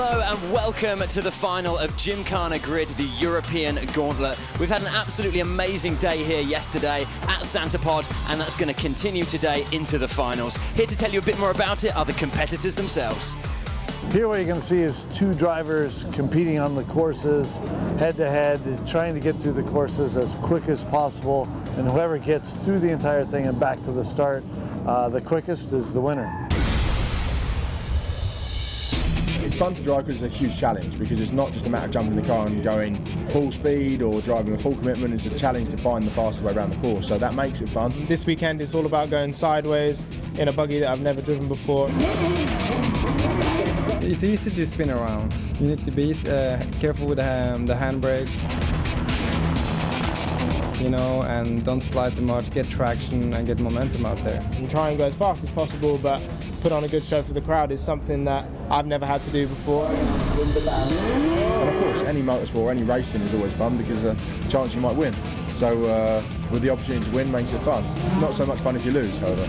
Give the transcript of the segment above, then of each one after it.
Hello and welcome to the final of Gymkhana GRiD, the European Gauntlet. We've had an absolutely amazing day here yesterday at Santapod, and that's going to continue today into the finals. Here to tell you a bit more about it are the competitors themselves. Here what you can see is two drivers competing on the courses, head-to-head, trying to get through the courses as quick as possible, and whoever gets through the entire thing and back to the start, the quickest is the winner. It's fun to drive because it's a huge challenge, because it's not just a matter of jumping in the car and going full speed or driving a full commitment. It's a challenge to find the fastest way around the course, so that makes it fun. This weekend it's all about going sideways in a buggy that I've never driven before. It's easy to spin around. You need to be careful with the handbrake, you know, and don't slide too much, get traction and get momentum out there. And try and go as fast as possible, but put on a good show for the crowd is something that I've never had to do before. And of course, any motorsport, any racing is always fun because there's a chance you might win. So with the opportunity to win makes it fun. It's not so much fun if you lose, however.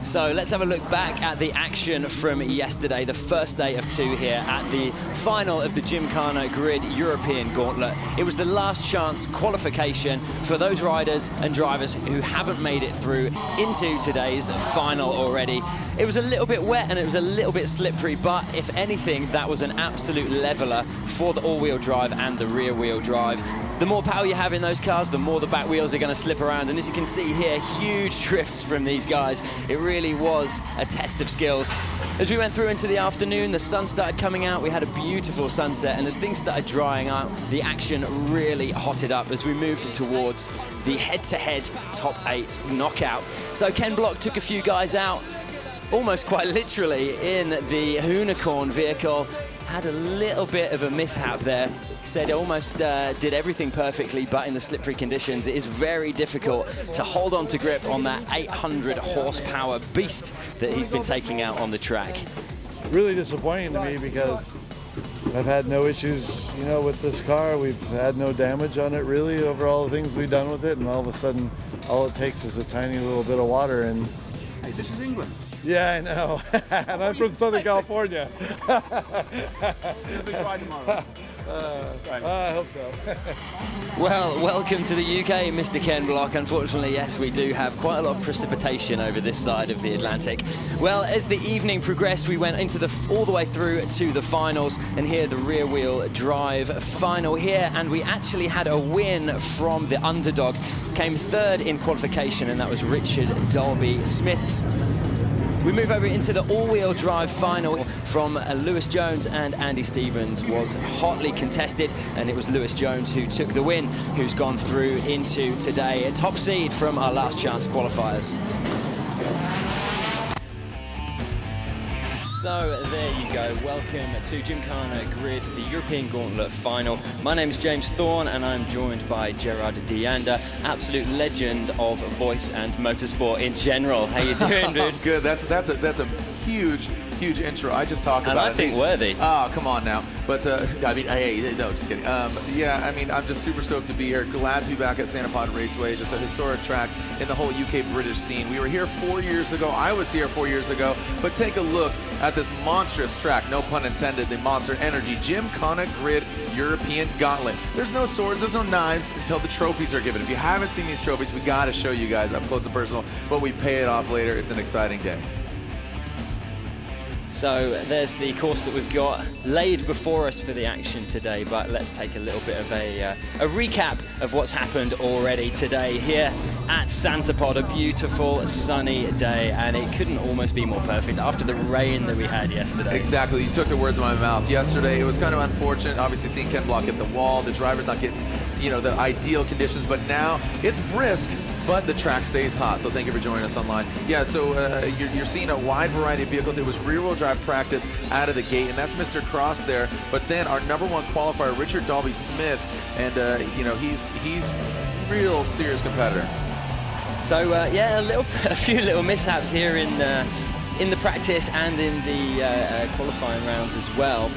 So let's have a look back at the action from yesterday, the first day of two here at the final of the Gymkhana GRiD European Gauntlet. It was the last chance qualification for those riders and drivers who haven't made it through into today's final already. It was a little bit wet and it was a little bit slippery, but if anything, that was an absolute leveler for the all-wheel drive and the rear-wheel drive. The more power you have in those cars, the more the back wheels are going to slip around. And as you can see here, huge drifts from these guys. It really was a test of skills. As we went through into the afternoon, the sun started coming out. We had a beautiful sunset. And as things started drying out, the action really hotted up as we moved towards the head-to-head top 8 knockout. So Ken Block took a few guys out, almost quite literally, in the Unicorn vehicle. Had a little bit of a mishap there. Said almost did everything perfectly, but in the slippery conditions, it is very difficult to hold on to grip on that 800 horsepower beast that he's been taking out on the track. Really disappointing to me because I've had no issues, you know, with this car. We've had no damage on it really over all the things we've done with it, and all of a sudden, all it takes is a tiny little bit of water and... Hey, this is England. Yeah, I know. And I'm from Southern California. Big ride tomorrow. I hope so. Well, welcome to the UK, Mr. Ken Block. Unfortunately, yes, we do have quite a lot of precipitation over this side of the Atlantic. Well, as the evening progressed, we went into all the way through to the finals, and here the rear-wheel drive final here, and we actually had a win from the underdog. Came third in qualification, and that was Richard Dolby Smith. We move over into the all-wheel drive final from Lewis Jones and Andy Stevens was hotly contested, and it was Lewis Jones who took the win, who's gone through into today. A top seed from our last chance qualifiers. So there you go, welcome to Gymkhana GRiD, the European Gauntlet final. My name is James Thorne and I'm joined by Gerard Deander, absolute legend of voice and motorsport in general. How you doing, dude? Good, that's a huge intro. I just talked about it. I think worthy. Oh, come on now. But, I mean, hey, no, just kidding. Yeah, I mean, I'm just super stoked to be here. Glad to be back at Santapod Raceway. Just a historic track in the whole UK British scene. We were here 4 years ago. I was here 4 years ago. But take a look at this monstrous track, no pun intended, the Monster Energy Gymkhana GRiD European Gauntlet. There's no swords, there's no knives until the trophies are given. If you haven't seen these trophies, we got to show you guys up close and personal, but we pay it off later. It's an exciting day. So there's the course that we've got laid before us for the action today, but let's take a little bit of a recap of what's happened already today here at Santapod. A beautiful sunny day, and it couldn't almost be more perfect after the rain that we had yesterday. Exactly, you took the words out of my mouth. Yesterday it was kind of unfortunate, obviously seeing Ken Block hit the wall, the driver's not getting, you know, the ideal conditions, but now it's brisk, but the track stays hot. So thank you for joining us online. Yeah, so you're seeing a wide variety of vehicles. It was rear-wheel drive practice out of the gate, and that's Mr. Cross there. But then our #1 qualifier, Richard Dolby Smith, and you know, he's real serious competitor. So yeah, a few little mishaps here in the practice and in the qualifying rounds as well.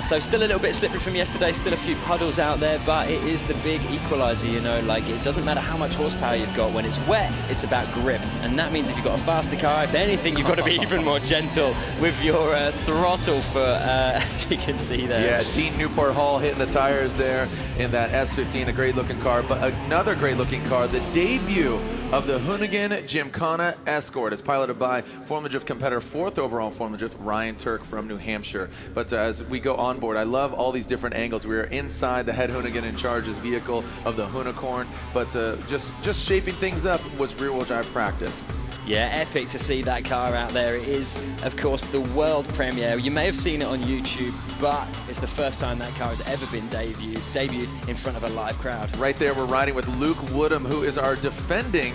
So still a little bit slippery from yesterday, still a few puddles out there, but it is the big equalizer, you know, like it doesn't matter how much horsepower you've got. When it's wet, it's about grip. And that means if you've got a faster car, if anything, you've got to be even more gentle with your throttle foot, as you can see there. Yeah, Dean Newport Hall hitting the tires there in that S15, a great looking car, but another great looking car, the debut of the Hoonigan Gymkhana Escort. It's piloted by Formula Drift competitor, 4th overall in Formula Drift, Ryan Turk from New Hampshire. But as we go on board, I love all these different angles. We are inside the head Hoonigan in charge's vehicle of the Hoonicorn, but just shaping things up was rear-wheel drive practice. Yeah, epic to see that car out there. It is, of course, the world premiere. You may have seen it on YouTube, but it's the first time that car has ever been debuted in front of a live crowd. Right there, we're riding with Luke Woodham, who is our defending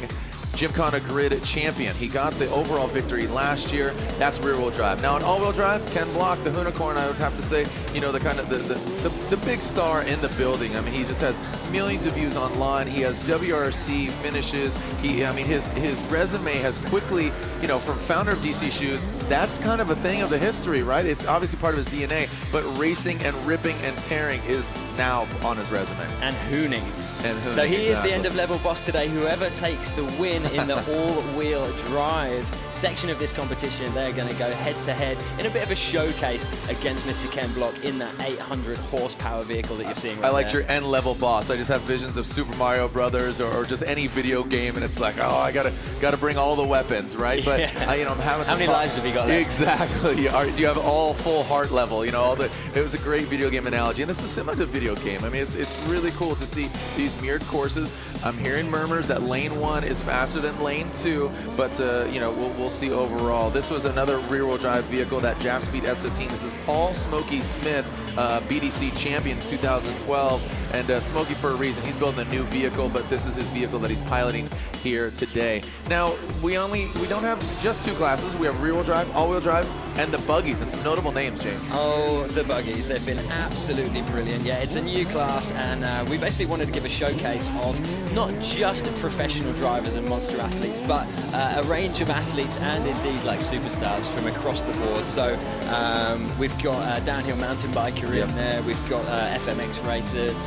Gymkhana GRiD champion. He got the overall victory last year. That's rear-wheel drive. Now, in all-wheel drive, Ken Block, the Hoonicorn, I would have to say, you know, the kind of the big star in the building. I mean, he just has millions of views online. He has WRC finishes. I mean, his resume has quickly, you know, from founder of DC Shoes, that's kind of a thing of the history, right? It's obviously part of his DNA, but racing and ripping and tearing is now on his resume. And hooning. So he is the end-of-level boss today. Whoever takes the win in the all-wheel drive section of this competition, they're going to go head-to-head in a bit of a showcase against Mr. Ken Block in that 800 horsepower vehicle that you're seeing right I like there. your end-level boss. I just have visions of Super Mario Brothers or just any video game, and it's like, oh, I gotta bring all the weapons, right? But Yeah. you know, I'm having How some many lives have you got left? Exactly. You have all full heart level. You know, it was a great video game analogy, and this is similar to video game. I mean, it's really cool to see these mirrored courses. I'm hearing murmurs that lane 1 is faster than lane 2, but you know, we'll see overall. This was another rear-wheel drive vehicle, that Japspeed S15. This is Paul Smokey Smith, BDC champion 2012, and Smokey for a reason. He's building a new vehicle, but this is his vehicle that he's piloting here today. Now, we don't have just 2 classes. We have rear-wheel drive, all-wheel drive, and the buggies, and some notable names, James. Oh, the buggies. They've been absolutely brilliant. Yeah, it's a new class, and we basically wanted to give a showcase of not just professional drivers and monster athletes, but a range of athletes and indeed like superstars from across the board. So we've got downhill mountain biker in there. We've got FMX racers.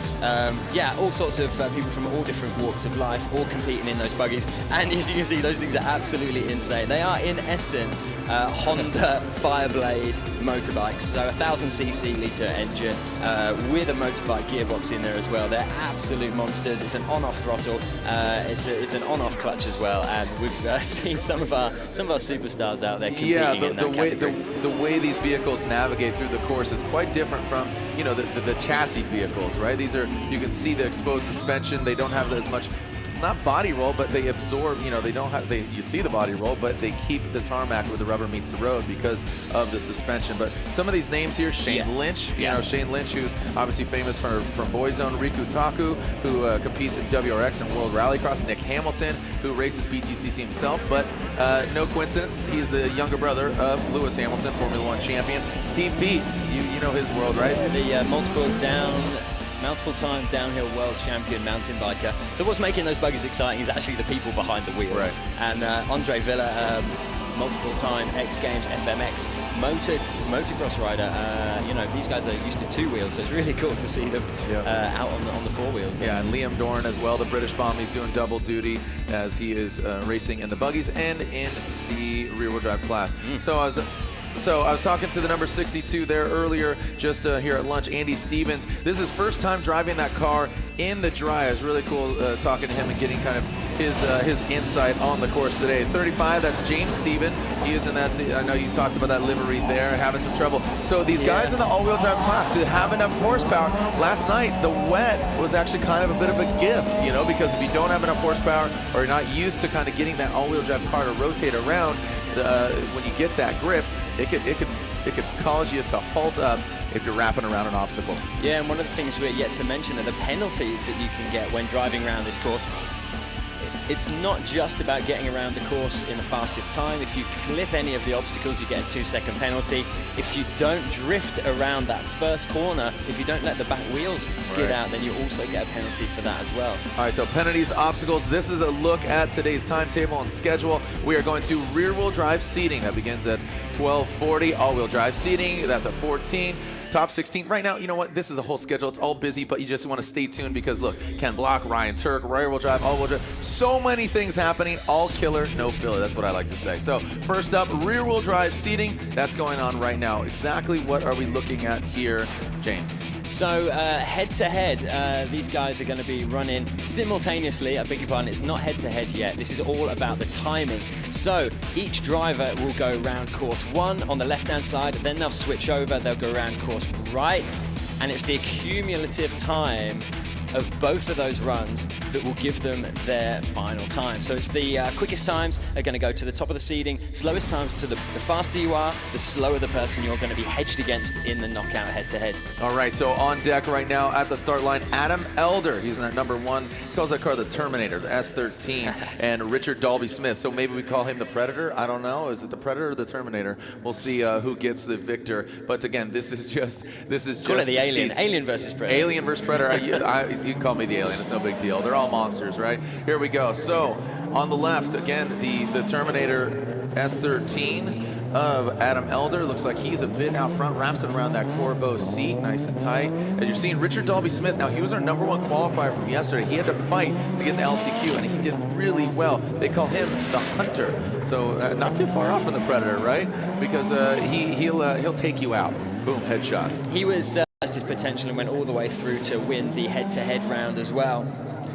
Yeah, all sorts of people from all different walks of life, all competing in those buggies. And as you can see, those things are absolutely insane. They are, in essence, Honda Fireblade motorbikes. So 1000cc litre engine with a motorbike gearbox in there as well. They're absolute monsters. It's an on-off throttle. It's an on-off clutch as well. And we've seen some of our superstars out there competing in that category. The way these vehicles navigate through the course is quite different from, you know, the chassis vehicles, right? These are, you can see the exposed suspension. They don't have as much, not body roll, but they absorb, you know, you see the body roll, but they keep the tarmac where the rubber meets the road because of the suspension. But some of these names here, Shayne Lynch, you know, Shayne Lynch, who's obviously famous from Boyzone, Riku Takho, who competes in WRX and World Rallycross, Nic Hamilton, who races BTCC himself, but no coincidence, he is the younger brother of Lewis Hamilton, Formula 1 champion. Steve Beat, you know his world, right? The multiple-time downhill world champion mountain biker. So what's making those buggies exciting is actually the people behind the wheels. Right. And Andre Villa, multiple-time X Games FMX motocross rider. You know, these guys are used to 2 wheels, so it's really cool to see them out on the 4 wheels. Yeah, and Liam Doran as well, the British bomb. He's doing double duty as he is racing in the buggies and in the rear-wheel drive class. So I was talking to the number 62 there earlier, just here at lunch, Andy Stevens. This is his first time driving that car in the dry. It was really cool talking to him and getting kind of his insight on the course today. 35, that's James Steven. He is in that, I know you talked about that livery there, having some trouble. So these guys in the all-wheel drive class, to have enough horsepower, last night the wet was actually kind of a bit of a gift, you know, because if you don't have enough horsepower or you're not used to kind of getting that all-wheel drive car to rotate around, when you get that grip, it could cause you to halt up if you're wrapping around an obstacle. Yeah, and one of the things we're yet to mention are the penalties that you can get when driving around this course. It's not just about getting around the course in the fastest time. If you clip any of the obstacles, you get a 2-second penalty. If you don't drift around that first corner, if you don't let the back wheels skid out, then you also get a penalty for that as well. All right, so penalties, obstacles. This is a look at today's timetable and schedule. We are going to rear-wheel drive seating. That begins at 12:40. All-wheel drive seating, that's at 14. top 16. Right now, you know what? This is a whole schedule. It's all busy, but you just want to stay tuned because, look, Ken Block, Ryan Turk, rear-wheel drive, all-wheel drive. So many things happening. All killer, no filler. That's what I like to say. So first up, rear-wheel drive seating. That's going on right now. Exactly what are we looking at here, James? So head-to-head, these guys are going to be running simultaneously. I beg your pardon, it's not head-to-head yet. This is all about the timing. So each driver will go around course 1 on the left-hand side, then they'll switch over, they'll go around course right, and it's the cumulative time of both of those runs that will give them their final time. So it's the quickest times are going to go to the top of the seeding, slowest times to the faster you are, the slower the person you're going to be hedged against in the knockout head-to-head. All right, so on deck right now at the start line, Adam Elder. He's in that number 1. He calls that car the Terminator, the S13, and Richard Dalby Smith. So maybe we call him the Predator. I don't know. Is it the Predator or the Terminator? We'll see who gets the victor. But again, this is just call it the Alien. Alien versus Predator. Alien versus Predator. You can call me the Alien. It's no big deal. They're all monsters, right? Here we go. So on the left, again, the Terminator S13 of Adam Elder. Looks like he's a bit out front, wraps it around that Corbeau seat, nice and tight. And you're seeing Richard Dalby Smith. Now, he was our number 1 qualifier from yesterday. He had to fight to get the LCQ, and he did really well. They call him the Hunter. So not too far off from the Predator, right? Because he'll take you out. Boom, headshot. He was his potential and went all the way through to win the head-to-head round as well.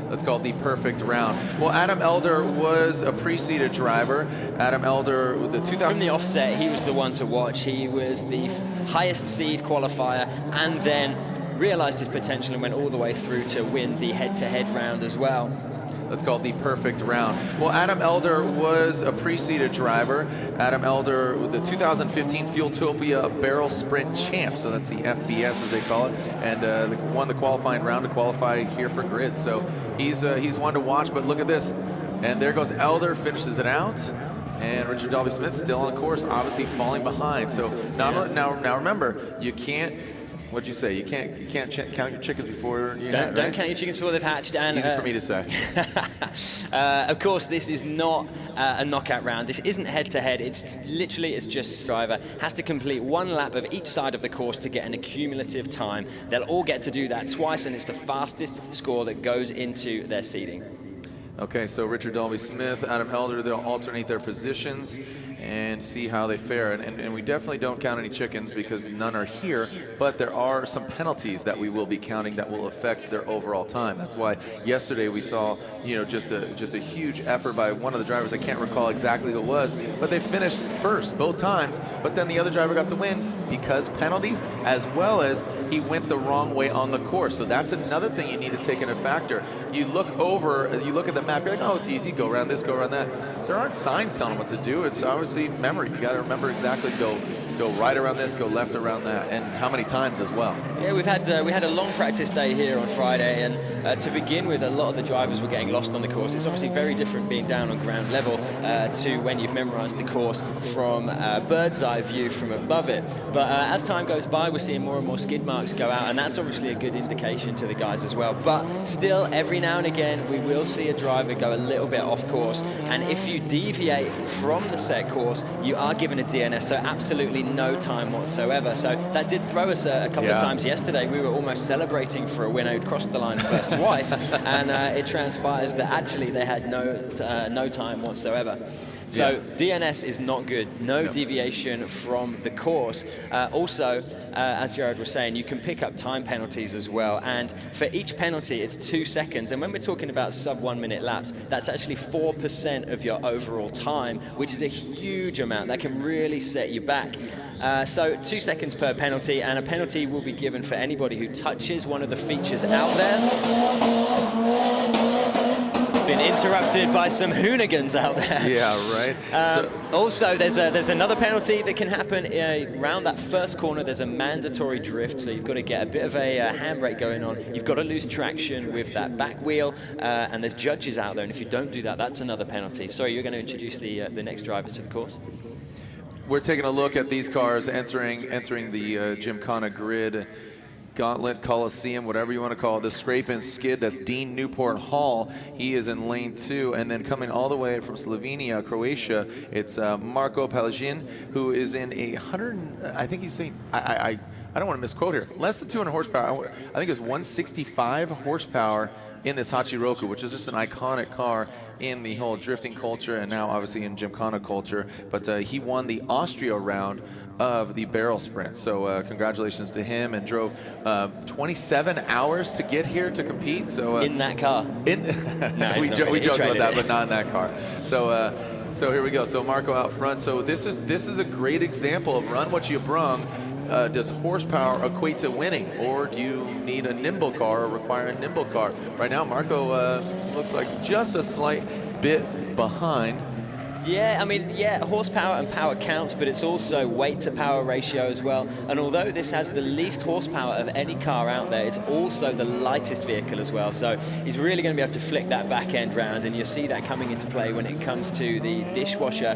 That's called the perfect round. Well, Adam Elder was a pre-seeded driver. Adam Elder, the 2000... From the offset, he was the one to watch. He was the highest seed qualifier and then realized his potential and went all the way through to win the head-to-head round as well. That's called the perfect round. Well, Adam Elder was a pre-seeded driver. Adam Elder, the 2015 Fueltopia Barrel Sprint Champ, so that's the FBS as they call it, and won the qualifying round to qualify here for Grid. So he's one to watch, but look at this. And there goes Elder, finishes it out. And Richard Dalby Smith still on course, obviously falling behind. So now remember, you can't, what'd you say? You can't count your chickens before you don't count your chickens before they've hatched. And easy for me to say. Of course, this is not a knockout round. This isn't head-to-head. It's just driver has to complete 1 lap of each side of the course to get an accumulative time. They'll all get to do that twice, and it's the fastest score that goes into their seeding. Okay, so Richard Dalby Smith, Adam Elder, they'll alternate their positions and see how they fare. And we definitely don't count any chickens because none are here, but there are some penalties that we will be counting that will affect their overall time. That's why yesterday we saw, you know, just a huge effort by one of the drivers. I can't recall exactly who it was, but they finished first both times, but then the other driver got the win because penalties, as well as he went the wrong way on the course. So that's another thing you need to take into factor. You look over, you look at the map, you're like, oh, it's easy, go around this, go around that. There aren't signs telling them what to do. It's obviously memory. You got to remember exactly, go right around this, go left around that, and how many times as well. Yeah, we had a long practice day here on Friday, and to begin with, a lot of the drivers were getting lost on the course. It's obviously very different being down on ground level to when you've memorized the course from bird's eye view from above it. But as time goes by, we're seeing more and more skid marks go out, and that's obviously a good indication to the guys as well. But still, every now and again, we will see a driver go a little bit off course, and if you deviate from the set course, you are given a DNS, so absolutely no time whatsoever. So that did throw us a couple of times yesterday. We were almost celebrating for a winner who'd crossed the line first twice, and it transpires that actually they had no time whatsoever. So DNS is not good. No deviation from the course. Also, as Jared was saying, you can pick up time penalties as well. And for each penalty, it's 2 seconds. And when we're talking about sub 1 minute laps, that's actually 4% of your overall time, which is a huge amount. That can really set you back. So 2 seconds per penalty, and a penalty will be given for anybody who touches one of the features out there. Been interrupted by some hoonigans out there. Yeah, right. Also, there's another penalty that can happen around that first corner. There's a mandatory drift, so you've got to get a bit of a handbrake going on. You've got to lose traction with that back wheel, and there's judges out there, and if you don't do that, that's another penalty. Sorry, you're going to introduce the next drivers to the course. We're taking a look at these cars entering the Gymkhana GRiD Gauntlet, Coliseum, whatever you want to call it, the scrape and skid. That's Dean Newport Hall. He is in lane 2. And then coming all the way from Slovenia, Croatia, it's Marko Palagin, who is in a 100, I think he's saying, I don't want to misquote here, less than 200 horsepower. I think it was 165 horsepower in this Hachiroku, which is just an iconic car in the whole drifting culture and now obviously in Gymkhana culture. But he won the Austria round of the barrel sprint. So congratulations to him, and drove 27 hours to get here to compete. So in that car. No, we joked about that, but not in that car. So so here we go. So Marco out front. So this is a great example of run what you brung. Does horsepower equate to winning, or do you need a nimble car or require a nimble car? Right now, Marco looks like just a slight bit behind. Yeah, I mean, yeah, horsepower and power counts, but it's also weight to power ratio as well. And although this has the least horsepower of any car out there, it's also the lightest vehicle as well. So he's really going to be able to flick that back end round, and you'll see that coming into play when it comes to the dishwasher.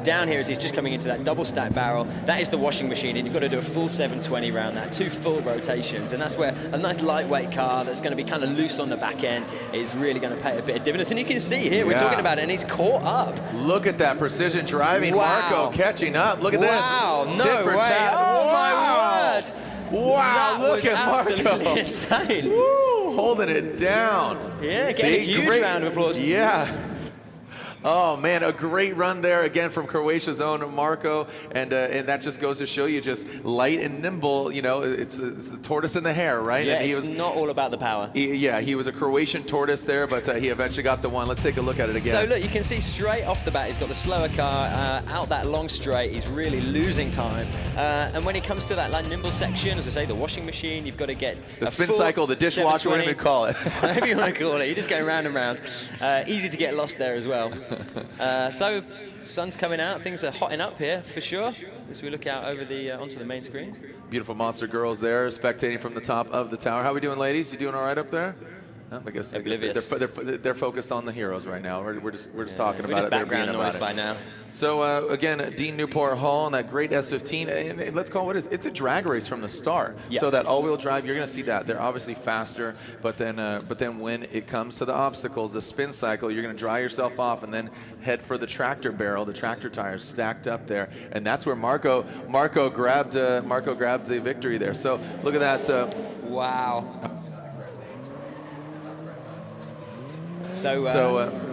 Down here as he's just coming into that double stack barrel, that is the washing machine, and you've got to do a full 720 round that, 2 full rotations, and that's where a nice lightweight car that's going to be kind of loose on the back end is really going to pay a bit of dividends. And you can see here, we're talking about it, and he's caught up. Look at that precision driving. Wow. Marco catching up. Look at wow. this. No way. Tat. Oh, wow. my word. Wow, that look at Marco. Insane. Woo, holding it down. Yeah, getting a huge round of applause. Yeah. Oh man, a great run there again from Croatia's own Marco, and that just goes to show you just light and nimble. You know, it's the tortoise and the hare, right? Yeah, and it's not all about the power. He was a Croatian tortoise there, but he eventually got the one. Let's take a look at it again. So look, you can see straight off the bat, he's got the slower car out that long straight. He's really losing time, and when he comes to that nimble section, as I say, the washing machine, you've got to get the spin cycle, the dishwasher, whatever you call it. Whatever you want to call it. You're just going round and round. Easy to get lost there as well. So sun's coming out, things are hotting up here for sure as we look out over the onto the main screen. Beautiful monster girls there spectating from the top of the tower. How are we doing, ladies? You doing all right up there? I guess they're focused on the heroes right now. We're just talking about it. Background noise by now. So again, Dean Newport Hall and that great S15. And let's call it what it is. It's a drag race from the start. Yep. So that all-wheel drive, you're going to see that. They're obviously faster, but then when it comes to the obstacles, the spin cycle, you're going to dry yourself off and then head for the tractor barrel, the tractor tires stacked up there, and that's where Marco grabbed the victory there. So look at that. Wow. So,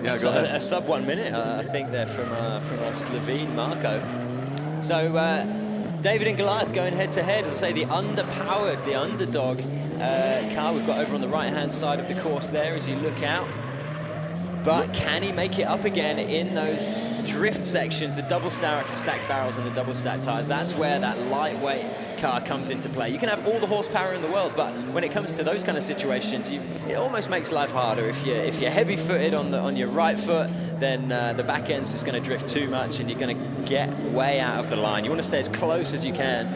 yeah, go ahead. A sub 1 minute, I think they're from our Slovene Marco. So David and Goliath going head to head. As I say, the underpowered, the underdog car we've got over on the right-hand side of the course there as you look out. But can he make it up again in those drift sections, the double stacked barrels and the double stacked tires? That's where that lightweight car comes into play. You can have all the horsepower in the world, but when it comes to those kind of situations, it almost makes life harder. If you're heavy-footed on your right foot, then the back end's just going to drift too much, and you're going to get way out of the line. You want to stay as close as you can.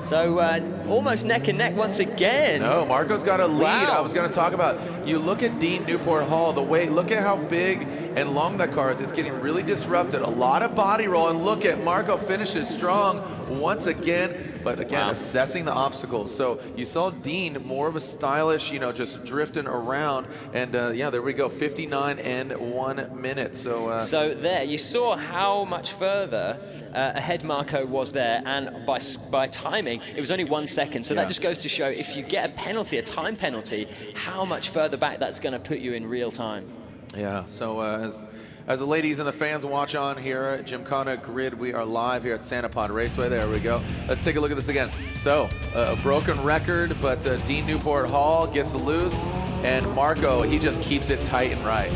So almost neck and neck once again. No, Marco's got a lead. Wow. I was going to talk about, you look at Dean Newport Hall, the way, look at how big and long that car is. It's getting really disrupted. A lot of body roll, and look at Marco finishes strong once again, but again, assessing the obstacles. So you saw Dean more of a stylish, just drifting around, and yeah, there we go, 59 and 1 minute. So so there, you saw how much further ahead Marco was there, and by timing, it was only 1 second. So that just goes to show, if you get a penalty, a time penalty, how much further back that's going to put you in real time. Yeah, so as the ladies and the fans watch on here at Gymkhana GRiD, we are live here at Santa Pod Raceway. There we go. Let's take a look at this again. So, a broken record, but Dean Newport Hall gets loose, and Marco, he just keeps it tight and right.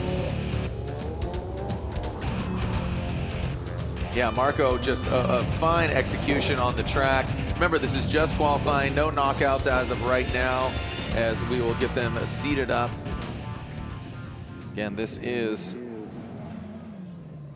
Yeah, Marco, just a fine execution on the track. Remember, this is just qualifying, no knockouts as of right now, as we will get them seated up. Again, this is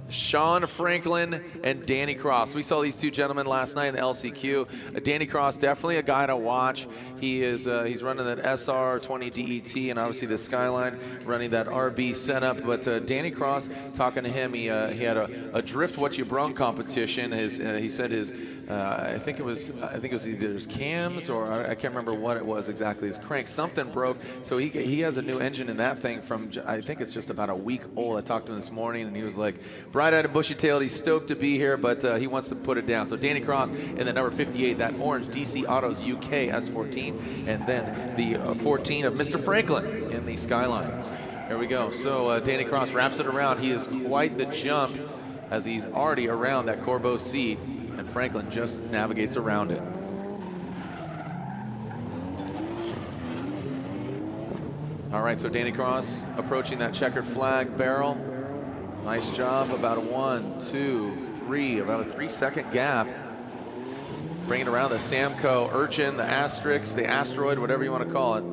Sean Franklin and Danny Cross. We saw these two gentlemen last night in the LCQ. Danny Cross, definitely a guy to watch. He is he's running that SR20 DET, and obviously the Skyline running that RB setup. But Danny Cross, talking to him, he had a drift what you brung competition. He said his I think it was either his cams or I can't remember what it was exactly. His crank, something broke. So he has a new engine in that thing from, I think it's just about a week old. I talked to him this morning, and he was like, bright-eyed and bushy-tailed. He's stoked to be here, but he wants to put it down. So Danny Cross in the number 58, that orange DC Autos UK S14, and then the 14 of Mr. Franklin in the Skyline. Here we go. So Danny Cross wraps it around. He is quite the jump as he's already around that Corbeau seat, and Franklin just navigates around it. All right, so Danny Cross approaching that checkered flag barrel. Nice job, about a 1, 2, 3, about a 3-second gap. Bringing around the Samco Urchin, the Asterix, the Asteroid, whatever you want to call it.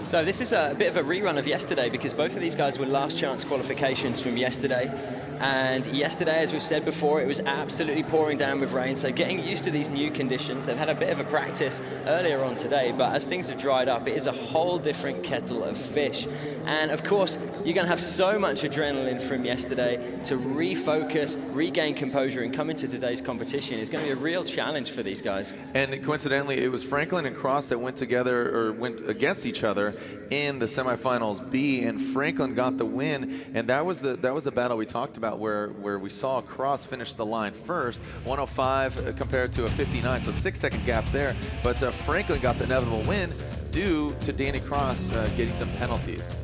So this is a bit of a rerun of yesterday because both of these guys were last chance qualifications from yesterday. And yesterday, as we've said before, it was absolutely pouring down with rain. So getting used to these new conditions, they've had a bit of a practice earlier on today, but as things have dried up, it is a whole different kettle of fish. And of course, you're going to have so much adrenaline from yesterday. To refocus, regain composure, and come into today's competition is going to be a real challenge for these guys. And coincidentally, it was Franklin and Cross that went together, or went against each other in the semifinals B, and Franklin got the win. And that was the battle we talked about, where we saw Cross finish the line first, 105 compared to a 59, so 6-second gap there. But Franklin got the inevitable win due to Danny Cross getting some penalties.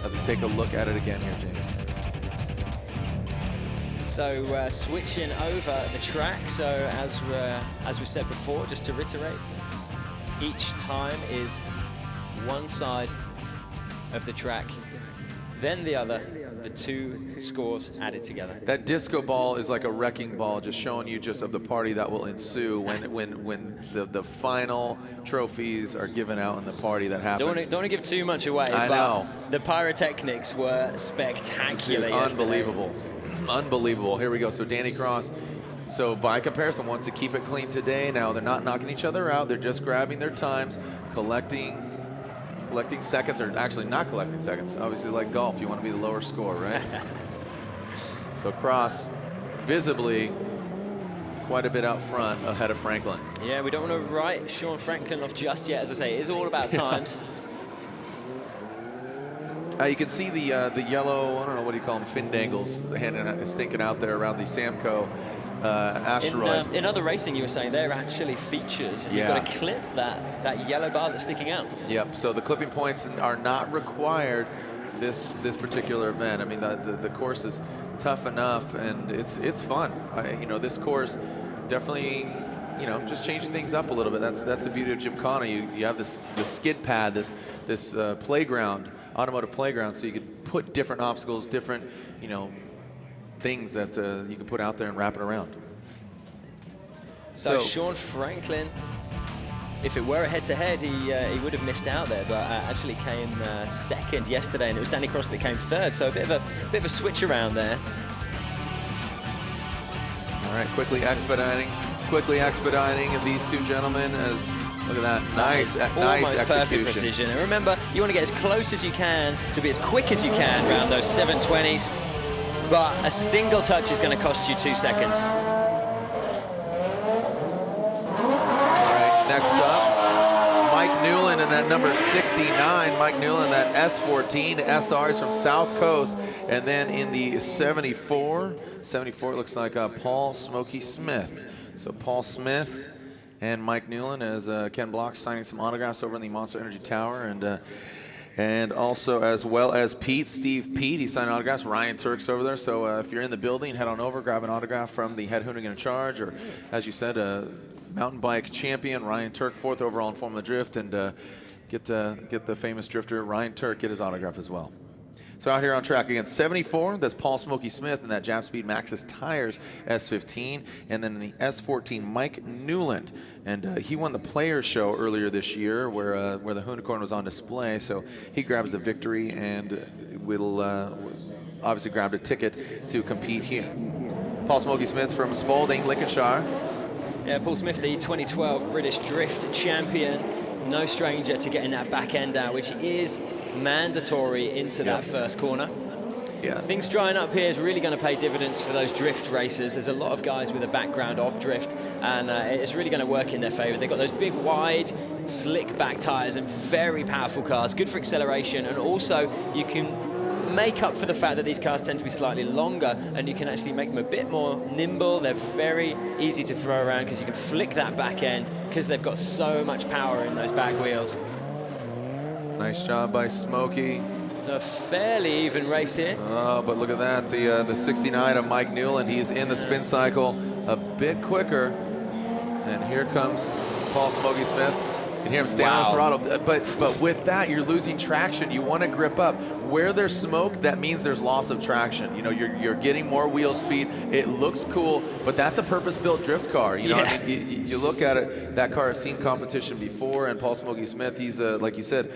As we take a look at it again here, James. So switching over the track, so as we said before, just to reiterate, each time is one side of the track, then the other, the two scores added together. That disco ball is like a wrecking ball, just showing you just of the party that will ensue when the final trophies are given out in the party that happens. Don't want to give too much away, I but know. The pyrotechnics were spectacular. Dude, unbelievable. Unbelievable. Here we go. So Danny Cross, so by comparison, wants to keep it clean today. Now they're not knocking each other out. They're just grabbing their times, collecting seconds, or actually not collecting seconds. Obviously, like golf, you want to be the lower score, right? So Cross visibly quite a bit out front ahead of Franklin. Yeah, we don't want to write Sean Franklin off just yet. As I say, it is all about times. You can see the yellow, I don't know, what do you call them, fin dangles stinking out there around the Samco asteroid. In other racing, you were saying, they're actually features. And Yeah. You've got to clip that yellow bar that's sticking out. Yep, so the clipping points are not required this particular event. I mean, the course is tough enough, and it's fun. You know, this course definitely, you know, just changing things up a little bit. That's the beauty of Gymkhana. You have this skid pad, this playground, automotive playground, so you could put different obstacles, different, you know, things that you can put out there and wrap it around. So Sean Franklin, if it were a head-to-head, he would have missed out there, but actually came second yesterday, and it was Danny Cross that came third. So a bit of a switch around there. All right, quickly expediting these two gentlemen as. Look at that, nice Almost execution. Perfect precision. And remember, you want to get as close as you can to be as quick as you can around those 720s, but a single touch is going to cost you 2 seconds. All right, next up, Mike Newland in that number 69. Mike Newland, that S14 SRs from South Coast. And then in the 74 it looks like Paul Smokey Smith. So Paul Smith and Mike Newland, as Ken Block signing some autographs over in the Monster Energy Tower, and also as well as Steve Pete, he signed autographs. Ryan Turk's over there, so if you're in the building, head on over, grab an autograph from the head hoonigan in charge, or as you said, mountain bike champion Ryan Turk, 4th overall in Formula Drift, and get the famous drifter Ryan Turk, get his autograph as well. So out here on track again, 74, that's Paul Smokey Smith in that Japspeed Maxxis Tyres S15. And then in the S14, Mike Newland. And he won the Players Show earlier this year where the Hoonicorn was on display. So he grabs the victory and will obviously grab a ticket to compete here. Paul Smokey Smith from Spalding, Lincolnshire. Yeah, Paul Smith, the 2012 British Drift champion. No stranger to getting that back end out, which is mandatory into that first corner. Yeah. Things drying up here is really going to pay dividends for those drift racers. There's a lot of guys with a background of drift, and it's really going to work in their favor. They've got those big, wide, slick back tires and very powerful cars, good for acceleration, and also you can make up for the fact that these cars tend to be slightly longer, and you can actually make them a bit more nimble. They're very easy to throw around because you can flick that back end because they've got so much power in those back wheels. Nice job by Smokey. So a fairly even race here. Oh, but look at that, the 69 of Mike Newland. He's in the spin cycle a bit quicker. And here comes Paul Smokey Smith. You can hear him stay on the throttle, but with that, you're losing traction. You want to grip up. Where there's smoke, that means there's loss of traction. You know, you're getting more wheel speed. It looks cool, but that's a purpose-built drift car. You know, I mean, you look at it, that car has seen competition before, and Paul Smokey Smith, he's, like you said,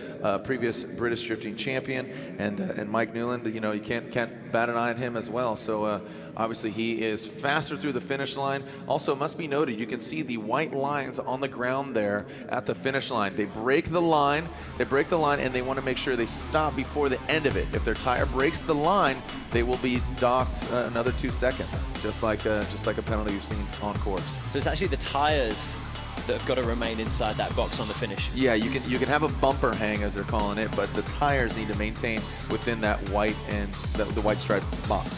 previous British drifting champion, and Mike Newland, you know, you can't bat an eye on him as well. So obviously he is faster through the finish line. Also, it must be noted, you can see the white lines on the ground there at the finish line. They break the line, and they want to make sure they stop before the end of it. If their tire breaks the line, they will be docked another 2 seconds, just like a penalty you've seen on course. So it's actually the tires that have got to remain inside that box on the finish. Yeah, you can have a bumper hang, as they're calling it, but the tires need to maintain within that white and the white stripe box.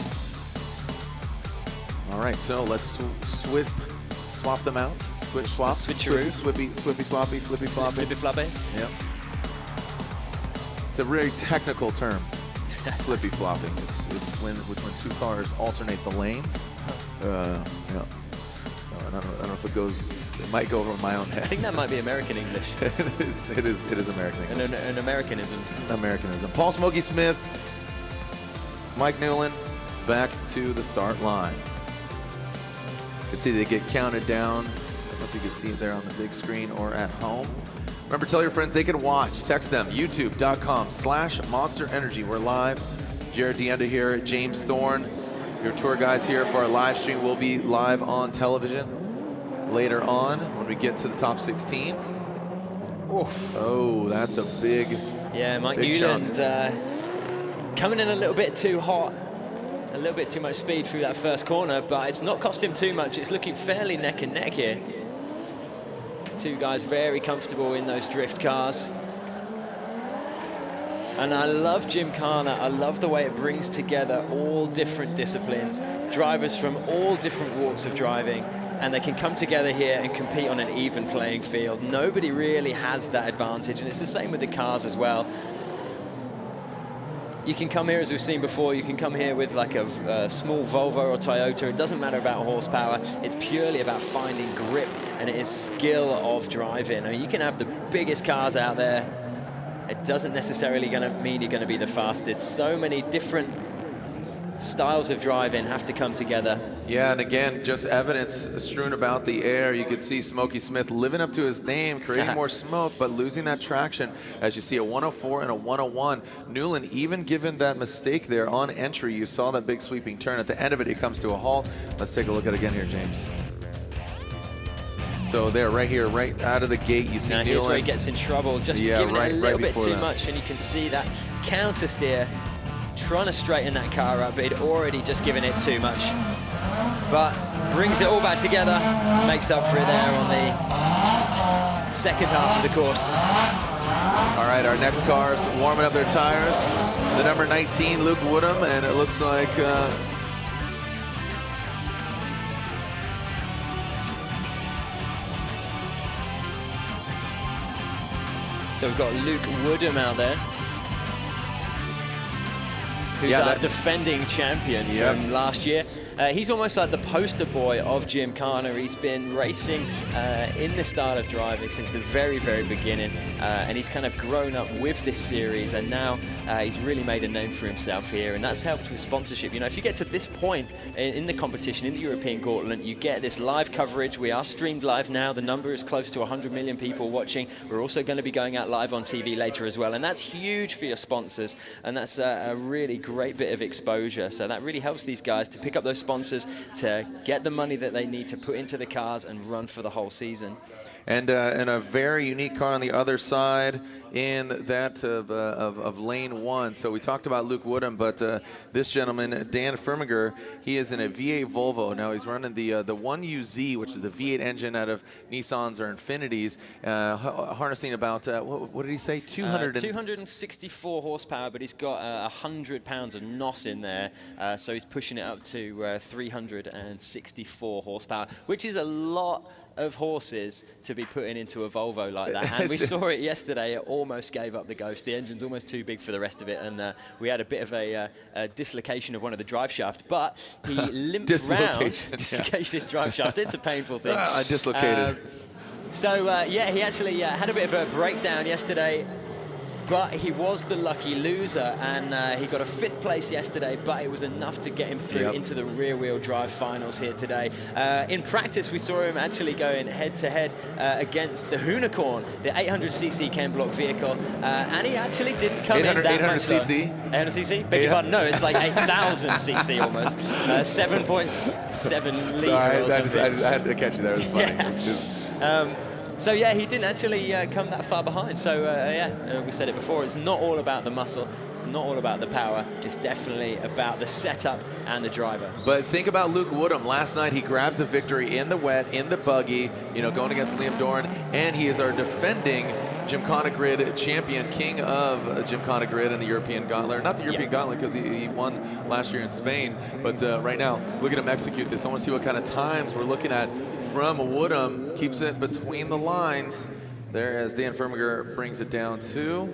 All right, so let's swap them out. Switch swap. Switcheroo. Swippy swappy, flippy floppy. Flippy floppy. Yep. It's a very technical term. Flippy flopping. It's when two cars alternate the lanes. Yeah. I don't know if it goes. It might go over my own head. I think that might be American English. it is American English. An Americanism. Americanism. Paul Smokey Smith, Mike Newland, back to the start line. You can see they get counted down. I don't know if you can see it there on the big screen or at home. Remember, tell your friends they can watch. Text them, youtube.com/Monster Energy. We're live. Jared DeAnda here, James Thorne, your tour guides here for our live stream. We'll be live on television later on when we get to the top 16. Oof. Oh, that's a big, yeah, Mike big Newland coming in a little bit too hot. A little bit too much speed through that first corner, but it's not cost him too much. It's looking fairly neck and neck here. Two guys very comfortable in those drift cars. And I love Gymkhana. I love the way it brings together all different disciplines, drivers from all different walks of driving, and they can come together here and compete on an even playing field. Nobody really has that advantage, and it's the same with the cars as well. You can come here, as we've seen before, you can come here with like a small Volvo or Toyota. It doesn't matter about horsepower. It's purely about finding grip, and it is skill of driving. I mean, you can have the biggest cars out there. It doesn't necessarily mean you're going to be the fastest. So many different styles of driving have to come together. Yeah, and again, just evidence strewn about the air. You can see Smokey Smith living up to his name, creating more smoke, but losing that traction. As you see, a 104 and a 101. Newland, even given that mistake there on entry, you saw that big sweeping turn. At the end of it, it comes to a halt. Let's take a look at it again here, James. So there, right here, right out of the gate, you see Newland. Here's where he gets in trouble, just giving it a little bit too much, and you can see that counter steer, trying to straighten that car up, but he'd already just given it too much. But brings it all back together, makes up for it there on the second half of the course. All right, our next car's warming up their tires. The number 19, Luke Woodham, and it looks like so we've got Luke Woodham out there, who's our defending champion from last year. He's almost like the poster boy of Gymkhana. He's been racing in this style of driving since the very, very beginning, and he's kind of grown up with this series, and now he's really made a name for himself here, and that's helped with sponsorship. You know, if you get to this point in the competition, in the European Gauntlet, you get this live coverage. We are streamed live now. The number is close to 100 million people watching. We're also going to be going out live on TV later as well, and that's huge for your sponsors, and that's a really great bit of exposure. So that really helps these guys to pick up those sponsors, to get the money that they need to put into the cars and run for the whole season. And a very unique car on the other side in that of lane 1. So we talked about Luke Woodham, but this gentleman, Dan Firminger, he is in a V8 Volvo. Now he's running the 1UZ, which is the V8 engine out of Nissans or Infinitis, harnessing about, what did he say? 264 horsepower, but he's got 100 pounds of NOS in there, so he's pushing it up to 364 horsepower, which is a lot of horses to be putting into a Volvo like that. And we saw it yesterday. It almost gave up the ghost. The engine's almost too big for the rest of it, and we had a bit of a dislocation of one of the drive shaft, but he limped around. Dislocated drive shaft. It's a painful thing. I dislocated. Yeah, he actually had a bit of a breakdown yesterday, but he was the lucky loser, and he got a 5th place yesterday, but it was enough to get him through into the rear-wheel drive finals here today. In practice, we saw him actually going head-to-head against the Unicorn, the 800cc Ken Block vehicle, and he actually didn't come in that 800cc? 800cc? Beg your pardon, no, it's like 8,000cc almost. 7.7 litre or something. I had to catch you there, it was funny. Yeah. So yeah, he didn't actually come that far behind. So we said it before, it's not all about the muscle, it's not all about the power, it's definitely about the setup and the driver. But think about Luke Woodham. Last night he grabs the victory in the wet, in the buggy, you know, going against Liam Doran, and he is our defending Gymkhana GRiD champion, king of Gymkhana GRiD and the European Gauntlet. Not the European Gauntlet, because he won last year in Spain, but right now, look at him execute this. I want to see what kind of times we're looking at from Woodham. Keeps it between the lines there as Dan Firminger brings it down to,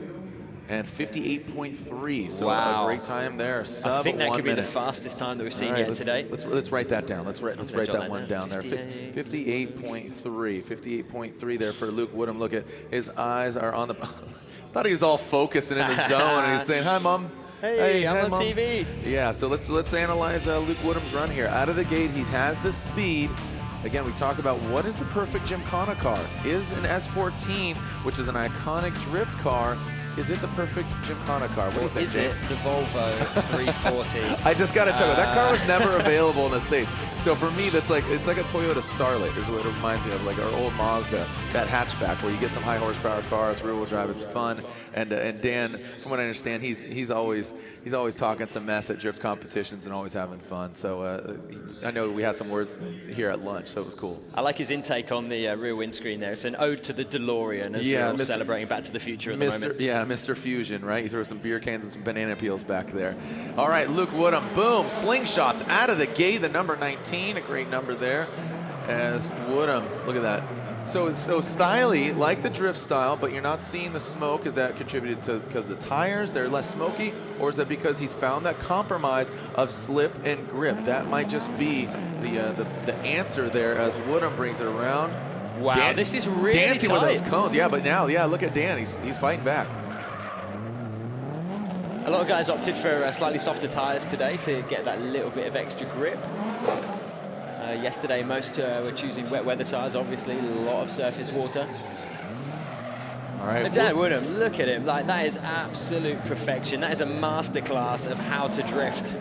and 58.3. So a great time there. Sub I think that 1 could be minute. the fastest time that we've seen Right, yet today. Let's write that down. Let's write that one down there. 58.3. 58.3 there for Luke Woodham. Look at his eyes are on the. Thought he was all focused and in the zone, and he's saying, "Hi, Mom." Hey, I'm on Mom. TV. Yeah. So let's analyze Luke Woodham's run here. Out of the gate, he has the speed. Again, we talk about what is the perfect Gymkhana car. Is an S14, which is an iconic drift car, is it the perfect Gymkhana car? What do you think, Is it the Volvo 340? I just got to chuckle. That car was never available in the States. So for me, it's like a Toyota Starlet is what it reminds me of, like our old Mazda, that hatchback where you get some high horsepower cars, rear wheel drive, it's fun. And Dan, from what I understand, he's always talking some mess at drift competitions and always having fun. So I know we had some words here at lunch, so it was cool. I like his intake on the rear windscreen there. It's an ode to the DeLorean as we're all celebrating Back to the Future at the moment. Yeah, Mr. Fusion, right? You throw some beer cans and some banana peels back there. All right, Luke Woodham, boom, slingshots out of the gate, the number 19, a great number there. As Woodham, look at that. So styly, like the drift style, but you're not seeing the smoke. Is that contributed to because the tires, they're less smoky, or is that because he's found that compromise of slip and grip? That might just be the answer there as Woodham brings it around. Wow, this is really dancing tight. with those cones. Yeah, but now, look at Dan. He's fighting back. A lot of guys opted for slightly softer tyres today to get that little bit of extra grip. Yesterday, most were choosing wet weather tyres, obviously, a lot of surface water. All right. But Dan Woodham, look at him, like that is absolute perfection. That is a masterclass of how to drift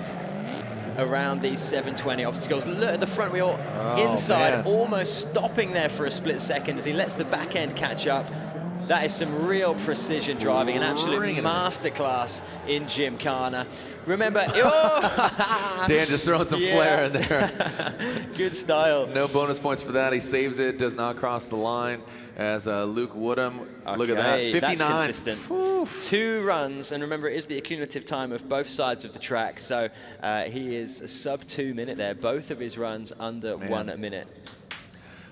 around these 720 obstacles. Look at the front wheel inside, almost stopping there for a split second as he lets the back end catch up. That is some real precision driving, an absolute masterclass in Gymkhana. Remember, Dan just throwing some flair in there. Good style. No bonus points for that. He saves it, does not cross the line. As Luke Woodham, look at that, 59. That's consistent. 2 runs, and remember, it is the accumulative time of both sides of the track. So he is a sub 2 minute there. Both of his runs under 1 minute.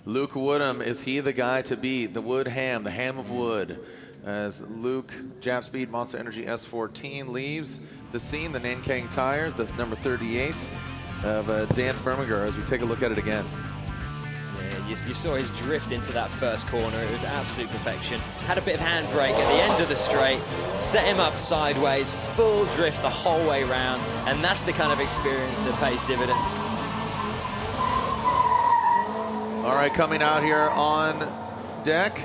Luke Woodham, is he the guy to beat? The Woodham, the ham of wood. As Luke, Japspeed Monster Energy S14 leaves the scene, the Nankang tires, the number 38 of Dan Firminger, as we take a look at it again. Yeah, you saw his drift into that first corner. It was absolute perfection. Had a bit of handbrake at the end of the straight, set him up sideways, full drift the whole way round, and that's the kind of experience that pays dividends. All right, coming out here on deck,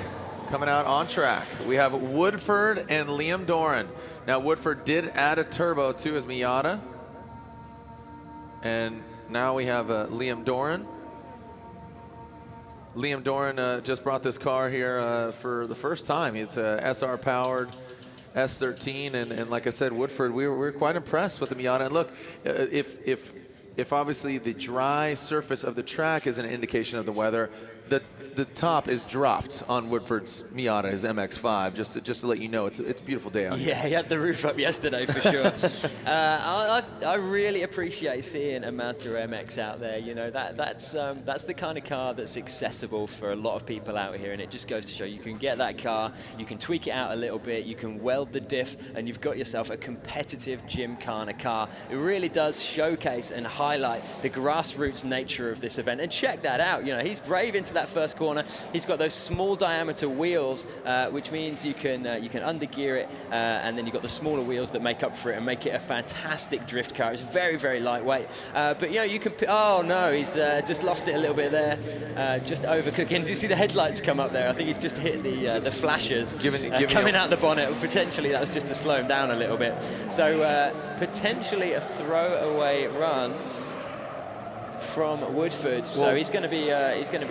coming out on track, we have Woodford and Liam Doran. Now, Woodford did add a turbo to his Miata. And now we have Liam Doran. Liam Doran just brought this car here for the first time. It's a SR powered S13, and like I said, Woodford, we were quite impressed with the Miata. And look, if obviously the dry surface of the track is an indication of the weather, the top is dropped on Woodford's Miata, his MX-5, just to let you know, it's a beautiful day out here. Yeah, he had the roof up yesterday for sure. I really appreciate seeing a Mazda MX out there. You know, that's the kind of car that's accessible for a lot of people out here, and it just goes to show you can get that car, you can tweak it out a little bit, you can weld the diff, and you've got yourself a competitive Gymkhana car. It really does showcase and highlight the grassroots nature of this event. And check that out, you know, he's brave into that first corner. He's got those small diameter wheels, which means you can undergear it, and then you've got the smaller wheels that make up for it and make it a fantastic drift car. It's very, very lightweight. But you know, you can. Oh no, he's just lost it a little bit there, just overcooking. Do you see the headlights come up there? I think he's just hit the flashers coming out the bonnet. Potentially that was just to slow him down a little bit. So potentially a throwaway run from Woodford, so he's going to be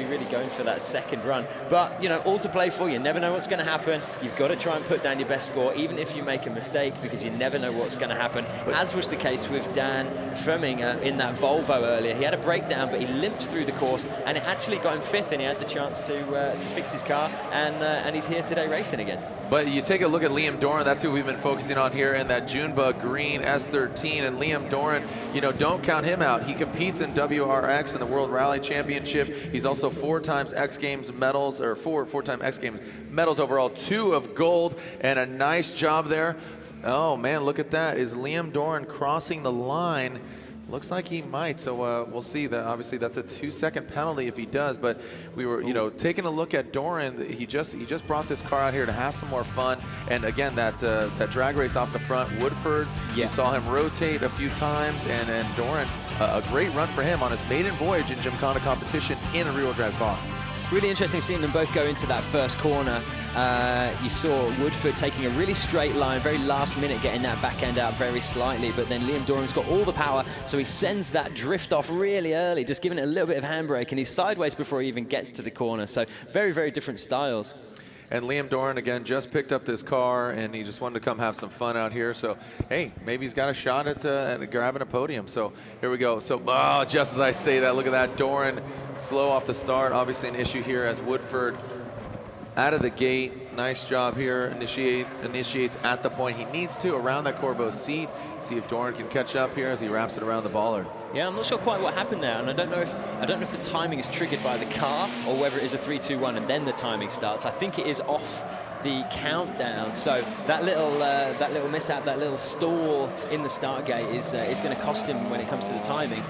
really going for that second run. But you know, all to play for. You never know what's going to happen. You've got to try and put down your best score, even if you make a mistake, because you never know what's going to happen. As was the case with Dan Freminger in that Volvo earlier. He had a breakdown, but he limped through the course, and it actually got him fifth, and he had the chance to fix his car, and he's here today racing again. But you take a look at Liam Doran, that's who we've been focusing on here in that Junebug green S13, and Liam Doran, you know, don't count him out. He competes in WRX in the World Rally Championship. He's also four times X Games medals, or four-time X Games medals overall, 2 of gold, and a nice job there. Oh man, look at that. Is Liam Doran crossing the line? Looks like he might, so we'll see. That obviously that's a 2-second penalty if he does. But we were, you know, taking a look at Doran. He just brought this car out here to have some more fun. And again, that drag race off the front, Woodford. Yeah. You saw him rotate a few times, and Doran, a great run for him on his maiden voyage in Gymkhana competition in a rear-wheel drive car. Really interesting seeing them both go into that first corner. You saw Woodford taking a really straight line, very last minute getting that back end out very slightly, but then Liam Doran's got all the power, so he sends that drift off really early, just giving it a little bit of handbrake, and he's sideways before he even gets to the corner. So very, very different styles. And Liam Doran, again, just picked up this car, and he just wanted to come have some fun out here. So, hey, maybe he's got a shot at grabbing a podium. So, here we go. So, just as I say that, look at that. Doran slow off the start. Obviously an issue here as Woodford out of the gate. Nice job here. Initiates at the point he needs to, around that Corbeau seat. See if Doran can catch up here as he wraps it around the bollard. Yeah, I'm not sure quite what happened there, and I don't know if the timing is triggered by the car or whether it is a 3-2-1 and then the timing starts. I think it is off the countdown, so that little mishap, that little stall in the start gate is going to cost him when it comes to the timing.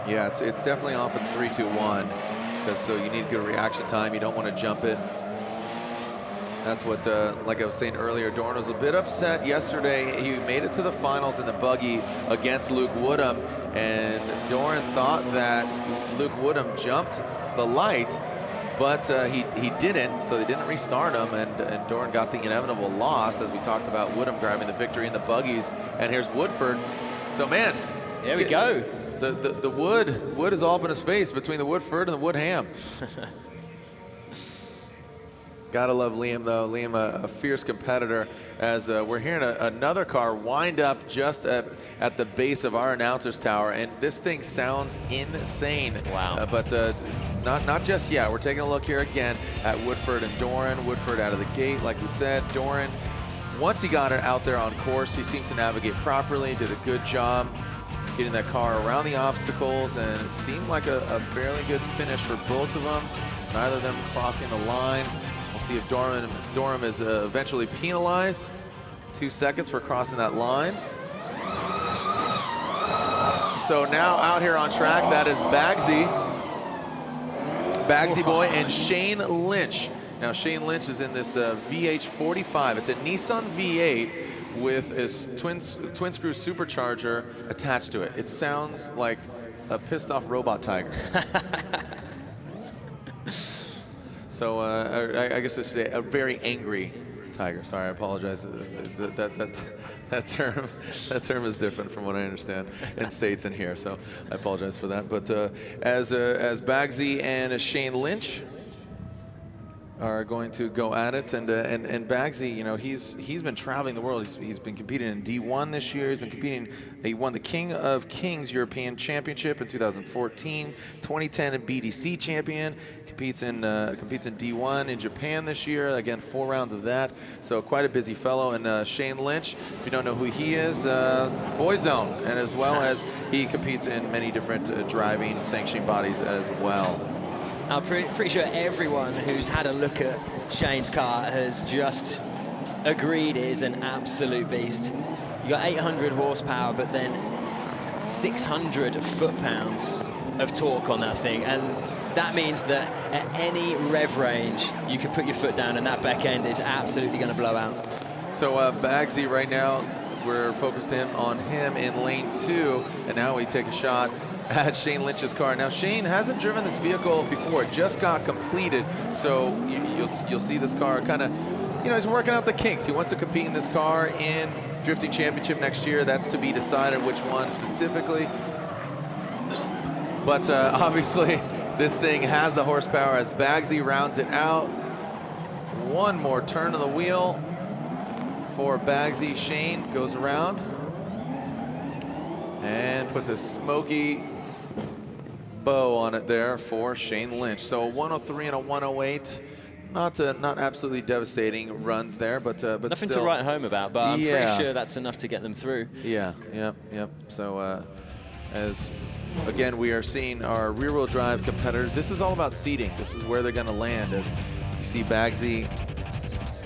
Yeah, it's definitely off at 3-2-1, because so you need good reaction time. You don't want to jump it. That's what, like I was saying earlier, Doran was a bit upset yesterday. He made it to the finals in the buggy against Luke Woodham, and Doran thought that Luke Woodham jumped the light, but he didn't, so they didn't restart him, and Doran got the inevitable loss, as we talked about Woodham grabbing the victory in the buggies. And here's Woodford. So, man. There we go. The wood is all up in his face between the Woodford and the Woodham. Gotta love Liam, though. Liam, a fierce competitor, as we're hearing another car wind up just at the base of our announcer's tower, and this thing sounds insane. Wow. But not just yet. We're taking a look here again at Woodford and Doran. Woodford out of the gate, like we said. Doran, once he got it out there on course, he seemed to navigate properly, did a good job getting that car around the obstacles, and it seemed like a fairly good finish for both of them. Neither of them crossing the line. See if Doran is eventually penalized. 2 seconds for crossing that line. So now out here on track, that is Baggsy Boy and Shayne Lynch. Now Shayne Lynch is in this VH45. It's a Nissan V8 with a twin screw supercharger attached to it. It sounds like a pissed off robot tiger. So I guess I should say a very angry Tiger. Sorry, I apologize. That term is different from what I understand in States and here, so I apologize for that. But as Baggsy and Shayne Lynch are going to go at it, and Baggsy, you know, he's been traveling the world. He's been competing in D1 this year. He's been competing. He won the King of Kings European Championship in 2014, 2010 in BDC champion. Competes in D1 in Japan this year. Again, 4 rounds of that. So quite a busy fellow. And Shayne Lynch, if you don't know who he is, Boyzone, and as well as he competes in many different driving sanctioning bodies as well. I'm pretty sure everyone who's had a look at Shayne's car has just agreed it is an absolute beast. You got 800 horsepower, but then 600 foot-pounds of torque on that thing, and that means that at any rev range, you can put your foot down, and that back end is absolutely going to blow out. So Baggsy right now, we're focused on him in lane 2, and now we take a shot at Shayne Lynch's car. Now Shayne hasn't driven this vehicle before; it just got completed. So you'll see this car kind of, you know, he's working out the kinks. He wants to compete in this car in Drifting Championship next year. That's to be decided which one specifically. But obviously, this thing has the horsepower as Baggsy rounds it out. One more turn of the wheel for Baggsy. Shayne goes around and puts a smoky bow on it there for Shayne Lynch. So a 103 and a 108. Not absolutely devastating runs there, but nothing still to write home about. But I'm pretty sure that's enough to get them through. Yeah, yep. So as again, we are seeing our rear-wheel drive competitors. This is all about seating. This is where they're going to land. As you see, Baggsy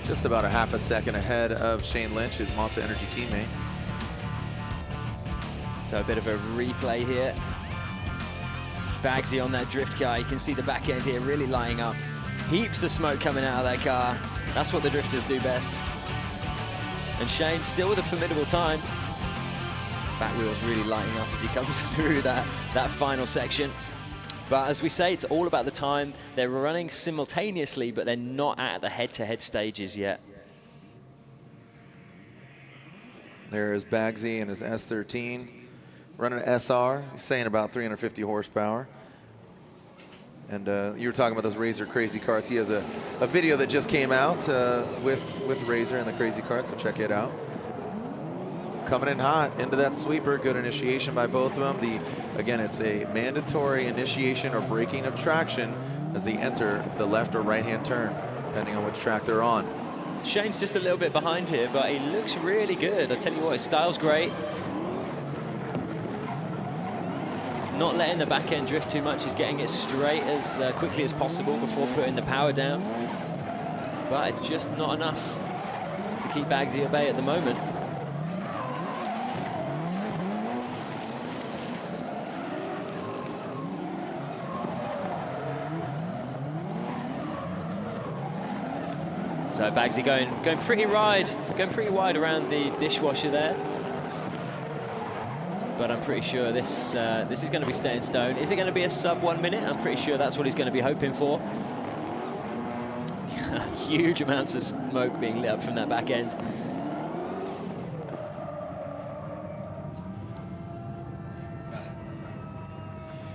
just about a half a second ahead of Shayne Lynch, his Monster Energy teammate. So a bit of a replay here. Baggsy on that drift car. You can see the back end here really lighting up. Heaps of smoke coming out of that car. That's what the drifters do best. And Shayne still with a formidable time. Back wheel's really lighting up as he comes through that final section. But as we say, it's all about the time. They're running simultaneously, but they're not at the head-to-head stages yet. There's Baggsy and his S13. Running an SR, he's saying about 350 horsepower. And you were talking about those Razor crazy carts. He has a video that just came out with Razor and the crazy carts, so check it out. Coming in hot into that sweeper. Good initiation by both of them. Again, it's a mandatory initiation or breaking of traction as they enter the left or right-hand turn, depending on which track they're on. Shayne's just a little bit behind here, but he looks really good. I tell you what, his style's great. Not letting the back end drift too much. He's getting it straight as quickly as possible before putting the power down. But it's just not enough to keep Baggsy at bay at the moment. So Baggsy going pretty wide around the dishwasher there. But I'm pretty sure this is going to be set in stone. Is it going to be a sub 1 minute? I'm pretty sure that's what he's going to be hoping for. Huge amounts of smoke being lit up from that back end.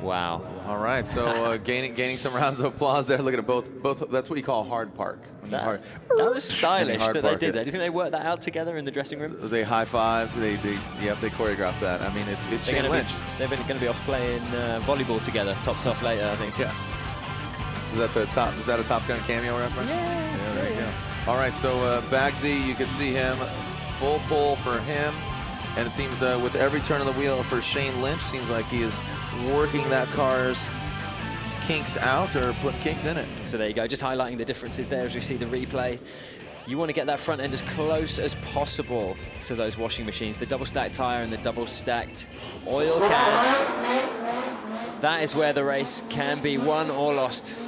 Wow. All right, so gaining some rounds of applause there. Look at it, both. That's what you call hard park. That was stylish that they did that. Do you think they worked that out together in the dressing room? They high fives. They choreographed that. I mean, it's Shayne Lynch. They're going to be off playing volleyball together. Tops off later, I think. Yeah. Is that a Top Gun cameo reference? Yeah. There you go. All right, so Baggsy, you can see him, full pull for him, and it seems with every turn of the wheel for Shayne Lynch, seems like he is working that car's kinks out or putting kinks in it. So there you go, just highlighting the differences there as we see the replay. You want to get that front end as close as possible to those washing machines, the double stacked tire and the double stacked oil cans. That is where the race can be won or lost.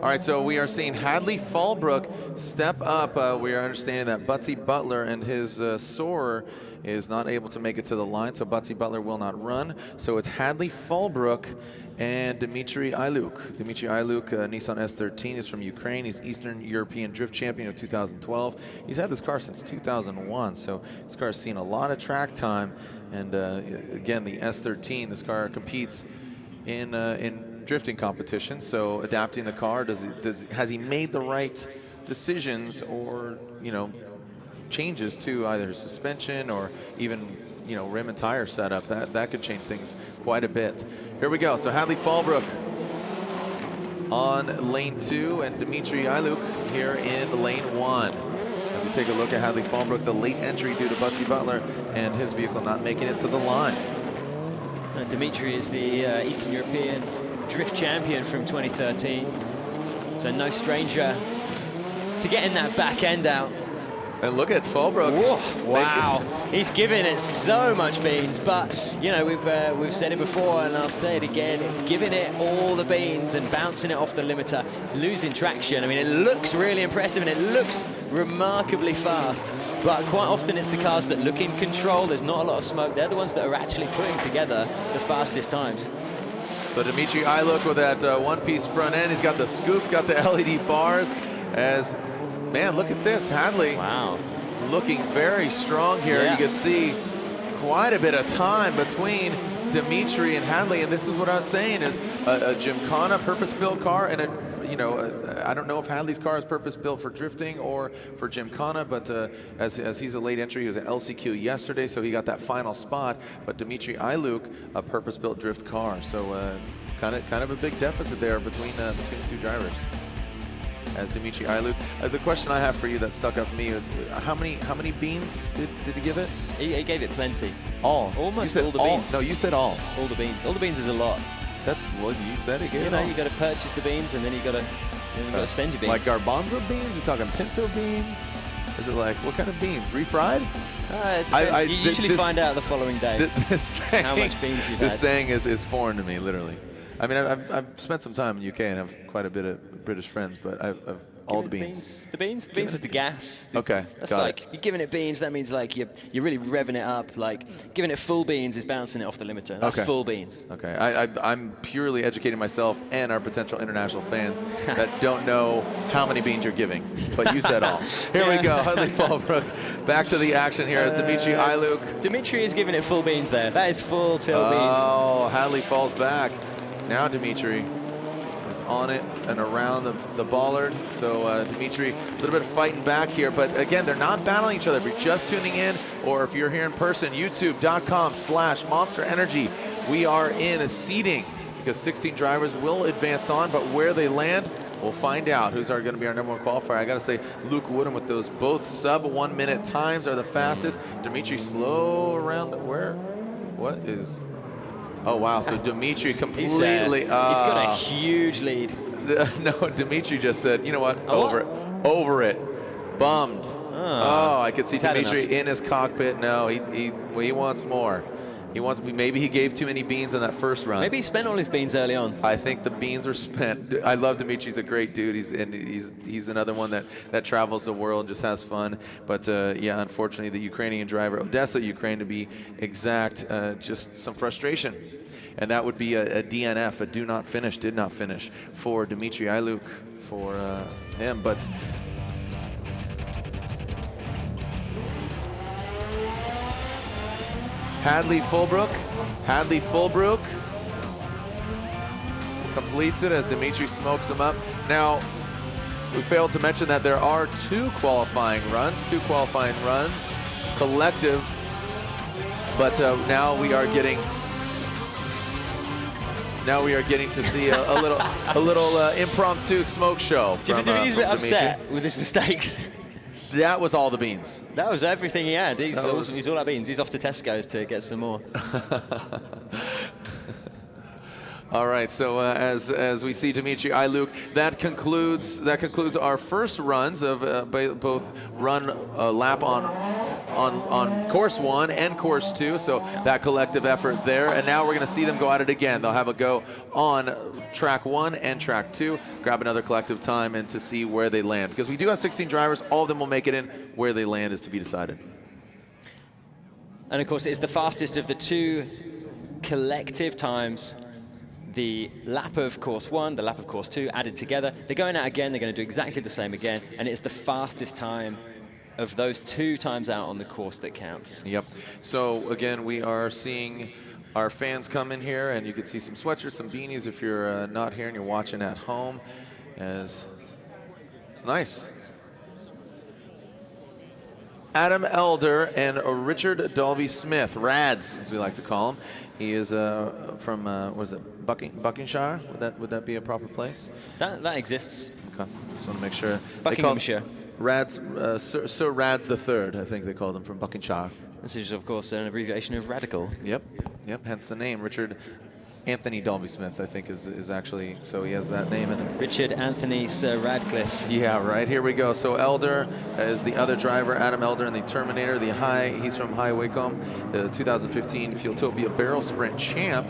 All right, so we are seeing Hadley Fallbrook step up. We are understanding that Buttsy Butler and his Soarer is not able to make it to the line, so Buttsy Butler will not run. So it's Hadley Fallbrook and Dmitriy Illyuk. Dmitriy Illyuk, Nissan S13, is from Ukraine. He's Eastern European Drift Champion of 2012. He's had this car since 2001, so this car has seen a lot of track time. And again, the S13, this car competes in drifting competition, so adapting the car, has he made the right decisions or, you know, changes to either suspension or even, you know, rim and tire setup? That could change things quite a bit. Here we go. So Hadley Fallbrook on lane 2 and Dmitriy Illyuk here in lane 1. As we take a look at Hadley Fallbrook, the late entry due to Buttsy Butler and his vehicle not making it to the line. Dmitriy is the Eastern European Drift Champion from 2013, so no stranger to getting that back end out. And look at Fallbrook. Whoa, wow, he's giving it so much beans, but you know, we've said it before and I'll say it again, giving it all the beans and bouncing it off the limiter. It's losing traction. I mean, it looks really impressive and it looks remarkably fast, but quite often it's the cars that look in control. There's not a lot of smoke. They're the ones that are actually putting together the fastest times. So Dmitriy Illyuk with that one-piece front end. He's got the scoops, got the LED bars. As, man, look at this. Hadley, wow, looking very strong here. Yeah. You can see quite a bit of time between Dmitriy and Hadley. And this is what I was saying, is a Gymkhana purpose-built car and I don't know if Hadley's car is purpose-built for drifting or for Gymkhana, but as he's a late entry, he was at LCQ yesterday, so he got that final spot. But Dmitriy Illyuk, a purpose-built drift car, so kind of a big deficit there between the two drivers. As Dmitriy Illyuk, the question I have for you that stuck up for me is how many beans did he give it? He gave it plenty. All. Almost all the beans. No, you said all. All the beans. All the beans is a lot. That's what you said. He gave You it know, all. you got to purchase the beans and then you got to spend your beans. Like garbanzo beans? You're talking pinto beans? Is it like, what kind of beans? Refried? It depends. You usually find out the following day how much beans you've had. This saying is foreign to me, literally. I mean, I've spent some time in the UK and have quite a bit of British friends, but I've all the beans. The beans is the gas. Okay, That's got like, it. you're giving it beans, that means like you're really revving it up. Like giving it full beans is bouncing it off the limiter. That's Okay. full beans. Okay, I'm purely educating myself and our potential international fans that don't know how many beans you're giving, but you said all. Here we go, Hadley Fallbrook. Back to the action here as Dmitriy Illyuk. Dmitriy is giving it full beans there. That is full till beans. Oh, Hadley falls back. Now Dmitriy is on it and around the bollard. So Dmitriy, a little bit of fighting back here, but again, they're not battling each other. If you're just tuning in, or if you're here in person, youtube.com/Monster Energy. We are in a seeding because 16 drivers will advance on, but where they land, we'll find out who's going to be our number 1 qualifier. I got to say, Luke Woodham with those both sub 1 minute times are the fastest. Dmitriy slow around what is... Oh, wow. So Dmitriy completely... He's got a huge lead. No, Dmitriy just said, you know what? Over it. Bummed. Oh, I could see Dmitriy in his cockpit. No, he wants more. Maybe he gave too many beans on that first run. Maybe he spent all his beans early on. I think the beans were spent. I love Dmitriy. He's a great dude. He's another one that travels the world, just has fun. But yeah, unfortunately, the Ukrainian driver, Odessa, Ukraine to be exact, just some frustration. And that would be a DNF, a did not finish for Dmitriy Illyuk, for him. But Hadley Fallbrook completes it as Dmitriy smokes him up. Now, we failed to mention that there are two qualifying runs collective, but now we are getting to see a little impromptu smoke show. Do you think he's a bit upset with his mistakes? That was all the beans. That was everything he had. He's all out beans. He's off to Tesco's to get some more. All right, so as we see Dmitriy Illyuk, that concludes our first runs of both run lap on on course 1 and course 2, so that collective effort there. And now we're going to see them go at it again. They'll have a go on track 1 and track 2, grab another collective time, and to see where they land. Because we do have 16 drivers, all of them will make it in. Where they land is to be decided. And of course, it's the fastest of the 2 collective times. The lap of course 1, the lap of course 2 added together. They're going out again, they're going to do exactly the same again, and it's the fastest time of those 2 times out on the course that counts. Yep. So again, we are seeing our fans come in here, and you can see some sweatshirts, some beanies if you're not here and you're watching at home. As it's nice. Adam Elder and Richard Dalby-Smith, Rads, as we like to call him. He is from, what is it, Buckinghamshire? Would that be a proper place? That exists. Okay, just want to make sure. Buckinghamshire. Rads, Sir Rads III, I think they called him, from Buckinghamshire. This is, of course, an abbreviation of radical. Yep, hence the name. Richard Anthony Dalby-Smith, I think, is actually, so he has that name in it. Richard Anthony Sir Radcliffe. Yeah, right, here we go. So Elder is the other driver, Adam Elder in the Terminator, he's from High Wycombe, the 2015 Fueltopia Barrel Sprint champ.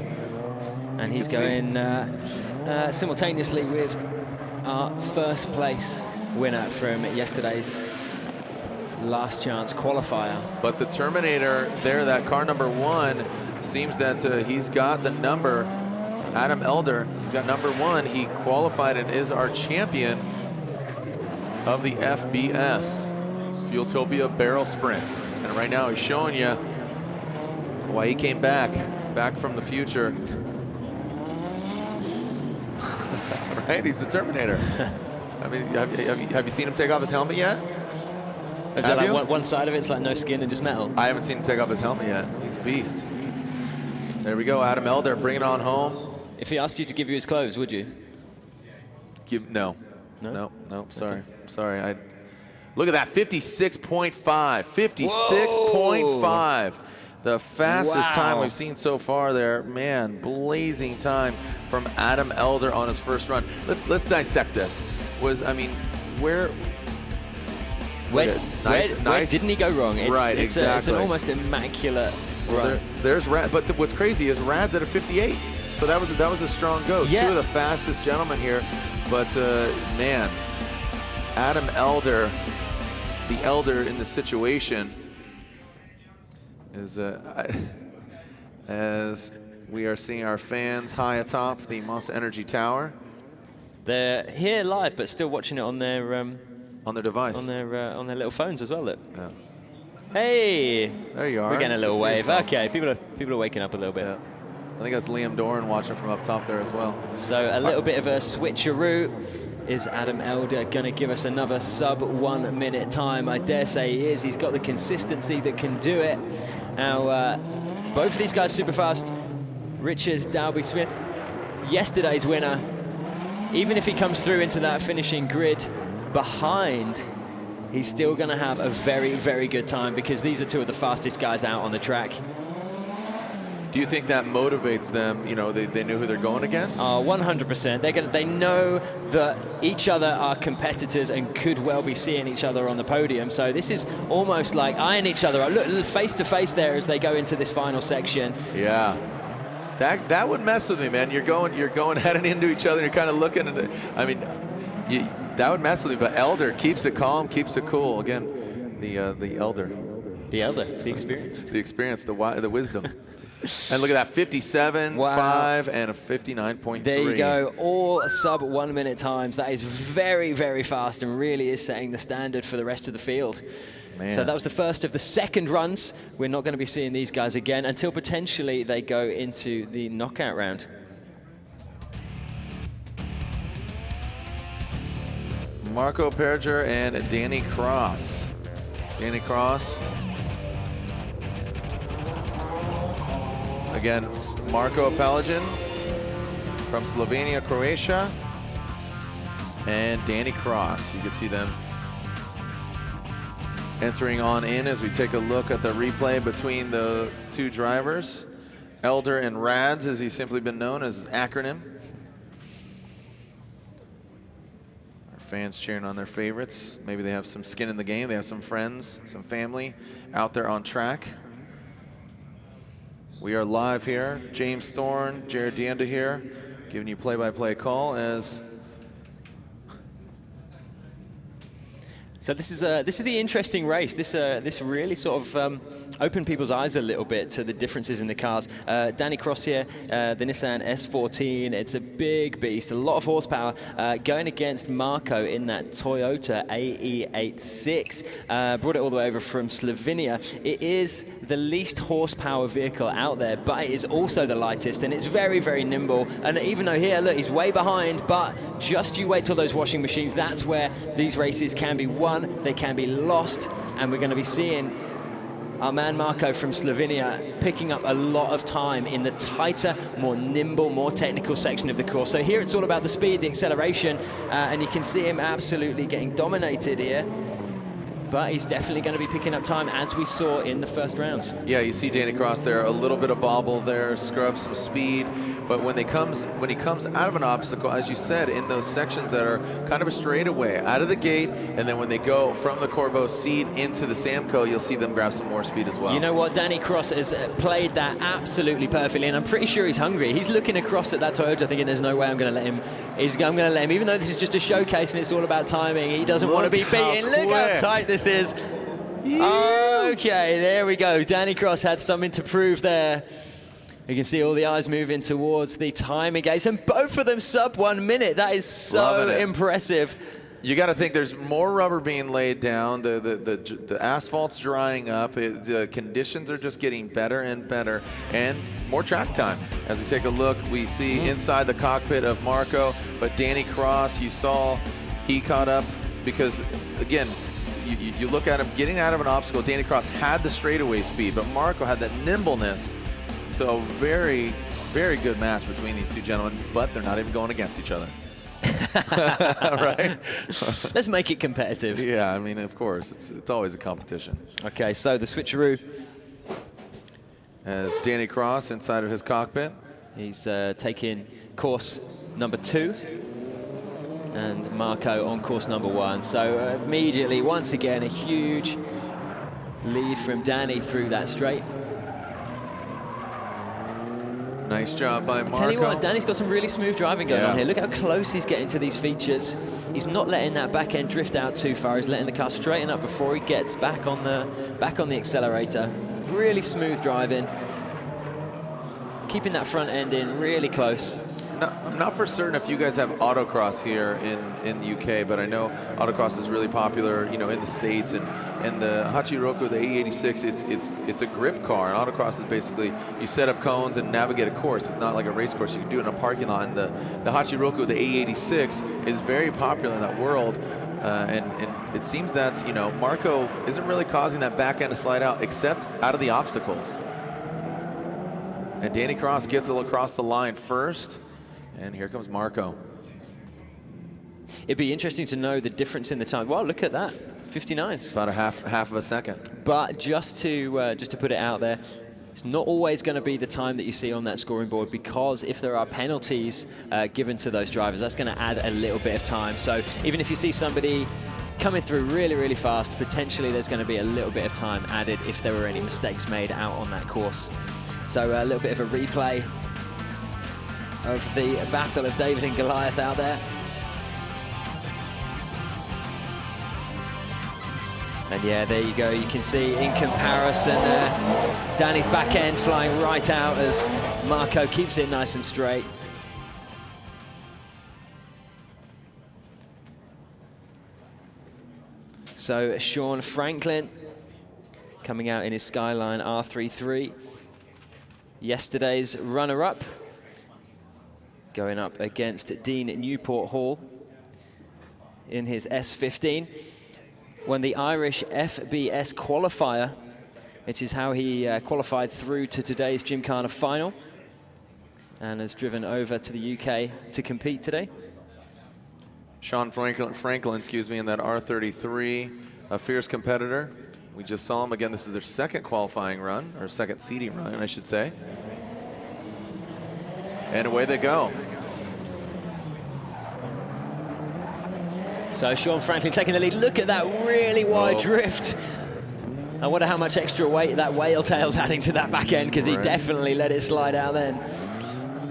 And he's going simultaneously with our first place winner from yesterday's last chance qualifier. But the Terminator there, that car number 1, seems that he's got the number. Adam Elder, he's got number 1. He qualified and is our champion of the FBS Fueltopia Barrel Sprint. And right now he's showing you why he came back from the future. Right, he's the Terminator. I mean, have you seen him take off his helmet yet? Is that like one side of it's like no skin and just metal? I haven't seen him take off his helmet yet. He's a beast. There we go, Adam Elder, bring it on home. If he asked you to give you his clothes, would you? No, sorry. Okay. Sorry. Look at that, 56.5. 56.5. The fastest time we've seen so far there. Man, blazing time from Adam Elder on his first run. Let's dissect this. Where didn't he go wrong? It's an almost immaculate run. There's Rad, but what's crazy is Rad's at a 58. So that was a strong go. Yeah. 2 of the fastest gentlemen here, but man, Adam Elder, the elder in the situation, is as we are seeing our fans high atop the Monster Energy Tower. They're here live, but still watching it on their device, on their little phones as well. Look. Yeah. Hey, there you are. We're getting a little wave. Okay, people are waking up a little bit. Yeah. I think that's Liam Doran watching from up top there as well. So a little bit of a switcheroo. Is Adam Elder going to give us another sub 1 minute time? I dare say he is. He's got the consistency that can do it. Now, both of these guys super fast. Richard Dalby-Smith, yesterday's winner. Even if he comes through into that finishing grid behind, he's still going to have a very, very good time because these are 2 of the fastest guys out on the track. Do you think that motivates them? You know, they know who they're going against? 100%. They know that each other are competitors and could well be seeing each other on the podium. So this is almost like eyeing each other up. Look, face to face there as they go into this final section. Yeah. That would mess with me, man. You're going heading into each other. You're kind of looking at it. I mean, that would mess with me. But Elder keeps it calm, keeps it cool. Again, the Elder. The Elder, the experience. The experience, the wisdom. And look at that, 57.5 and a 59.3. There you go, all sub 1 minute times. That is very, very fast and really is setting the standard for the rest of the field. Man. So that was the first of the second runs. We're not going to be seeing these guys again until potentially they go into the knockout round. Marco Perger and Danny Cross. Danny Cross. Again, Marko Pelagin from Slovenia, Croatia, and Danny Cross. You can see them entering on in as we take a look at the replay between the 2 drivers. Elder and Rads, as he's simply been known as acronym. Our fans cheering on their favorites. Maybe they have some skin in the game. They have some friends, some family out there on track. We are live here. James Thorne, Jared Deanda here, giving you play-by-play call as. So this is the interesting race. This really sort of opened people's eyes a little bit to the differences in the cars. Danny Cross here, the Nissan S14. It's a big beast, a lot of horsepower, going against Marko in that Toyota AE86. Brought it all the way over from Slovenia. It is the least horsepower vehicle out there, but it is also the lightest, and it's very, very nimble. And even though here, look, he's way behind, but just you wait till those washing machines. That's where these races can be won, they can be lost, and we're going to be seeing our man Marko from Slovenia picking up a lot of time in the tighter, more nimble, more technical section of the course. So here it's all about the speed, the acceleration, and you can see him absolutely getting dominated here. But he's definitely going to be picking up time, as we saw in the first rounds. Yeah, you see Danny Cross there, a little bit of bobble there, scrub some speed. But when he comes out of an obstacle, as you said, in those sections that are kind of a straightaway, out of the gate, and then when they go from the Corbeau seat into the Samco, you'll see them grab some more speed as well. You know what? Danny Cross has played that absolutely perfectly, and I'm pretty sure he's hungry. He's looking across at that Toyota thinking there's no way I'm going to let him. I'm going to let him, even though this is just a showcase and it's all about timing. He doesn't want to be beaten. Look how tight this is. Okay, there we go. Danny Cross had something to prove there. You can see all the eyes moving towards the timing gates, and both of them sub 1 minute. That is so impressive. You got to think there's more rubber being laid down. The asphalt's drying up. The conditions are just getting better and better, and more track time. As we take a look, we see inside the cockpit of Marko, but Danny Cross, you saw he caught up because, again, you look at him getting out of an obstacle. Danny Cross had the straightaway speed, but Marko had that nimbleness. So very, very good match between these two gentlemen, but they're not even going against each other. Right? Let's make it competitive. Yeah, I mean, of course, it's always a competition. Okay, so the switcheroo. As Danny Cross inside of his cockpit. He's taking course number 2. And Marko on course number 1. So immediately, once again, a huge lead from Danny through that straight. Nice job by Marko. I tell you what, Danny's got some really smooth driving going on here. Look how close he's getting to these features. He's not letting that back end drift out too far. He's letting the car straighten up before he gets back on the accelerator. Really smooth driving. Keeping that front end in really close. I'm not for certain if you guys have autocross here in the UK, but I know autocross is really popular, you know, in the States, and the Hachiroku, the AE86, it's a grip car. And autocross is basically you set up cones and navigate a course. It's not like a race course. You can do it in a parking lot. And the Hachiroku, the AE86, is very popular in that world. And it seems that, you know, Marko isn't really causing that back end to slide out except out of the obstacles. And Danny Cross gets it across the line first. And here comes Marko. It'd be interesting to know the difference in the time. Well, look at that, 59s. About a half of a second. But just to put it out there, it's not always going to be the time that you see on that scoring board, because if there are penalties given to those drivers, that's going to add a little bit of time. So even if you see somebody coming through really, really fast, potentially there's going to be a little bit of time added if there were any mistakes made out on that course. So a little bit of a replay of the battle of David and Goliath out there. And yeah, there you go. You can see in comparison Danny's back end flying right out as Marko keeps it nice and straight. So Sean Franklin coming out in his Skyline R33. Yesterday's runner-up, going up against Dean Newport Hall in his S15. Won the Irish FBS qualifier, which is how he qualified through to today's Gymkhana final, and has driven over to the UK to compete today. Sean Franklin, excuse me, in that R33, a fierce competitor. We just saw him again. This is their second qualifying run, or second seeding run, I should say. And away they go. So Sean Franklin taking the lead. Look at that really wide drift. I wonder how much extra weight that whale tail's adding to that back end, because he definitely let it slide out then.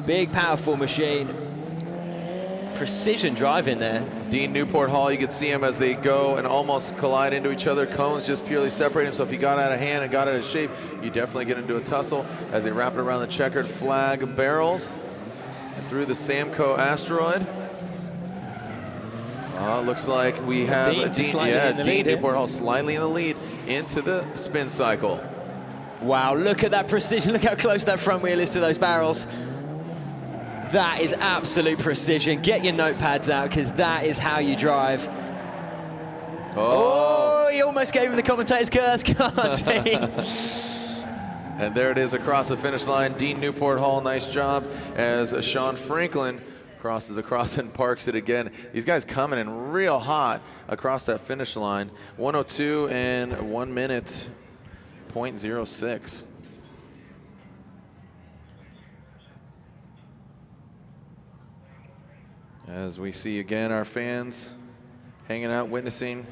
Big, powerful machine. Precision driving there. Dean Newport Hall, you can see him as they go and almost collide into each other. Cones just purely separate him, so if he got out of hand and got out of shape, you definitely get into a tussle as they wrap it around the checkered flag barrels and through the Samco asteroid. Looks like we have Dean Newport Hall slightly in the lead into the spin cycle. Wow, look at that precision. Look how close that front wheel is to those barrels. That is absolute precision. Get your notepads out, because that is how you drive. Oh, he almost gave him the commentator's curse. God, Dean. And there it is across the finish line. Dean Newport Hall, nice job, as Sean Franklin crosses across and parks it again. These guys coming in real hot across that finish line. 1:02 and 1 minute, 0.06. As we see again our fans hanging out, witnessing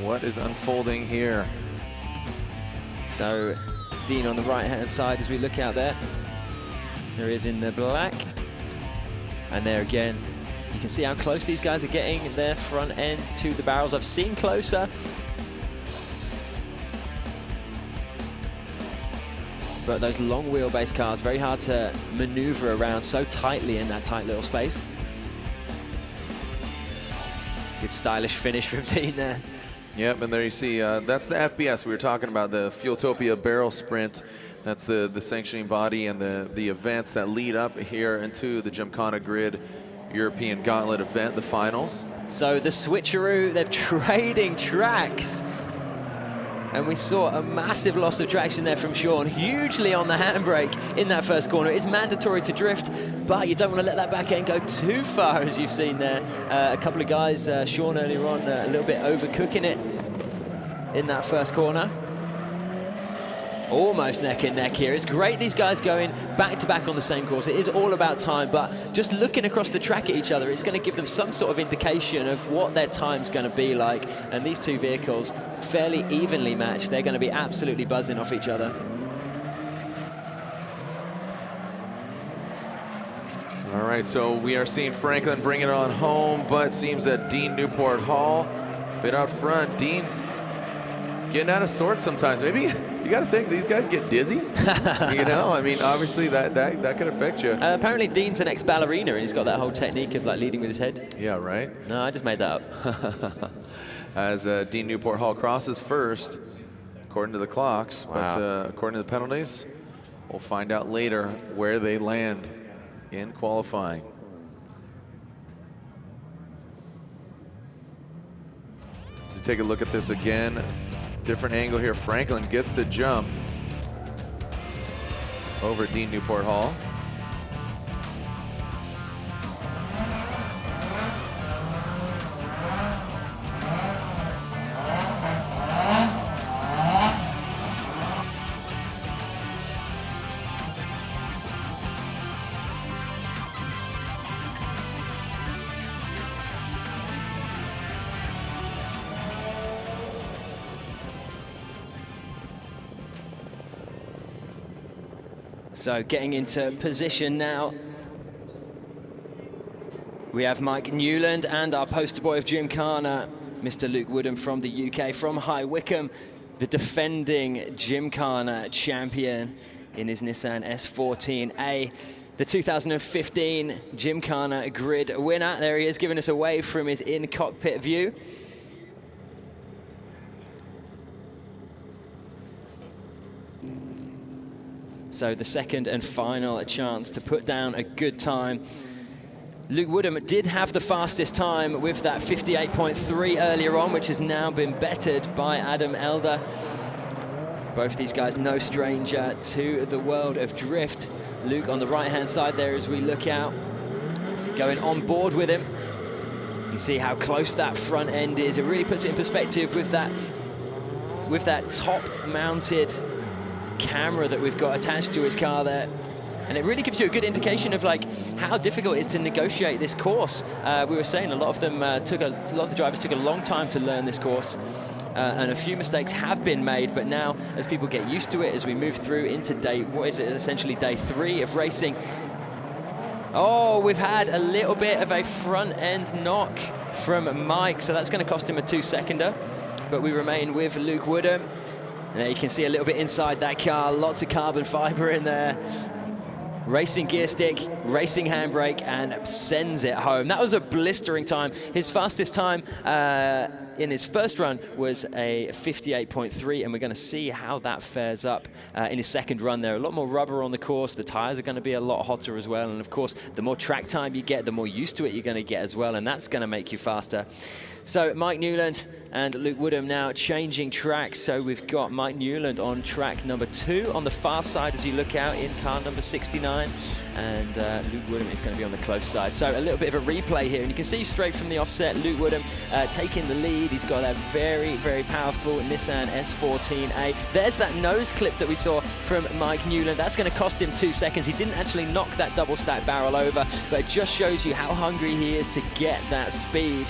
what is unfolding here. So Dean on the right-hand side as we look out there. There he is in the black. And there again, you can see how close these guys are getting their front end to the barrels. I've seen closer. But those long wheelbase cars, very hard to maneuver around so tightly in that tight little space. Good stylish finish from Dean there. Yep, and there you see, that's the FBS we were talking about, the Fueltopia Barrel Sprint. That's the sanctioning body and the events that lead up here into the Gymkhana GRiD European Gauntlet event, the finals. So the switcheroo, they're trading tracks. And we saw a massive loss of traction there from Sean, hugely on the handbrake in that first corner. It's mandatory to drift, but you don't want to let that back end go too far, as you've seen there. A couple of guys, Sean earlier on, a little bit overcooking it in that first corner. Almost neck and neck here. It's great these guys going back to back on the same course. It is all about time, but just looking across the track at each other, it's going to give them some sort of indication of what their time's going to be like. And these two vehicles, fairly evenly matched. They're going to be absolutely buzzing off each other. All right, so we are seeing Franklin bring it on home, but it seems that Dean Newport Hall, a bit out front. Dean getting out of sorts sometimes. Maybe you got to think these guys get dizzy. You know, I mean, obviously that could affect you. Apparently Dean's an ex-ballerina, and he's got that whole technique of like leading with his head. Yeah, right. No, I just made that up. As Dean Newport Hall crosses first, according to the clocks. Wow. But according to the penalties, we'll find out later where they land in qualifying. To take a look at this again, different angle here. Franklin gets the jump over Dean Newport Hall. So getting into position now, we have Mike Newland and our poster boy of Gymkhana, Mr. Luke Woodham from the UK, from High Wycombe, the defending Gymkhana champion in his Nissan S14A, the 2015 Gymkhana GRiD winner. There he is, giving us a wave from his in-cockpit view. So the second and final chance to put down a good time. Luke Woodham did have the fastest time with that 58.3 earlier on, which has now been bettered by Adam Elder. Both these guys no stranger to the world of drift. Luke on the right-hand side there as we look out, going on board with him. You see how close that front end is. It really puts it in perspective with that top-mounted camera that we've got attached to his car there. And it really gives you a good indication of like how difficult it is to negotiate this course. We were saying a lot of them a lot of the drivers took a long time to learn this course. And a few mistakes have been made, but now as people get used to it, as we move through into essentially day 3 of racing. Oh, we've had a little bit of a front end knock from Mike, so that's going to cost him a 2-seconder. But we remain with Luke Woodham. Now you can see a little bit inside that car, lots of carbon fiber in there. Racing gear stick, racing handbrake, and sends it home. That was a blistering time. His fastest time in his first run was a 58.3, and we're going to see how that fares up in his second run there. A lot more rubber on the course. The tires are going to be a lot hotter as well, and of course, the more track time you get, the more used to it you're going to get as well, and that's going to make you faster. So Mike Newland and Luke Woodham now changing tracks. So we've got Mike Newland on track number 2 on the far side as you look out in car number 69. And Luke Woodham is going to be on the close side. So a little bit of a replay here. And you can see straight from the offset, Luke Woodham taking the lead. He's got that very, very powerful Nissan S14A. There's that nose clip that we saw from Mike Newland. That's going to cost him 2 seconds. He didn't actually knock that double stack barrel over, but it just shows you how hungry he is to get that speed.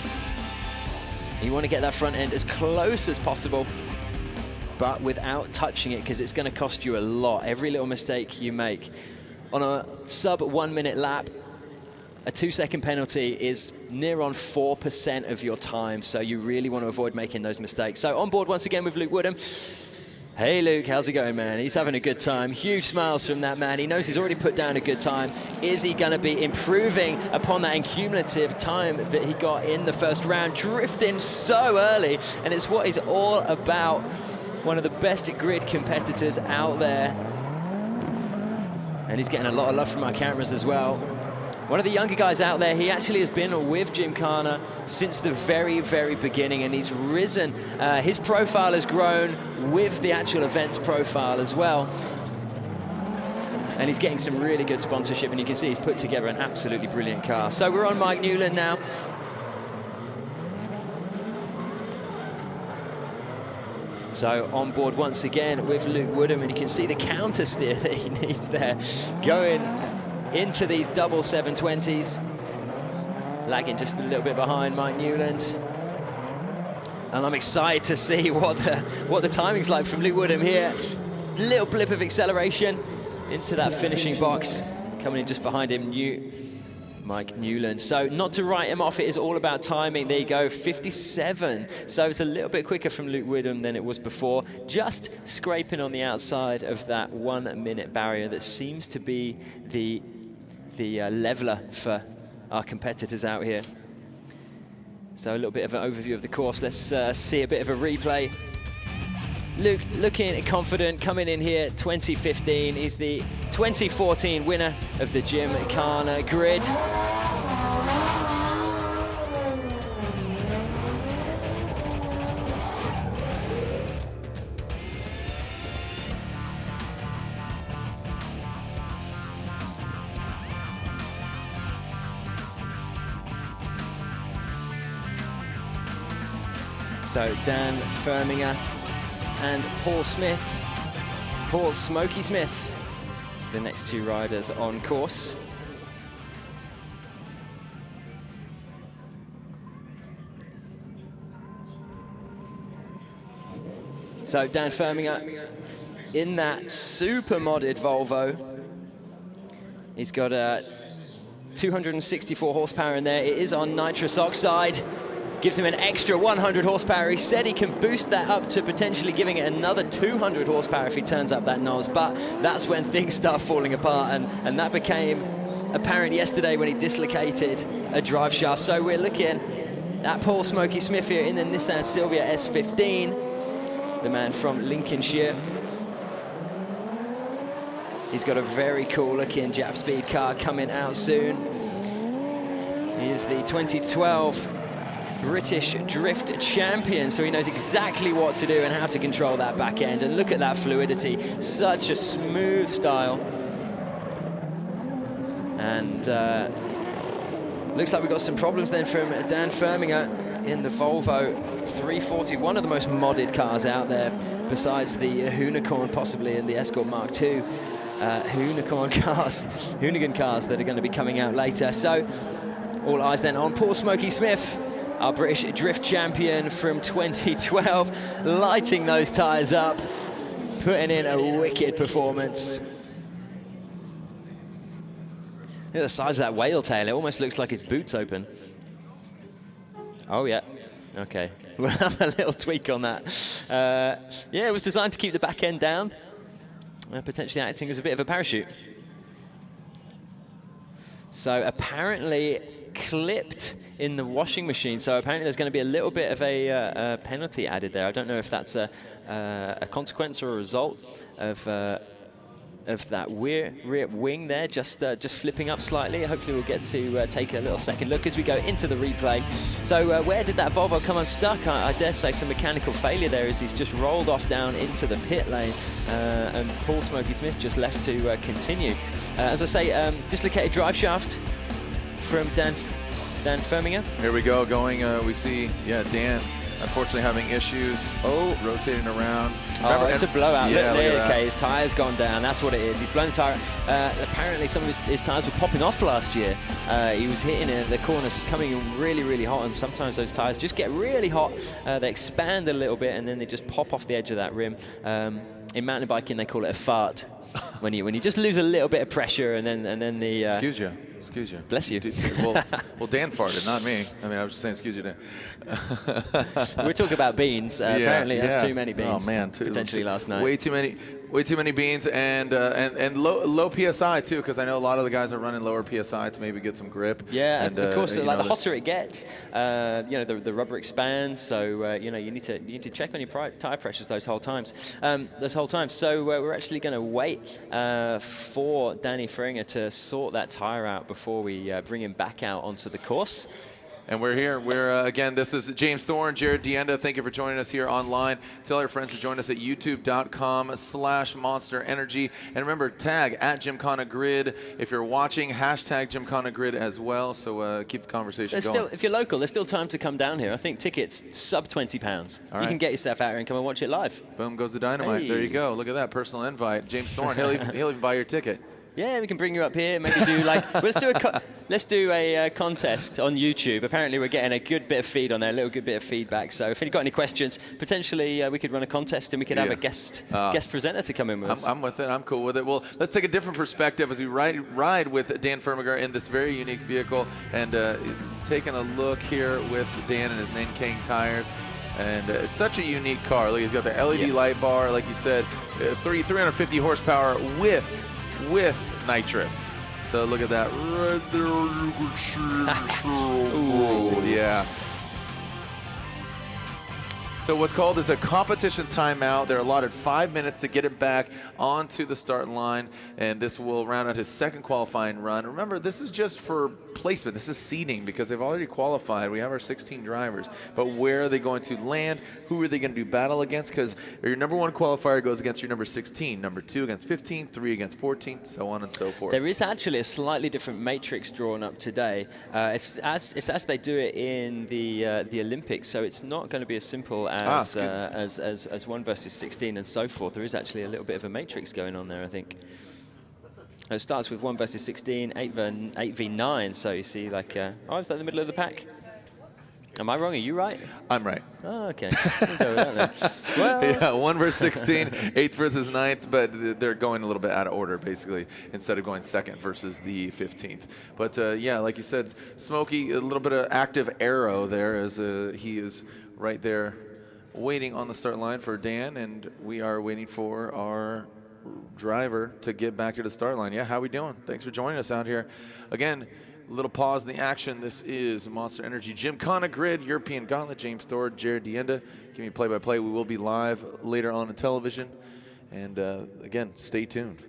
You want to get that front end as close as possible, but without touching it, because it's going to cost you a lot. Every little mistake you make on a sub 1 minute lap, a 2-second penalty is near on 4% of your time. So you really want to avoid making those mistakes. So on board once again with Luke Woodham. Hey Luke, how's it going, man? He's having a good time. Huge smiles from that man. He knows he's already put down a good time. Is he going to be improving upon that cumulative time that he got in the first round? Drifting so early, and it's what he's all about. One of the best grid competitors out there. And he's getting a lot of love from our cameras as well. One of the younger guys out there, he actually has been with Gymkhana since the very, very beginning, and he's risen. His profile has grown with the actual events profile as well. And he's getting some really good sponsorship, and you can see he's put together an absolutely brilliant car. So we're on Mike Newland now. So on board once again with Luke Woodham, and you can see the counter steer that he needs there, going into these double 720s. Lagging just a little bit behind Mike Newland. And I'm excited to see what the timing's like from Luke Woodham here. Little blip of acceleration into that finishing box. Coming in just behind him, Mike Newland. So not to write him off, it is all about timing. There you go, 57. So it's a little bit quicker from Luke Woodham than it was before. Just scraping on the outside of that 1 minute barrier that seems to be the leveler for our competitors out here. So a little bit of an overview of the course. Let's see a bit of a replay. Luke looking confident, coming in here 2015. He's the 2014 winner of the Gymkhana GRiD. So Dan Firminger and Paul Smokey Smith, the next 2 riders on course. So Dan Firminger in that super modded Volvo. He's got a 264 horsepower in there. It is on nitrous oxide. Gives him an extra 100 horsepower. He said he can boost that up to potentially giving it another 200 horsepower if he turns up that nose, but that's when things start falling apart, and that became apparent yesterday when he dislocated a drive shaft. So we're looking at Paul Smokey Smith here in the Nissan Silvia S15, the man from Lincolnshire. He's got a very cool looking Japspeed car coming out soon. He is the 2012 British drift champion, so he knows exactly what to do and how to control that back end. And look at that fluidity, such a smooth style. And looks like we've got some problems then from Dan Firminger in the Volvo 340, one of the most modded cars out there, besides the Unicorn possibly and the Escort Mark II. hoonigan cars that are going to be coming out later. So all eyes then on Paul Smokey Smith, our British drift champion from 2012, lighting those tyres up, putting in a wicked performance. Look at the size of that whale tail. It almost looks like his boot's open. Oh, yeah. Okay. We'll have a little tweak on that. Yeah, it was designed to keep the back end down, potentially acting as a bit of a parachute. So apparently clipped in the washing machine. So apparently there's going to be a little bit of a penalty added there. I don't know if that's a consequence or a result of that rear wing there, just flipping up slightly. Hopefully we'll get to take a little second look as we go into the replay. So where did that Volvo come unstuck? I dare say some mechanical failure there as he's just rolled off down into the pit lane, and Paul Smokey Smith just left to continue. As I say, dislocated drive shaft from Dan Firminger. Here we go, we see, yeah, Dan unfortunately having issues. Oh, rotating around. Remember, it's a blowout. Yeah, look, okay, his tyre's gone down. That's what it is. He's blown the tyre. Apparently, some of his tyres were popping off last year. He was hitting it. The corners coming in really, really hot, and sometimes those tyres just get really hot. They expand a little bit, and then they just pop off the edge of that rim. In mountain biking, they call it a fart. when you just lose a little bit of pressure, and then the. Excuse you. Bless you. Well, Dan farted, not me. I mean, I was just saying, excuse you, Dan. We're talking about beans. Apparently, that's too many beans. Oh man, potentially last night. Way too many beans, and low PSI too, because I know a lot of the guys are running lower PSI to maybe get some grip. Yeah, and of course, like the hotter it gets, the rubber expands. So you need to check on your tire pressures those whole times. So we're actually going to wait for Danny Firminger to sort that tire out before we bring him back out onto the course. And we're here. Again, this is James Thorne, Jared Dienda. Thank you for joining us here online. Tell our friends to join us at youtube.com/Monster Energy. And remember, tag at Gymkhana GRiD. If you're watching, hashtag Gymkhana GRiD as well. So keep the conversation going. If you're local, there's still time to come down here. I think tickets, sub £20. All right. You can get yourself out here and come and watch it live. Boom goes the dynamite. Hey. There you go. Look at that personal invite. James Thorne, he'll even buy your ticket. Yeah, we can bring you up here. Maybe do let's do a contest on YouTube. Apparently, we're getting a good bit of feed on there, a little good bit of feedback. So if you've got any questions, potentially we could run a contest and we could have a guest presenter to come in with us. I'm with it. I'm cool with it. Well, let's take a different perspective as we ride with Dan Firminger in this very unique vehicle, and taking a look here with Dan and his Nanking tires. And it's such a unique car. Look, he's got the LED light bar, like you said, 350 horsepower with nitrous. So look at that. Ooh, yeah. So what's called is a competition timeout. They're allotted 5 minutes to get it back onto the start line, and this will round out his second qualifying run. Remember, this is just for placement. This is seeding because they've already qualified. We have our 16 drivers, but where are they going to land? Who are they going to do battle against? Because your number 1 qualifier goes against your number 16, number 2 against 15, 3 against 14, so on and so forth. There is actually a slightly different matrix drawn up today. It's as they do it in the Olympics, so it's not going to be as simple as 1 versus 16 and so forth. There is actually a little bit of a matrix going on there, I think. It starts with 1 versus 16, 8v9. So you see, like, oh, is that the middle of the pack? Am I wrong? Are you right? I'm right. Oh, okay. We'll go with that then. Well, yeah, 1 versus 16, 8th versus 9th, but they're going a little bit out of order, basically, instead of going 2nd versus the 15th. But yeah, like you said, Smokey, a little bit of active arrow there as he is right there waiting on the start line for Dan, and we are waiting for our driver to get back to the start line. Yeah, how we doing? Thanks for joining us out here. Again, a little pause in the action. This is Monster Energy Gymkhana GRiD, European Gauntlet. James Thorne, Jared Dienda. Give me play-by-play. We will be live later on television. And again, stay tuned.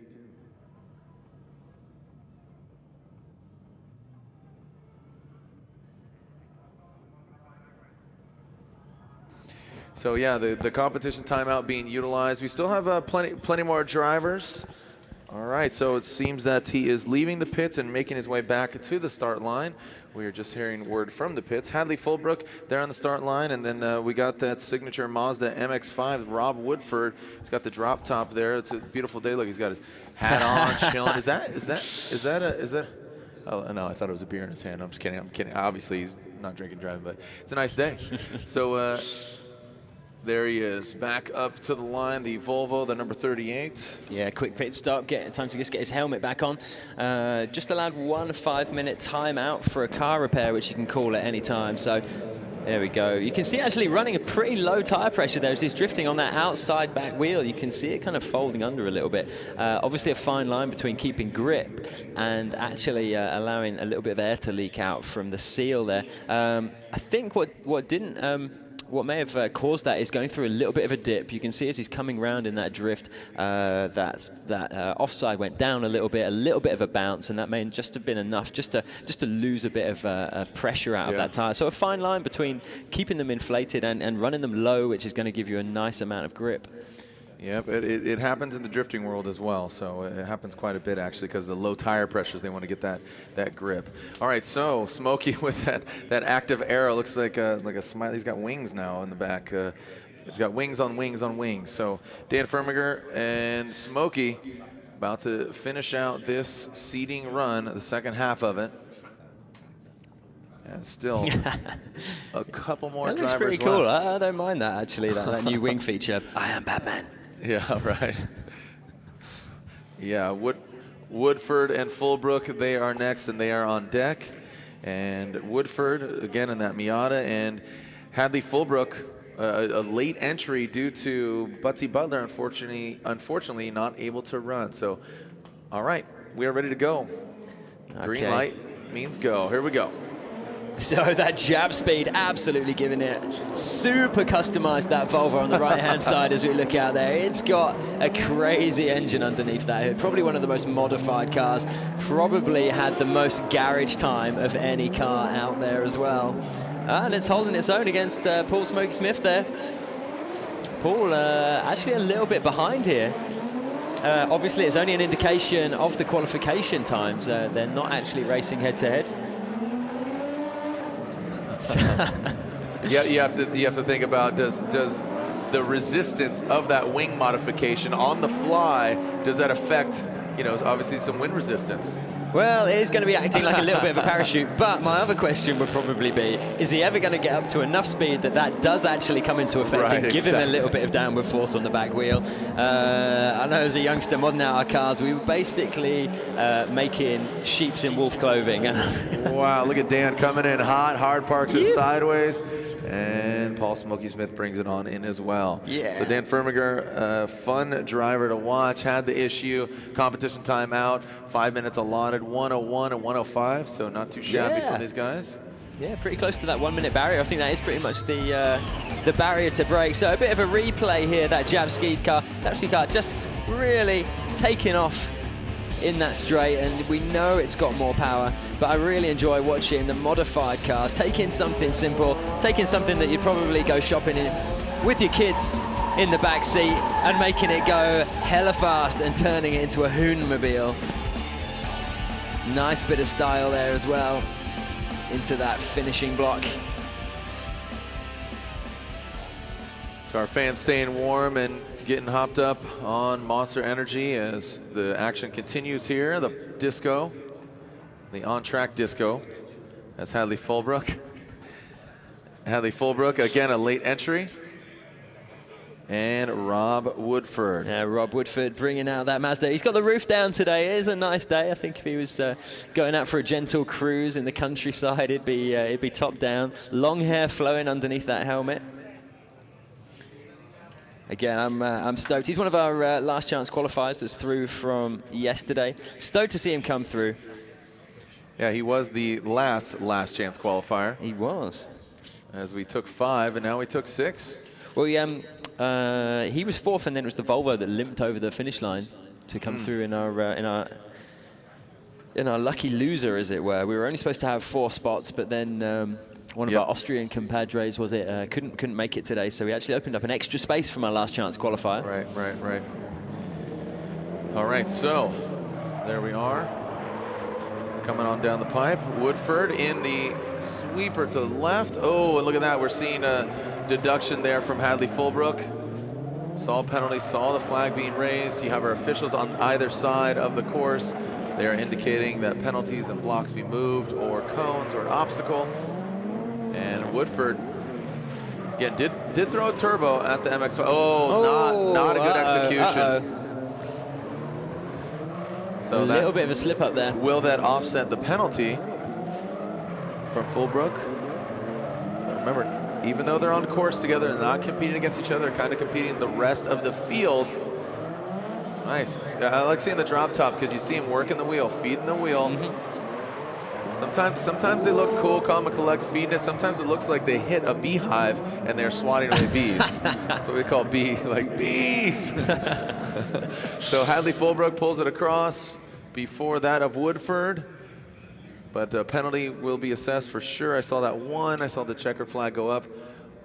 So yeah, the competition timeout being utilized. We still have plenty more drivers All right, so it seems that he is leaving the pits and making his way back to the start line. We are just hearing word from the pits. Hadley Fulbrook there on the start line, and then we got that signature Mazda MX-5, Rob Woodford. He's got the drop top there. It's a beautiful day. Look, he's got his hat on, chilling. Is that? Oh no, I thought it was a beer in his hand. I'm just kidding. I'm kidding. Obviously, he's not drinking driving, but it's a nice day. So. There he is, back up to the line, the Volvo, the number 38. Yeah, quick pit stop, time to just get his helmet back on. Just allowed 1 5-minute timeout for a car repair, which you can call at any time. So there we go. You can see actually running a pretty low tire pressure there as he's drifting on that outside back wheel. You can see it kind of folding under a little bit. Obviously a fine line between keeping grip and actually allowing a little bit of air to leak out from the seal there. I think what may have caused that is going through a little bit of a dip. You can see as he's coming round in that drift, that offside went down a little bit of a bounce, and that may just have been enough just to lose a bit of pressure out of that tire. So a fine line between keeping them inflated and running them low, which is going to give you a nice amount of grip. Yep, it happens in the drifting world as well. So it happens quite a bit actually because the low tire pressures, they want to get that grip. All right, so Smokey with that active arrow looks like a smile. He's got wings now in the back. He's got wings on wings on wings. So Dan Firminger and Smokey about to finish out this seeding run, the second half of it. And still a couple more drivers left. That looks pretty cool. I don't mind that actually, that new wing feature. I am Batman. Yeah, right. Yeah, Woodford and Fulbrook, they are next, and they are on deck. And Woodford, again, in that Miata, and Hadley Fulbrook, a late entry due to Buttsy Butler, unfortunately not able to run. So, all right, we are ready to go. Okay. Green light means go. Here we go. So that Japspeed absolutely giving it. Super customized, that Volvo on the right-hand side as we look out there. It's got a crazy engine underneath that hood. Probably one of the most modified cars. Probably had the most garage time of any car out there as well. And it's holding its own against Paul Smokey Smith there. Paul actually a little bit behind here. Obviously, it's only an indication of the qualification times. They're not actually racing head-to-head. Yeah, you have to think about does the resistance of that wing modification on the fly, does that affect, obviously some wind resistance? Well, it is going to be acting like a little bit of a parachute, but my other question would probably be, is he ever going to get up to enough speed that does actually come into effect and give him a little bit of downward force on the back wheel? I know as a youngster modding out our cars, we were basically making sheeps in wolf clothing. Wow, look at Dan coming in hot, hard parks it sideways. And Paul Smokey Smith brings it on in as well. Yeah. So Dan Firminger, fun driver to watch, had the issue, competition timeout, 5 minutes allotted, 101 and 105, so not too shabby from these guys. Yeah, pretty close to that 1 minute barrier. I think that is pretty much the barrier to break. So a bit of a replay here, that Japspeed car just really taking off in that straight, and we know it's got more power, but I really enjoy watching the modified cars taking something simple, taking something that you'd probably go shopping in with your kids in the back seat and making it go hella fast and turning it into a Hoonmobile. Nice bit of style there as well into that finishing block. So our fans staying warm and getting hopped up on Monster Energy as the action continues here. The disco, the on-track disco. That's Hadley Fulbrook. Hadley Fulbrook, again, a late entry. And Rob Woodford. Yeah, Rob Woodford bringing out that Mazda. He's got the roof down today. It is a nice day. I think if he was going out for a gentle cruise in the countryside, it'd be top down. Long hair flowing underneath that helmet. Again, I'm stoked. He's one of our last chance qualifiers that's through from yesterday. Stoked to see him come through. Yeah, he was the last chance qualifier. He was. As we took 5 and now we took 6. Well, he was 4th, and then it was the Volvo that limped over the finish line to come through in our lucky loser, as it were. We were only supposed to have 4 spots, but then one of our Austrian compadres couldn't make it today, so we actually opened up an extra space from our last chance qualifier. Right. All right, so there we are. Coming on down the pipe. Woodford in the sweeper to the left. Oh, and look at that. We're seeing a deduction there from Hadley Fulbrook. Saw penalty, saw the flag being raised. You have our officials on either side of the course. They are indicating that penalties and blocks be moved, or cones, or an obstacle. And Woodford, again, did throw a turbo at the MX-5. Oh, not a good execution. So a little bit of a slip up there. Will that offset the penalty from Fulbrook? Remember, even though they're on course together and not competing against each other, kind of competing the rest of the field. Nice. I like seeing the drop top because you see him working the wheel, feeding the wheel. Sometimes they look cool, calm and collect, feeding it. Sometimes it looks like they hit a beehive and they're swatting away bees. That's what we call bees. So Hadley Fulbrook pulls it across before that of Woodford. But a penalty will be assessed for sure. I saw that one. I saw the checkered flag go up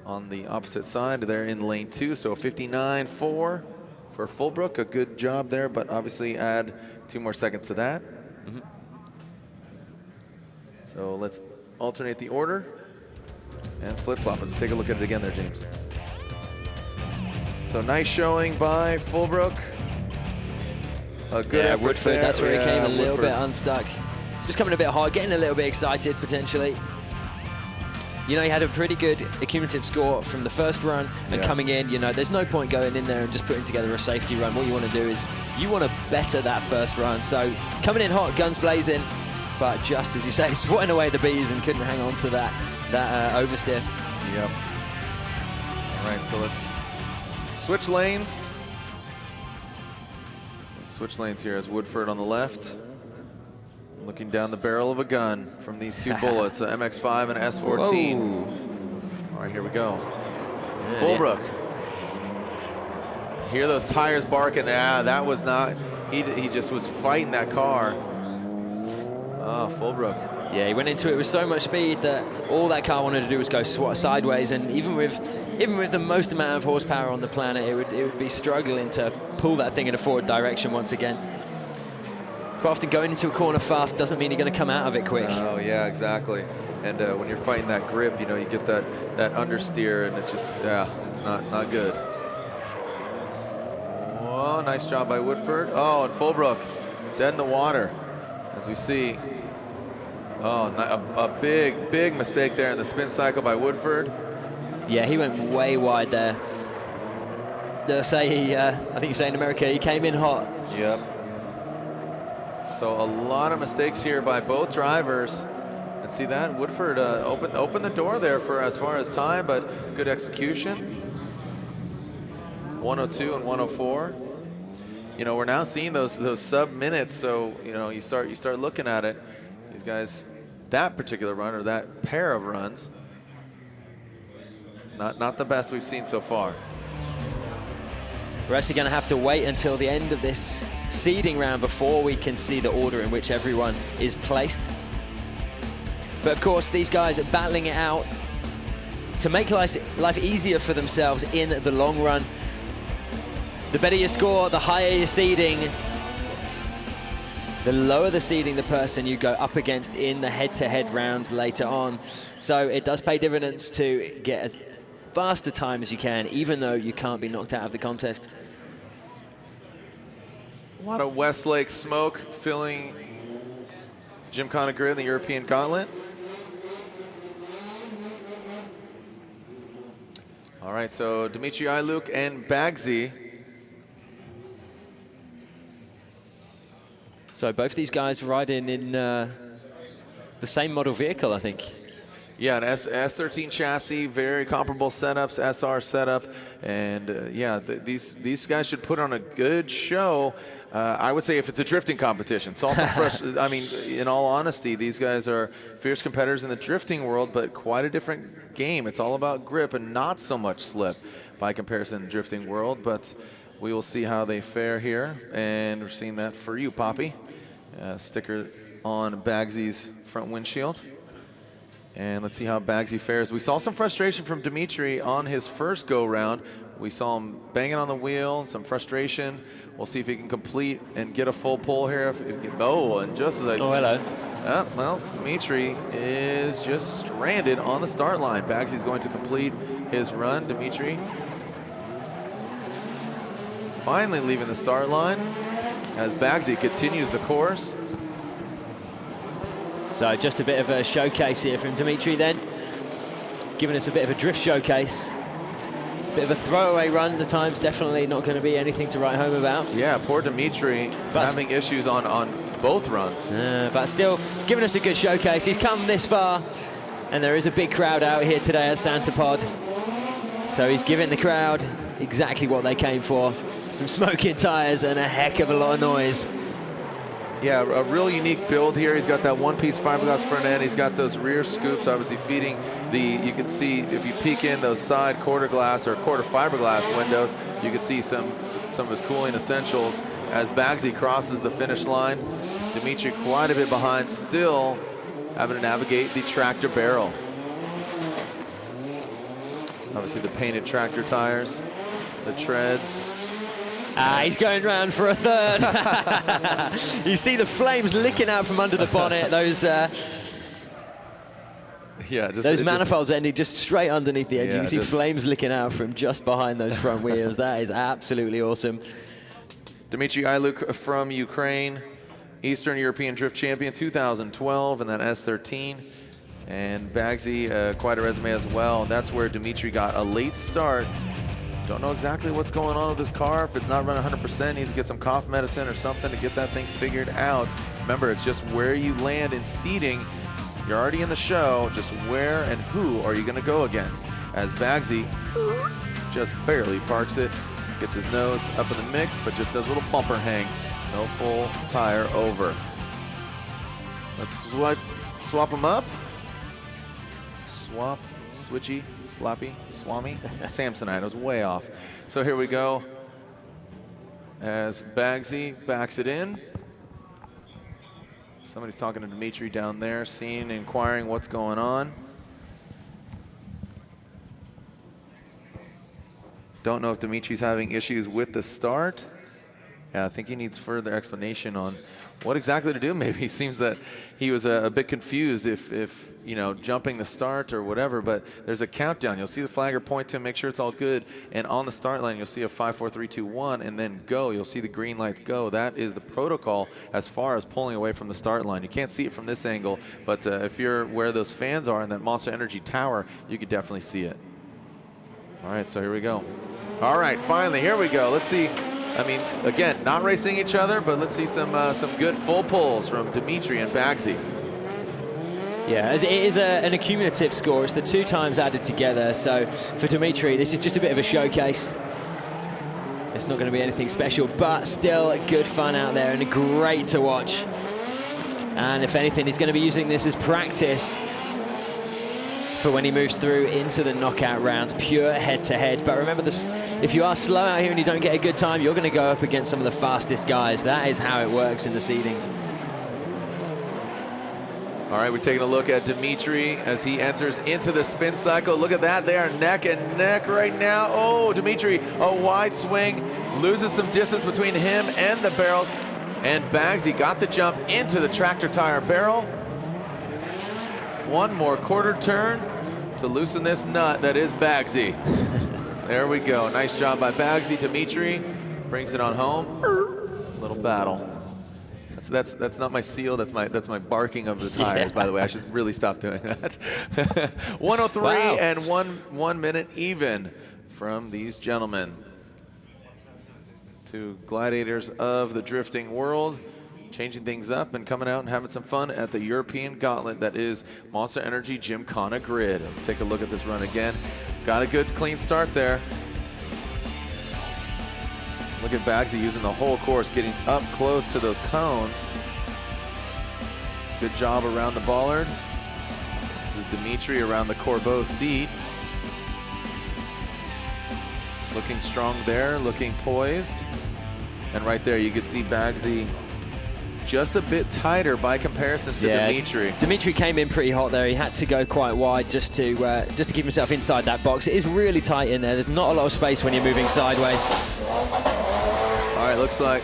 on the opposite side. They're in lane 2, so 59.4 for Fulbrook. A good job there, but obviously add 2 more seconds to that. So let's alternate the order and flip-flop as we take a look at it again there, James. So nice showing by Fulbrook. A good effort Woodford, there. that's where he came a little Woodford. bit unstuck. Just coming a bit hard, getting a little bit excited potentially. You know, he had a pretty good accumulative score from the first run, and coming in, you know, there's no point going in there and just putting together a safety run. What you want to do is you want to better that first run. So coming in hot, guns blazing, but just as you say, swatting away the bees and couldn't hang on to that oversteer. Yep. All right, so let's switch lanes. Let's switch lanes here as Woodford on the left. Looking down the barrel of a gun from these 2 bullets, a MX-5 and S14. Whoa. All right, here we go. Fulbrook. Hear those tires barking. That was not, he just was fighting that car. Oh, Fulbrook. Yeah, he went into it with so much speed that all that car wanted to do was go sideways, and even with the most amount of horsepower on the planet, it would be struggling to pull that thing in a forward direction once again. Quite often going into a corner fast doesn't mean you're going to come out of it quick. Oh, yeah, exactly. And when you're fighting that grip, you know, you get that understeer, and it's just, it's not good. Whoa, nice job by Woodford. Oh, and Fulbrook dead in the water, as we see. Oh, a big mistake there in the spin cycle by Woodford. Yeah, he went way wide there. I think you say in America, he came in hot. Yep. So a lot of mistakes here by both drivers. And see that? Woodford opened the door there for as far as time, but good execution. 102 and 104. You know, we're now seeing those sub minutes, so you know, you start looking at it. These guys, that particular run or that pair of runs, not the best we've seen so far. We're actually going to have to wait until the end of this seeding round before we can see the order in which everyone is placed. But of course, these guys are battling it out to make life easier for themselves in the long run. The better you score, the higher your seeding. The lower the seeding the person you go up against in the head-to-head rounds later on. So it does pay dividends to get as fast a time as you can, even though you can't be knocked out of the contest. A lot of Westlake smoke filling Gymkhana GRiD in the European Gauntlet. All right, so Dmitriy Illyuk and Baggsy. So both these guys riding in the same model vehicle, I think. Yeah, an S13 chassis, very comparable setups, SR setup, and yeah, these guys should put on a good show. I would say if it's a drifting competition. It's also fresh. I mean, in all honesty, these guys are fierce competitors in the drifting world, but quite a different game. It's all about grip and not so much slip by comparison to the drifting world, but we will see how they fare here, and we're seeing that for you, Poppy. Sticker on Baggsy's front windshield. And let's see how Baggsy fares. We saw some frustration from Dmitriy on his first go-round, We saw him banging on the wheel, some frustration. We'll see if he can complete and get a full pull here. If he can, oh, and just as I... Oh, hello. Well, Dmitriy is just stranded on the start line. Baggsy's going to complete his run. Dmitriy finally leaving the start line as Baggsy continues the course. So just a bit of a showcase here from Dmitriy then, giving us a bit of a drift showcase. Bit of a throwaway run. The time's definitely not going to be anything to write home about. Yeah, poor Dmitriy having issues on both runs. But still giving us a good showcase. He's come this far, and there is a big crowd out here today at Santa Pod. So he's giving the crowd exactly what they came for. Some smoking tires and a heck of a lot of noise. Yeah, a real unique build here. He's got that one-piece fiberglass front end. He's got those rear scoops, obviously feeding the, you can see if you peek in those side quarter glass or quarter fiberglass windows, you can see some of his cooling essentials as Baggsy crosses the finish line. Dmitriy quite a bit behind, still having to navigate the tractor barrel. Obviously the painted tractor tires, the treads. He's going round for a third. You see the flames licking out from under the bonnet. Those those manifolds ending just straight underneath the edge. You can see flames licking out from just behind those front wheels. That is absolutely awesome. Dmitriy Illyuk from Ukraine, Eastern European Drift Champion 2012 in that S13. And Baggsy, quite a resume as well. That's where Dmitriy got a late start. Don't know exactly what's going on with his car. If it's not running 100%, needs to get some cough medicine or something to get that thing figured out. Remember, it's just where you land in seating. You're already in the show. Just where and who are you going to go against? As Baggsy just barely parks it, gets his nose up in the mix, but just does a little bumper hang. No full tire over. Let's swap them up. Swap, switchy. Sloppy, Swami, Samsonite, I was way off. So here we go as Baggsy backs it in. Somebody's talking to Dmitriy down there, seeing, inquiring what's going on. Don't know if Dmitri's having issues with the start. Yeah, I think he needs further explanation on what exactly to do. Maybe it seems that he was a bit confused if you know, jumping the start or whatever, but there's a countdown. You'll see the flagger point to him, make sure it's all good, and on the start line you'll see a 5, 4, 3, 2, 1, and then go. You'll see the green lights go. That is the protocol as far as pulling away from the start line. You can't see it from this angle, but if you're where those fans are in that Monster Energy tower, you could definitely see it. All right, so here we go. All right, finally, here we go. Let's see. I mean, again, not racing each other, but let's see some good full pulls from Dmitriy and Baggsy. Yeah, it is an accumulative score. It's the 2 times added together. So for Dmitriy, this is just a bit of a showcase. It's not going to be anything special, but still good fun out there and great to watch. And if anything, he's going to be using this as practice for when he moves through into the knockout rounds, pure head-to-head. But remember this, if you are slow out here and you don't get a good time, you're going to go up against some of the fastest guys. That is how it works in the seedings. All right, we're taking a look at Dmitriy as he enters into the spin cycle. Look at that, they are neck and neck right now. Oh, Dmitriy, a wide swing, loses some distance between him and the barrels. And Baggsy got the jump into the tractor tire barrel. One more quarter turn to loosen this nut that is Baggsy. There we go, nice job by Baggsy. Dmitriy brings it on home. Little battle. That's not my seal. That's my barking of the tires. By the way, I should really stop doing that. 103 wow. And one minute even from these gentlemen. 2 gladiators of the drifting world, changing things up and coming out and having some fun at the European Gauntlet that is Monster Energy Gymkhana GRiD. Let's take a look at this run again. Got a good clean start there. Look at Baggsy using the whole course, getting up close to those cones. Good job around the bollard. This is Dmitriy around the Corbeau seat. Looking strong there, looking poised. And right there you can see Baggsy just a bit tighter by comparison to Dmitriy. Dmitriy came in pretty hot there. He had to go quite wide just to keep himself inside that box. It is really tight in there. There's not a lot of space when you're moving sideways. All right, looks like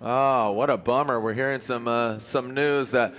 oh, what a bummer. We're hearing some news that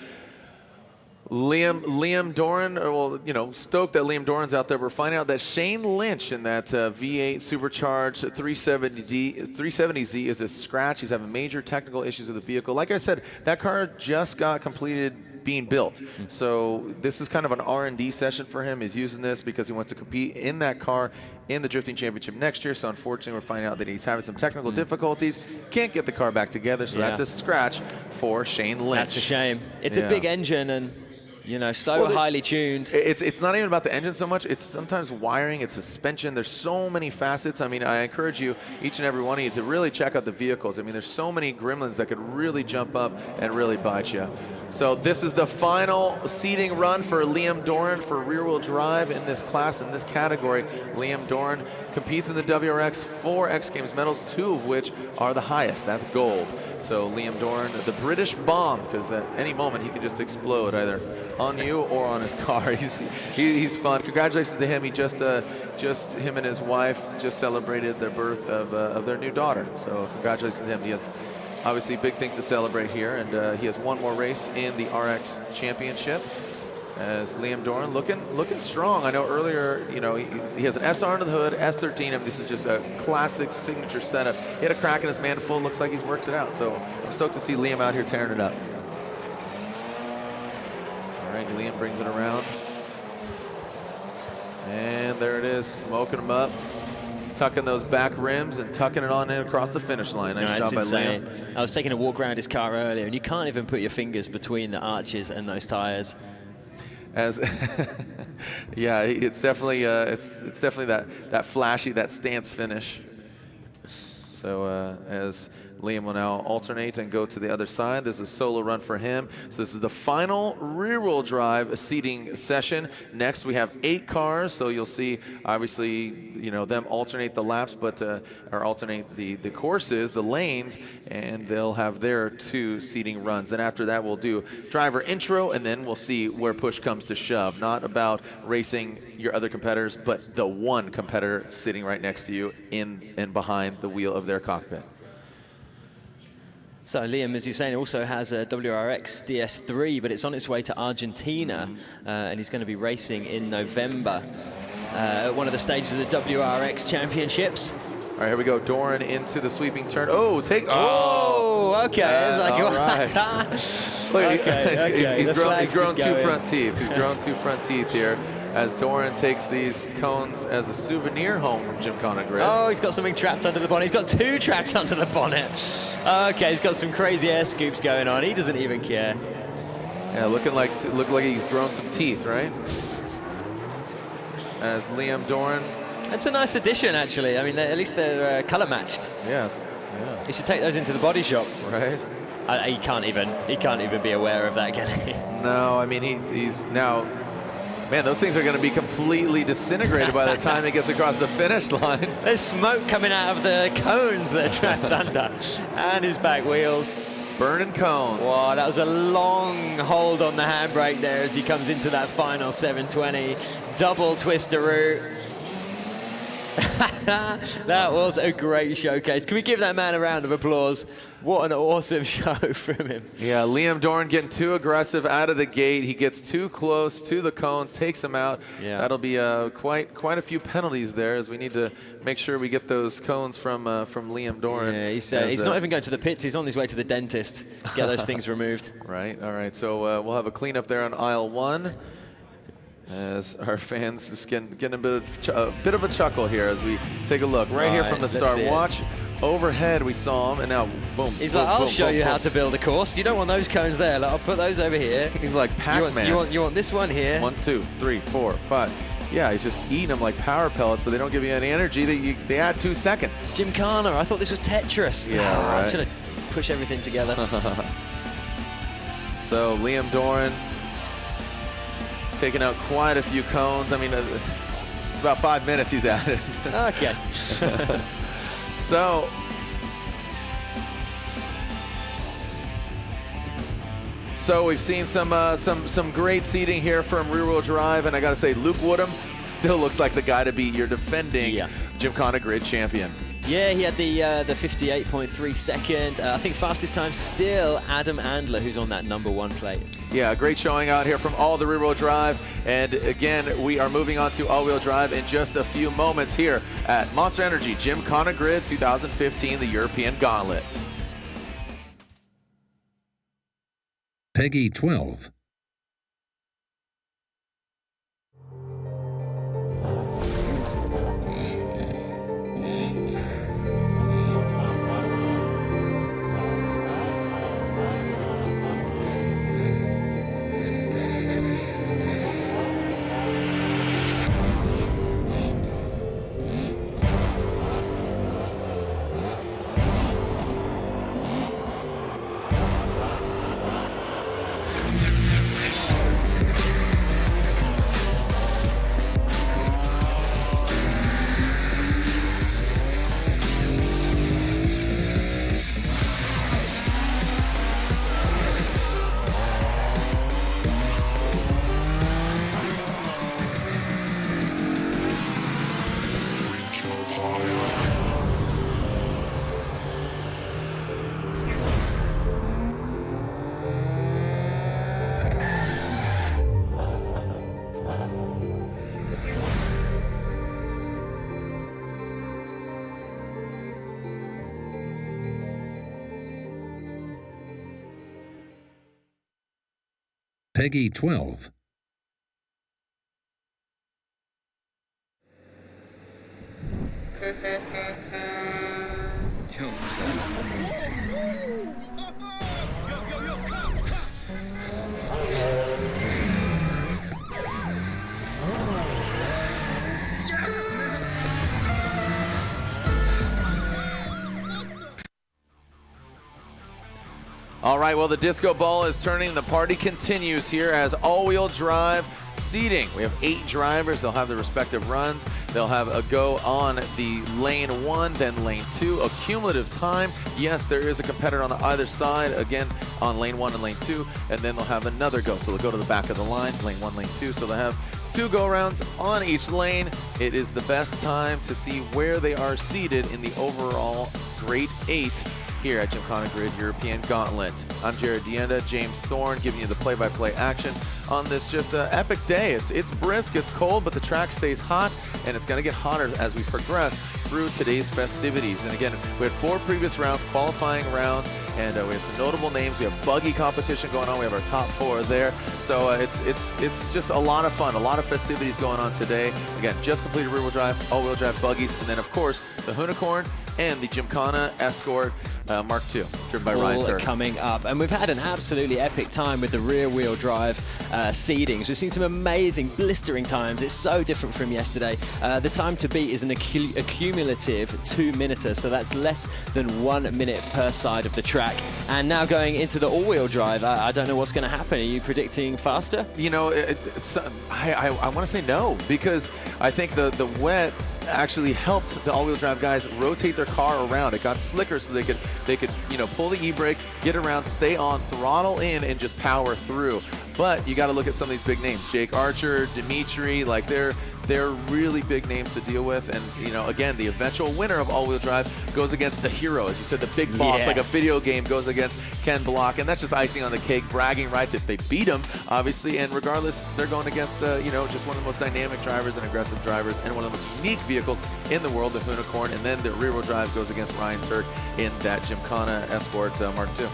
Liam Doran, well, you know, stoked that Liam Doran's out there. We're finding out that Shayne Lynch in that V8 supercharged 370Z is a scratch. He's having major technical issues with the vehicle. Like I said, that car just got completed being built. So this is kind of an R&D session for him. He's using this because he wants to compete in that car in the drifting championship next year. So unfortunately, we're finding out that he's having some technical difficulties. Can't get the car back together. So that's a scratch for Shayne Lynch. That's a shame. It's a big engine and, you know, so highly tuned. It's not even about the engine so much. It's sometimes wiring, it's suspension. There's so many facets. I mean, I encourage you, each and every one of you, to really check out the vehicles. I mean, there's so many gremlins that could really jump up and really bite you. So this is the final seeding run for Liam Doran for rear-wheel drive in this class, in this category. Liam Doran competes in the WRX 4 X Games medals, 2 of which are the highest. That's gold. So Liam Doran, the British bomb, because at any moment he can just explode either on you or on his car. He's fun. Congratulations to him. He just him and his wife just celebrated their birth of their new daughter. So congratulations to him. He has obviously big things to celebrate here, and he has one more race in the RX Championship. As Liam Doran looking strong. I know earlier, you know, he has an SR under the hood, S13, and this is just a classic signature setup. He had a crack in his manifold. Looks like he's worked it out. So I'm stoked to see Liam out here tearing it up. All right, Liam brings it around. And there it is, smoking him up. Tucking those back rims and tucking it on in across the finish line. Nice job by Liam. I was taking a walk around his car earlier, and you can't even put your fingers between the arches and those tires. As yeah, it's definitely that flashy, that stance finish. So as Liam will now alternate and go to the other side. This is a solo run for him. So this is the final rear-wheel drive seating session. Next, we have 8 cars. So you'll see, obviously, you know, them alternate the laps, but or alternate the courses, the lanes, and they'll have their 2 seating runs. And after that, we'll do driver intro, and then we'll see where push comes to shove. Not about racing your other competitors, but the one competitor sitting right next to you in and behind the wheel of their cockpit. So Liam, as you're saying, also has a WRX DS3, but it's on its way to Argentina, and he's going to be racing in November at one of the stages of the WRX Championships. All right, here we go. Doran into the sweeping turn. Oh, okay. It's like, all right. Look, he's grown 2 front teeth. He's grown 2 front teeth here, as Doran takes these cones as a souvenir home from Gymkhana GRiD. Oh, he's got something trapped under the bonnet. He's got 2 trapped under the bonnet. Okay, he's got some crazy air scoops going on. He doesn't even care. Yeah, look like he's grown some teeth, right? As Liam Doran. That's a nice addition, actually. I mean, at least they're color matched. Yeah. He should take those into the body shop. Right. He can't even be aware of that, can he? No, I mean he's now. Man, those things are going to be completely disintegrated by the time it gets across the finish line. There's smoke coming out of the cones that are trapped under, and his back wheels. Burning cones. Wow, that was a long hold on the handbrake there as he comes into that final 720. Double twister route. That was a great showcase. Can we give that man a round of applause? What an awesome show from him. Yeah, Liam Doran getting too aggressive out of the gate. He gets too close to the cones, takes them out. Yeah. That'll be quite a few penalties there, as we need to make sure we get those cones from Liam Doran. Yeah, he's not even going to the pits. He's on his way to the dentist to get those things removed. Right. All right. So we'll have a cleanup there on aisle 1. As our fans just getting a bit of a chuckle here as we take a look right here from the start. Watch overhead, we saw him, and now boom. He's like, I'll show you how to build a course. You don't want those cones there. Like, I'll put those over here. He's like Pac-Man. You want this one here. 1, 2, 3, 4, 5. Yeah, he's just eating them like power pellets, but they don't give you any energy. They add 2 seconds. Gymkhana, I thought this was Tetris. Yeah, right. I should have pushed everything together. So Liam Doran taking out quite a few cones. I mean, it's about 5 minutes he's at it. Okay. So we've seen some great seating here from rear-wheel drive, and I got to say, Luke Woodham still looks like the guy to beat your defending Gymkhana GRiD champion. Yeah, he had the 58.3 second. I think fastest time still Adam Andler, who's on that #1 plate. Yeah, great showing out here from all the rear-wheel drive. And again, we are moving on to all-wheel drive in just a few moments here at Monster Energy Gymkhana GRiD 2015, the European Gauntlet. Peggy 12. Peggy 12. All right, well, the disco ball is turning. The party continues here as all-wheel drive seating. We have 8 drivers. They'll have their respective runs. They'll have a go on the lane 1, then lane 2. A cumulative time. Yes, there is a competitor on the either side, again, on lane 1 and lane 2, and then they'll have another go. So they'll go to the back of the line, lane 1, lane 2. So they'll have 2 go-rounds on each lane. It is the best time to see where they are seated in the overall Grade 8 here at Gymkhana GRiD European Gauntlet. I'm Jared Dienda, James Thorne, giving you the play-by-play action on this just epic day. It's brisk, it's cold, but the track stays hot, and it's going to get hotter as we progress through today's festivities. And again, we had 4 previous rounds, qualifying round, and we have some notable names. We have buggy competition going on. We have our top 4 there. So it's just a lot of fun, a lot of festivities going on today. Again, just completed rear-wheel drive, all-wheel drive buggies, and then of course the Unicorn and the Gymkhana Escort Mark II, driven by Ryan Turk. Coming up, and we've had an absolutely epic time with the rear-wheel drive seedings. We've seen some amazing, blistering times. It's so different from yesterday. The time to beat is an accumulative 2-minuter, so that's less than 1 minute per side of the track. And now going into the all-wheel drive, I don't know what's going to happen. Are you predicting faster? You know, I want to say no, because I think the wet actually helped the all-wheel drive guys rotate their car around. It got slicker so they could pull the e-brake, get around, stay on, throttle in, and just power through. But you got to look at some of these big names. Jake Archer, Dmitriy, like they're really big names to deal with. And, you know, again, the eventual winner of all-wheel drive goes against the hero. As you said, the big boss, like a video game, goes against Ken Block. And that's just icing on the cake, bragging rights if they beat him, obviously. And regardless, they're going against, just one of the most dynamic drivers and aggressive drivers and one of the most unique vehicles in the world, the Unicorn. And then the rear-wheel drive goes against Ryan Turk in that Gymkhana Escort Mark II.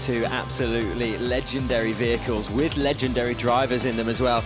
2 absolutely legendary vehicles with legendary drivers in them as well.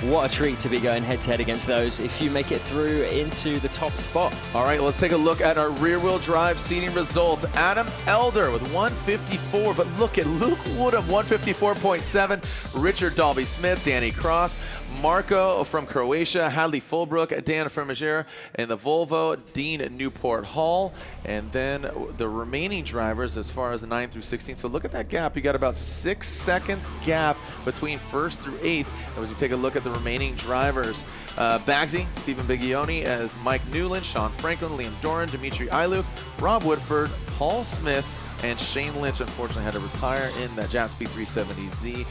What a treat to be going head-to-head against those if you make it through into the top spot. All right, let's take a look at our rear-wheel drive seating results. Adam Elder with 154, but look at Luke Woodham, 154.7. Richard Dalby Smith, Danny Cross, Marko from Croatia, Hadley Fulbrook, Dan Fermager, and the Volvo, Dean Newport Hall. And then the remaining drivers as far as the 9 through 16. So look at that gap. You got about 6-second gap between 1st through 8th. And as we take a look at the remaining drivers, Baggsy, Stephen Baggioni as Mike Newland, Sean Franklin, Liam Doran, Dmitriy Illyuk, Rob Woodford, Paul Smith, and Shayne Lynch unfortunately had to retire in that Japspeed 370Z.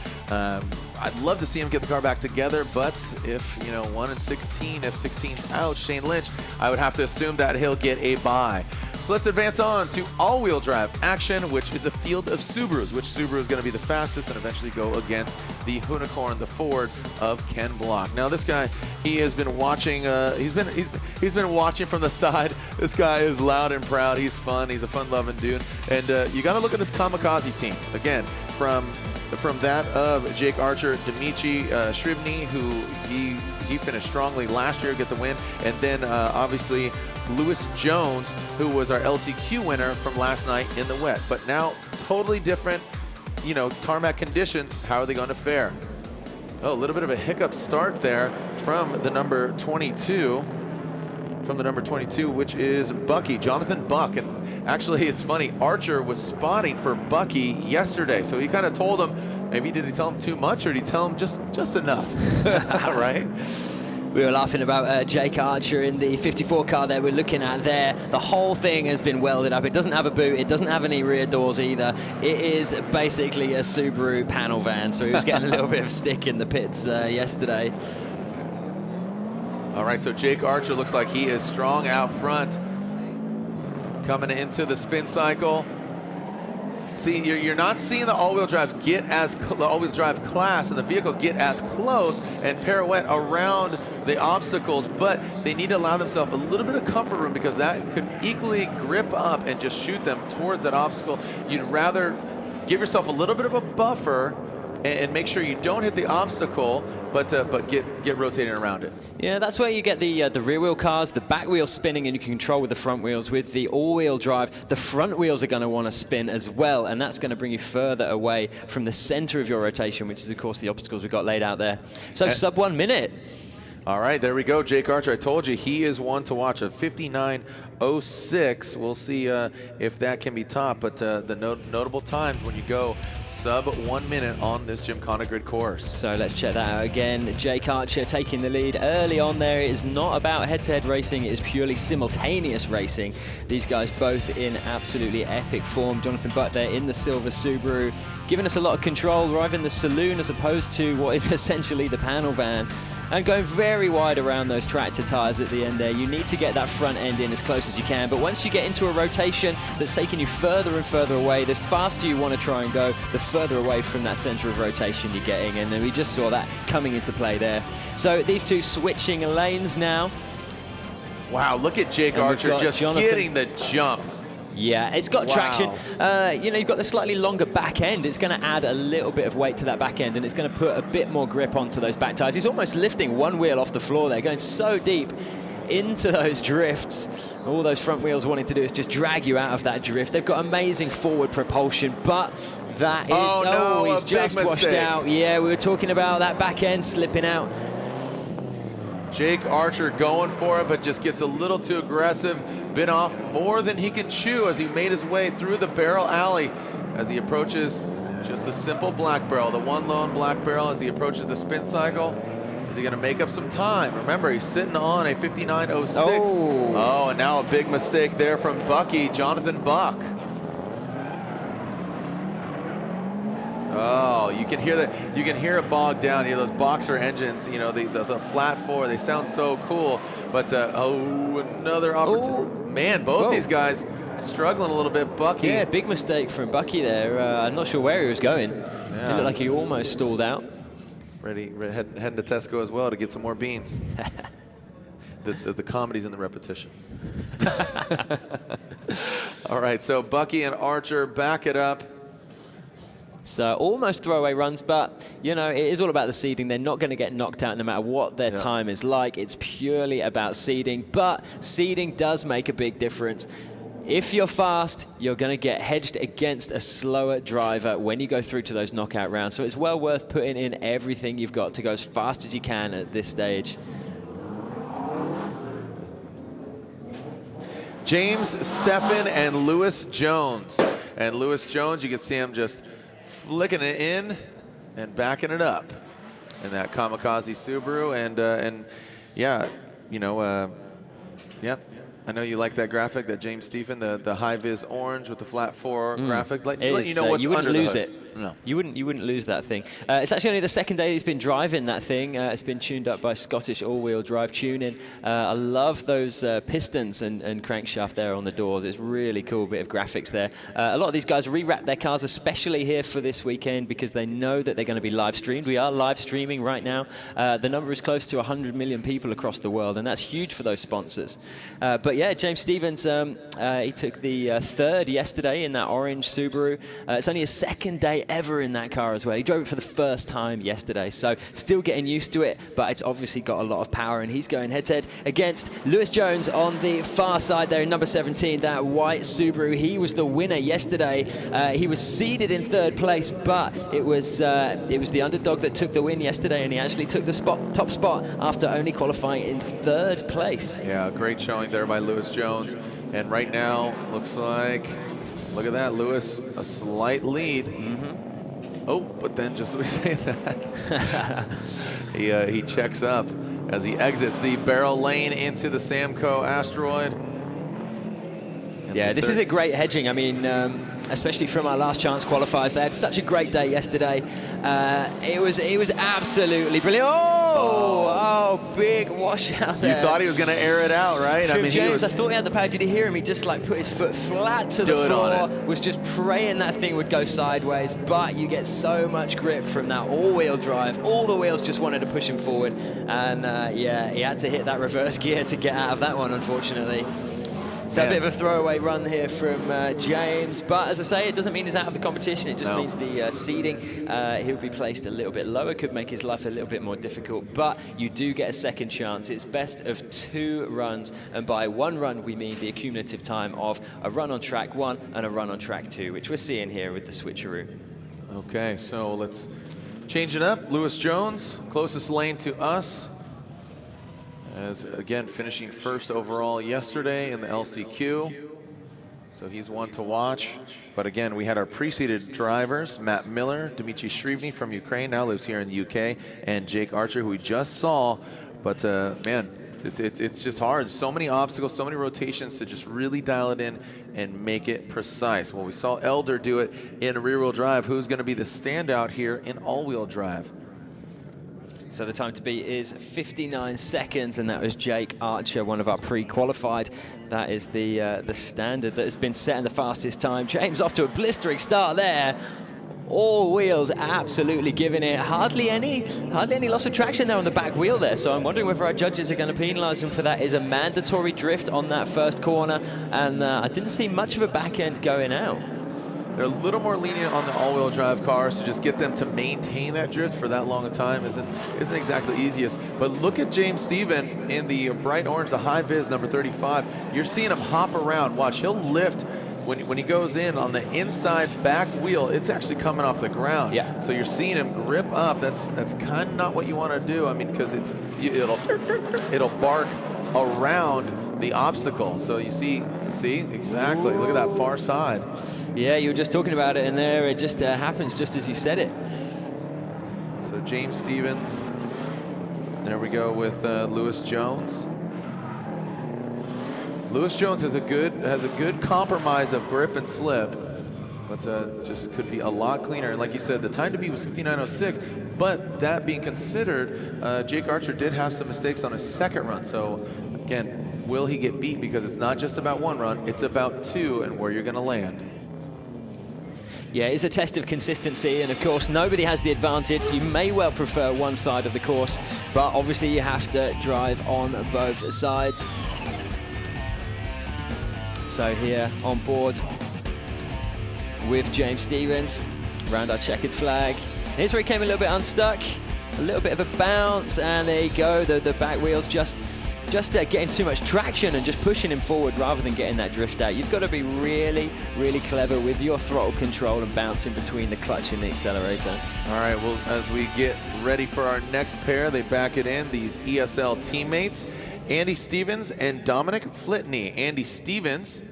I'd love to see him get the car back together, but if, 1 in 16, if 16's out, Shayne Lynch, I would have to assume that he'll get a bye. So let's advance on to all-wheel drive action, which is a field of Subarus. Which Subaru is going to be the fastest and eventually go against the Unicorn, the Ford of Ken Block. Now this guy, he has been watching. He's been watching from the side. This guy is loud and proud. He's fun. He's a fun-loving dude. And you got to look at this Kamikaze team again from that of Jake Archer, Dmitriy Shribny, who he finished strongly last year, get the win, and then obviously Lewis Jones, who was our LCQ winner from last night in the wet. But now totally different, tarmac conditions. How are they going to fare? Oh, a little bit of a hiccup start there from the number 22. From the number 22, which is Bucky, Jonathan Buck. And actually, it's funny, Archer was spotting for Bucky yesterday. So he kind of told him, maybe did he tell him too much or did he tell him just enough? Right? We were laughing about Jake Archer in the 54 car there we're looking at there. The whole thing has been welded up. It doesn't have a boot. It doesn't have any rear doors either. It is basically a Subaru panel van. So he was getting a little bit of stick in the pits yesterday. All right, so Jake Archer looks like he is strong out front. Coming into the spin cycle. See, you're not seeing the all-wheel drives get as the all-wheel drive class and the vehicles get as close and pirouette around the obstacles, but they need to allow themselves a little bit of comfort room because that could equally grip up and just shoot them towards that obstacle. You'd rather give yourself a little bit of a buffer and make sure you don't hit the obstacle, but get rotating around it. Yeah, that's where you get the rear wheel cars, the back wheel spinning, and you can control with the front wheels. With the all-wheel drive, the front wheels are going to want to spin as well, and that's going to bring you further away from the center of your rotation, which is, of course, the obstacles we've got laid out there. So sub 1 minute. All right, there we go. Jake Archer, I told you, he is one to watch. A 59.06. We'll see if that can be topped. But the notable times when you go sub 1 minute on this Gymkhana GRiD course. So let's check that out again. Jake Archer taking the lead early on there. It is not about head-to-head racing. It is purely simultaneous racing. These guys both in absolutely epic form. Jonathan Butt there in the silver Subaru, giving us a lot of control, driving the saloon as opposed to what is essentially the panel van. And going very wide around those tractor tires at the end there. You need to get that front end in as close as you can. But once you get into a rotation that's taking you further and further away, the faster you want to try and go, the further away from that center of rotation you're getting. And then we just saw that coming into play there. So these two switching lanes now. Wow, look at Jake Archer just getting the jump. Yeah, it's got traction. You've got the slightly longer back end. It's going to add a little bit of weight to that back end, and it's going to put a bit more grip onto those back tires. He's almost lifting one wheel off the floor there, going so deep into those drifts. All those front wheels wanting to do is just drag you out of that drift. They've got amazing forward propulsion, but that is, he's just washed out. Yeah, we were talking about that back end slipping out. Jake Archer going for it, but just gets a little too aggressive. Bit off more than he can chew as he made his way through the barrel alley as he approaches just the simple black barrel, the one lone black barrel as he approaches the spin cycle. Is he going to make up some time? Remember, he's sitting on a 59.06. Oh, and now a big mistake there from Bucky, Jonathan Buck. Oh, you can hear that. You can hear it bogged down. You know, those boxer engines, the flat four, they sound so cool. But, another opportunity. Man, both these guys struggling a little bit. Bucky. Yeah, big mistake from Bucky there. I'm not sure where he was going. Yeah. It looked like he almost stalled out. Heading to Tesco as well to get some more beans. The comedy's in the repetition. All right, so Bucky and Archer back it up. So almost throwaway runs, but, it is all about the seeding. They're not going to get knocked out no matter what their time is like. It's purely about seeding, but seeding does make a big difference. If you're fast, you're going to get hedged against a slower driver when you go through to those knockout rounds. So it's well worth putting in everything you've got to go as fast as you can at this stage. James Steffen and Lewis Jones. And Lewis Jones, you can see him just flicking it in and backing it up in that Kamikaze Subaru. And yeah, you know, yep. I know you like that graphic, that James Steffen, the high-vis orange with the flat 4 graphic. Let you know what's you wouldn't under lose the hood. it. No. You wouldn't lose that thing. It's actually only the second day he's been driving that thing. It's been tuned up by Scottish all-wheel drive tuning. I love those pistons and crankshaft there on the doors. It's really cool bit of graphics there. A lot of these guys rewrap their cars, especially here for this weekend, because they know that they're going to be live streamed. We are live streaming right now. The number is close to 100 million people across the world, and that's huge for those sponsors. But yeah, James Stephens, he took the third yesterday in that orange Subaru. It's only his second day ever in that car as well. He drove it for the first time yesterday, so still getting used to it, but it's obviously got a lot of power, and he's going head-to-head against Lewis Jones on the far side there in number 17, that white Subaru. He was the winner yesterday. He was seeded in third place, but it was the underdog that took the win yesterday, and he actually took the top spot after only qualifying in third place. Yeah, great showing there by Lewis Jones. And right now, looks like, look at that, Lewis, a slight lead. Oh, but then just as we say that, he checks up as he exits the barrel lane into the Samco Asteroid. Yeah, this is a great hedging. I mean, especially from our last chance qualifiers. They had such a great day yesterday. It was absolutely brilliant. Oh, big washout there. You thought he was going to air it out, right? I mean, James, I thought he had the power. Did you hear him? He just like put his foot flat to the floor, was just praying that thing would go sideways. But you get so much grip from that all-wheel drive. All the wheels just wanted to push him forward. And yeah, he had to hit that reverse gear to get out of that one, unfortunately. So a bit of a throwaway run here from James, but as I say, it doesn't mean he's out of the competition. It just means the seeding, he'll be placed a little bit lower, could make his life a little bit more difficult, but you do get a second chance. It's best of 2 runs, and by 1 run, we mean the accumulative time of a run on track 1 and a run on track 2, which we're seeing here with the switcheroo. Okay, so let's change it up. Lewis Jones, closest lane to us. As again, finishing first overall yesterday in the LCQ. So he's one to watch. But again, we had our preceded drivers, Matt Miller, Dmitriy Illyuk from Ukraine, now lives here in the UK, and Jake Archer, who we just saw. But man, it's just hard. So many obstacles, so many rotations to just really dial it in and make it precise. Well, we saw Elder do it in rear-wheel drive. Who's going to be the standout here in all-wheel drive? So the time to beat is 59 seconds, and that was Jake Archer, one of our pre-qualified. That is the standard that has been set in the fastest time. James off to a blistering start there. All wheels absolutely giving it. Hardly any loss of traction there on the back wheel there. So I'm wondering whether our judges are going to penalise him for that. Is a mandatory drift on that first corner, and I didn't see much of a back end going out. They're a little more lenient on the all-wheel drive cars, to just get them to maintain that drift for that long a time isn't exactly the easiest. But look at James Steffen in the bright orange, the high vis number 35. You're seeing him hop around. Watch, he'll lift when he goes in on the inside back wheel. It's actually coming off the ground. Yeah. So you're seeing him grip up. That's kind of not what you want to do. I mean, because it'll bark around the obstacle. So you see exactly. Look at that far side. Yeah, you were just talking about it, and there it just happens just as you said it. So James Steffen. There we go with Lewis Jones. Lewis Jones has a good compromise of grip and slip, but just could be a lot cleaner. And like you said, the time to beat was 59.06. But that being considered, Jake Archer did have some mistakes on his second run. So again, will he get beat? Because it's not just about 1 run, it's about 2 and where you're going to land. Yeah, it's a test of consistency, and of course nobody has the advantage. You may well prefer one side of the course, but obviously you have to drive on both sides. So here on board with James Stephens, around our checkered flag. Here's where he came a little bit unstuck, a little bit of a bounce, and there you go, the back wheels just just getting too much traction and just pushing him forward rather than getting that drift out. You've got to be really, really clever with your throttle control and bouncing between the clutch and the accelerator. All right, well, as we get ready for our next pair, they back it in, these ESL teammates, Andy Stevens and Dominic Flitney. Andy Stevens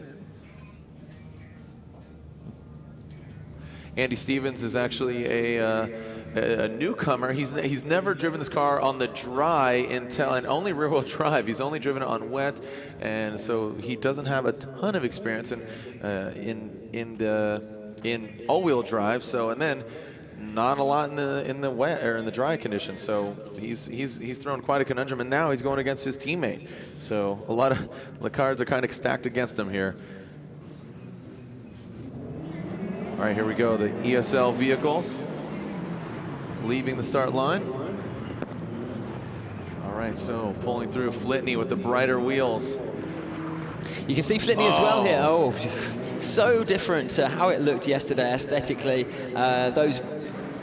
is actually a newcomer. He's never driven this car on the dry and only rear-wheel drive. He's only driven it on wet, and so he doesn't have a ton of experience in all-wheel drive. So, and then not a lot in the wet or in the dry conditions. So he's thrown quite a conundrum, and now he's going against his teammate. So a lot of the cards are kind of stacked against him here. All right, here we go. The ESL vehicles leaving the start line. All right, so pulling through Flitney with the brighter wheels. You can see Flitney as well here. Oh, so different to how it looked yesterday aesthetically. Those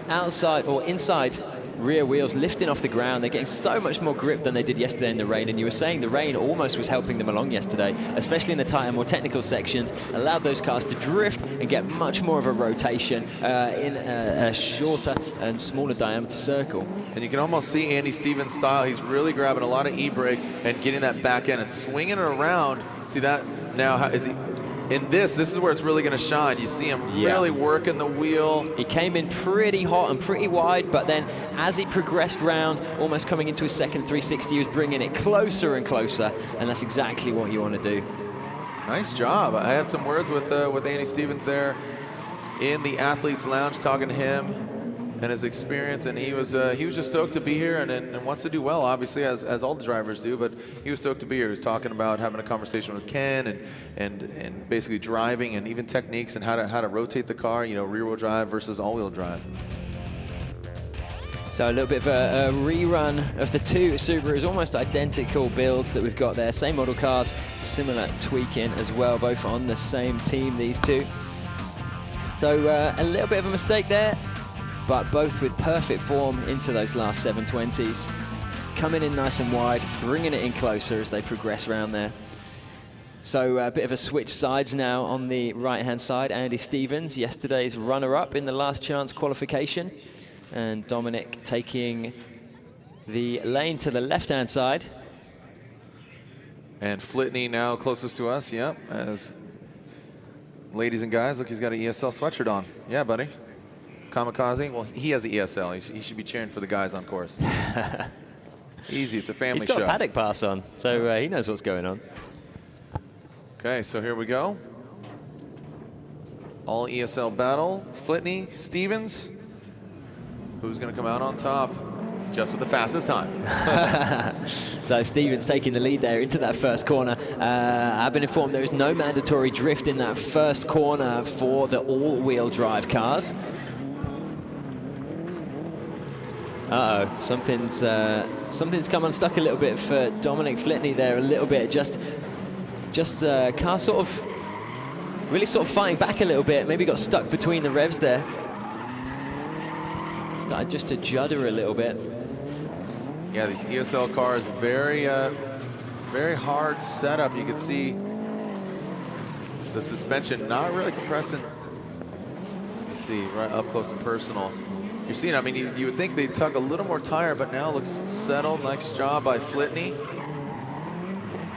outside or inside rear wheels lifting off the ground. They're getting so much more grip than they did yesterday in the rain. And you were saying the rain almost was helping them along yesterday, especially in the tighter, more technical sections. Allowed those cars to drift and get much more of a rotation in a shorter and smaller diameter circle. And you can almost see Andy Stevens' style. He's really grabbing a lot of e-brake and getting that back end and swinging it around. See that now? How is he? In this is where it's really going to shine. You see him really working the wheel. He came in pretty hot and pretty wide, but then as he progressed round, almost coming into his second 360, he was bringing it closer and closer, and that's exactly what you want to do. Nice job. I had some words with Andy Stevens there in the athletes lounge, talking to him and his experience, and he was just stoked to be here and wants to do well, obviously, as all the drivers do, but he was stoked to be here. He was talking about having a conversation with Ken and basically driving and even techniques and how to rotate the car, you know, rear-wheel drive versus all-wheel drive. So a little bit of a rerun of the two Subarus, almost identical builds that we've got there. Same model cars, similar tweaking as well, both on the same team, these two. So a little bit of a mistake there, but both with perfect form into those last 720s. Coming in nice and wide, bringing it in closer as they progress around there. So a bit of a switch sides now on the right-hand side. Andy Stevens, yesterday's runner-up in the last chance qualification. And Dominic taking the lane to the left-hand side. And Flitney now closest to us, as ladies and guys, look, he's got an ESL sweatshirt on. Yeah, buddy. Kamikaze, well, he has an ESL. He should be cheering for the guys on course. Easy, it's a family show. He's got a paddock pass on, so he knows what's going on. Okay, so here we go. All ESL battle. Flitney, Stevens. Who's going to come out on top? Just with the fastest time. So Stevens taking the lead there into that first corner. I've been informed there is no mandatory drift in that first corner for the all-wheel drive cars. Uh-oh, something's come unstuck a little bit for Dominic Flitney there, a little bit. Just car sort of, really sort of fighting back a little bit. Maybe got stuck between the revs there. Started just to judder a little bit. Yeah, these ESL cars, very hard setup. You can see the suspension not really compressing. You see right up close and personal. You're seeing, I mean, you would think they'd tug a little more tire, but now looks settled. Nice job by Flitney.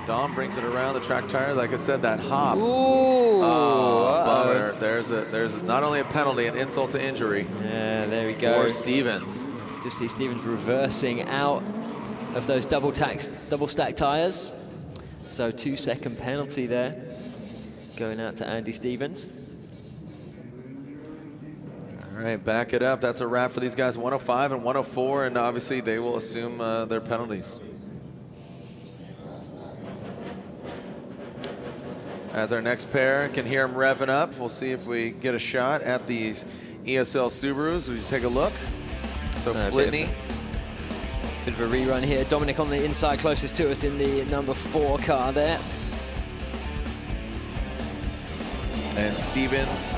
Dom brings it around the track tire. Like I said, that hop. Ooh! Bummer. There's not only a penalty, an insult to injury. Yeah, there we go. For Stevens. Just see Stevens reversing out of those double stack tires. So 2-second penalty there, going out to Andy Stevens. All right, back it up. That's a wrap for these guys. 105 and 104, and obviously they will assume their penalties. As our next pair can hear them revving up, we'll see if we get a shot at these ESL Subarus. We take a look. So Flitney. Bit of a rerun here. Dominic on the inside closest to us in the number 4 car there. And Stevens,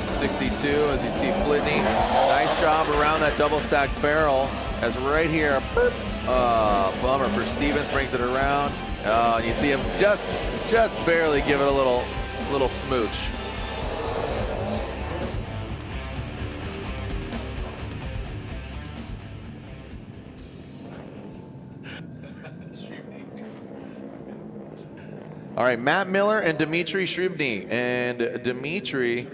62, as you see Flitney. Nice job around that double stack barrel. As right here, bummer for Stevens, brings it around. Oh, and you see him just barely give it a little smooch. All right, Matt Miller and Dmitriy Shribny. And Dmitriy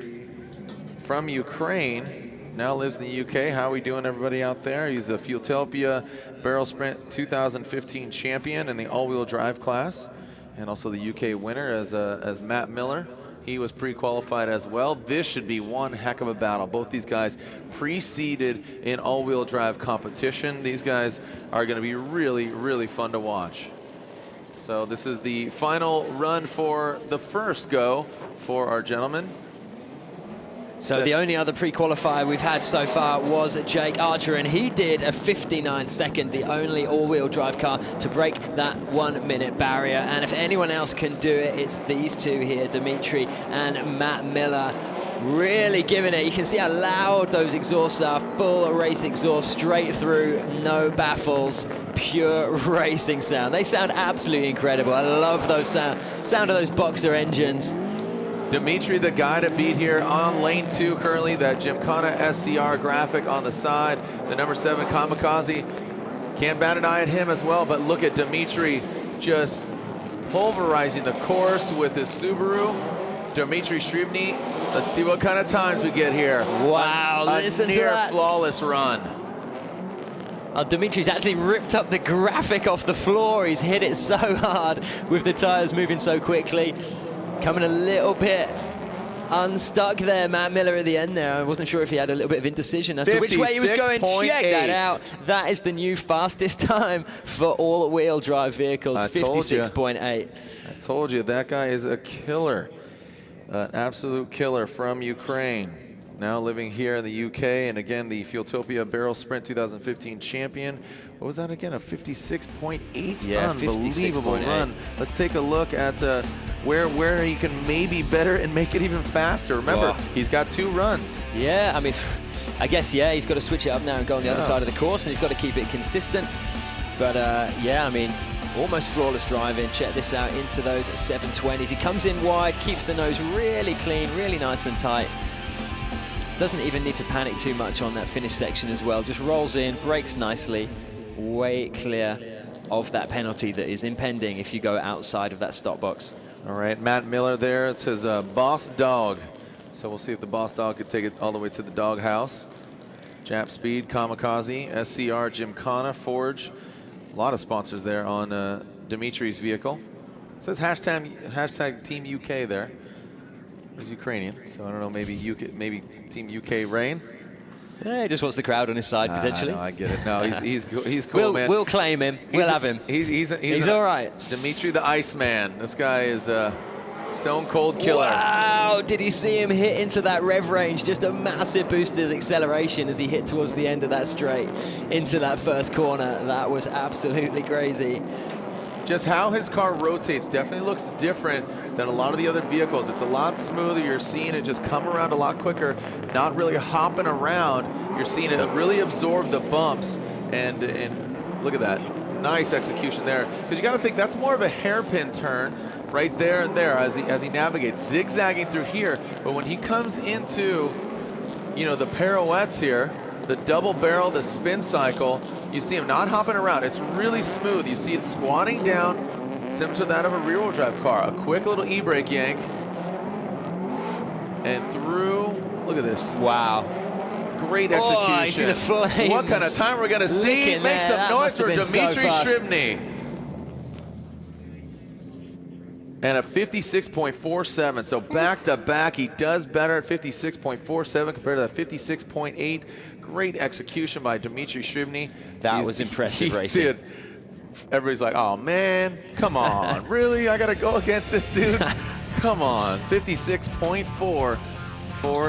from Ukraine now lives in the UK. How are we doing, everybody out there? He's the Fueltopia Barrel Sprint 2015 champion in the all-wheel drive class, and also the UK winner as Matt Miller. He was pre-qualified as well. This should be one heck of a battle. Both these guys pre-seeded in all-wheel drive competition. These guys are going to be really, really fun to watch. So this is the final run for the first go for our gentlemen. So the only other pre-qualifier we've had so far was Jake Archer, and he did a 59-second, the only all-wheel drive car to break that 1 minute barrier. And if anyone else can do it, it's these two here, Dmitriy and Matt Miller, really giving it. You can see how loud those exhausts are, full race exhaust, straight through, no baffles, pure racing sound. They sound absolutely incredible. I love those sound of those Boxer engines. Dmitriy, the guy to beat here on lane 2 currently, that Gymkhana SCR graphic on the side, the number 7 Kamikaze. Can't bat an eye at him as well, but look at Dmitriy just pulverizing the course with his Subaru. Dmitriy Shribny, let's see what kind of times we get here. Wow, listen to that. A near flawless run. Dmitry's actually ripped up the graphic off the floor. He's hit it so hard with the tires moving so quickly. Coming a little bit unstuck there, Matt Miller at the end there. I wasn't sure if he had a little bit of indecision as to which way he was going. Check that out. That is the new fastest time for all-wheel drive vehicles, 56.8. I told you, that guy is a killer. An absolute killer from Ukraine. Now living here in the UK, and again, the Fueltopia Barrel Sprint 2015 champion. What was that again? A 56.8? Yeah, unbelievable run. Let's take a look at where he can maybe better and make it even faster. Remember, he's got 2 runs. Yeah, I mean, I guess, yeah, he's got to switch it up now and go on the other side of the course, and he's got to keep it consistent. But, yeah, I mean, almost flawless driving. Check this out, into those 720s. He comes in wide, keeps the nose really clean, really nice and tight. Doesn't even need to panic too much on that finish section as well. Just rolls in, brakes nicely, way clear of that penalty that is impending if you go outside of that stop box. All right, Matt Miller there. It says Boss Dog. So we'll see if the Boss Dog could take it all the way to the doghouse. Japspeed, Kamikaze, SCR, Gymkhana, Forge. A lot of sponsors there on Dmitriy's vehicle. It says hashtag Team UK there. He's Ukrainian, so I don't know, maybe Team UK Rain. Yeah, he just wants the crowd on his side, potentially. I get it. No, he's cool, man. We'll claim him. We'll have him. He's all right. Dmitriy the Iceman. This guy is a stone cold killer. Wow, did you see him hit into that rev range? Just a massive boost of acceleration as he hit towards the end of that straight into that first corner. That was absolutely crazy. Just how his car rotates definitely looks different than a lot of the other vehicles. It's a lot smoother. You're seeing it just come around a lot quicker, not really hopping around. You're seeing it really absorb the bumps, and look at that. Nice execution there. Because you got to think that's more of a hairpin turn right there and there as he navigates, zigzagging through here. But when he comes into, you know, the pirouettes here, the double barrel, the spin cycle, you see him not hopping around. It's really smooth. You see it squatting down, similar to that of a rear-wheel drive car. A quick little e-brake yank. And through, look at this. Wow. Great execution. Oh, you see the flames. What kind of time we're going to see? Make some noise for Dmitriy Shribny. And a 56.47, so back-to-back, he does better at 56.47 compared to that 56.8. Great execution by Dmitriy Shribny. That was impressive racing. Everybody's like, oh man, come on, really? I got to go against this dude? Come on, 56.4 for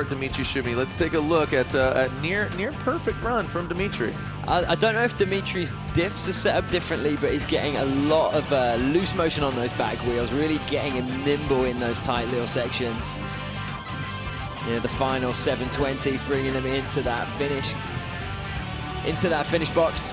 Dmitriy Shribny. Let's take a look at near perfect run from Dmitriy. I don't know if Dmitry's diffs are set up differently, but he's getting a lot of loose motion on those back wheels, really getting him nimble in those tight little sections. Yeah, the final 720s bringing them into that finish box.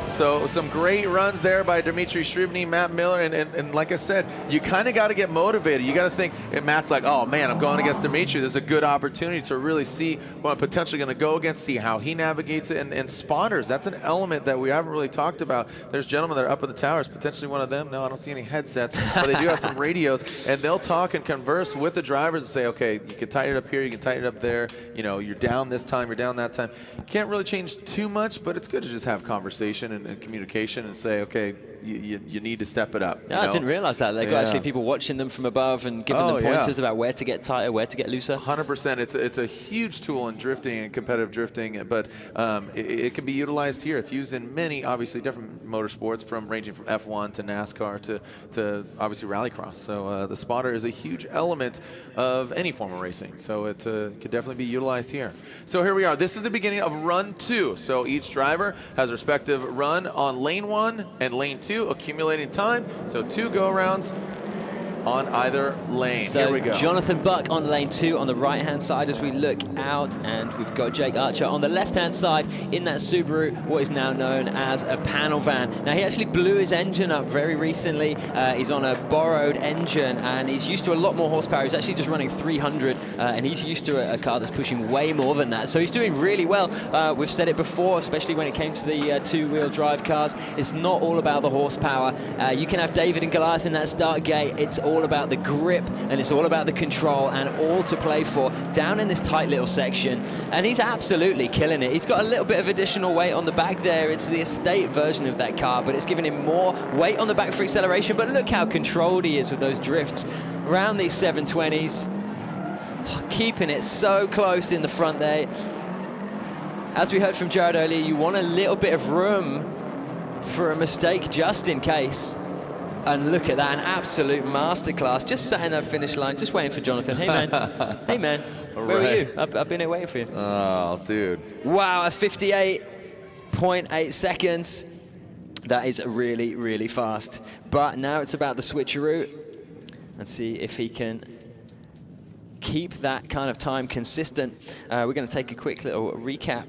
So some great runs there by Dmitriy Illyuk, Matt Miller, and like I said, you kind of got to get motivated. You got to think, and Matt's like, oh man, I'm going against Dmitriy. There's a good opportunity to really see what I'm potentially going to go against, see how he navigates it, and spotters. That's an element that we haven't really talked about. There's gentlemen that are up in the towers, potentially one of them. No, I don't see any headsets, but they do have some radios, and they'll talk and converse with the drivers and say, okay, you can tighten it up here, you can tighten it up there. You know, you're down this time, you're down that time. Can't really change too much, but it's good to just have conversation and communication and say, okay, you need to step it up. I didn't realize that. They've got actually people watching them from above and giving them pointers about where to get tighter, where to get looser. 100%. It's a huge tool in drifting and competitive drifting, but it can be utilized here. It's used in many, obviously, different motorsports, ranging from F1 to NASCAR to obviously rallycross. So the spotter is a huge element of any form of racing. So it could definitely be utilized here. So here we are. This is the beginning of run 2. So each driver has a respective run on lane 1 and lane 2, accumulating time. So 2 go-arounds on either lane. So here we go. Jonathan Buck on lane 2 on the right-hand side as we look out, and we've got Jake Archer on the left-hand side in that Subaru, what is now known as a panel van. Now, he actually blew his engine up very recently. He's on a borrowed engine, and he's used to a lot more horsepower. He's actually just running 300, and he's used to a car that's pushing way more than that. So he's doing really well. We've said it before, especially when it came to the two-wheel drive cars. It's not all about the horsepower. You can have David and Goliath in that start gate. It's all about the grip, and it's all about the control, and all to play for down in this tight little section. And he's absolutely killing it. He's got a little bit of additional weight on the back there. It's the estate version of that car, but it's giving him more weight on the back for acceleration. But look how controlled he is with those drifts around these 720s. Keeping it so close in the front there. As we heard from Jared earlier, you want a little bit of room for a mistake just in case. And look at that, an absolute masterclass. Just sat in that finish line, just waiting for Jonathan. Hey, man. Hey, man. Where are you? I've been here waiting for you. Oh, dude. Wow, at 58.8 seconds. That is really, really fast. But now it's about the switcheroo. And see if he can keep that kind of time consistent. We're going to take a quick little recap.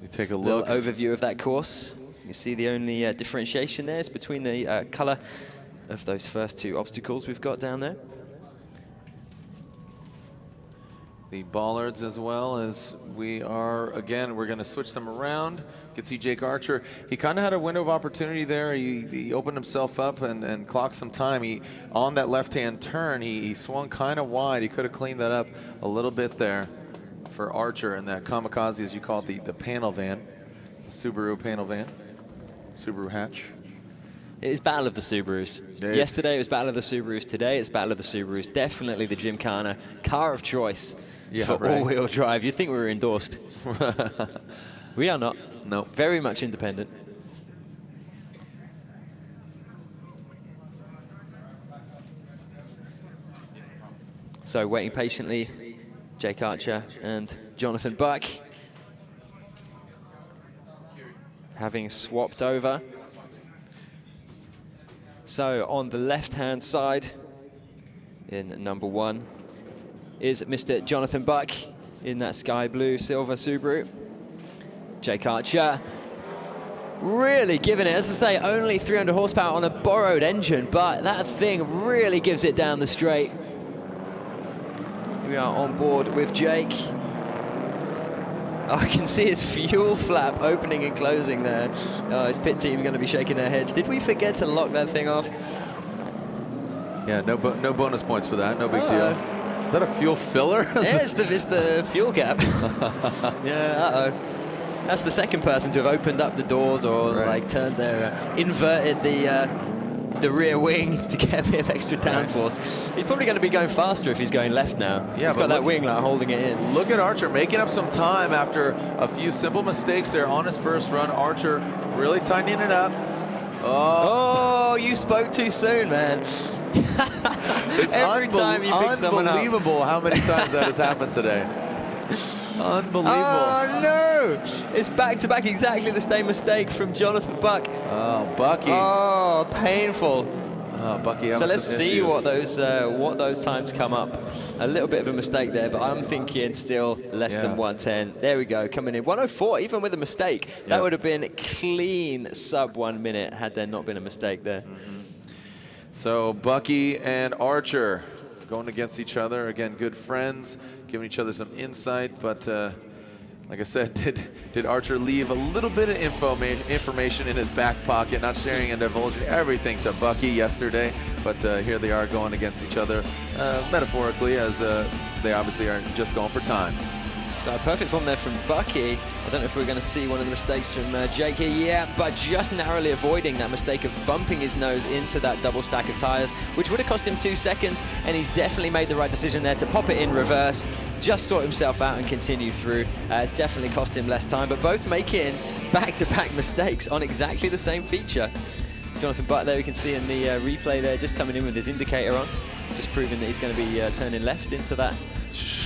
You take a look. Little overview of that course. You see the only differentiation there is between the color of those first 2 obstacles we've got down there. The bollards, as well as we are, again, we're going to switch them around. You can see Jake Archer. He kind of had a window of opportunity there. He opened himself up and clocked some time. On that left-hand turn, he swung kind of wide. He could have cleaned that up a little bit there for Archer in that kamikaze, as you call it, the panel van, the Subaru panel van. Subaru hatch. It is Battle of the Subarus. Yesterday it was Battle of the Subarus. Today it's Battle of the Subarus. Definitely the Gymkhana car of choice for all-wheel drive. You'd think we were endorsed. We are not. No. Very much independent. So waiting patiently, Jake Archer and Jonathan Buck, having swapped over. So on the left-hand side, in number 1, is Mr. Jonathan Buck in that sky blue silver Subaru. Jake Archer really giving it. As I say, only 300 horsepower on a borrowed engine, but that thing really gives it down the straight. We are on board with Jake. Oh, I can see his fuel flap opening and closing there. Oh, his pit team going to be shaking their heads. Did we forget to lock that thing off? Yeah, no bonus points for that. No big deal. Is that a fuel filler? Yeah, it's the fuel gap. Yeah, uh-oh. That's the second person to have opened up the doors or like turned their, inverted the rear wing to get a bit of extra downforce. He's probably going to be going faster if he's going left now. Yeah, he's got that wing like holding it in. Look at Archer making up some time after a few simple mistakes there on his first run. Archer really tightening it up. Oh, you spoke too soon, man. It's Every time you pick someone up. Unbelievable how many times that has happened today. Unbelievable. Oh, no. It's back-to-back exactly the same mistake from Jonathan Buck. Oh, Bucky. Oh, painful. Oh, Bucky So let's see issues. what those times come up. A little bit of a mistake there, but I'm thinking still less than 110. There we go, coming in 104, even with a mistake. That would have been clean sub 1 minute had there not been a mistake there. So Bucky and Archer going against each other. Again, good friends, giving each other some insight, but like I said, did Archer leave a little bit of information in his back pocket, not sharing and divulging everything to Bucky yesterday, but here they are going against each other metaphorically, as they obviously are just going for times. So perfect form there from Bucky. I don't know if we're going to see one of the mistakes from Jake here. Yeah, but just narrowly avoiding that mistake of bumping his nose into that double stack of tyres, which would have cost him 2 seconds, and he's definitely made the right decision there to pop it in reverse, just sort himself out and continue through. It's definitely cost him less time, but both making back-to-back mistakes on exactly the same feature. Jonathan Butler, we can see in the replay there, just coming in with his indicator on, just proving that he's going to be turning left into that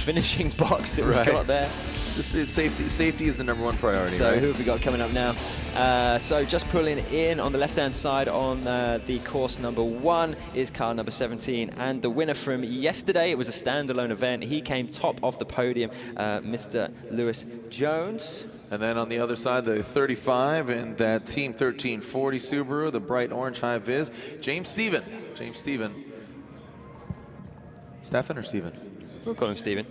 finishing box that we've got there. This is safety is the #1 priority. So right? who have we got coming up now? So just pulling in on the left-hand side on the course #1 is car number 17, and the winner from yesterday, it was a standalone event. He came top of the podium, Mr. Lewis Jones. And then on the other side, the 35 in that Team 1340 Subaru, the bright orange high vis, James Steven. Stefan or Steven? We'll call him Steven.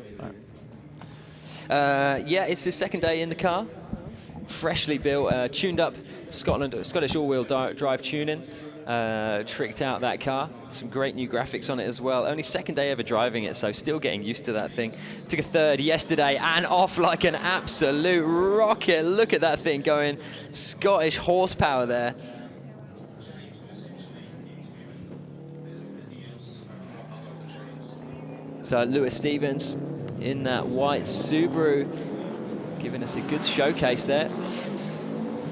Yeah, it's his second day in the car. Freshly built, tuned up, Scottish all-wheel drive tuning. Tricked out that car. Some great new graphics on it as well. Only second day ever driving it, so still getting used to that thing. Took a third yesterday and off like an absolute rocket. Look at that thing going. Scottish horsepower there. So Lewis Stevens in that white Subaru, giving us a good showcase there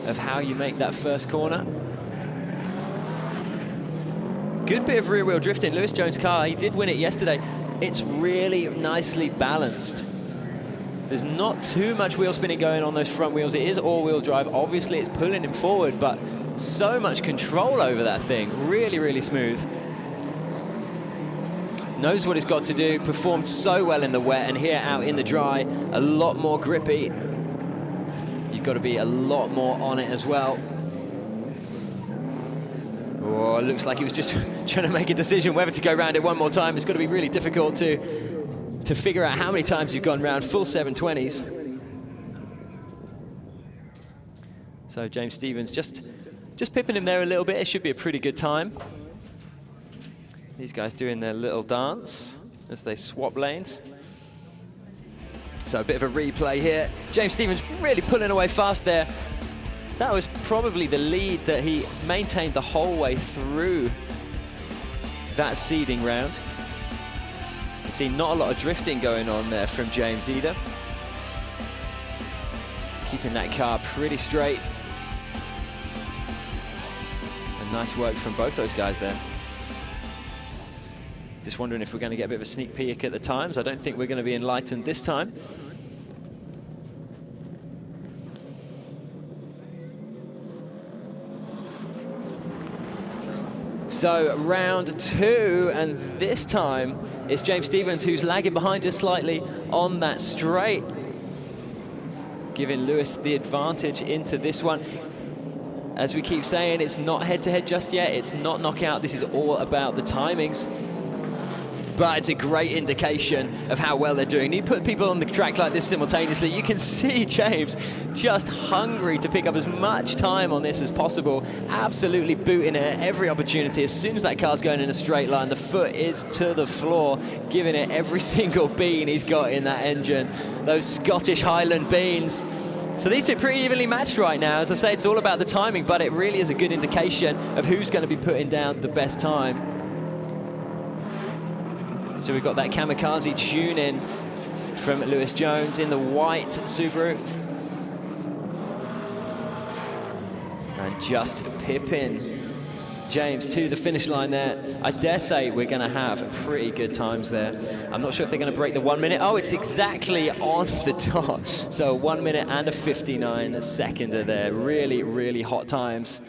of how you make that first corner. Good bit of rear wheel drifting. Lewis Jones' car, he did win it yesterday. It's really nicely balanced. There's not too much wheel spinning going on those front wheels. It is all-wheel drive. Obviously, it's pulling him forward, but so much control over that thing. Really, really smooth. Knows what he's got to do, performed so well in the wet, and here out in the dry, a lot more grippy. You've got to be a lot more on it as well. Oh, it looks like he was just trying to make a decision whether to go around it one more time. It's got to be really difficult to figure out how many times you've gone round full 720s. So James Stephens just pipping him there a little bit. It should be a pretty good time. These guys doing their little dance as they swap lanes. So a bit of a replay here. James Stephens really pulling away fast there. That was probably the lead that he maintained the whole way through that seeding round. You see not a lot of drifting going on there from James either. Keeping that car pretty straight. And nice work from both those guys there. Just wondering if we're going to get a bit of a sneak peek at the times. I don't think we're going to be enlightened this time. So round 2, and this time it's James Stephens who's lagging behind just slightly on that straight, giving Lewis the advantage into this one. As we keep saying, it's not head-to-head just yet. It's not knockout. This is all about the timings. But it's a great indication of how well they're doing. You put people on the track like this simultaneously, you can see James just hungry to pick up as much time on this as possible. Absolutely booting it at every opportunity. As soon as that car's going in a straight line, the foot is to the floor, giving it every single bean he's got in that engine. Those Scottish Highland beans. So these two are pretty evenly matched right now. As I say, it's all about the timing, but it really is a good indication of who's going to be putting down the best time. So we've got that kamikaze tune-in from Lewis Jones in the white Subaru. And just pipping James to the finish line there. I dare say we're going to have pretty good times there. I'm not sure if they're going to break the 1 minute. Oh, it's exactly on the dot. So 1 minute and a 59 seconder there. Really, really hot times.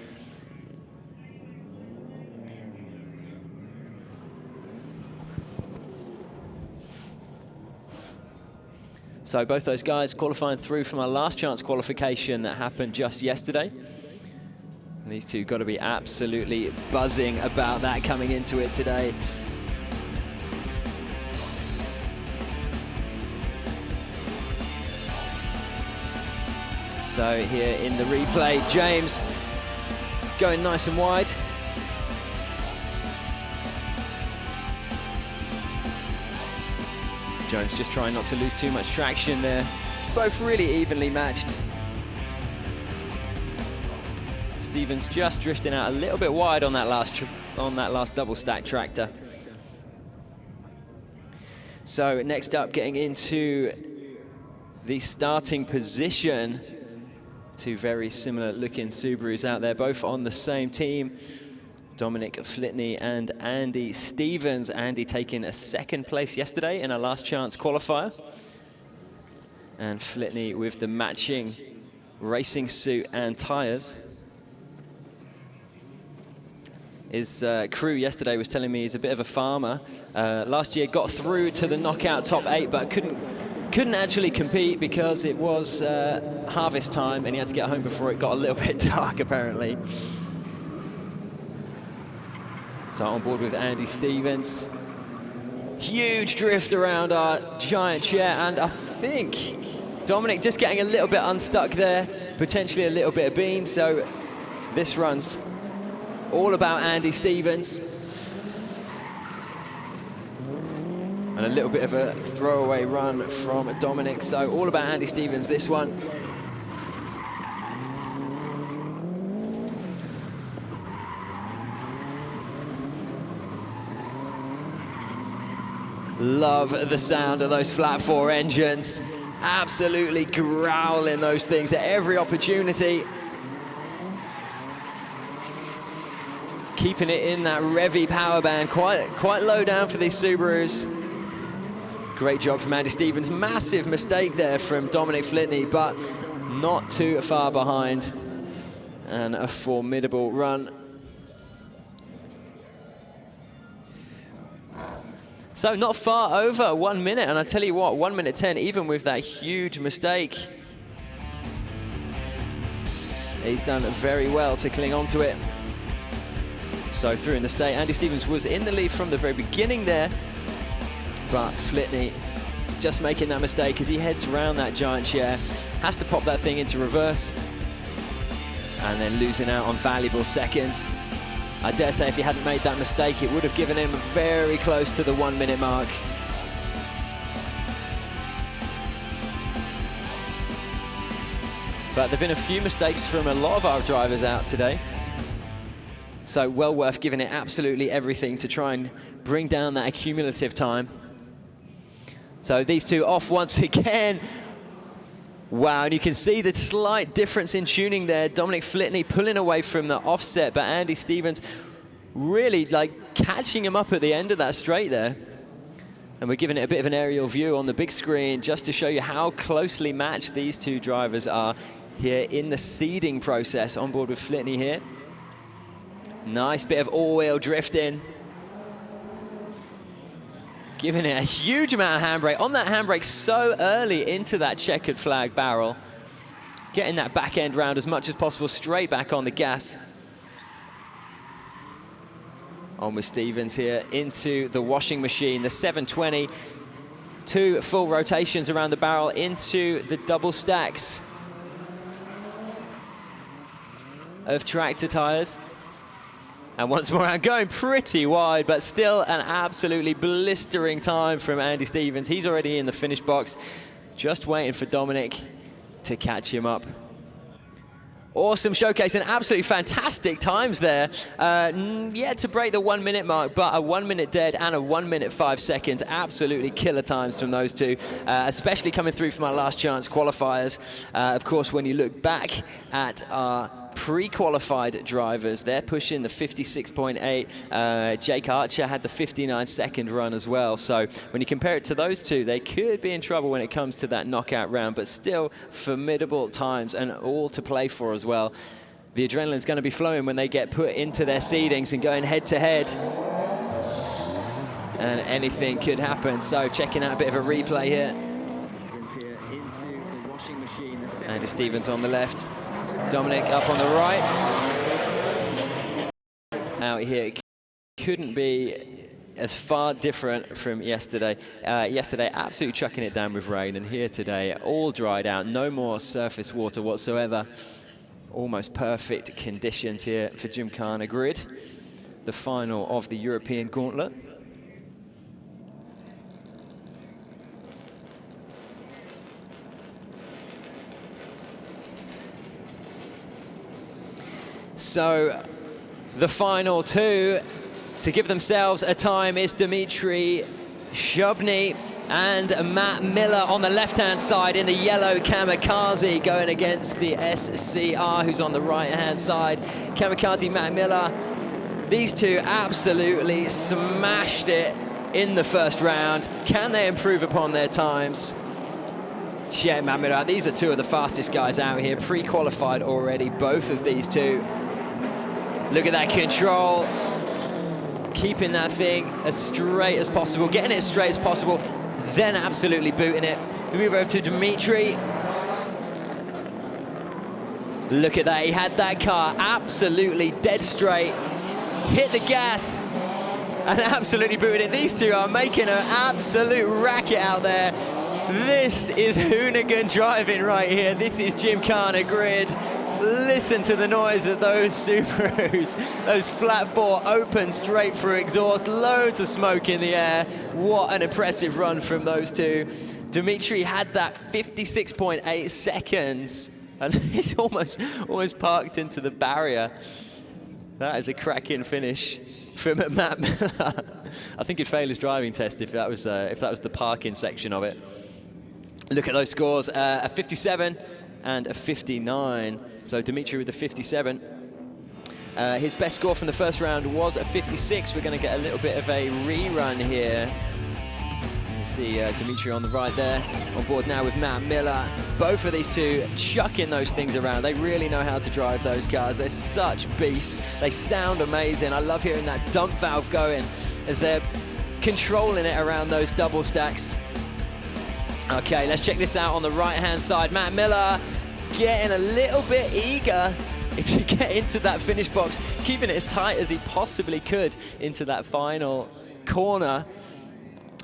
So both those guys qualifying through from our last chance qualification that happened just yesterday. And these two got to be absolutely buzzing about that coming into it today. So here in the replay, James going nice and wide. Jones just trying not to lose too much traction there. Both really evenly matched. Stevens just drifting out a little bit wide on that last double stack tractor. So next up, getting into the starting position. Two very similar looking Subarus out there, both on the same team. Dominic Flitney and Andy Stevens. Andy taking a second place yesterday in a last chance qualifier. And Flitney with the matching racing suit and tyres. His crew yesterday was telling me he's a bit of a farmer. Last year got through to the knockout top 8, but couldn't actually compete because it was harvest time and he had to get home before it got a little bit dark, apparently. So on board with Andy Stevens. Huge drift around our giant chair, and I think Dominic just getting a little bit unstuck there, potentially a little bit of bean. So this run's all about Andy Stevens. And a little bit of a throwaway run from Dominic. So all about Andy Stevens, this one. Love the sound of those flat 4 engines. Absolutely growling those things at every opportunity. Keeping it in that revvy power band, quite low down for these Subarus. Great job from Andy Stevens. Massive mistake there from Dominic Flitney, but not too far behind. And a formidable run. So not far over 1 minute, and I tell you what, 1 minute 10, even with that huge mistake. He's done very well to cling on to it. So through in the state, Andy Stevens was in the lead from the very beginning there, but Flitney just making that mistake as he heads around that giant chair, has to pop that thing into reverse, and then losing out on valuable seconds. I dare say if he hadn't made that mistake, it would have given him very close to the 1 minute mark. But there have been a few mistakes from a lot of our drivers out today. So well worth giving it absolutely everything to try and bring down that accumulative time. So these two off once again. Wow, and you can see the slight difference in tuning there. Dominic Flitney pulling away from the offset, but Andy Stevens really like catching him up at the end of that straight there. And we're giving it a bit of an aerial view on the big screen just to show you how closely matched these two drivers are here in the seeding process. On board with Flitney here. Nice bit of all-wheel drifting. Giving it a huge amount of handbrake. On that handbrake so early into that checkered flag barrel. Getting that back end round as much as possible, straight back on the gas. On with Stevens here into the washing machine, the 720. 2 full rotations around the barrel into the double stacks of tractor tires. And once more, I'm going pretty wide, but still an absolutely blistering time from Andy Stevens. He's already in the finish box, just waiting for Dominic to catch him up. Awesome showcase and absolutely fantastic times there. Yet to break the 1 minute mark, but a 1 minute dead and a 1 minute 5 seconds. Absolutely killer times from those two, especially coming through from our last chance qualifiers. Of course, when you look back at our pre-qualified drivers, they're pushing the 56.8. Jake Archer had the 59-second run as well. So when you compare it to those two, they could be in trouble when it comes to that knockout round, but still formidable times and all to play for as well. The adrenaline's going to be flowing when they get put into their seedings and going head to head. And anything could happen. So checking out a bit of a replay here. Andy Stevens on the left. Dominic up on the right. Out here, it couldn't be as far different from yesterday. Yesterday, absolutely chucking it down with rain, and here today, all dried out, no more surface water whatsoever. Almost perfect conditions here for Gymkhana GRiD, the final of the European Gauntlet. So the final two to give themselves a time is Dmitriy Illyuk and Matt Miller on the left-hand side in the yellow Kamikaze, going against the SCR, who's on the right-hand side. Kamikaze, Matt Miller. These two absolutely smashed it in the first round. Can they improve upon their times? Yeah, Matt Miller, these are two of the fastest guys out here, pre-qualified already, both of these two. Look at that control. Keeping that thing as straight as possible, getting it as straight as possible, then absolutely booting it. We move over to Dmitriy. Look at that, he had that car absolutely dead straight, hit the gas, and absolutely booted it. These two are making an absolute racket out there. This is hoonigan driving right here. This is Gymkhana GRiD. Listen to the noise of those Subarus. Those flat four open straight through exhaust, loads of smoke in the air. What an impressive run from those two. Dmitriy had that 56.8 seconds, and he's almost parked into the barrier. That is a cracking finish from Matt Miller. I think he'd fail his driving test if that was the parking section of it. Look at those scores, a 57 and a 59. So Dmitriy with the 57. His best score from the first round was a 56. We're going to get a little bit of a rerun here. You see Dmitriy on the right there, on board now with Matt Miller. Both of these two chucking those things around. They really know how to drive those cars. They're such beasts. They sound amazing. I love hearing that dump valve going as they're controlling it around those double stacks. Okay, let's check this out on the right-hand side. Matt Miller getting a little bit eager to get into that finish box, keeping it as tight as he possibly could into that final corner.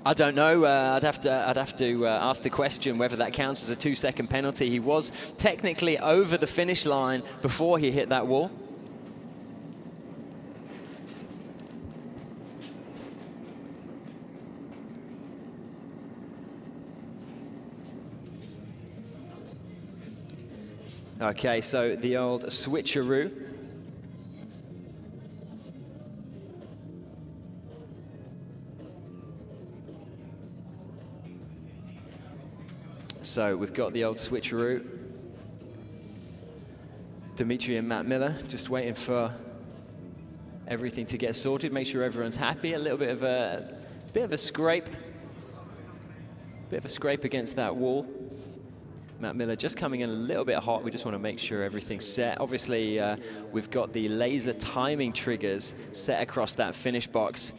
I don't know, I'd have to ask the question whether that counts as a 2-second penalty. He was technically over the finish line before he hit that wall. Okay, so the old switcheroo. So we've got the old switcheroo. Dmitriy and Matt Miller just waiting for everything to get sorted, make sure everyone's happy. A little bit of a scrape. Bit of a scrape against that wall. Matt Miller just coming in a little bit hot. We just want to make sure everything's set. Obviously, we've got the laser timing triggers set across that finish box,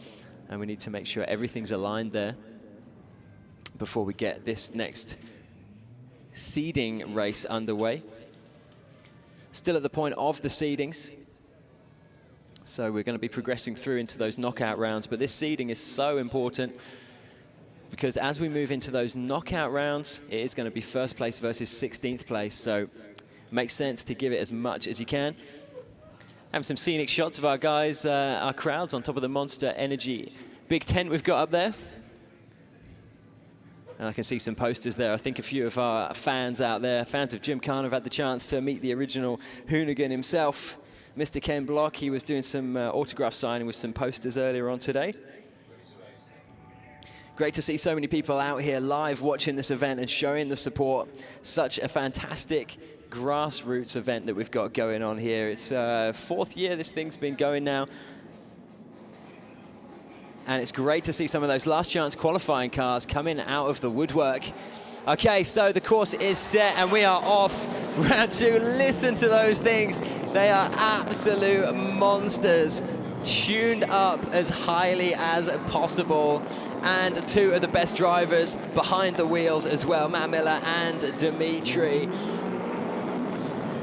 and we need to make sure everything's aligned there before we get this next seeding race underway. Still at the point of the seedings. So we're going to be progressing through into those knockout rounds, but this seeding is so important, because as we move into those knockout rounds, it is going to be first place versus 16th place. So it makes sense to give it as much as you can. Having some scenic shots of our guys, our crowds on top of the Monster Energy big tent we've got up there. And I can see some posters there. I think a few of our fans out there, fans of Gymkhana, have had the chance to meet the original hoonigan himself, Mr. Ken Block. He was doing some autograph signing with some posters earlier on today. Great to see so many people out here live watching this event and showing the support. Such a fantastic grassroots event that we've got going on here. It's 4th year this thing's been going now. And it's great to see some of those last chance qualifying cars coming out of the woodwork. Okay, so the course is set and we are off. Round 2, listen to those things. They are absolute monsters, tuned up as highly as possible. And 2 of the best drivers behind the wheels as well, Matt Miller and Dmitriy.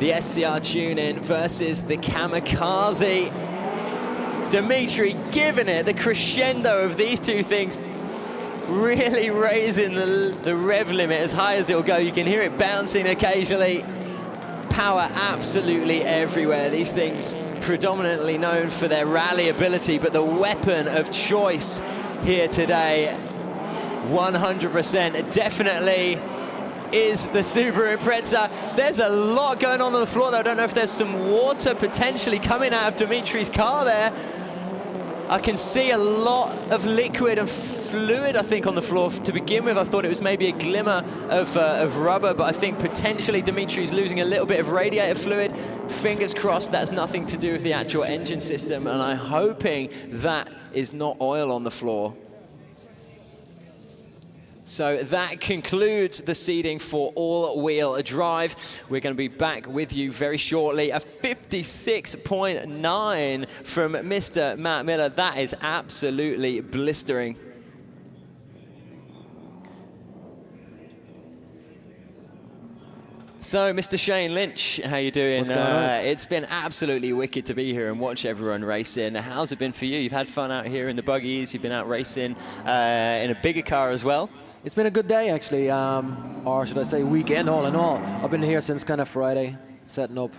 the SCR tune-in versus the Kamikaze. Dmitriy giving it the crescendo of these two things, really raising the rev limit as high as it'll go. You can hear it bouncing occasionally. Power absolutely everywhere. These things predominantly known for their rally ability, but the weapon of choice here today, 100% definitely is the Subaru Impreza. There's a lot going on the floor, though. I don't know if there's some water potentially coming out of Dmitriy's car there. I can see a lot of liquid and fluid, I think, on the floor to begin with. I thought it was maybe a glimmer of rubber, but I think potentially Dmitriy's losing a little bit of radiator fluid. Fingers crossed that's nothing to do with the actual engine system, and I'm hoping that is not oil on the floor. So that concludes the seeding for all-wheel drive. We're going to be back with you very shortly. A 56.9 from Mr. Matt Miller. That is absolutely blistering. So, Mr. Shayne Lynch, how you doing? It's been absolutely wicked to be here and watch everyone racing. How's it been for you? You've had fun out here in the buggies. You've been out racing in a bigger car as well. It's been a good day, actually, or should I say weekend, all in all. I've been here since kind of Friday, setting up,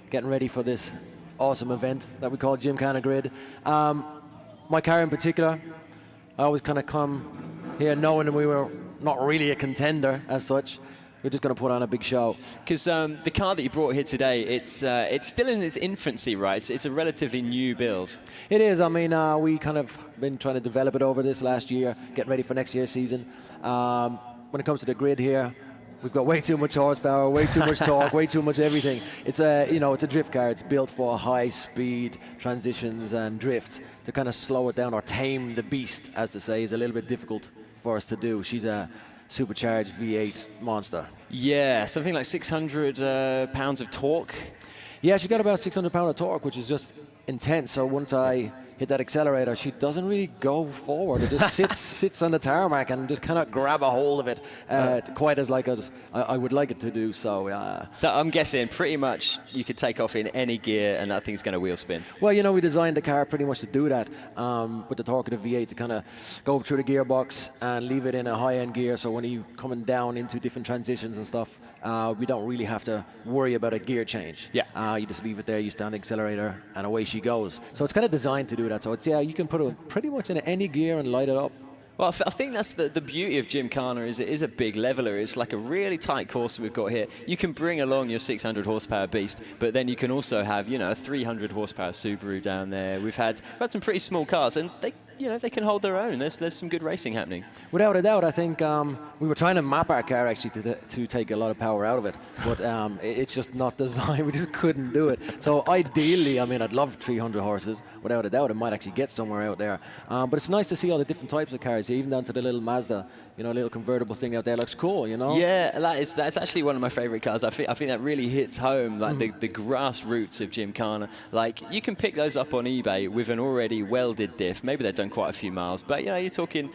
getting ready for this awesome event that we call Gymkhana GRiD. My car in particular, I always kind of come here knowing that we were not really a contender as such. We're just going to put on a big show. Because the car that you brought here today, it's still in its infancy, right? It's a relatively new build. It is. I mean, we kind of been trying to develop it over this last year, getting ready for next year's season. When it comes to the grid here, we've got way too much horsepower, way too much torque, way too much everything. It's a, it's a drift car. It's built for high-speed transitions and drifts. To kind of slow it down or tame the beast, as to say, is a little bit difficult for us to do. She's a supercharged V8 monster. Yeah, something like 600 pounds of torque. Yeah, she got about 600 pounds of torque, which is just intense. So once I hit that accelerator, she doesn't really go forward. It just sits on the tarmac and just cannot grab a hold of it quite as I would like it to do. So I'm guessing pretty much you could take off in any gear and that thing's going to wheel spin. Well, we designed the car pretty much to do that with the torque of the V8 to kind of go through the gearbox and leave it in a high-end gear. So when you're coming down into different transitions and stuff, we don't really have to worry about a gear change. Yeah. You just leave it there, you stand the accelerator, and away she goes. So it's kind of designed to do that. So it's, you can put it pretty much in any gear and light it up. Well, I think that's the beauty of Gymkhana is it is a big leveler. It's like a really tight course we've got here. You can bring along your 600 horsepower beast, but then you can also have, a 300 horsepower Subaru down there. We've had some pretty small cars, and they can hold their own. There's some good racing happening. Without a doubt, I think we were trying to map our car actually to take a lot of power out of it, but it's just not designed. We just couldn't do it. So ideally, I'd love 300 horses. Without a doubt, it might actually get somewhere out there. But it's nice to see all the different types of cars, even down to the little Mazda. A little convertible thing out there looks cool, Yeah, that's actually one of my favorite cars. I think that really hits home, like the grassroots of Gymkhana. Like, you can pick those up on eBay with an already welded diff. Maybe they've done quite a few miles, but you're talking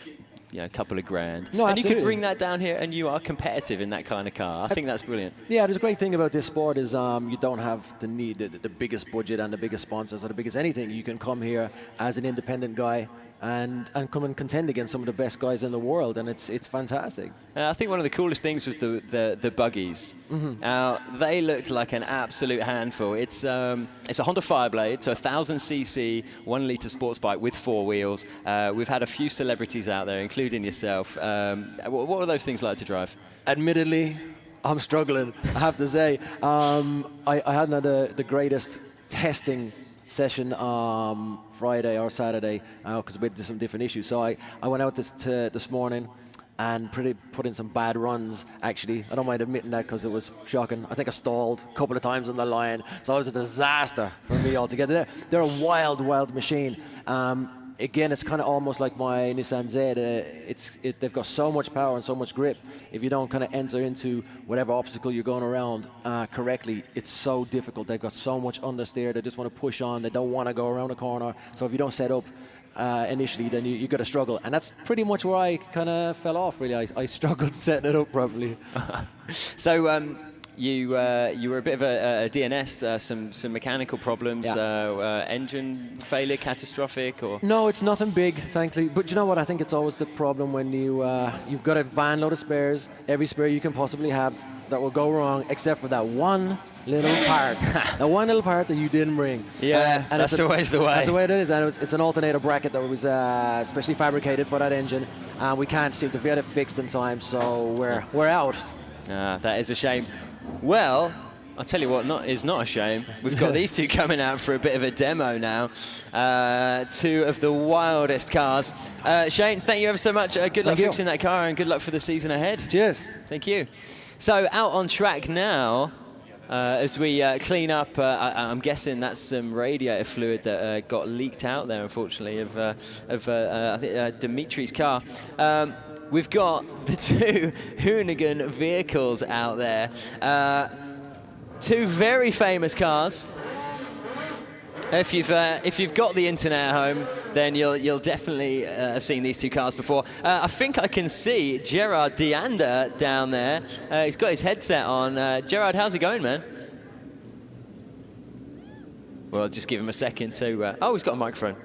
a couple of grand. No, and absolutely. You can bring that down here and you are competitive in that kind of car. I think that's brilliant. Yeah, the great thing about this sport is you don't have to need the biggest budget and the biggest sponsors or the biggest anything. You can come here as an independent guy and come and contend against some of the best guys in the world, and it's fantastic. I think one of the coolest things was the buggies. Mm-hmm. They looked like an absolute handful. It's a Honda Fireblade, so 1,000cc, 1 litre sports bike with 4 wheels. We've had a few celebrities out there, including yourself. What were those things like to drive? Admittedly, I'm struggling, I have to say. I hadn't had the greatest testing session Friday or Saturday because we did some different issues. So I went out this morning and put in some bad runs, actually. I don't mind admitting that because it was shocking. I think I stalled a couple of times on the line, so it was a disaster for me altogether. They're a wild, wild machine. Again, it's kind of almost like my Nissan Z. They've got so much power and so much grip. If you don't kind of enter into whatever obstacle you're going around correctly, it's so difficult. They've got so much understeer. They just want to push on. They don't want to go around a corner. So if you don't set up initially, then you've got to struggle. And that's pretty much where I kind of fell off, really. I struggled setting it up properly. So you were a bit of a DNS, some mechanical problems, engine failure, catastrophic, or? No, it's nothing big, thankfully. But you know what? I think it's always the problem when you've got a van load of spares, every spare you can possibly have that will go wrong, except for that one little part, that one little part that you didn't bring. Yeah, and that's always the way. That's the way it is, and it's an alternator bracket that was specially fabricated for that engine, and we can't seem to get it fixed in time, so we're out. That is a shame. Well, I'll tell you what is not a shame. We've got these two coming out for a bit of a demo now. Two of the wildest cars. Shayne, thank you ever so much. Good luck fixing that car, and good luck for the season ahead. Cheers. Thank you. So out on track now, as we clean up, I'm guessing that's some radiator fluid that got leaked out there, unfortunately, of I think, Dmitry's car. We've got the two Hoonigan vehicles out there. Two very famous cars. If you've got the internet at home, then you'll definitely have seen these two cars before. I think I can see Gerard Deander down there. He's got his headset on. Gerard, how's it going, man? Well, just give him a second to... oh, he's got a microphone.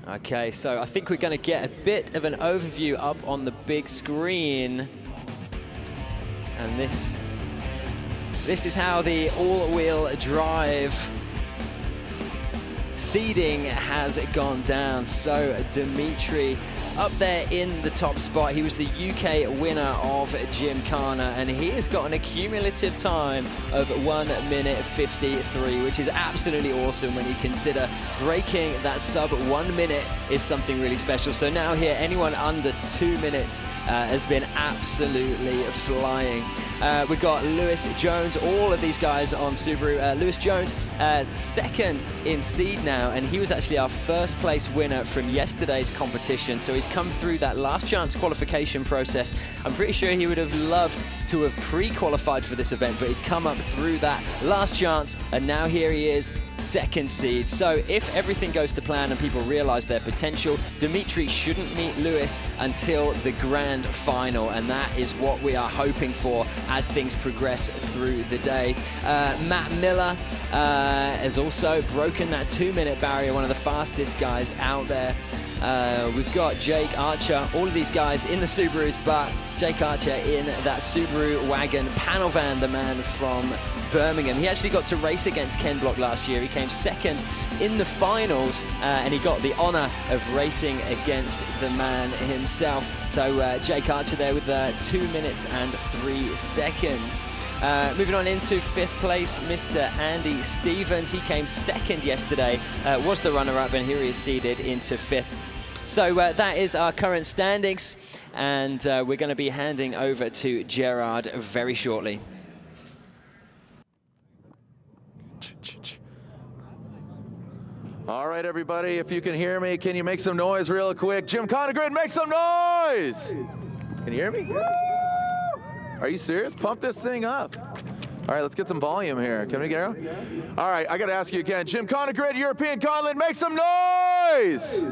Okay, so I think we're going to get a bit of an overview up on the big screen. And this is how the all-wheel drive seeding has gone down. So Dmitry up there in the top spot. He was the UK winner of Gymkhana, and he has got an accumulative time of 1 minute 53, which is absolutely awesome when you consider breaking that sub 1 minute is something really special. So now here, anyone under 2 minutes has been absolutely flying. We've got Lewis Jones, all of these guys on Subaru. Lewis Jones, second in seed now, and he was actually our first place winner from yesterday's competition. So he's come through that last chance qualification process. I'm pretty sure he would have loved to have pre-qualified for this event, but he's come up through that last chance, and now here he is, second seed. So if everything goes to plan and people realize their potential, Dmitry shouldn't meet Lewis until the grand final, and that is what we are hoping for as things progress through the day. Matt Miller has also broken that 2 minute barrier, one of the fastest guys out there. We've got Jake Archer, all of these guys in the Subarus, but Jake Archer in that Subaru wagon panel van, the man from Birmingham. He actually got to race against Ken Block last year. He came second in the finals, and he got the honor of racing against the man himself. So Jake Archer there with 2 minutes and 3 seconds. Moving on into fifth place, Mr. Andy Stevens. He came second yesterday, was the runner-up, and here he is seeded into fifth. So that is our current standings, and we're going to be handing over to Gerard very shortly. All right, everybody, if you can hear me, can you make some noise real quick? Gymkhana GRiD, make some noise! Can you hear me? Are you serious? Pump this thing up. All right, let's get some volume here. Can we get out? All right, I got to ask you again. Gymkhana GRiD, European Gauntlet, make some noise!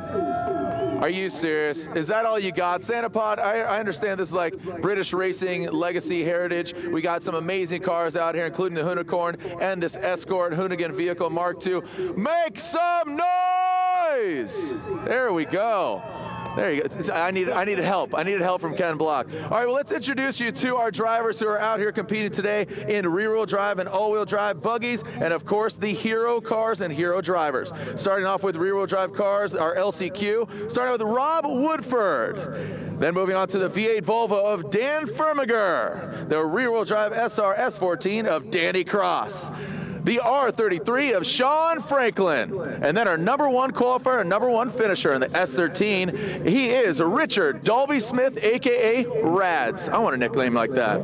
Are you serious? Is that all you got? Sanapod, I understand this is like British racing legacy heritage. We got some amazing cars out here, including the Hoonicorn and this Escort Hoonigan vehicle Mark II. Make some noise! There we go. There you go. I needed help. I needed help from Ken Block. All right, well, let's introduce you to our drivers who are out here competing today in rear-wheel drive and all-wheel drive buggies, and of course, the hero cars and hero drivers. Starting off with rear-wheel drive cars, our LCQ. Starting with Rob Woodford. Then moving on to the V8 Volvo of Dan Firmiger, the rear-wheel drive SR S14 of Danny Cross, the R33 of Sean Franklin, and then our #1 qualifier and #1 finisher in the S13, he is Richard Dalby Smith, aka Rads. I want a nickname like that.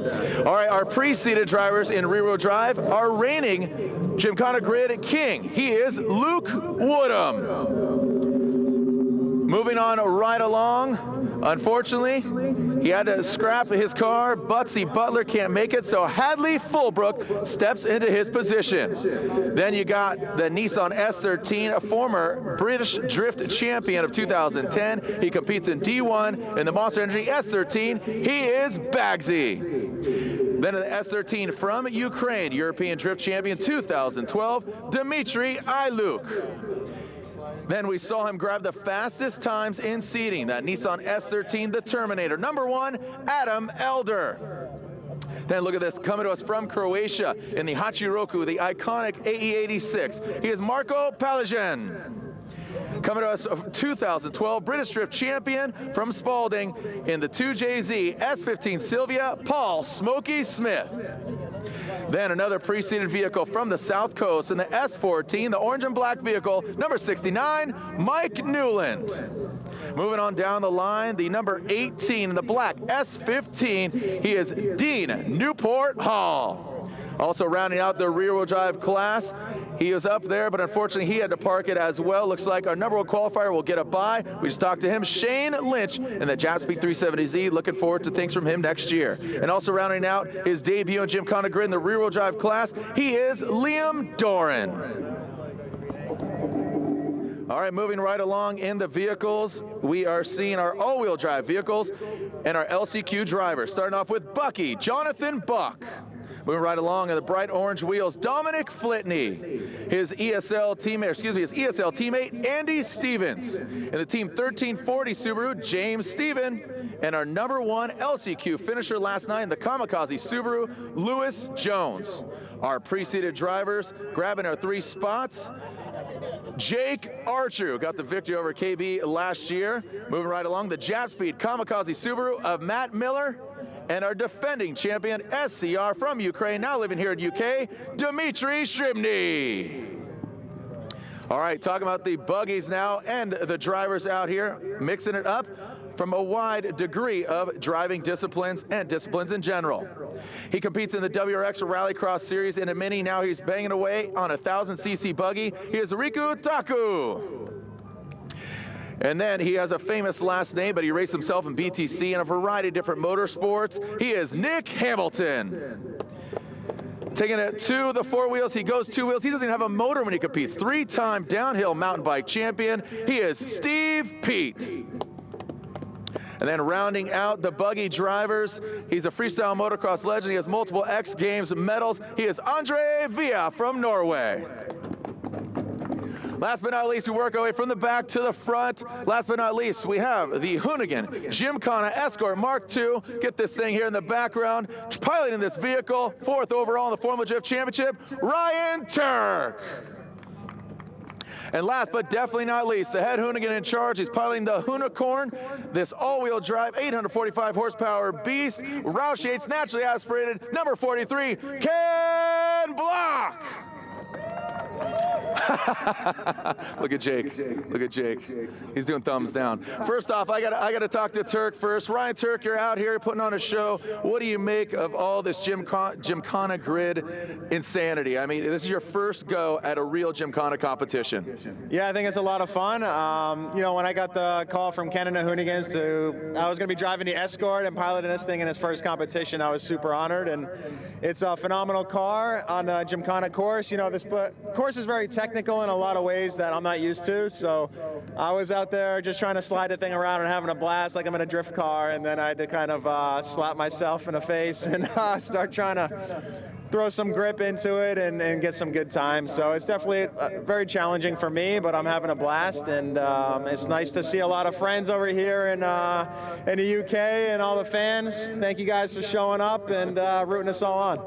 All right, our pre-seated drivers in rear-wheel drive, our reigning Gymkhana GRiD king, he is Luke Woodham. Moving on right along, unfortunately, he had to scrap his car. Buttsy Butler can't make it, so Hadley Fulbrook steps into his position. Then you got the Nissan S13, a former British Drift champion of 2010. He competes in D1 in the Monster Energy S13. He is Baggsy. Then in the S13 from Ukraine, European Drift champion 2012, Dmitriy Illyuk. Then we saw him grab the fastest times in seating, that Nissan S13, the Terminator. #1, Adam Elder. Then look at this, coming to us from Croatia in the Hachiroku, the iconic AE86. He is Marko Palijan. Coming to us 2012 British Drift champion from Spalding in the 2JZ S15 Sylvia, Paul Smokey Smith. Then another pre-seated vehicle from the South Coast in the S14, the orange and black vehicle, #69, Mike Newland. Moving on down the line, the #18 in the black S15, he is Dean Newport Hall. Also rounding out the rear-wheel drive class, he was up there, but unfortunately he had to park it as well. Looks like our #1 qualifier will get a bye. We just talked to him, Shayne Lynch in the Japspeed 370Z. Looking forward to things from him next year. And also rounding out his debut in Gymkhana GRiD in the rear-wheel drive class, he is Liam Doran. All right, moving right along in the vehicles, we are seeing our all-wheel drive vehicles and our LCQ drivers. Starting off with Bucky, Jonathan Buck. Moving right along in the bright orange wheels, Dominic Flitney. His ESL teammate, Andy Stevens. In the Team 1340 Subaru, James Steven. And our #1 LCQ finisher last night in the Kamikaze Subaru, Lewis Jones. Our pre-seated drivers grabbing our 3 spots. Jake Archer, who got the victory over KB last year. Moving right along, the Japspeed Kamikaze Subaru of Matt Miller. And our defending champion, SCR from Ukraine, now living here in UK, Dmitry Shrimny. All right, talking about the buggies now and the drivers out here, mixing it up from a wide degree of driving disciplines and disciplines in general. He competes in the WRX Rallycross Series in a Mini. Now he's banging away on a 1000cc buggy. He is Riku Takho. And then he has a famous last name, but he raced himself in BTC and a variety of different motorsports. He is Nic Hamilton. Taking it to the 4 wheels, he goes 2 wheels. He doesn't even have a motor when he competes. 3-time downhill mountain bike champion. He is Steve Pete. And then rounding out the buggy drivers, he's a freestyle motocross legend. He has multiple X Games medals. He is Andre Via from Norway. Last but not least, we work our way from the back to the front. Last but not least, we have the Hoonigan Gymkhana Escort Mark II. Get this thing here in the background. Piloting this vehicle, 4th overall in the Formula Drift Championship, Ryan Turk. And last but definitely not least, the head Hoonigan in charge. He's piloting the Hoonicorn, this all-wheel drive, 845 horsepower beast. Roush Yates, naturally aspirated, #43, Ken Block. Look at Jake. Look at Jake. He's doing thumbs down. First off, I gotta talk to Turk first. Ryan Turk, you're out here putting on a show. What do you make of all this Gymkhana GRiD insanity? I mean, this is your first go at a real Gymkhana competition. Yeah, I think it's a lot of fun. You know, when I got the call from Canada Hoonigans I was going to be driving the Escort and piloting this thing in his first competition, I was super honored. And it's a phenomenal car on the Gymkhana course. You know, this course is very technical in a lot of ways that I'm not used to. So I was out there just trying to slide the thing around and having a blast like I'm in a drift car. And then I had to kind of slap myself in the face and start trying to throw some grip into it and get some good time. So it's definitely very challenging for me, but I'm having a blast, and it's nice to see a lot of friends over here in the UK and all the fans. Thank you guys for showing up and rooting us all on.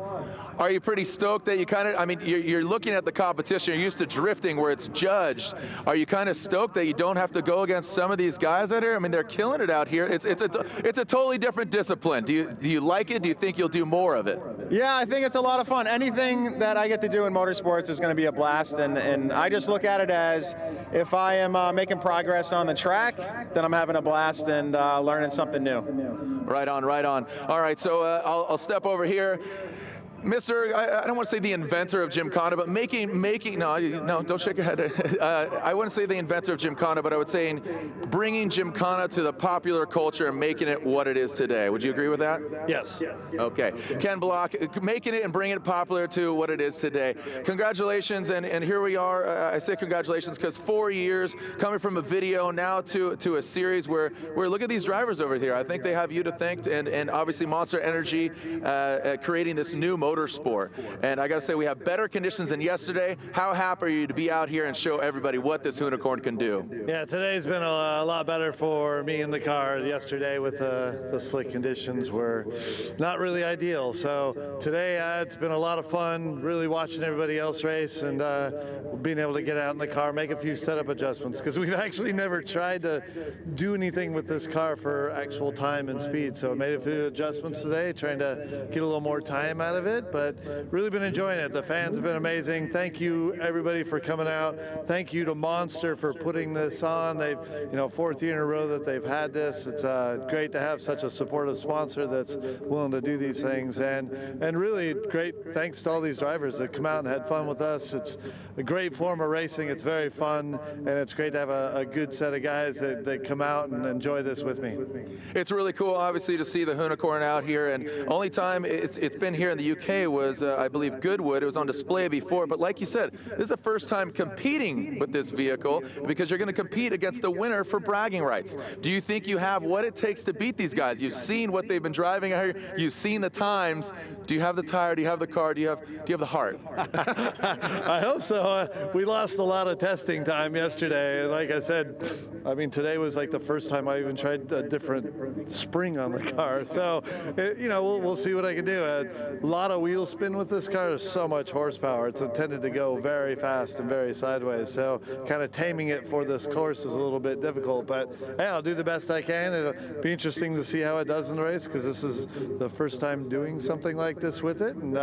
Are you pretty stoked that you kind of, I mean, you're looking at the competition, you're used to drifting where it's judged. Are you kind of stoked that you don't have to go against some of these guys out here? I mean, they're killing it out here. It's a totally different discipline. Do you like it? Do you think you'll do more of it? Yeah, I think it's a lot of fun. Anything that I get to do in motorsports is going to be a blast, and I just look at it as if I am making progress on the track, then I'm having a blast and learning something new. Right on, right on. All right, so I'll step over here. Mr. I don't want to say the inventor of Gymkhana, but no, don't shake your head. I wouldn't say the inventor of Gymkhana, but I would say bringing Gymkhana to the popular culture and making it what it is today. Would you agree with that? Yes. Okay. Ken Block, making it and bringing it popular to what it is today. Congratulations, and here we are. I say congratulations because 4 years coming from a video now to a series where look at these drivers over here. I think they have you to thank, and obviously Monster Energy creating this new motorsport. And I got to say, we have better conditions than yesterday. How happy are you to be out here and show everybody what this unicorn can do? Yeah, today's been a lot better for me in the car. Yesterday with the slick conditions were not really ideal. So today it's been a lot of fun, really watching everybody else race and being able to get out in the car, make a few setup adjustments, because we've actually never tried to do anything with this car for actual time and speed. So I made a few adjustments today, trying to get a little more time out of it. But really been enjoying it. The fans have been amazing. Thank you everybody for coming out. Thank you to Monster for putting this on. They've, fourth year in a row that they've had this. It's great to have such a supportive sponsor that's willing to do these things, and really great thanks to all these drivers that come out and had fun with us. It's a great form of racing. It's very fun, and it's great to have a good set of guys that come out and enjoy this with me. It's really cool, obviously, to see the unicorn out here, and only time it's been here in the UK was, I believe, Goodwood. It was on display before, but like you said, this is the first time competing with this vehicle because you're going to compete against the winner for bragging rights. Do you think you have what it takes to beat these guys? You've seen what they've been driving out here. You've seen the times. Do you have the tire? Do you have the car? Do you have the heart? I hope so. We lost a lot of testing time yesterday. Like I said, I mean, today was like the first time I even tried a different spring on the car. So, we'll see what I can do. A lot of wheel spin with this car. There's so much horsepower. It's intended to go very fast and very sideways. So kind of taming it for this course is a little bit difficult. But hey, I'll do the best I can. It'll be interesting to see how it does in the race because this is the first time doing something like this with it. And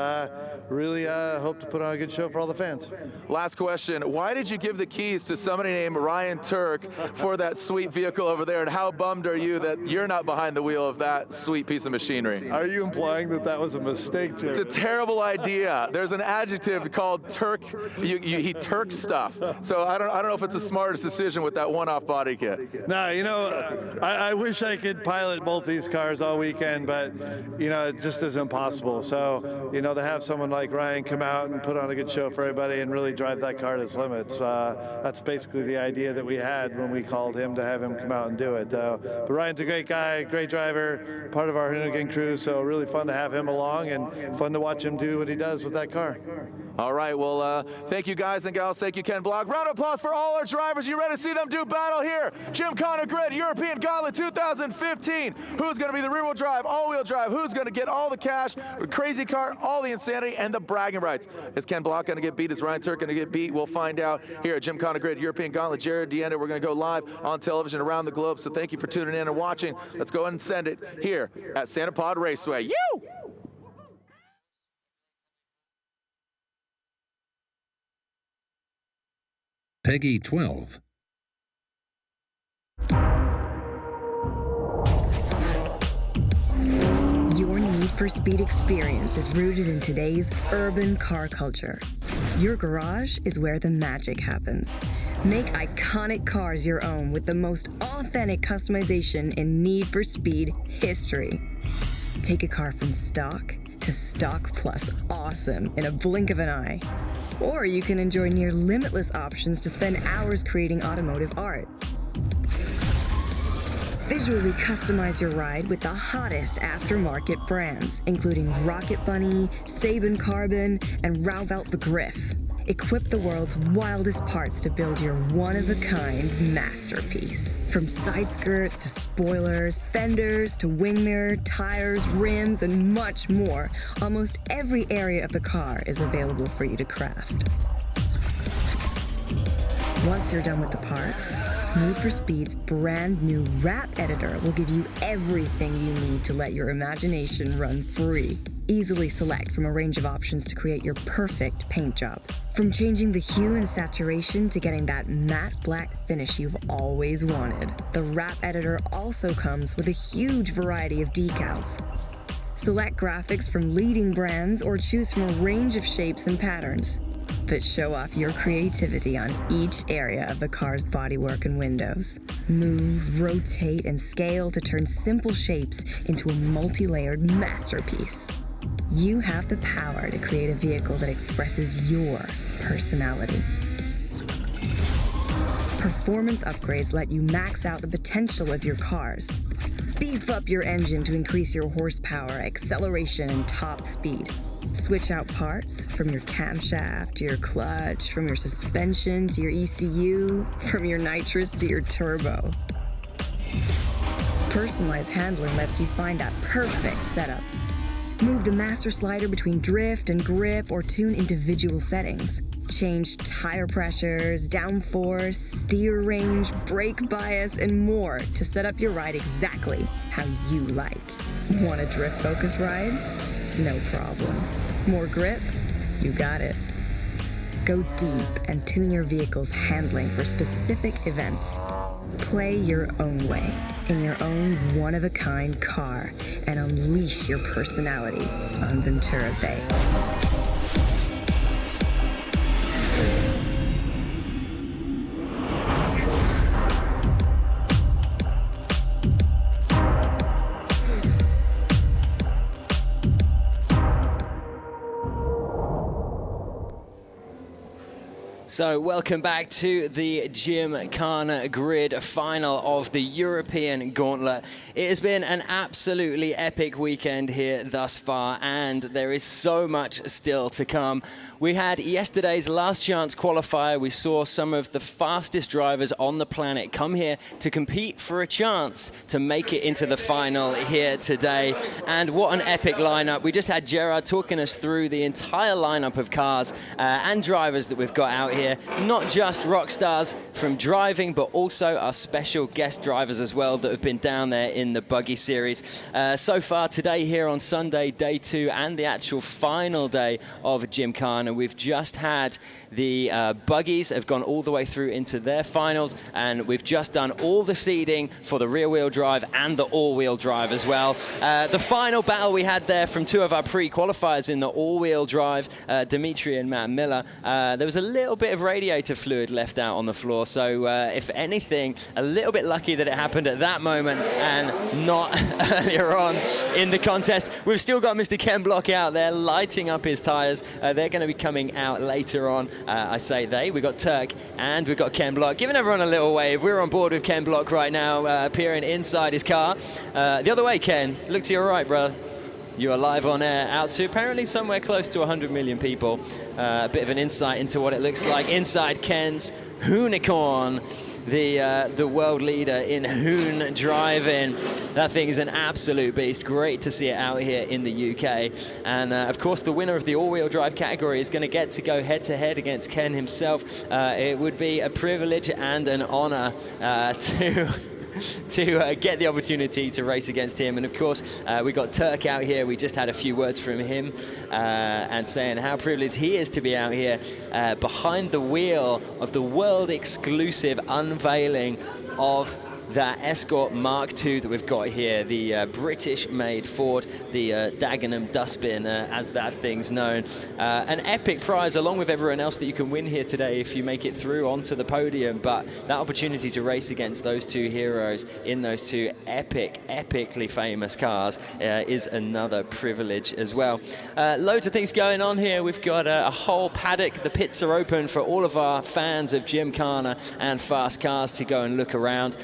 really hope to put on a good show for all the fans. Last question. Why did you give the keys to somebody named Ryan Turk for that sweet vehicle over there? And how bummed are you that you're not behind the wheel of that sweet piece of machinery? Are you implying that that was a mistake, Jerry? It's a terrible idea. There's an adjective called Turk. He Turk stuff. So I don't know if it's the smartest decision with that one-off body kit. No, I wish I could pilot both these cars all weekend, but it just is impossible. So to have someone like Ryan come out and put on a good show for everybody and really drive that car to its limits, that's basically the idea that we had when we called him to have him come out and do it. But Ryan's a great guy, great driver, part of our Hoonigan crew. So really fun to have him along and fun to watch him do what he does with that car. All right, well, thank you guys and gals. Thank you, Ken Block. Round of applause for all our drivers. You ready to see them do battle here? Gymkhana GRiD, European Gauntlet 2015. Who's going to be the rear-wheel drive, all-wheel drive? Who's going to get all the cash, crazy car, all the insanity, and the bragging rights? Is Ken Block going to get beat? Is Ryan Turk going to get beat? We'll find out here at Gymkhana GRiD, European Gauntlet. Jared Deenda, we're going to go live on television around the globe, so thank you for tuning in and watching. Let's go ahead and send it here at Santa Pod Raceway. You! Peggy 12. Your Need for Speed experience is rooted in today's urban car culture. Your garage is where the magic happens. Make iconic cars your own with the most authentic customization in Need for Speed history. Take a car from stock to stock plus awesome in a blink of an eye. Or you can enjoy near limitless options to spend hours creating automotive art. Visually customize your ride with the hottest aftermarket brands, including Rocket Bunny, Sabin Carbon, and Rauwelt Begriff. Equip the world's wildest parts to build your one-of-a-kind masterpiece. From side skirts to spoilers, fenders to wing mirror, tires, rims, and much more, almost every area of the car is available for you to craft. Once you're done with the parts, Need for Speed's brand new wrap editor will give you everything you need to let your imagination run free. Easily select from a range of options to create your perfect paint job. From changing the hue and saturation to getting that matte black finish you've always wanted. The wrap editor also comes with a huge variety of decals. Select graphics from leading brands or choose from a range of shapes and patterns. But show off your creativity on each area of the car's bodywork and windows. Move, rotate, and scale to turn simple shapes into a multi-layered masterpiece. You have the power to create a vehicle that expresses your personality. Performance upgrades let you max out the potential of your cars. Beef up your engine to increase your horsepower, acceleration, and top speed. Switch out parts from your camshaft to your clutch, from your suspension to your ECU, from your nitrous to your turbo. Personalized handling lets you find that perfect setup. Move the master slider between drift and grip or tune individual settings. Change tire pressures, downforce, steer range, brake bias, and more to set up your ride exactly how you like. Want a drift-focused ride? No problem. More grip? You got it. Go deep and tune your vehicle's handling for specific events. Play your own way in your own one-of-a-kind car and unleash your personality on Ventura Bay. So welcome back to the Gymkhana GRiD final of the European Gauntlet. It has been an absolutely epic weekend here thus far, and there is so much still to come. We had yesterday's last chance qualifier. We saw some of the fastest drivers on the planet come here to compete for a chance to make it into the final here today. And what an epic lineup. We just had Gerard talking us through the entire lineup of cars and drivers that we've got out here. Not just rock stars from driving, but also our special guest drivers as well that have been down there in the buggy series. So far today here on Sunday, day 2, and the actual final day of Gymkhana, we've just had the buggies have gone all the way through into their finals, and we've just done all the seeding for the rear-wheel drive and the all-wheel drive as well. The final battle we had there from 2 of our pre-qualifiers in the all-wheel drive, Dmitriy and Matt Miller, there was a little bit of radiator fluid left out on the floor, so if anything, a little bit lucky that it happened at that moment and not earlier on in the contest. We've still got Mr. Ken Block out there lighting up his tyres. They're going to be coming out later on. I say they, we've got Turk and we've got Ken Block. Giving everyone a little wave. We're on board with Ken Block right now, appearing inside his car. The other way, Ken, look to your right, brother. You are live on air out to apparently somewhere close to 100 million people. A bit of an insight into what it looks like inside Ken's Hoonicorn, the world leader in Hoon driving. That thing is an absolute beast. Great to see it out here in the UK. And of course, the winner of the all-wheel drive category is going to get to go head-to-head against Ken himself. It would be a privilege and an honor to get the opportunity to race against him. And of course, we got Turk out here. We just had a few words from him and saying how privileged he is to be out here behind the wheel of the world exclusive unveiling of that Escort Mark II that we've got here, the British-made Ford, the Dagenham Dustbin, as that thing's known. An epic prize, along with everyone else that you can win here today if you make it through onto the podium. But that opportunity to race against those 2 heroes in those 2 epically famous cars is another privilege as well. Loads of things going on here. We've got a whole paddock. The pits are open for all of our fans of Gymkhana and fast cars to go and look around.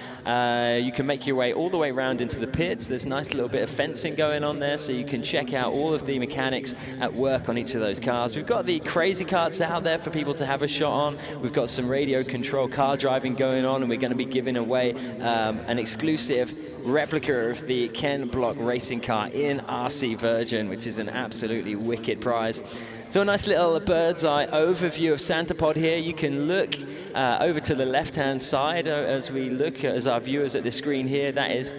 You can make your way all the way around into the pits. There's a nice little bit of fencing going on there, so you can check out all of the mechanics at work on each of those cars. We've got the crazy karts out there for people to have a shot on. We've got some radio control car driving going on, and we're going to be giving away an exclusive replica of the Ken Block racing car in RC Virgin, which is an absolutely wicked prize. So a nice little bird's eye overview of Santapod here. You can look over to the left-hand side as we look as our viewers at the screen here. That is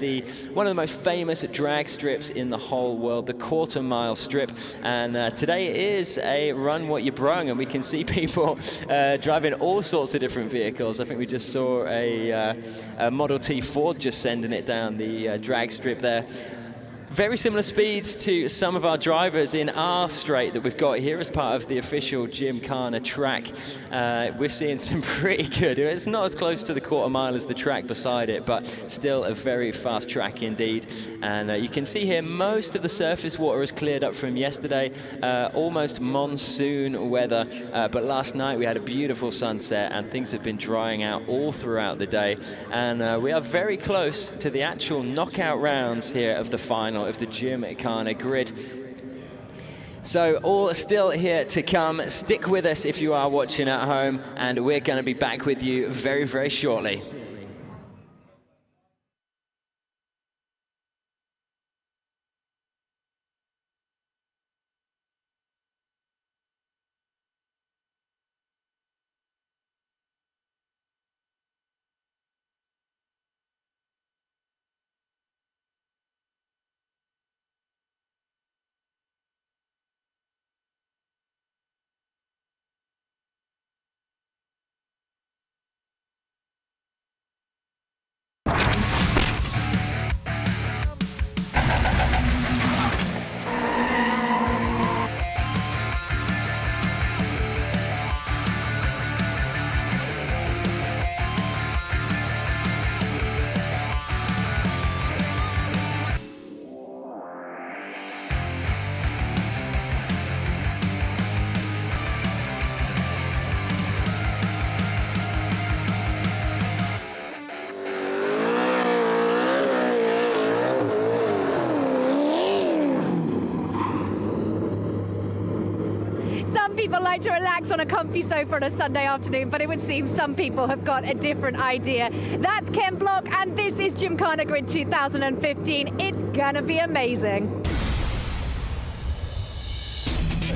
one of the most famous drag strips in the whole world, the quarter-mile strip. And today is a run what you brung, and we can see people driving all sorts of different vehicles. I think we just saw a Model T Ford just sending it down the drag strip there. Very similar speeds to some of our drivers in our straight that we've got here as part of the official Gymkhana track. We're seeing some pretty good. It's not as close to the quarter mile as the track beside it, but still a very fast track indeed. And you can see here most of the surface water is cleared up from yesterday. Almost monsoon weather, but last night we had a beautiful sunset and things have been drying out all throughout the day. And we are very close to the actual knockout rounds here of the final of the Gymkhana GRiD. So all still here to come. Stick with us if you are watching at home, and we're going to be back with you very, very shortly. People like to relax on a comfy sofa on a Sunday afternoon, but it would seem some people have got a different idea. That's Ken Block, and this is Gymkhana GRiD 2015. It's gonna be amazing.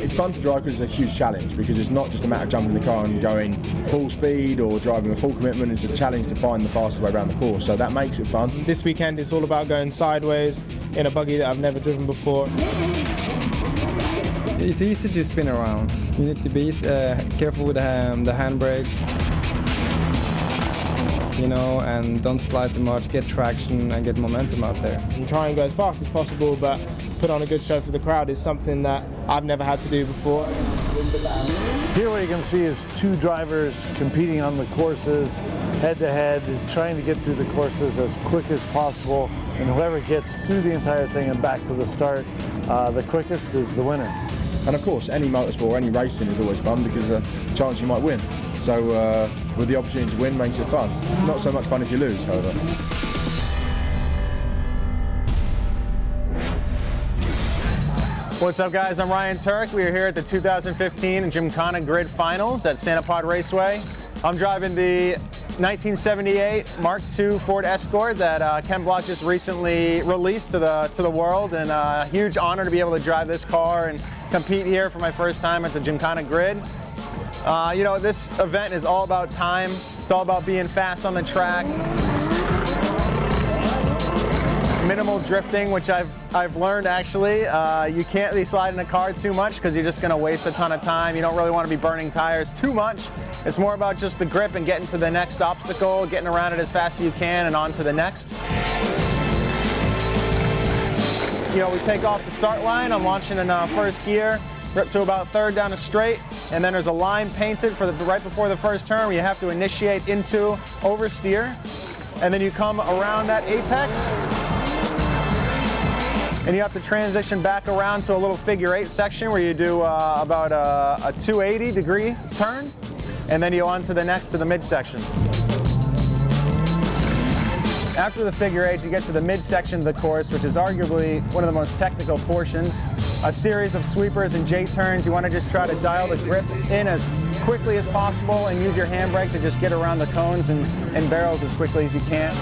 It's fun to drive because it's a huge challenge, because it's not just a matter of jumping in the car and going full speed or driving with full commitment. It's a challenge to find the fastest way around the course, so that makes it fun. This weekend it's all about going sideways in a buggy that I've never driven before. It's easy to spin around. You need to be careful with the handbrake, you know, and don't slide too much, get traction and get momentum out there. And try and go as fast as possible, but put on a good show for the crowd is something that I've never had to do before. Here what you can see is two drivers competing on the courses head-to-head, trying to get through the courses as quick as possible, and whoever gets through the entire thing and back to the start the quickest is the winner. And of course, any motorsport, any racing is always fun because there's a chance you might win. So with the opportunity to win makes it fun. It's not so much fun if you lose, however. What's up, guys? I'm Ryan Turk. We are here at the 2015 Gymkhana GRiD Finals at Santapod Raceway. I'm driving the 1978 Mark II Ford Escort that Ken Block just recently released to the world, and a huge honor to be able to drive this car and compete here for my first time at the Gymkhana GRiD. You know, this event is all about time. It's all about being fast on the track. Minimal drifting, which I've learned actually. You can't be sliding a car too much because you're just going to waste a ton of time. You don't really want to be burning tires too much. It's more about just the grip and getting to the next obstacle, getting around it as fast as you can and on to the next. You know, we take off the start line. I'm launching in first gear, up to about third down the straight, and then there's a line painted for right before the first turn where you have to initiate into oversteer, and then you come around that apex, and you have to transition back around to a little figure-8 section where you do about a 280-degree turn, and then you on to the next to the midsection. After the figure eight, you get to the midsection of the course, which is arguably one of the most technical portions. A series of sweepers and J-turns. You want to just try to dial the grip in as quickly as possible and use your handbrake to just get around the cones and barrels as quickly as you can.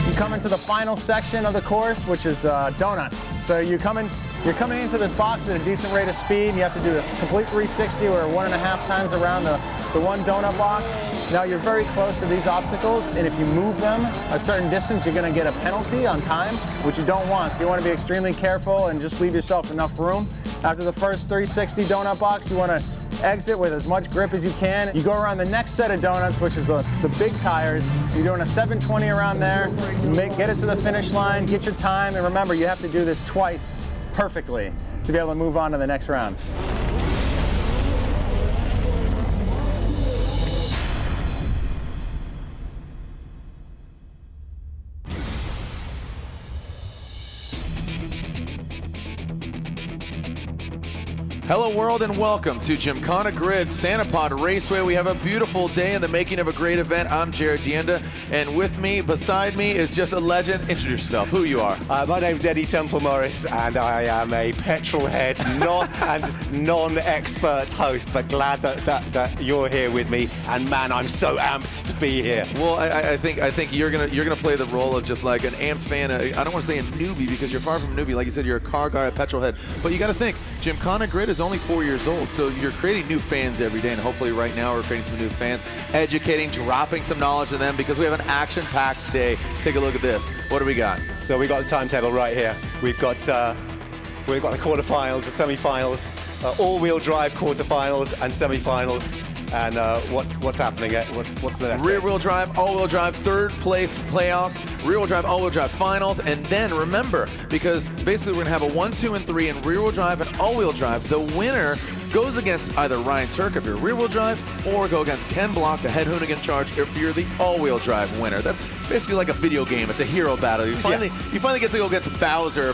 You come into the final section of the course, which is donuts. So you're coming into this box at a decent rate of speed. You have to do a complete 360 or 1.5 times around the one donut box. Now you're very close to these obstacles, and if you move them a certain distance, you're going to get a penalty on time, which you don't want. So you want to be extremely careful and just leave yourself enough room. After the first 360 donut box, you want to exit with as much grip as you can. You go around the next set of donuts, which is the big tires. You're doing a 720 around there. Get it to the finish line, get your time, and remember, you have to do this twice perfectly to be able to move on to the next round. Hello world and welcome to Gymkhana GRiD Santa Pod Raceway. We have a beautiful day in the making of a great event. I'm Jared Dienda, and with me, beside me, is just a legend. Introduce yourself, who you are. My name's Eddie Temple Morris, and I am a petrol head and non-expert host, but glad that you're here with me. And man, I'm so amped to be here. Well, I think you're gonna play the role of just like an amped fan. I don't want to say a newbie because you're far from a newbie. Like you said, you're a car guy, a petrol head. But you got to think, Gymkhana GRiD is only 4 years old, so you're creating new fans every day, and hopefully right now we're creating some new fans, educating, dropping some knowledge to them because we have an action-packed day. Take a look at this. What do we got? So we got the timetable right here. We've got the quarterfinals, the semi-finals, all-wheel drive quarterfinals and semi-finals. And what's happening? What's the next? Rear-wheel drive, all-wheel drive, third place playoffs, rear-wheel drive, all-wheel drive finals, and then remember, because basically we're gonna have a 1, 2, and 3 in rear-wheel drive and all-wheel drive. The winner goes against either Ryan Turk if you're rear-wheel drive, or go against Ken Block, the head hoonigan charge, if you're the all-wheel drive winner. That's basically like a video game. It's a hero battle. You finally get to go against Bowser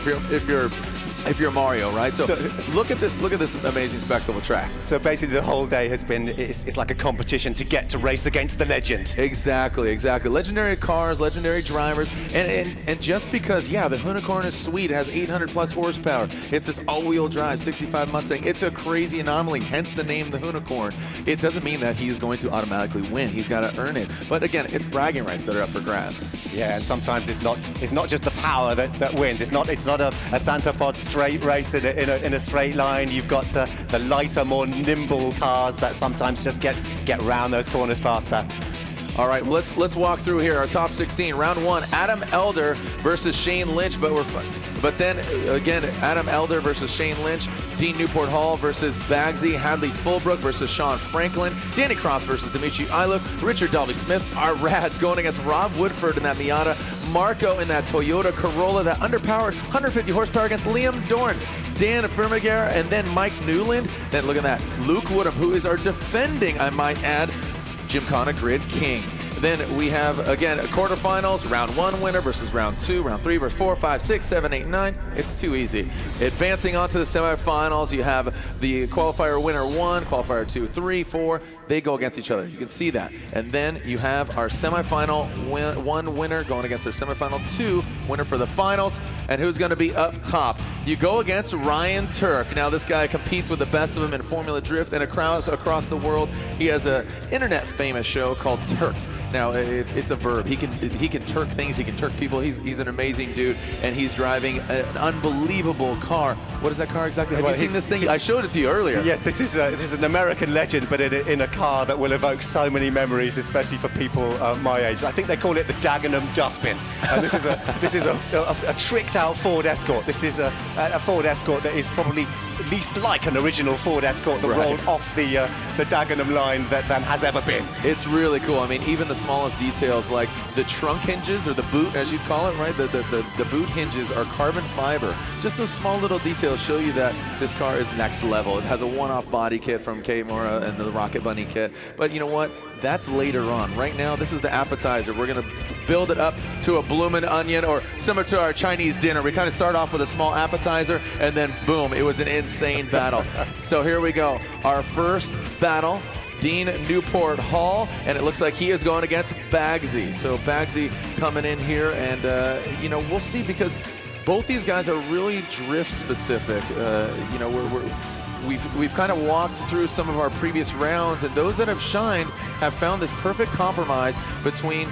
if you're Mario, right? So look at this amazing spectacle track. So basically the whole day has been, it's like a competition to get to race against the legend. Exactly. Legendary cars, legendary drivers, and just because, yeah, the Unicorn is sweet, it has 800 plus horsepower, it's this all-wheel drive 65 Mustang, it's a crazy anomaly, hence the name the Unicorn. It doesn't mean that he's going to automatically win, he's got to earn it. But again, it's bragging rights that are up for grabs. Yeah, and sometimes it's not just the power that wins. It's not a Santa Pod straight race in a straight line. You've got the lighter, more nimble cars that sometimes just get around those corners faster. All right, well, let's walk through here. Our top 16. Round 1, Adam Elder versus Shayne Lynch, but then again, Adam Elder versus Shayne Lynch, Dean Newport Hall versus Baggsy, Hadley Fulbrook versus Sean Franklin, Danny Cross versus Dmitriy Illyuk, Richard Dolby Smith, our Rads going against Rob Woodford in that Miata, Marco in that Toyota Corolla, that underpowered 150 horsepower against Liam Doran, Dan Firmagera, and then Mike Newland. Then look at that, Luke Woodham, who is our defending, I might add, Gymkhana GRiD king. Then we have, again, quarterfinals, round 1 winner versus round 2, round 3 versus 4, 5, 6, 7, 8, 9. It's too easy. Advancing on to the semifinals, you have the qualifier winner 1, qualifier 2, 3, 4. They go against each other. You can see that. And then you have our semifinal 1 winner going against our semifinal 2 winner for the finals. And who's going to be up top? You go against Ryan Turk. Now, this guy competes with the best of them in Formula Drift and across the world. He has an internet-famous show called Turked. Now, it's a verb. He can Turk things. He can Turk people. He's an amazing dude, and he's driving an unbelievable car. What is that car exactly? Have you seen this thing? I showed it to you earlier. Yes, this is an American legend, but in a car that will evoke so many memories, especially for people my age. I think they call it the Dagenham Dustbin. And this is a tricked-out Ford Escort. This is a Ford Escort that is probably least like an original Ford Escort that rolled off the Dagenham line than has ever been. It's really cool. I mean, even the smallest details, like the trunk hinges, or the boot, as you'd call it, right? The boot hinges are carbon fiber. Just those small little details show you that this car is next level. It has a one-off body kit from K-Mora and the Rocket Bunny kit. But you know what? That's later on. Right now, this is the appetizer. We're going to build it up to a bloomin' onion, or similar to our Chinese dinner. We kind of start off with a small appetizer, and then boom, it was an insane battle. So here we go. Our first battle, Dean Newport Hall, and it looks like he is going against Baggsy. So Baggsy coming in here, and you know, we'll see, because both these guys are really drift specific. You know, we've kind of walked through some of our previous rounds, and those that have shined have found this perfect compromise between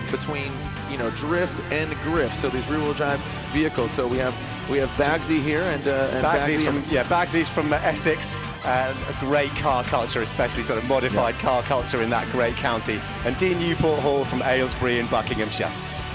you know, drift and grip. So these rear-wheel drive vehicles. So we have Baggsy here, and Baggsy's from Essex. A great car culture, especially sort of modified car culture in that great county. And Dean Newport Hall from Aylesbury in Buckinghamshire.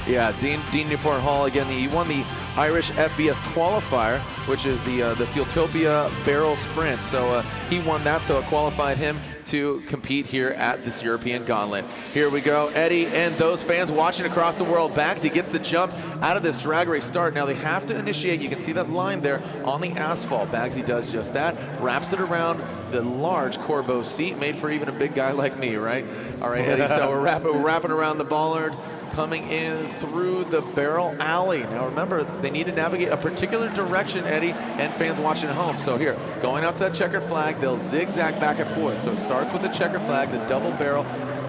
Yeah, Dean Newport Hall, again, he won the Irish FBS qualifier, which is the Fueltopia barrel sprint. So he won that, so it qualified him to compete here at this European Gauntlet. Here we go, Eddie and those fans watching across the world. Baggsy gets the jump out of this drag race start. Now they have to initiate. You can see that line there on the asphalt. Baggsy does just that, wraps it around the large Corbeau seat, made for even a big guy like me, right? All right, Eddie, so we're wrapping around the bollard, coming in through the barrel alley. Now remember, they need to navigate a particular direction, Eddie, and fans watching at home. So here, going out to that checkered flag, they'll zigzag back and forth. So it starts with the checkered flag, the double barrel,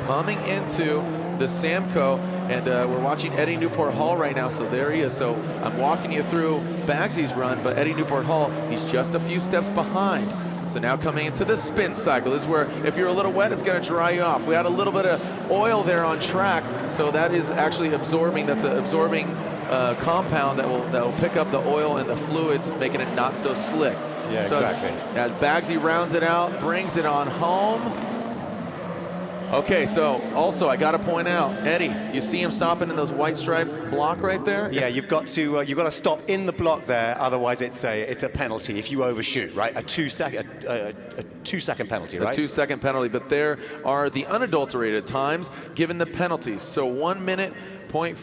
coming into the Samco, and we're watching Eddie Newport Hall right now, so there he is. So I'm walking you through Baggsy's run, but Eddie Newport Hall, he's just a few steps behind. So now coming into the spin cycle. This is where if you're a little wet, it's going to dry you off. We had a little bit of oil there on track, so that is actually absorbing. That's an absorbing compound that will pick up the oil and the fluids, making it not so slick. Yeah, so exactly. As Baggsy rounds it out, brings it on home. Okay, so also I got to point out, Eddie, you see him stopping in those white stripe block right there? Yeah, you've got to stop in the block there, otherwise it's a penalty if you overshoot, right? A 2 second penalty, right? A 2 second penalty, but there are the unadulterated times given the penalties. So 1 minute, 0.5,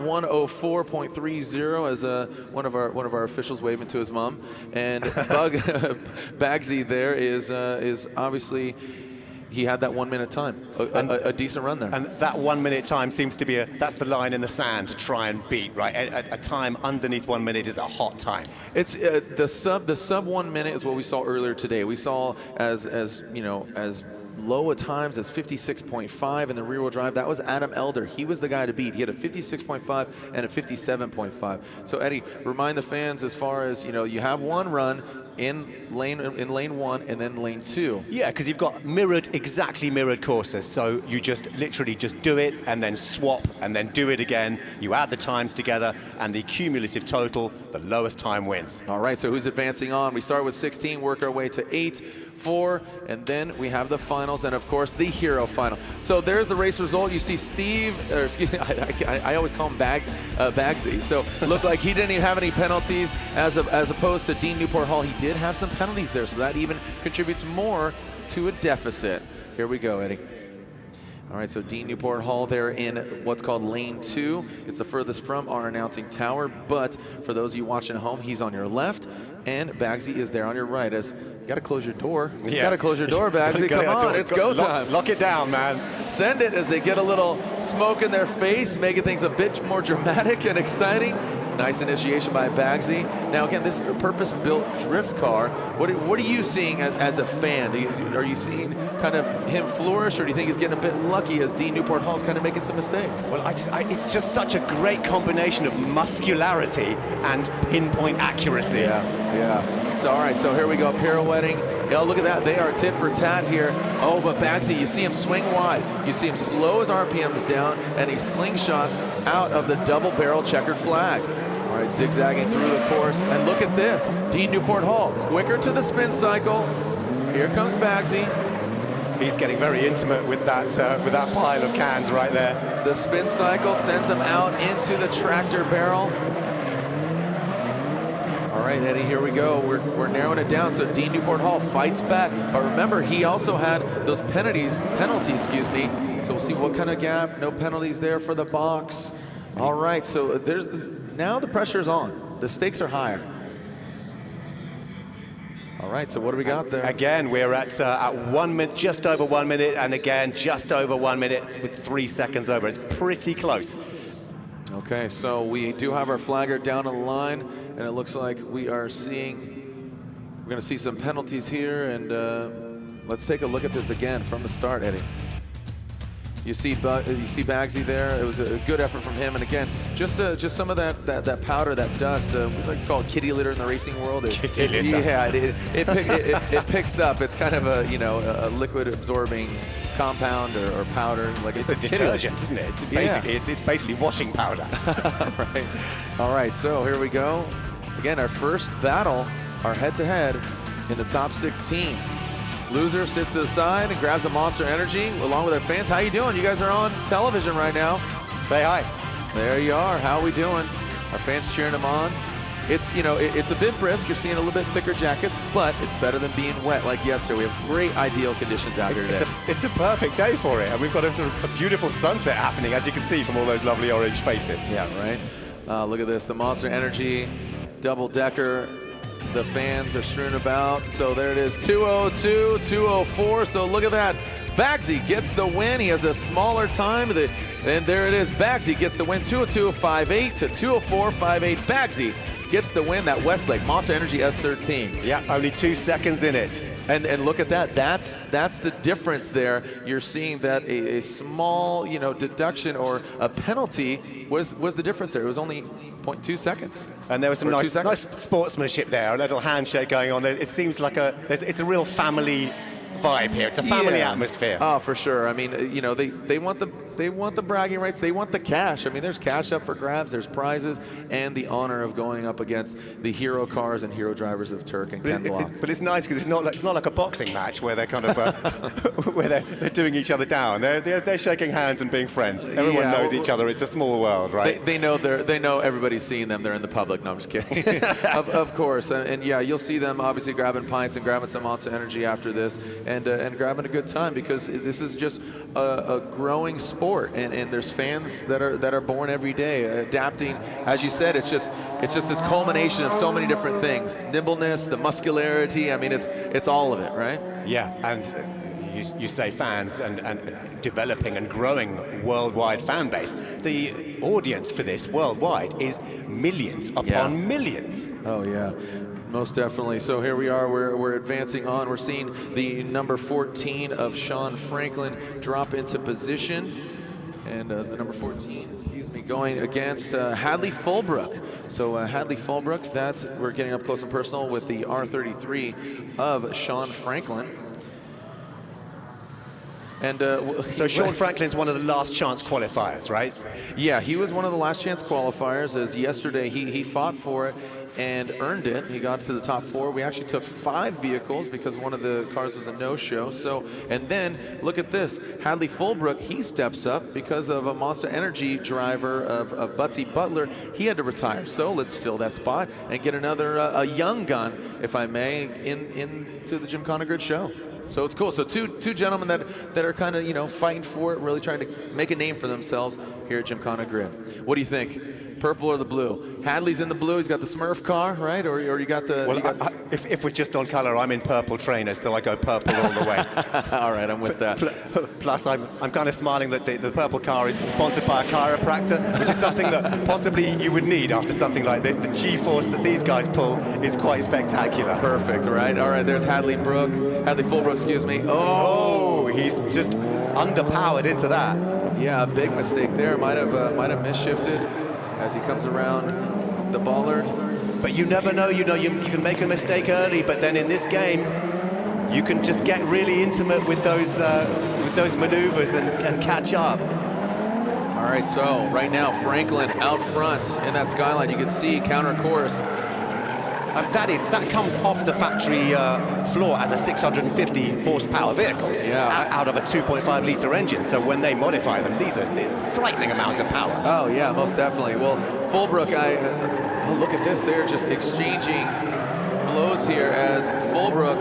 1:04.30 as one of our officials waving to his mom, and Baggsy there is obviously. He had that 1 minute time, a decent run there. And that 1 minute time seems to be that's the line in the sand to try and beat, right? A time underneath 1 minute is a hot time. It's the sub 1 minute is what we saw earlier today. We saw as you know, as low at times as 56.5 in the rear wheel drive. That was Adam Elder. He was the guy to beat. He had a 56.5 and a 57.5. So Eddie, remind the fans as far as, you know, you have one run in lane one and then lane two. Yeah, because you've got exactly mirrored courses. So you just literally just do it and then swap and then do it again. You add the times together and the cumulative total, the lowest time wins. All right, so who's advancing on? We start with 16, work our way to 8, 4, and then we have the finals, and of course the hero final. So there's the race result. You see Steve, or excuse me, I always call him Baggsy. So looked like he didn't even have any penalties as opposed to Dean Newport Hall. He did have some penalties there, so that even contributes more to a deficit. Here we go, Eddie. All right, so Dean Newport Hall there in what's called lane 2. It's the furthest from our announcing tower, but for those of you watching at home, he's on your left, and Baggsy is there on your right. As you got to close your door. You got to close your door, Baggsy. Come on, it's go time. Lock it down, man. Send it as they get a little smoke in their face, making things a bit more dramatic and exciting. Nice initiation by Baggsy. Now again, this is a purpose-built drift car. What are you seeing as a fan? Are you seeing kind of him flourish, or do you think he's getting a bit lucky as Dean Newport Hall's kind of making some mistakes? Well, it's just such a great combination of muscularity and pinpoint accuracy. Yeah. So all right, so here we go, pirouetting. Yeah, look at that. They are tit for tat here. Oh, but Baggsy, you see him swing wide. You see him slow his RPMs down, and he slingshots out of the double barrel checkered flag. All right, zigzagging through the course, and look at this. Dean Newport Hall, quicker to the spin cycle. Here comes Baggsy. He's getting very intimate with that pile of cans right there. The spin cycle sends him out into the tractor barrel. All right, Eddie, here we go. We're narrowing it down. So Dean Newport Hall fights back. But remember, he also had those penalties, excuse me. So we'll see what kind of gap. No penalties there for the box. All right, so now the pressure's on. The stakes are higher. All right, so what do we got there? Again, we're at 1 minute, just over 1 minute, and again, just over 1 minute with 3 seconds over. It's pretty close. Okay, so we do have our flagger down on the line, and it looks like we're going to see some penalties here, and Let's take a look at this again from the start, Eddie. You see Baggsy there. It was a good effort from him, and again, just some of that powder, that dust. We like to call it kitty litter in the racing world. Kitty litter. Yeah, it picks up. It's kind of a liquid absorbing compound or powder. Like it's a detergent, isn't it? It's basically washing powder. Right. All right. So here we go. Again, our first battle, our head-to-head in the top 16. Loser sits to the side and grabs a Monster Energy along with their fans. How you doing? You guys are on television right now. Say hi. There you are. How are we doing? Our fans cheering them on. It's, it's a bit brisk. You're seeing a little bit thicker jackets, but it's better than being wet like yesterday. We have great ideal conditions out here today. It's a perfect day for it, and we've got a beautiful sunset happening, as you can see from all those lovely orange faces. Yeah, right. Look at this. The Monster Energy double-decker. The fans are strewn about. So there it is, 202, 204. So look at that. Baggsy gets the win. He has a smaller time. And there it is. Baggsy gets the win, 202.58 to 204.58. Baggsy gets the win. That Westlake Monster Energy S13. Yeah, only 2 seconds in it. And look at that. That's the difference there. You're seeing that a small, deduction or a penalty was the difference there. It was only 0.2 seconds. And there was some nice sportsmanship there, a little handshake going on there. It seems like it's a real family vibe here. It's a family atmosphere. Oh, for sure. I mean, they want the bragging rights. They want the cash. I mean, there's cash up for grabs. There's prizes and the honor of going up against the hero cars and hero drivers of Turk and Ken Block. But it's nice because it's not like a boxing match where they're kind of where they're doing each other down. They're shaking hands and being friends. Everyone knows each other. It's a small world, right? They know everybody's seeing them. They're in the public. No, I'm just kidding. of course. And yeah, you'll see them obviously grabbing pints and grabbing some Monster Energy after this and grabbing a good time because this is just a growing sport. And there's fans that are born every day adapting. As you said, it's just this culmination of so many different things. Nimbleness, the muscularity. I mean, it's all of it, right? Yeah, and you say fans and developing and growing worldwide fan base. The audience for this worldwide is millions upon millions. Oh yeah. Most definitely. So here we are. We're advancing on. We're seeing the number 14 of Sean Franklin drop into position. And the number 14, going against Hadley Fulbrook. So Hadley Fulbrook, we're getting up close and personal with the R33 of Sean Franklin. And so Sean Franklin's one of the last chance qualifiers, right? Yeah, he was one of the last chance qualifiers. As yesterday he fought for it and earned it. He got to the top 4. We actually took 5 vehicles because one of the cars was a no-show. So, and then look at this, Hadley Fulbrook, he steps up because of a Monster Energy driver of Buttsy Butler. He had to retire. So let's fill that spot and get another a young gun, if I may, into the Gymkhana GRiD show. So it's cool. So two gentlemen that are kind of fighting for it, really trying to make a name for themselves here at Gymkhana GRiD. What do you think? Purple or the blue? Hadley's in the blue. He's got the Smurf car, right? Or you got the... Well, if we're just on color, I'm in purple trainers, so I go purple all the way. All right, I'm with that. Plus, I'm kind of smiling that the purple car is sponsored by a chiropractor, which is something that possibly you would need after something like this. The G-force that these guys pull is quite spectacular. Perfect, right? All right, there's Hadley Fulbrook, excuse me. Oh, he's just underpowered into that. Yeah, a big mistake there. Might have misshifted as he comes around the bollard. But you never know, you can make a mistake early, but then in this game, you can just get really intimate with those maneuvers and catch up. All right, so right now, Franklin out front in that skyline. You can see counter course. That comes off the factory floor as a 650 horsepower vehicle, out of a 2.5 liter engine. So when they modify them, these are frightening amounts of power. Oh yeah, most definitely. Well, Fulbrook, look at this. They're just exchanging blows here as Fulbrook,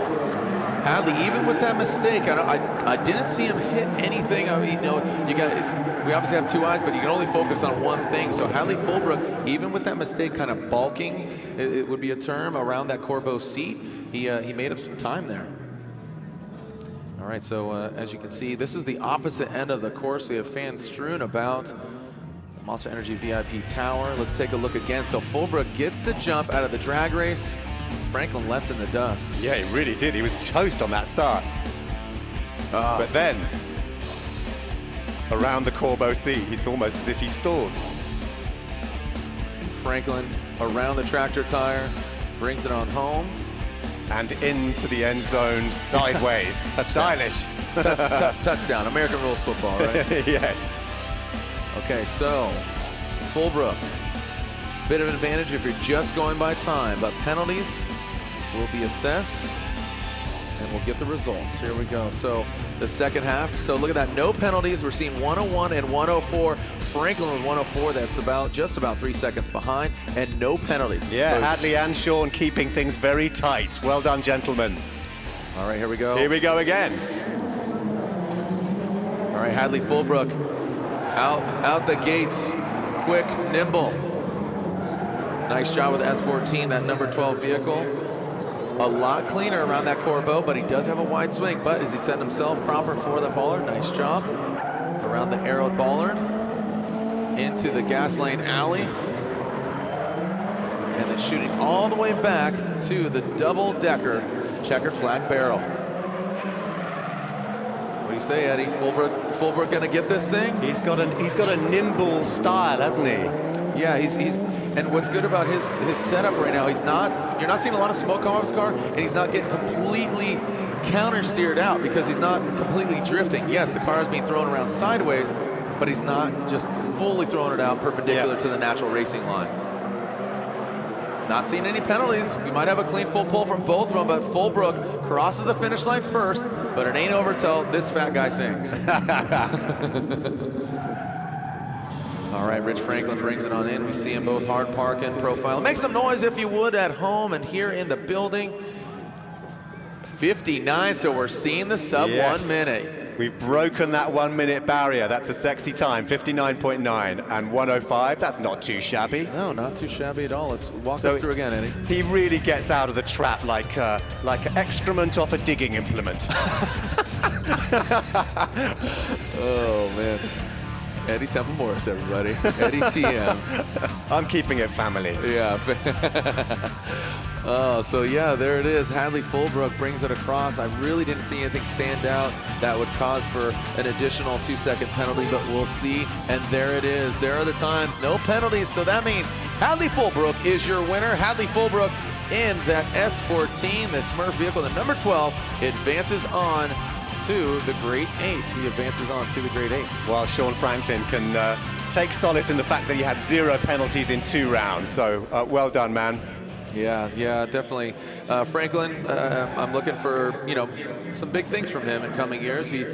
Hadley, even with that mistake, I didn't see him hit anything. I mean, we obviously have 2 eyes, but you can only focus on one thing. So Hadley Fulbrook, even with that mistake, kind of balking, it would be a term, around that Corbeau seat, he made up some time there. All right, so as you can see, this is the opposite end of the course. We have fans strewn about Monster Energy VIP Tower. Let's take a look again. So Fulbrook gets the jump out of the drag race. Franklin left in the dust. Yeah, he really did. He was toast on that start. But then, around the Corbeau seat, it's almost as if he stalled. Franklin around the tractor tire, brings it on home. And into the end zone sideways. Stylish. Touchdown. American rules football, right? Yes. Okay, so Fullbrook, bit of an advantage if you're just going by time, but penalties will be assessed and we'll get the results. Here we go. So the second half. So look at that. No penalties. We're seeing 101 and 104. Franklin with 104. That's just about 3 seconds behind, and no penalties. Yeah, so, Hadley and Sean keeping things very tight. Well done, gentlemen. All right, here we go. Here we go again. All right, Hadley Fullbrook out the gates, quick, nimble. Nice job with S14, that number 12 vehicle. A lot cleaner around that Corbeau, but he does have a wide swing. But is he setting himself proper for the bollard? Nice job. Around the arrowed bollard. Into the gas lane alley. And then shooting all the way back to the double-decker checkered flag barrel. What do you say, Eddie? Fullbrook gonna get this thing? He's got a nimble style, hasn't he? Yeah, he's and what's good about his setup right now, you're not seeing a lot of smoke come off his car, and he's not getting completely counter-steered out because he's not completely drifting. Yes, the car is being thrown around sideways, but he's not just fully throwing it out perpendicular to the natural racing line. Not seeing any penalties. We might have a clean full pull from both of them, but Fullbrook crosses the finish line first, but it ain't over till this fat guy sings. All right, Rich Franklin brings it on in. We see them both hard parking, profile. Make some noise if you would at home and here in the building. 59, so we're seeing the sub 1 minute. We've broken that 1 minute barrier. That's a sexy time, 59.9 and 105. That's not too shabby. No, not too shabby at all. Let's walk us through again, Eddie. He really gets out of the trap like excrement off a digging implement. Oh, man. Eddie Temple Morris, everybody. Eddie TM. I'm keeping it family. Yeah. Oh, so yeah, there it is. Hadley Fullbrook brings it across. I really didn't see anything stand out that would cause for an additional 2-second penalty, but we'll see. And there it is. There are the times. No penalties, so that means Hadley Fullbrook is your winner. Hadley Fullbrook in that S14, the Smurf vehicle, the number 12, advances on to the Grade 8. He advances on to the Grade 8. While Sean Franklin can take solace in the fact that he had 0 penalties in 2 rounds. So well done, man. Yeah, definitely. Franklin, I'm looking for, some big things from him in coming years. He,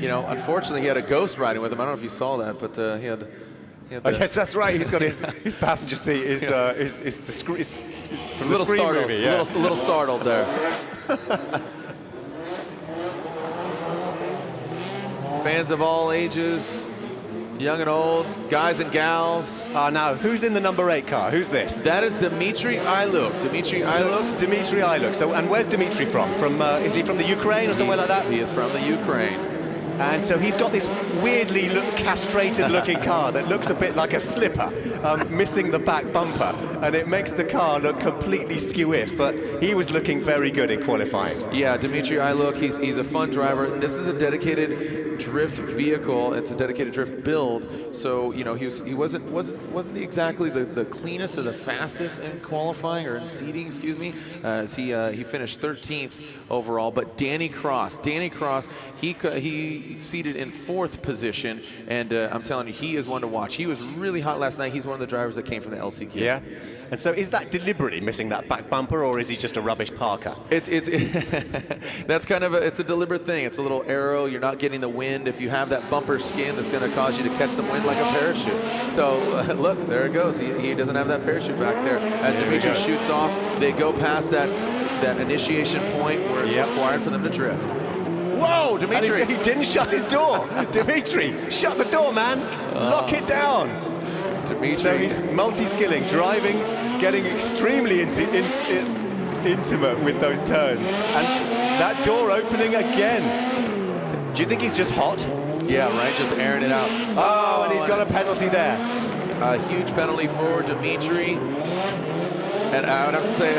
unfortunately he had a ghost riding with him. I don't know if you saw that, but he had I guess that's right. He's got his passenger seat is from the Scream movie. Yeah. A little startled there. Fans of all ages, young and old, guys and gals. Now, who's in the number 8 car? Who's this? That is Dmitriy Illyuk. Dmitriy Illyuk. So, and where's Dmitriy from? Is he from the Ukraine or somewhere like that? He is from the Ukraine. And so he's got this weirdly castrated looking car that looks a bit like a slipper, missing the back bumper, and it makes the car look completely skew-if, but he was looking very good in qualifying. Yeah, Dmitriy Illyuk, he's a fun driver. This is a dedicated drift vehicle. It's a dedicated drift build. So, he wasn't exactly the cleanest or the fastest in qualifying or in seating, excuse me, as he finished 13th overall. But Danny Cross, he seated in 4th position, and I'm telling you, he is one to watch. He was really hot last night. He's one of the drivers that came from the LCQ. Yeah. And so is that deliberately missing that back bumper, or is he just a rubbish parker? That's kind of it's a deliberate thing. It's a little arrow. You're not getting the wind. If you have that bumper skin, that's going to cause you to catch some wind like a parachute. So look, there it goes. He doesn't have that parachute back there. As Dmitriy shoots off, they go past that initiation point where it's required for them to drift. Whoa, Dmitriy! And he didn't shut his door. Dmitriy, shut the door, man. Lock it down. Dmitriy. So he's multi-skilling, driving, getting extremely intimate with those turns. And that door opening again. Do you think he's just hot? Yeah, right, just airing it out. Oh, and he's got a penalty there. A huge penalty for Dmitriy. And I would have to say,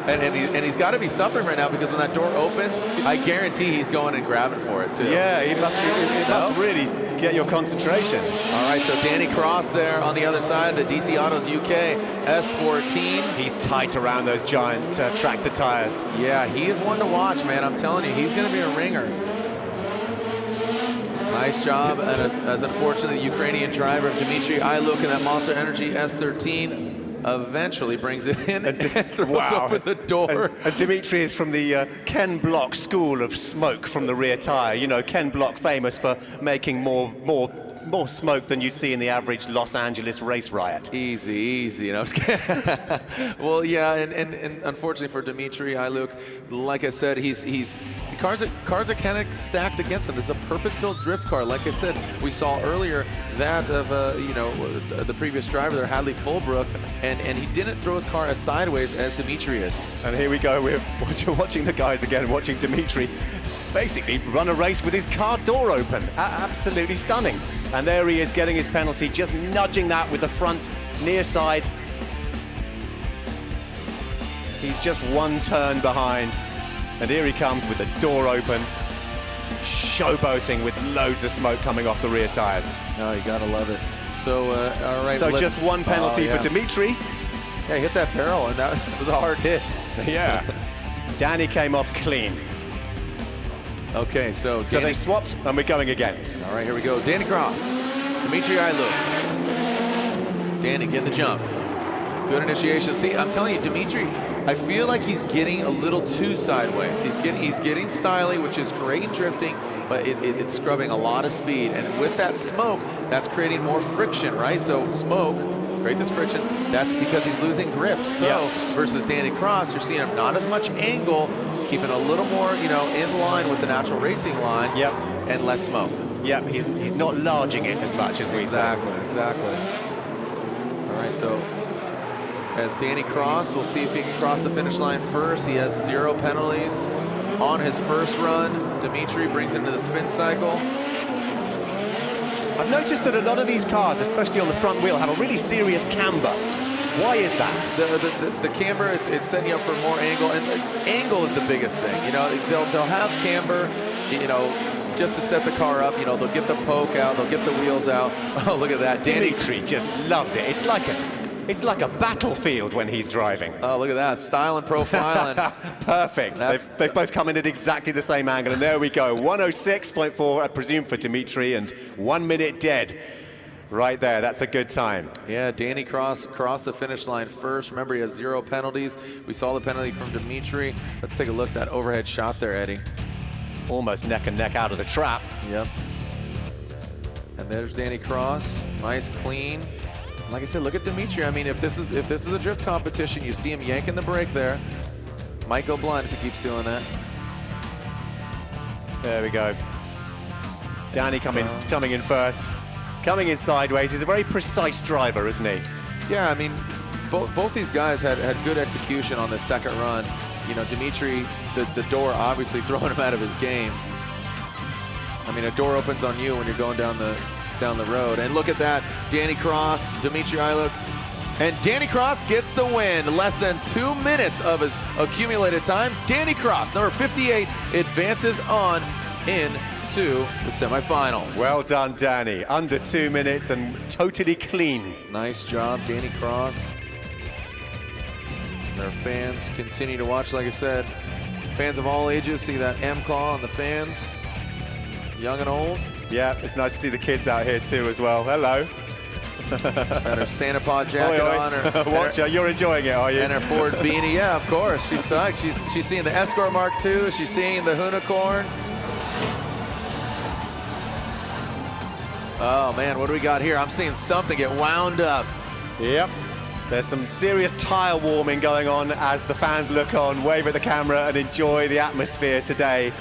and he's got to be suffering right now because when that door opens, I guarantee he's going and grabbing for it too. Yeah, it must really get your concentration. All right, so Danny Cross there on the other side, the DC Autos UK S14. He's tight around those giant tractor tires. Yeah, he is one to watch, man. I'm telling you, he's going to be a ringer. Nice job, as unfortunately the Ukrainian driver Dmitriy Illyuk in that Monster Energy S13 eventually brings it in and throws open the door. And Dmitriy is from the Ken Block school of smoke from the rear tire. You know, Ken Block famous for making more smoke than you'd see in the average Los Angeles race riot. Easy, you know. Well, yeah, and unfortunately for Dmitriy Illyuk, like I said, cars are kind of stacked against him. This is a purpose-built drift car. Like I said, we saw earlier that of the previous driver there, Hadley Fulbrook, and he didn't throw his car as sideways as Dmitriy is. And here we go. We're watching the guys again, watching Dmitriy basically run a race with his car door open. Absolutely stunning. And there he is getting his penalty, just nudging that with the front near side. He's just one turn behind. And here he comes with the door open, showboating with loads of smoke coming off the rear tires. Oh, you gotta love it. So, all right. So just one penalty for Dmitriy. Yeah, he hit that barrel, and that was a hard hit. Yeah. Danny came off clean. Okay, so they swapped, and we're going again. All right, here we go. Danny Cross, Dmitriy Illyuk. Danny getting the jump. Good initiation. See, I'm telling you, Dmitriy, I feel like he's getting a little too sideways. He's getting styly, which is great in drifting, but it's scrubbing a lot of speed. And with that smoke, that's creating more friction, right? So smoke, create this friction, that's because he's losing grip. So versus Danny Cross, you're seeing him not as much angle, keeping a little more, in line with the natural racing line, and less smoke. Yep, he's not larging it as much as we say. Exactly. All right, so as Danny Cross, we'll see if he can cross the finish line first. He has 0 penalties on his first run. Dmitriy brings it into the spin cycle. I've noticed that a lot of these cars, especially on the front wheel, have a really serious camber. Why is that? The camber, it's setting you up for more angle, and angle is the biggest thing. They'll have camber, just to set the car up. They'll get the poke out, they'll get the wheels out. Oh, look at that. Dmitriy just loves it. It's like a battlefield when he's driving. Oh, look at that. Style and profiling. Perfect. They've both come in at exactly the same angle, and there we go. 106.4, I presume, for Dmitriy, and 1 minute dead. Right there, that's a good time. Yeah, Danny Cross crossed the finish line first. Remember, he has 0 penalties. We saw the penalty from Dmitriy. Let's take a look at that overhead shot there, Eddie. Almost neck and neck out of the trap. Yep. And there's Danny Cross. Nice, clean. Like I said, look at Dmitriy. I mean, if this is a drift competition, you see him yanking the brake there. Might go blind if he keeps doing that. There we go. Danny coming in first. Coming in sideways. He's a very precise driver, isn't he? Yeah, I mean, both these guys had good execution on the second run. Dmitriy, the door obviously throwing him out of his game. I mean, a door opens on you when you're going down the road. And look at that, Danny Cross, Dmitriy Illyuk. And Danny Cross gets the win. Less than 2 minutes of his accumulated time. Danny Cross, number 58, advances on into the semifinals. Well done, Danny. Under 2 minutes and totally clean. Nice job, Danny Cross. As our fans continue to watch, like I said, fans of all ages see that M-claw on the fans, young and old. Yeah, it's nice to see the kids out here too as well. Hello. Got her Santa Pod jacket on. Watch her, you're enjoying it, are you? And her Ford beanie, yeah, of course. She's psyched. She's seeing the Escort Mark II. She's seeing the Unicorn. Oh man, what do we got here? I'm seeing something get wound up. Yep. There's some serious tire warming going on as the fans look on, wave at the camera and enjoy the atmosphere today.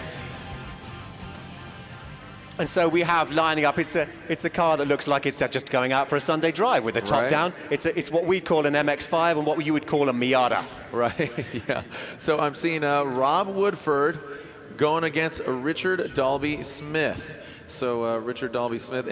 And so we have lining up, it's a car that looks like it's just going out for a Sunday drive with the top down. It's what we call an MX-5 and what you would call a Miata. Right, yeah. So I'm seeing Rob Woodford going against Richard Dalby Smith. So Richard Dalby-Smith,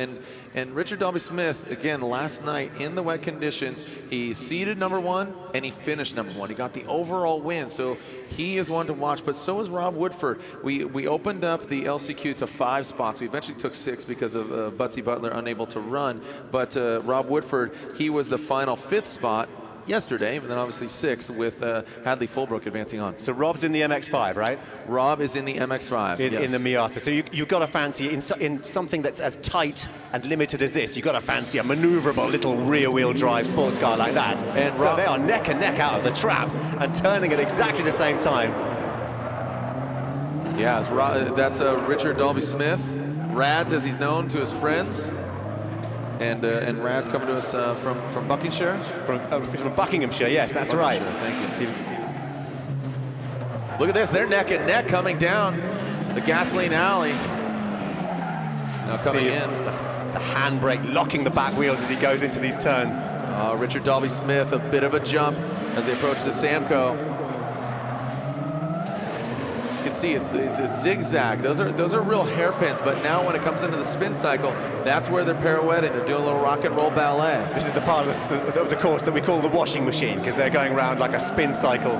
and Richard Dalby-Smith, again, last night in the wet conditions, he seeded #1 and he finished #1. He got the overall win, so he is one to watch, but so is Rob Woodford. We opened up the LCQ to 5 spots. We eventually took 6 because of Buttsy Butler unable to run, but Rob Woodford, he was the final 5th spot yesterday, and then obviously 6th with Hadley Fulbrook advancing on. So Rob's in the MX-5, right? Rob is in the MX-5, in, yes. in the Miata. So you've got to fancy, in something that's as tight and limited as this, you've got to fancy a maneuverable little rear-wheel drive sports car like that. And so they are neck and neck out of the trap and turning at exactly the same time. Yeah, that's Richard Dalby-Smith. Rads, as he's known to his friends. And Rad's coming to us from Buckinghamshire? From Buckinghamshire, yes, that's right. Thank you. Look at this, they're neck and neck coming down the gasoline alley. Now coming in. The handbrake locking the back wheels as he goes into these turns. Richard Dalby-Smith, a bit of a jump as they approach the Samco. You can see it's a zigzag. Those are real hairpins, but now when it comes into the spin cycle, that's where they're pirouetting. They're doing a little rock and roll ballet. This is the part of the course that we call the washing machine, because they're going around like a spin cycle.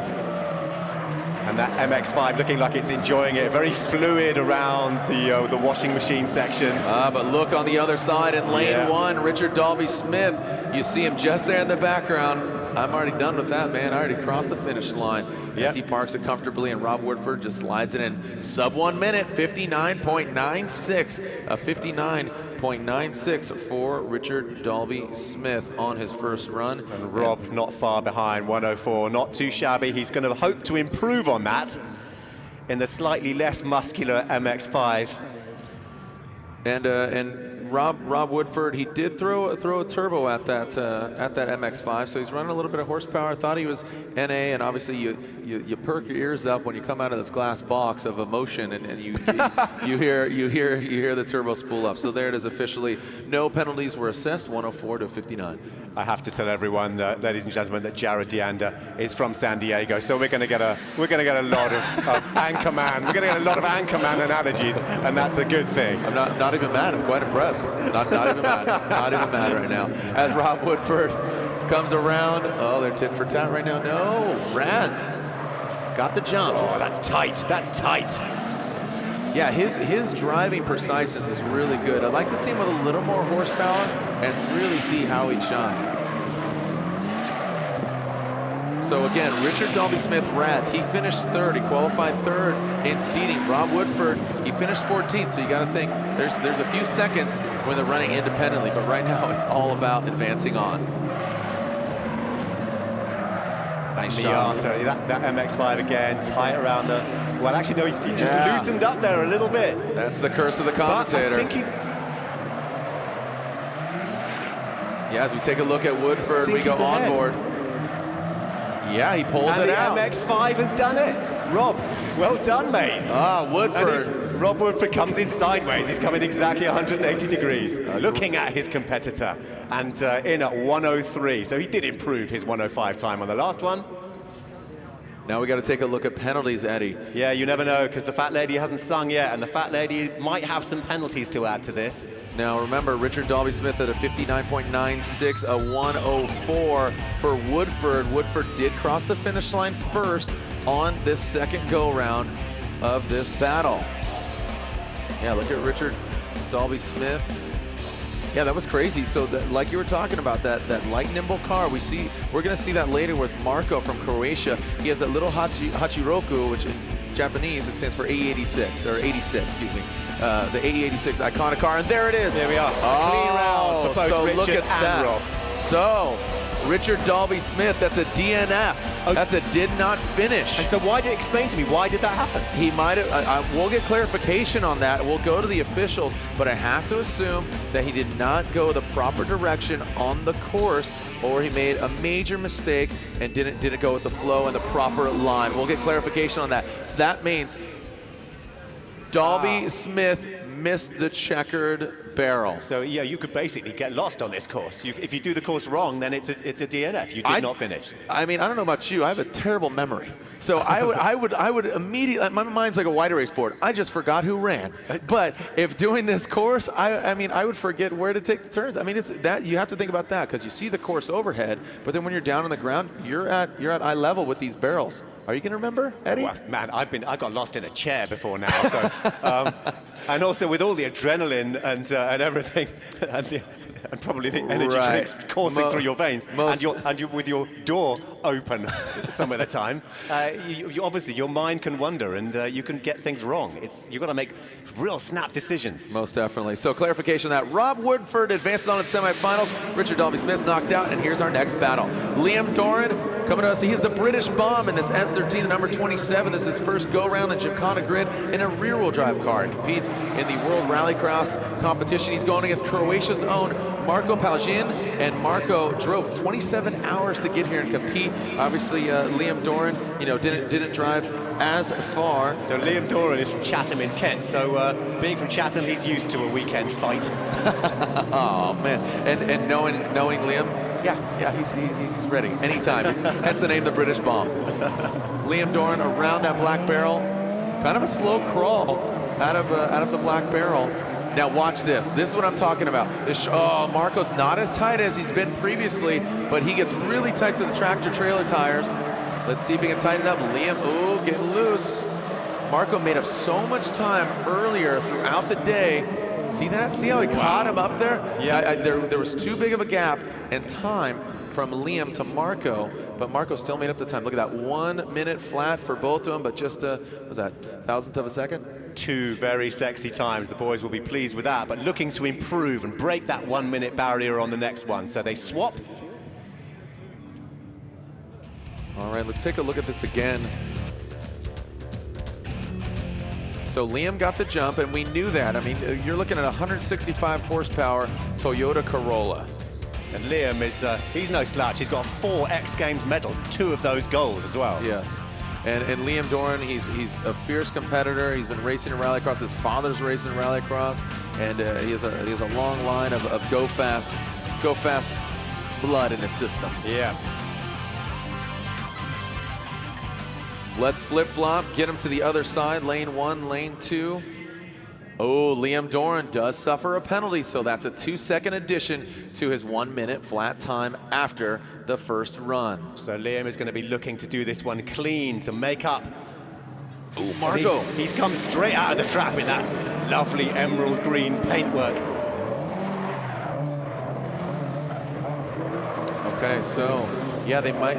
And that MX-5 looking like it's enjoying it. Very fluid around the washing machine section. But look on the other side in lane 1, Richard Dalby-Smith. You see him just there in the background. I'm already done with that, man. I already crossed the finish line. As he parks it comfortably, and Rob Woodford just slides it in. Sub 1 minute, 59.96. A 59.96 for Richard Dalby-Smith on his first run. And Rob not far behind, 104, not too shabby. He's going to hope to improve on that in the slightly less muscular MX-5. And Rob Woodford, he did throw a turbo at that MX-5, so he's running a little bit of horsepower. I thought he was NA, and obviously you perk your ears up when you come out of this glass box of emotion, and you hear the turbo spool up. So there it is officially. No penalties were assessed. 104 to 59. I have to tell everyone, that, ladies and gentlemen, that Jared Deanda is from San Diego, so we're going to get a lot of Anchorman. We're going to get a lot of Anchorman analogies, and that's a good thing. I'm not even mad. I'm quite impressed. Not even mad. Not even mad right now. As Rob Woodford comes around, oh, they're tit for tat right now. No, Rads got the jump. Oh, that's tight. That's tight. Yeah, his driving preciseness is really good. I'd like to see him with a little more horsepower and really see how he'd shine. So again, Richard Dalby-Smith, Rads, he finished 3rd. He qualified 3rd in seeding. Rob Woodford, he finished 14th. So you got to think there's a few seconds when they're running independently, but right now it's all about advancing on. Nice Miata, that MX-5 again, tight around the... Well, actually, no, he just loosened up there a little bit. That's the curse of the commentator. But I think he's... Yeah, as we take a look at Woodford, we go on board. Yeah, he pulls it out. And the MX-5 has done it. Rob, well done, mate. Woodford. Rob Woodford comes in sideways. He's coming exactly 180 degrees, looking at his competitor, and in at 103. So he did improve his 105 time on the last one. Now we got to take a look at penalties, Eddie. Yeah, you never know, because the fat lady hasn't sung yet, and the fat lady might have some penalties to add to this. Now remember, Richard Dalby-Smith at a 59.96, a 104 for Woodford. Woodford did cross the finish line first on this second go-round of this battle. Yeah, look at Richard Dalby-Smith. Yeah, that was crazy. So, like you were talking about, that light, nimble car, we're going to see that later with Marko from Croatia. He has that little Hachiroku, which in Japanese it stands for AE86, or 86, excuse me. The AE86 iconic car, and there it is. There we are. Clean round for both so Richard look at and that. Rob. So, Richard Dalby-Smith, that's a DNF. That's a did not finish. And so explain to me, why did that happen? He might have, we'll get clarification on that. We'll go to the officials, but I have to assume that he did not go the proper direction on the course, or he made a major mistake and didn't go with the flow and the proper line. We'll get clarification on that. So that means Dalby-Smith missed the checkered barrel. So yeah, you could basically get lost on this course. If you do the course wrong, then it's a DNF. You did not finish. I mean, I don't know about you. I have a terrible memory. So I would immediately, my mind's like a wide erase board. I just forgot who ran. But if doing this course, I mean, I would forget where to take the turns. I mean, it's that you have to think about that because you see the course overhead, but then when you're down on the ground, you're at eye level with these barrels. Are you gonna remember, Eddie? Well, man, I got lost in a chair before now. So, and also with all the adrenaline and everything, and probably the energy drinks coursing through your veins, and you with your door open some of the time, you obviously your mind can wander and you can get things wrong. You've got to make real snap decisions. Most definitely. So clarification that Rob Woodford advances on its semifinals. Richard Dalby-Smith's knocked out, and here's our next battle. Liam Doran coming to us. He's the British bomb in this S13, the number 27. This is his first go-round in Gymkhana GRiD in a rear-wheel drive car. He competes in the World Rallycross competition. He's going against Croatia's own Marko Palžin, and Marko drove 27 hours to get here and compete. Obviously, Liam Doran, didn't drive as far. So Liam Doran is from Chatham in Kent. So being from Chatham, he's used to a weekend fight. Oh man, and knowing Liam, yeah, he's ready anytime. Hence the name, the British Bomb. Liam Doran around that black barrel, kind of a slow crawl out of the black barrel. Now watch this. This is what I'm talking about. Marko's not as tight as he's been previously, but he gets really tight to the tractor trailer tires. Let's see if he can tighten up. Liam, getting loose. Marko made up so much time earlier throughout the day. See that? See how he caught him up there? Yeah. There was too big of a gap in time from Liam to Marko, but Marko still made up the time. Look at that, 1 minute flat for both of them, but just what was that, thousandth of a second? 2 very sexy times. The boys will be pleased with that, but looking to improve and break that 1 minute barrier on the next one. So they swap. All right, let's take a look at this again. So Liam got the jump, and we knew that. I mean, you're looking at a 165 horsepower Toyota Corolla. And Liam he's no slouch. He's got 4 X Games medals, 2 of those gold as well. Yes. And Liam Doran, he's a fierce competitor. He's been racing in rallycross. His father's racing in rallycross, and he has a long line of go fast blood in his system. Yeah. Let's flip-flop, get him to the other side, lane 1, lane 2. Oh, Liam Doran does suffer a penalty, so that's a 2-second addition to his 1 minute flat time after the first run. So Liam is going to be looking to do this one clean to make up. Oh, Marko. He's come straight out of the trap in that lovely emerald green paintwork. Okay, so yeah, they might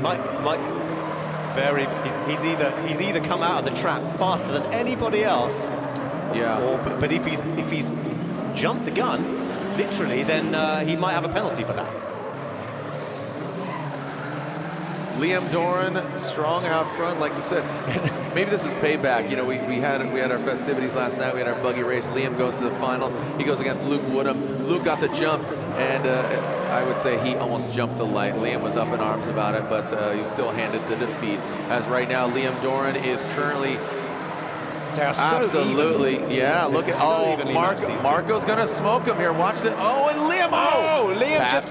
he's either come out of the trap faster than anybody else. Yeah. But if he's jumped the gun, literally, then he might have a penalty for that. Liam Doran, strong out front, like you said. Maybe this is payback. You know, we had our festivities last night. We had our buggy race. Liam goes to the finals. He goes against Luke Woodham. Luke got the jump, and I would say he almost jumped the light. Liam was up in arms about it, but he was still handed the defeat. As right now, Liam Doran is currently absolutely, yeah. Look at Marko's gonna smoke him here. Watch it. Oh, and Liam. Oh, Liam just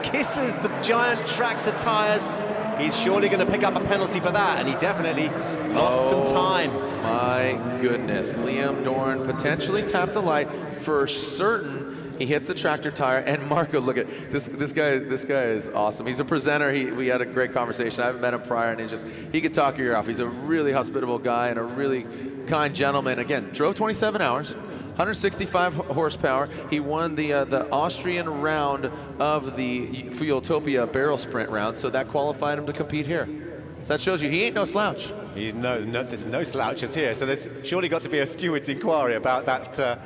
kisses the giant tractor tires. He's surely going to pick up a penalty for that, and he definitely lost some time. My goodness, Liam Doran potentially tapped the light for certain. He hits the tractor tire, and Marko, look at this guy. This guy is awesome. He's a presenter. We had a great conversation. I haven't met him prior, and he could talk your ear off. He's a really hospitable guy and a really kind gentleman. Again, drove 27 hours. 165 horsepower. He won the Austrian round of the Fueltopia barrel sprint round, so that qualified him to compete here. So that shows you he ain't no slouch. There's no slouches here. So there's surely got to be a steward's inquiry about that. Yeah,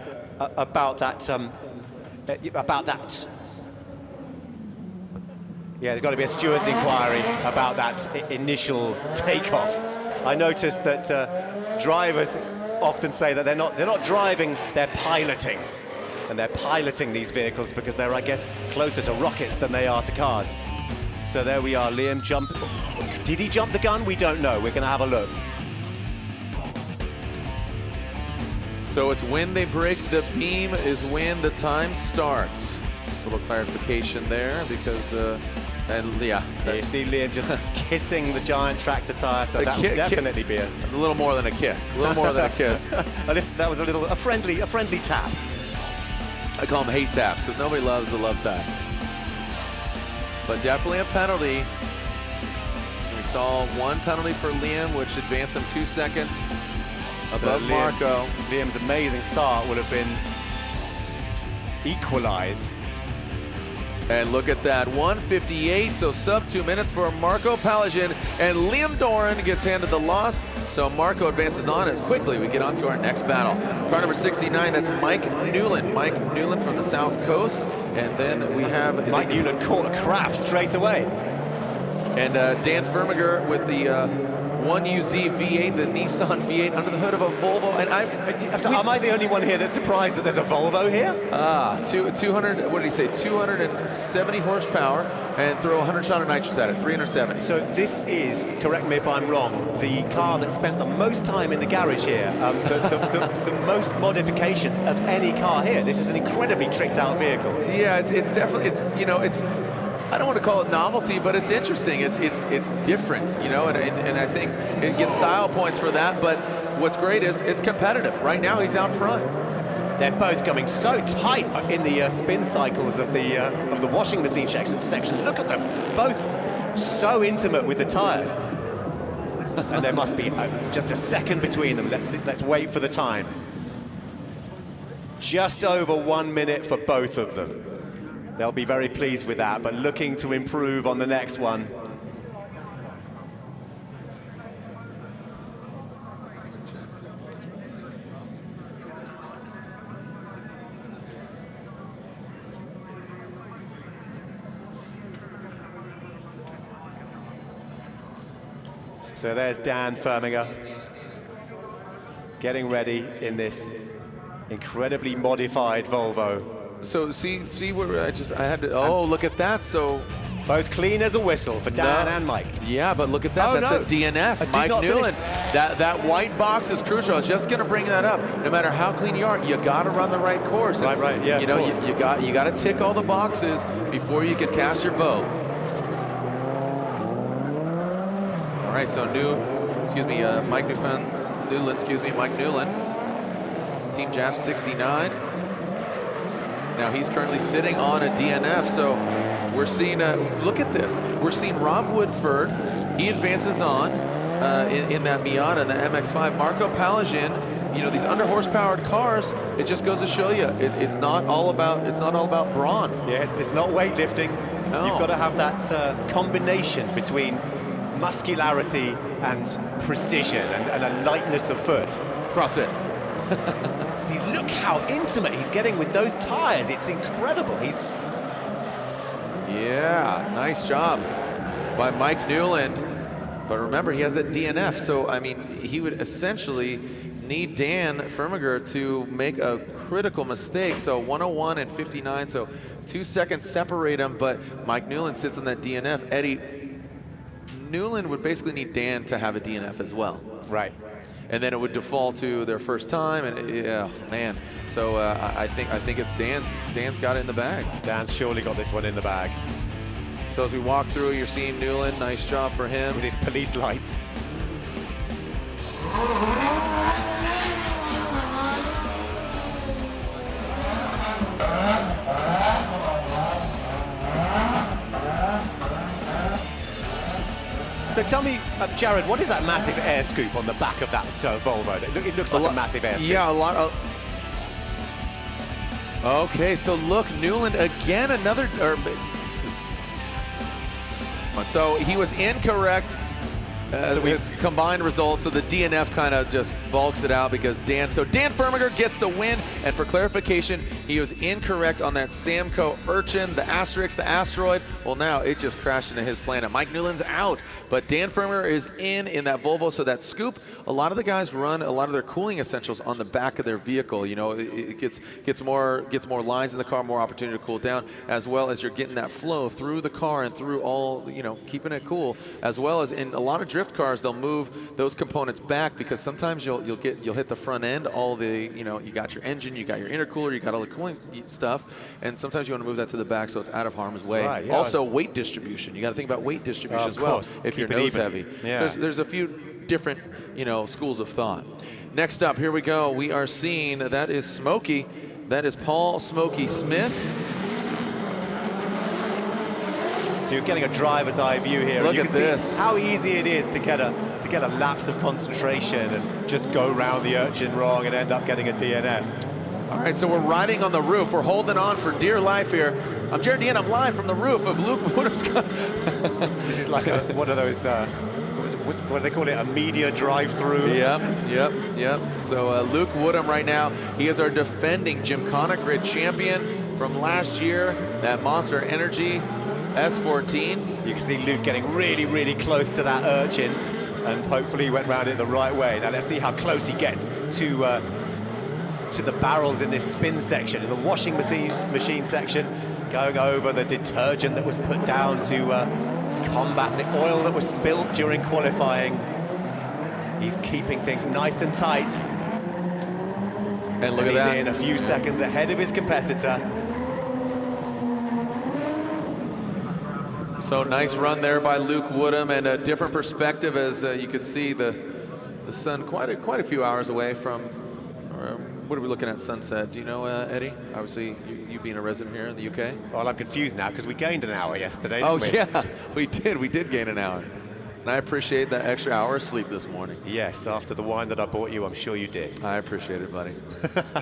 there's got to be a steward's inquiry about that initial takeoff. I noticed that drivers often say that they're not driving, they're piloting. And they're piloting these vehicles because they're, I guess, closer to rockets than they are to cars. So there we are, Liam jump. Did he jump the gun? We don't know. We're going to have a look. So it's when they break the beam is when the time starts. Just a little clarification there because, and yeah. You see Liam just kissing the giant tractor tire, so that would definitely be a little more than a kiss. A little more than a kiss. That was a friendly tap. I call them hate taps because nobody loves the love tap. But definitely a penalty. We saw one penalty for Liam, which advanced him 2 seconds above Marco. Liam's amazing start would have been equalized. And look at that, 1:58, so sub 2 minutes for Marco Pallegin, and Liam Doran gets handed the loss. So Marco advances on as quickly we get on to our next battle. Car number 69, that's Mike Newland. Mike Newland from the South Coast. And then we have... Mike Newland caught a crap straight away. And Dan Firmiger with the 1UZ V8, the Nissan V8 under the hood of a Volvo. And am I the only one here that's surprised that there's a Volvo here? 200, what did he say? 270 horsepower and throw 100 shot of nitrous at it, 370. So this is, correct me if I'm wrong, the car that spent the most time in the garage here, the most modifications of any car here. This is an incredibly tricked out vehicle. Yeah, it's definitely, you know, it's, I don't want to call it novelty, but it's interesting. It's different, you know, and I think it gets style points for that. But what's great is it's competitive. Right now, he's out front. They're both going so tight in the spin cycles of the washing machine section. Look at them, both so intimate with the tires. And there must be just a second between them. Let's wait for the times. Just over 1 minute for both of them. They'll be very pleased with that, but looking to improve on the next one. So there's Dan Firmiger getting ready in this incredibly modified Volvo. So see where I had to, oh, look at that. So both clean as a whistle for Dan and Mike. Yeah, but look at that. That's a DNF. Mike Newland. That white box is crucial. I was just going to bring that up. No matter how clean you are, you got to run the right course. Right, yeah. You know, you got to tick all the boxes before you can cast your vote. All right, so Mike Newland. Team Japs 69. Now he's currently sitting on a DNF, so we're seeing, look at this. We're seeing Rob Woodford, he advances on in that Miata, the MX-5. Marco Pallegin, you know, these under-horsepowered cars, it just goes to show you, it's not all about brawn. Yeah, it's not weightlifting. No. You've got to have that combination between muscularity and precision and a lightness of foot. CrossFit. See, look how intimate he's getting with those tires. It's incredible. Yeah, nice job by Mike Newland. But remember, he has that DNF. So, I mean, he would essentially need Dan Firmiger to make a critical mistake. So 101 and 59, so 2 seconds separate him. But Mike Newland sits on that DNF. Eddie Newland would basically need Dan to have a DNF as well. Right. And then it would default to their first time, and yeah, man. So I think it's Dan's got it in the bag. Dan's surely got this one in the bag. So as we walk through, you're seeing Newland. Nice job for him with his police lights. So tell me, Jared, what is that massive air scoop on the back of that Volvo? It looks like a massive air scoop. Yeah, a lot of... Okay, so look, Newland again, another... So he was incorrect. So it's combined results, so the DNF kind of just bulks it out because Dan Firmiger gets the win, and for clarification, he was incorrect on that Samco Urchin, the Asterix, the Asteroid. Well, now it just crashed into his planet. Mike Newland's out, but Dan Firmiger is in that Volvo, so that scoop, a lot of the guys run a lot of their cooling essentials on the back of their vehicle. You know, it gets more lines in the car, more opportunity to cool down, as well as you're getting that flow through the car and through all, you know, keeping it cool, as well as in a lot of drift cars, they'll move those components back because sometimes you'll hit the front end, all the, you got your engine, you got your intercooler, you got all the cooling stuff, and sometimes you want to move that to the back so it's out of harm's way. Right, yeah, also, weight distribution. You got to think about weight distribution as well if you're nose heavy. Yeah. So there's a few different, schools of thought. Next up, here we go. We are seeing that is Smokey. That is Paul Smokey Smith. So you're getting a driver's eye view here. Look and you at can this. See how easy it is to get a lapse of concentration and just go round the urchin wrong and end up getting a DNF. All right, so we're riding on the roof. We're holding on for dear life here. I'm Jared Dean. I'm live from the roof of Luke Woodham's car. This is like one of those, what do they call it, a media drive-through? Yep. So Luke Woodham right now, he is our defending Gymkhana GRiD champion from last year, that Monster Energy S14. You can see Luke getting really, really close to that urchin, and hopefully he went round it the right way. Now let's see how close he gets to the barrels in this spin section, in the washing machine section, going over the detergent that was put down to combat the oil that was spilled during qualifying. He's keeping things nice and tight. And look at he's that. in a few seconds ahead of his competitor. So nice run there by Luke Woodham, and a different perspective as you could see the sun quite a few hours away from, what are we looking at sunset? Do you know, Eddie? Obviously, you being a resident here in the UK. Well, I'm confused now because we gained an hour yesterday, Oh, didn't we? yeah, we did gain an hour. And I appreciate that extra hour of sleep this morning. Yes, after the wine that I bought you, I'm sure you did. I appreciate it, buddy.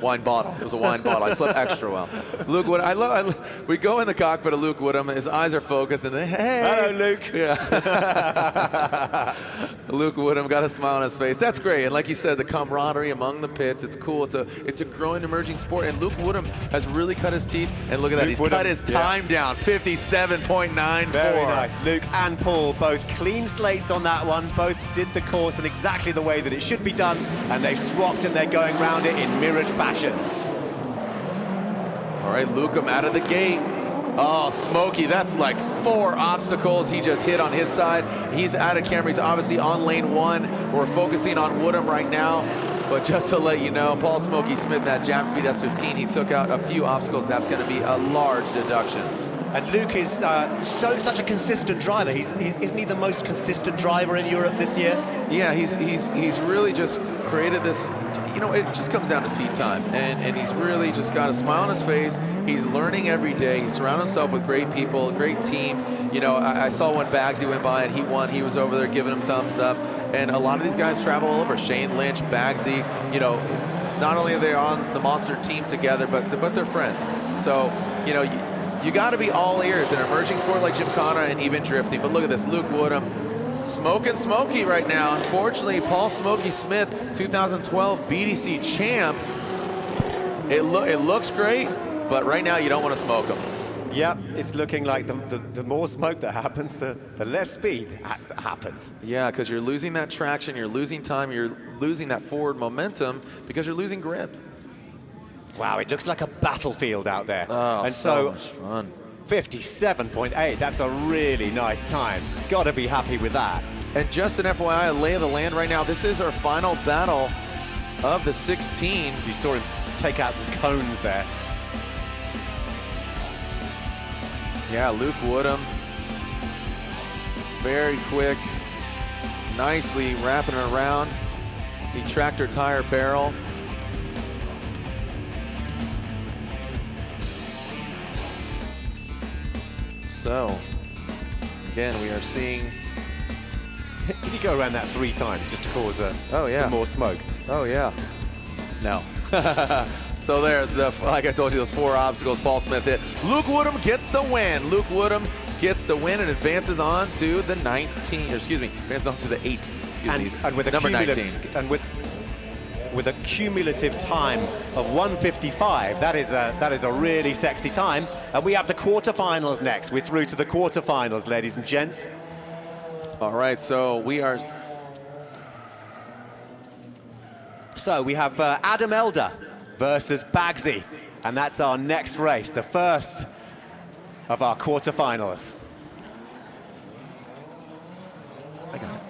Wine bottle. It was a wine bottle. I slept extra well. Luke Woodham, we go in the cockpit of Luke Woodham. His eyes are focused, and then, hey. Hello, Luke. Yeah. Luke Woodham got a smile on his face. That's great. And like you said, the camaraderie among the pits, it's cool. It's a growing, emerging sport. And Luke Woodham has really cut his teeth. And look at that. He's cut his time down, 57.94. Very nice. Luke and Paul, both clean slates on that one. Both did the course in exactly the way that it should be done. And they've swapped and they're going around it in mirrored fashion. All right, Luke'em out of the gate. Oh, Smokey, that's like 4 obstacles he just hit on his side. He's out of camera. He's obviously on lane 1. We're focusing on Woodham right now. But just to let you know, Paul Smokey Smith, that Japspeed S15, he took out a few obstacles. That's going to be a large deduction. And Luke is such a consistent driver. Isn't he the most consistent driver in Europe this year? Yeah, he's really just created this. It just comes down to seat time, and he's really just got a smile on his face. He's learning every day. He's surrounded himself with great people, great teams. I saw when Baggsy went by and he won. He was over there giving him thumbs up. And a lot of these guys travel all over. Shayne Lynch, Baggsy. Not only are they on the Monster team together, but they're friends. So you got to be all ears in an emerging sport like Gymkhana and even drifting. But look at this, Luke Woodham. Smoking Smokey right now. Unfortunately, Paul Smokey Smith, 2012 BDC champ. It looks great, but right now you don't want to smoke him. Yep, it's looking like the more smoke that happens, the less speed happens. Yeah, because you're losing that traction, you're losing time, you're losing that forward momentum because you're losing grip. Wow, it looks like a battlefield out there. Oh, and so much fun. 57.8, that's a really nice time. Gotta be happy with that. And just an FYI, a lay of the land right now, this is our final battle of the 16. You saw him take out some cones there. Yeah, Luke Woodham, very quick, nicely wrapping it around the tractor tire barrel. So, again, we are seeing... Did he go around that 3 times just to cause some more smoke? Oh, yeah. No. So there's like I told you, those 4 obstacles Paul Smith hit. Luke Woodham gets the win. Luke Woodham gets the win and advances on to the 19, or excuse me, advances on to the 8. And with number 19. And with a cumulative time of 1:55, that is a really sexy time. And we have the quarterfinals next. We're through to the quarterfinals, ladies and gents. All right, so we are. So we have Adam Elder versus Baggsy, and that's our next race, the first of our quarterfinals. I got it.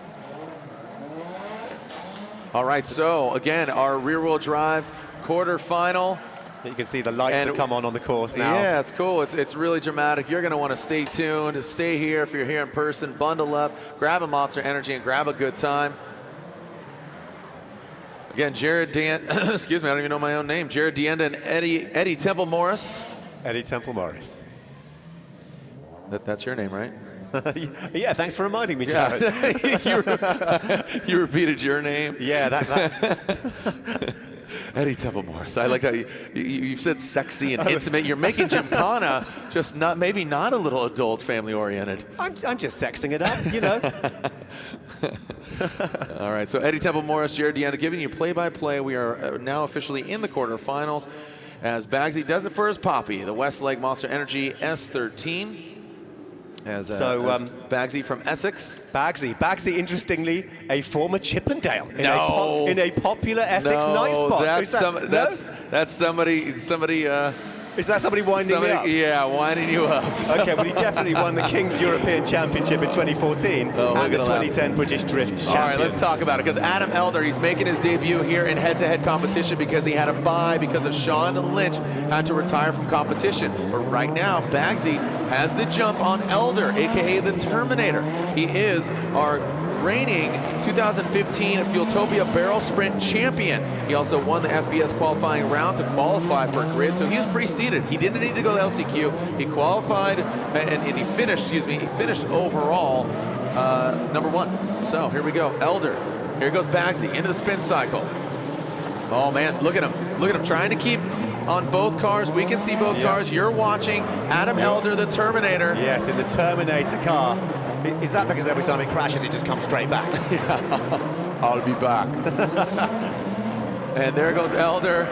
All right, so again, our rear-wheel drive quarterfinal. You can see the lights have come on the course now. Yeah, it's cool. It's really dramatic. You're going to want to stay tuned. Stay here if you're here in person. Bundle up, grab a Monster Energy, and grab a good time. Again, Jared excuse me, I don't even know my own name. Jared Dienda and Eddie Temple Morris. Eddie Temple Morris. That's your name, right? Yeah, thanks for reminding me, Jared. You repeated your name. Yeah, that. Eddie Temple Morris. I like how you've said sexy and intimate. You're making Gymkhana just maybe not a little adult, family oriented. I'm just sexing it up, you know. All right, so Eddie Temple Morris, Jared Dienda giving you play-by-play. We are now officially in the quarterfinals as Baggsy does it for his poppy, the Westlake Monster Energy S13. As Baggsy from Essex. Baggsy, interestingly, a former Chippendale in a popular Essex night spot. That's somebody. Is that somebody winding me up? Yeah, winding you up. So. Okay, well, he definitely won the King's European Championship in 2014 and the 2010 British Drift Champion. All right, let's talk about it, because Adam Elder, he's making his debut here in head-to-head competition because he had a bye because of Shayne Lynch had to retire from competition. But right now, Baggsy has the jump on Elder, a.k.a. the Terminator. He is our reigning 2015 Fueltopia Barrel Sprint champion. He also won the FBS qualifying round to qualify for Grid, so he was pre-seeded. He didn't need to go to LCQ. He qualified and he finished, he finished overall #1. So here we go, Elder. Here goes Baggsy into the spin cycle. Oh man, look at him. Look at him trying to keep on both cars. We can see both cars. You're watching Adam Elder, the Terminator. Yes, in the Terminator car. Is that because every time it crashes, it just comes straight back? Yeah, I'll be back. And there goes Elder,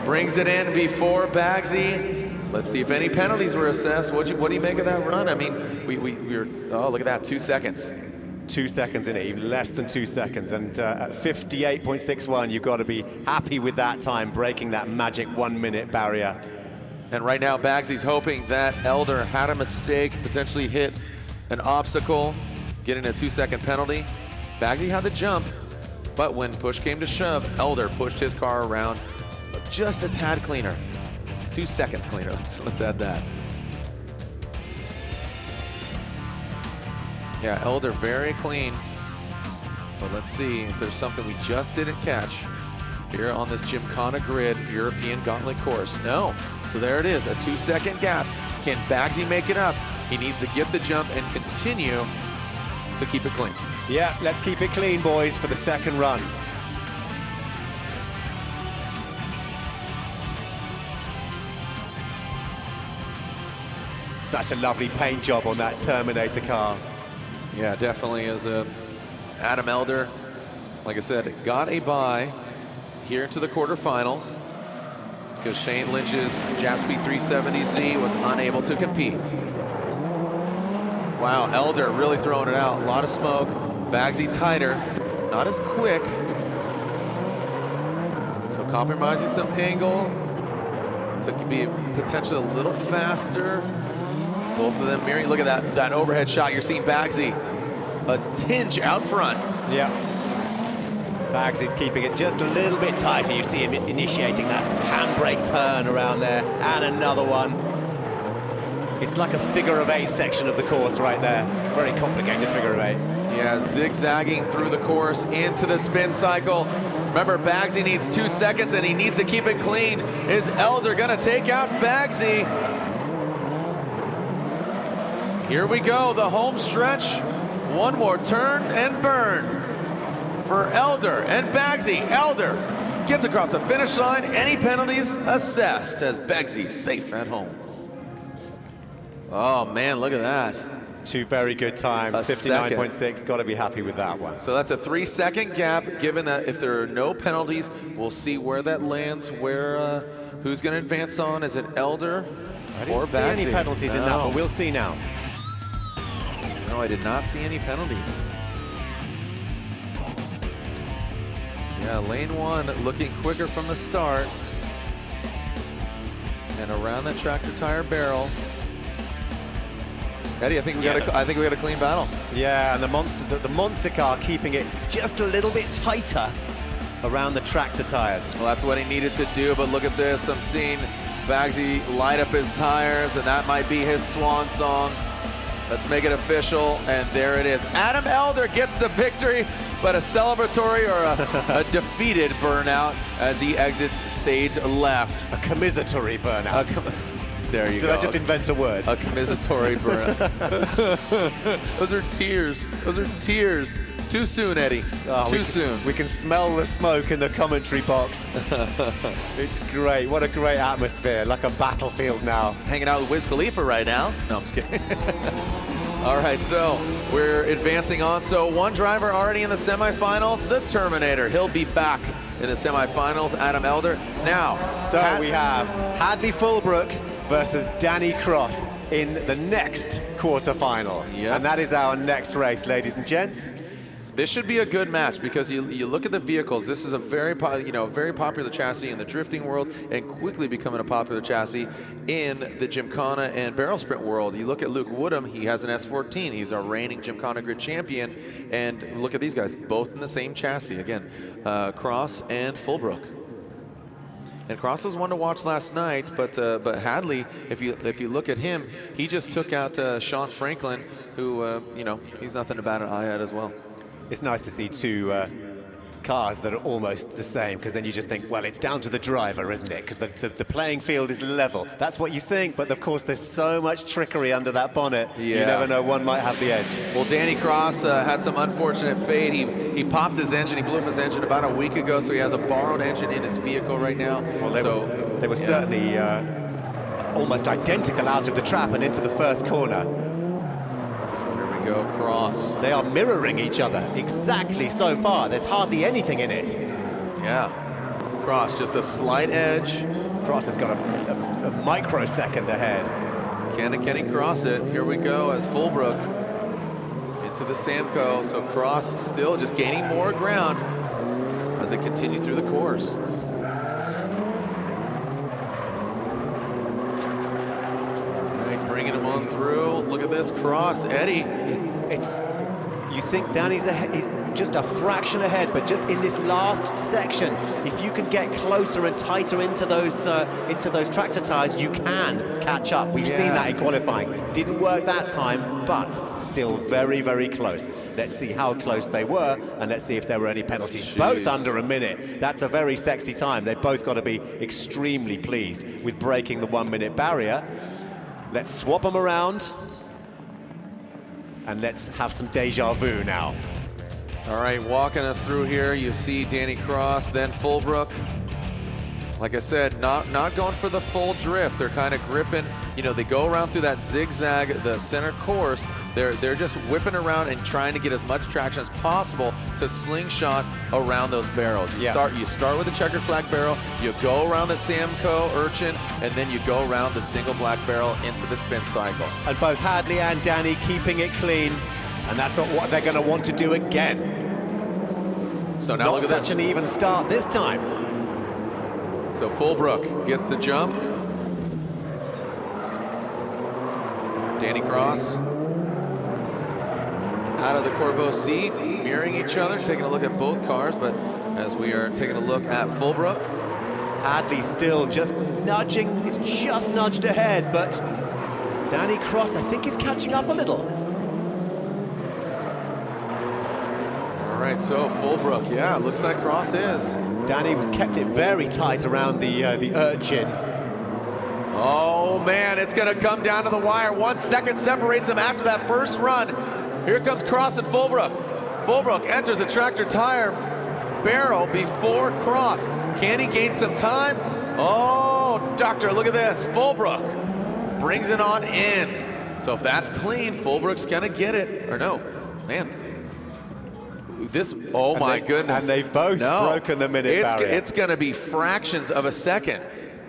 brings it in before Baggsy. Let's see if any penalties were assessed. What do you make of that run? I mean, we're oh, look at that, 2 seconds. 2 seconds in it, even less than 2 seconds. And at 58.61, you've got to be happy with that time, breaking that magic 1 minute barrier. And right now, Baggsy's hoping that Elder had a mistake, potentially hit an obstacle, getting a 2 second penalty. Baggsy had the jump, but when push came to shove, Elder pushed his car around just a tad cleaner. 2 seconds cleaner, let's add that. Yeah, Elder very clean. But let's see if there's something we just didn't catch here on this Gymkhana GRiD European Gauntlet course. No, so there it is, a 2 second gap. Can Baggsy make it up? He needs to get the jump and continue to keep it clean. Yeah, let's keep it clean, boys, for the second run. Such a lovely paint job on that Terminator car. Yeah, definitely is Adam Elder, like I said, got a bye here into the quarterfinals because Shayne Lynch's Japspeed 370Z was unable to compete. Wow, Elder really throwing it out. A lot of smoke. Baggsy tighter, not as quick. So compromising some angle to be potentially a little faster. Both of them mirroring. Look at that overhead shot. You're seeing Baggsy a tinge out front. Yeah. Baggsy's keeping it just a little bit tighter. You see him initiating that handbrake turn around there, and another one. It's like a figure of 8 section of the course right there. Very complicated figure of 8. Yeah, zigzagging through the course into the spin cycle. Remember, Baggsy needs 2 seconds and he needs to keep it clean. Is Elder gonna take out Baggsy? Here we go, the home stretch. One more turn and burn for Elder and Baggsy. Elder gets across the finish line. Any penalties assessed as Baggsy safe at home. Oh man, look at that. 2 very good times, 59.6, got to be happy with that one. So that's a 3 second gap, given that if there are no penalties, we'll see where that lands, where who's going to advance on. Is it Elder I didn't or see Baggsy? any penalties in that, but we'll see now. No, I did not see any penalties. Yeah, lane 1 looking quicker from the start. And around the tractor tire barrel. Eddie, I think we got a clean battle. Yeah, and the monster car keeping it just a little bit tighter around the tractor tires. Well, that's what he needed to do, but look at this. I'm seeing Baggsy light up his tires, and that might be his swan song. Let's make it official, and there it is. Adam Elder gets the victory, but a celebratory or a defeated burnout as he exits stage left. A commisatory burnout. There you go. Did I just invent a word? A commisatory burnout. Those are tears. Those are tears. Too soon, Eddie. Too soon. We can smell the smoke in the commentary box. It's great. What a great atmosphere. Like a battlefield now. Hanging out with Wiz Khalifa right now. No, I'm just kidding. All right, so we're advancing on. So one driver already in the semifinals, the Terminator. He'll be back in the semifinals, Adam Elder. Now, so we have Hadley Fulbrook versus Danny Cross in the next quarterfinal. Yep. And that is our next race, ladies and gents. This should be a good match because you look at the vehicles. This is a very popular chassis in the drifting world and quickly becoming a popular chassis in the Gymkhana and barrel sprint world. You look at Luke Woodham, he has an S14. He's our reigning Gymkhana GRiD champion. And look at these guys, both in the same chassis. Again, Cross and Fulbrook. And Cross was one to watch last night, but Hadley, if you look at him, he just took out Sean Franklin, who he's nothing to bat an eye at as well. It's nice to see two cars that are almost the same, because then you just think, well, it's down to the driver, isn't it? Because the playing field is level. That's what you think, but of course there's so much trickery under that bonnet. Yeah. You never know, one might have the edge. Well, Danny Cross had some unfortunate fate. He popped his engine, he blew up his engine about a week ago, so he has a borrowed engine in his vehicle right now. Well, they were certainly almost identical out of the trap and into the first corner. Go Cross. They are mirroring each other exactly so far. There's hardly anything in it. Yeah. Cross just a slight edge. Cross has got a microsecond ahead. Can he cross it? Here we go as Fulbrook into the Samco. So Cross still just gaining more ground as they continue through the course. Bringing him on through. Look at this Cross, Eddie. You think Danny's ahead, he's just a fraction ahead, but just in this last section, if you can get closer and tighter into those tractor tires, you can catch up. We've seen that in qualifying. Didn't work that time, but still very, very close. Let's see how close they were, and let's see if there were any penalties. Jeez. Both under a minute. That's a very sexy time. They've both got to be extremely pleased with breaking the 1 minute barrier. Let's swap them around. And let's have some deja vu now. All right, walking us through here, you see Danny Cross, then Fulbrook. Like I said, not going for the full drift. They're kind of gripping. They go around through that zigzag, the center course. They're just whipping around and trying to get as much traction as possible to slingshot around those barrels. You start with the checkered flag barrel, you go around the Samco Urchin, and then you go around the single black barrel into the spin cycle. And both Hadley and Danny keeping it clean, and that's what they're going to want to do again. So now look at this. Not such an even start this time. So Fulbrook gets the jump. Danny Cross out of the Corbeau seat, mirroring each other, taking a look at both cars, but as we are taking a look at Fulbrook. Hadley still just nudging, he's just nudged ahead, but Danny Cross, I think, is catching up a little. All right, so Fulbrook, yeah, looks like Cross is. Danny kept it very tight around the Urchin. Oh man, it's gonna come down to the wire. 1 second separates him after that first run. Here comes Cross and Fulbrook. Fulbrook enters the tractor tire barrel before Cross. Can he gain some time? Oh, doctor, look at this. Fulbrook brings it on in. So if that's clean, Fulbrook's gonna get it. Or no, man. Oh my goodness. And they've both broken the minute barrier. It's gonna be fractions of a second.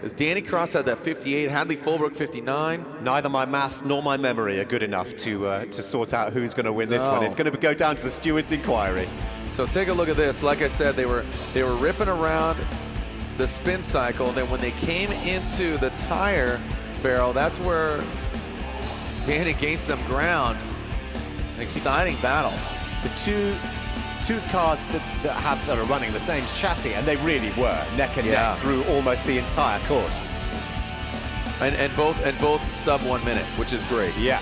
As Danny Cross had that 58, Hadley Fulbrook 59. Neither my maths nor my memory are good enough to sort out who's going to win this one. It's going to go down to the steward's inquiry. So take a look at this. Like I said, they were ripping around the spin cycle. And then when they came into the tire barrel, that's where Danny gained some ground. An exciting battle. The two two cars that are running the same chassis, and they really were neck and neck through almost the entire course. And both sub 1 minute, which is great. Yeah.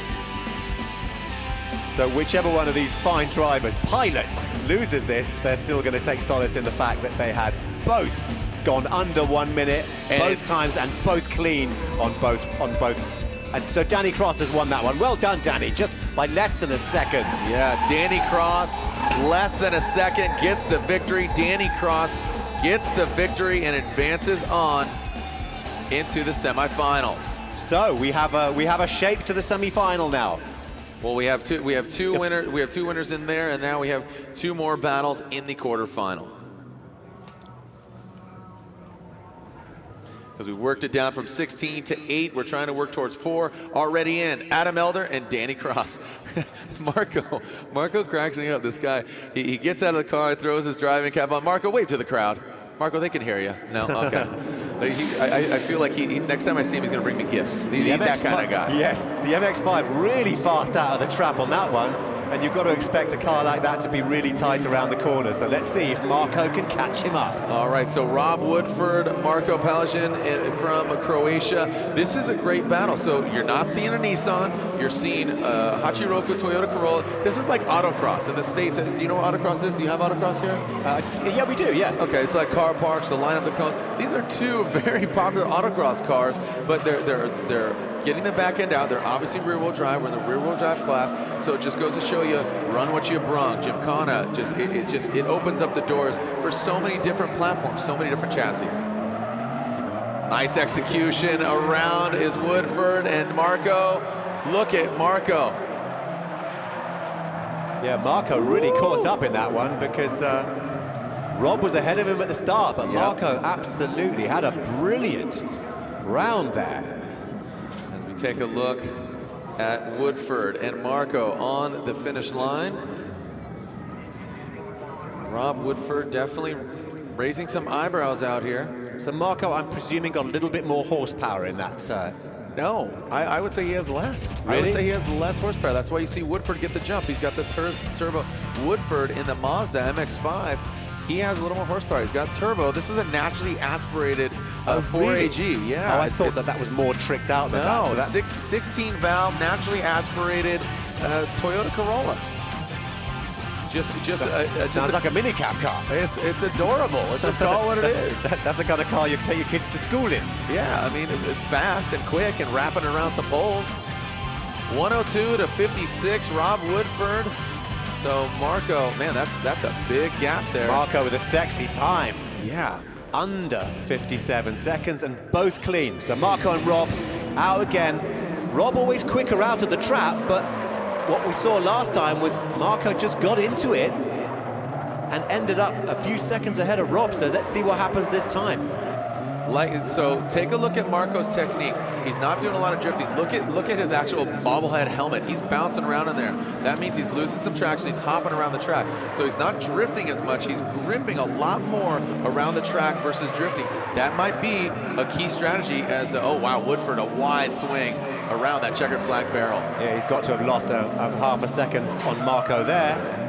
So whichever one of these fine drivers, pilots, loses this, they're still going to take solace in the fact that they had both gone under 1 minute, both times, and both clean on both. And so Danny Cross has won that one. Well done, Danny, just by less than a second. Yeah, Danny Cross, less than a second, gets the victory. Danny Cross gets the victory and advances on into the semifinals. So we have a shape to the semifinal now. Well, we have two winners in there, and now we have 2 more battles in the quarterfinal. Because we worked it down from 16 to 8. We're trying to work towards 4 already in. Adam Elder and Danny Cross. Marco cracks me up, this guy. He gets out of the car, throws his driving cap on. Marco, wave to the crowd. Marco, they can hear you. No? Okay. I feel like next time I see him, he's going to bring me gifts. He's that kind of guy. Yes, the MX-5 really fast out of the trap on that one, and you've got to expect a car like that to be really tight around the corner. So let's see if Marco can catch him up. All right, so Rob Woodford, Marco Palagin from Croatia. This is a great battle. So you're not seeing a Nissan, you're seeing Hachiroku Toyota Corolla. This is like autocross in the States. Do you know what autocross is? Do you have autocross here? Yeah, we do, yeah. Okay, it's like car parks, the line up the cones. These are 2 very popular autocross cars, but they're getting the back end out. They're obviously rear-wheel drive. We're in the rear-wheel drive class, so it just goes to show you, run what you brung. Gymkhana, it opens up the doors for so many different platforms, so many different chassis. Nice execution around is Woodford and Marco. Look at Marco. Yeah, Marco really caught up in that one because Rob was ahead of him at the start, but Marco absolutely had a brilliant round there. As we take a look at Woodford and Marco on the finish line. Rob Woodford definitely raising some eyebrows out here. So Marco, I'm presuming, got a little bit more horsepower in that. No, I would say he has less. Really? I would say he has less horsepower. That's why you see Woodford get the jump. He's got the turbo. Woodford in the Mazda MX-5, he has a little more horsepower. He's got turbo. This is a naturally aspirated 4AG. Yeah. Oh, I thought that was more tricked out than that. No, So that's 16 valve, naturally aspirated Toyota Corolla. Sounds like a minicab car. It's adorable. Let's just call it what it is. That's the kind of car you take your kids to school in. Yeah, I mean, fast and quick and wrapping around some poles. 102 to 56, Rob Woodford. So Marco, man, that's a big gap there. Marco with a sexy time. Yeah. Under 57 seconds and both clean. So Marco and Rob out again. Rob always quicker out of the trap, but what we saw last time was Marco just got into it and ended up a few seconds ahead of Rob. So let's see what happens this time. So take a look at Marco's technique. He's not doing a lot of drifting. Look at his actual bobblehead helmet. He's bouncing around in there. That means he's losing some traction. He's hopping around the track. So he's not drifting as much. He's gripping a lot more around the track versus drifting. That might be a key strategy as, oh wow, Woodford, a wide swing around that checkered flag barrel. Yeah, he's got to have lost a half a second on Marco there.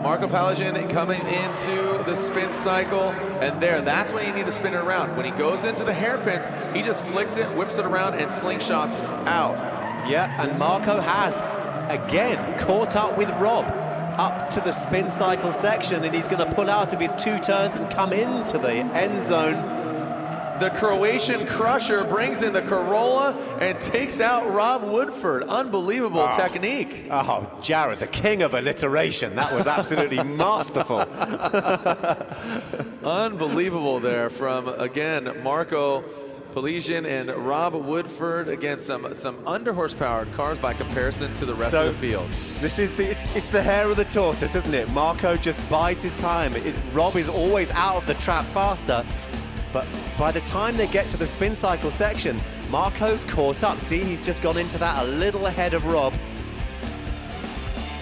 Marco Palagin coming into the spin cycle, and that's when you need to spin it around. When he goes into the hairpins, he just flicks it, whips it around, and slingshots out. Yeah, and Marco has, again, caught up with Rob up to the spin cycle section, and he's going to pull out of his 2 turns and come into the end zone. The Croatian crusher brings in the Corolla and takes out Rob Woodford. Unbelievable technique. Oh, Jared, the king of alliteration. That was absolutely masterful. Unbelievable there from, again, Marco Palagin and Rob Woodford. Again, some under-horsepowered cars by comparison to the rest of the field. This is it's the hair of the tortoise, isn't it? Marco just bides his time. Rob is always out of the trap faster. But by the time they get to the spin cycle section, Marco's caught up. See, he's just gone into that a little ahead of Rob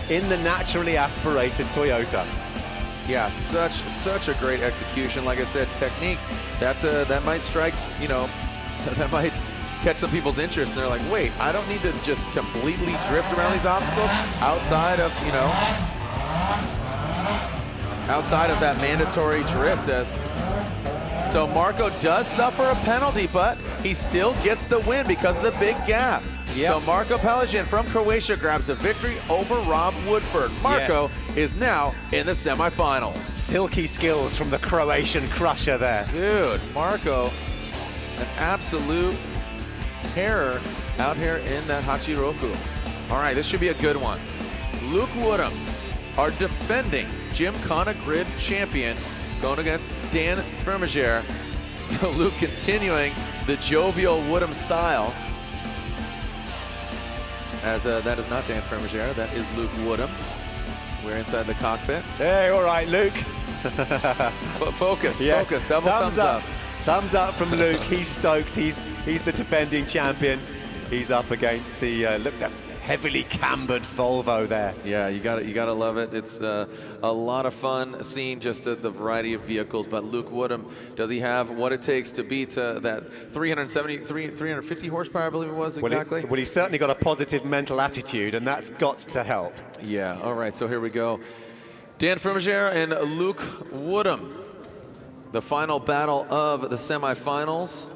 in the naturally aspirated Toyota. Yeah, such a great execution. Like I said, technique, that might strike, that might catch some people's interest. And they're like, wait, I don't need to just completely drift around these obstacles outside of, outside of that mandatory drift. So Marco does suffer a penalty, but he still gets the win because of the big gap. Yep. So Marco Pelagian from Croatia grabs a victory over Rob Woodford. Marco is now in the semifinals. Silky skills from the Croatian crusher there. Dude, Marco, an absolute terror out here in that Hachiroku. All right, this should be a good one. Luke Woodham, our defending Gymkhana GRiD champion, going against Dan Vermeer. So Luke continuing the jovial Woodham style. As that is not Dan Vermeer, that is Luke Woodham. We're inside the cockpit. Hey, all right, Luke. Focus, yes. focus, double thumbs up. Thumbs up from Luke. He's stoked. He's the defending champion. He's up against the look that heavily cambered Volvo there. Yeah, you gotta love it. It's a lot of fun seeing just the variety of vehicles. But Luke Woodham, does he have what it takes to beat that 350 horsepower, I believe it was exactly? Well, he's certainly got a positive mental attitude, and that's got to help. Yeah. All right. So here we go. Dan Vermeer and Luke Woodham. The final battle of the semifinals.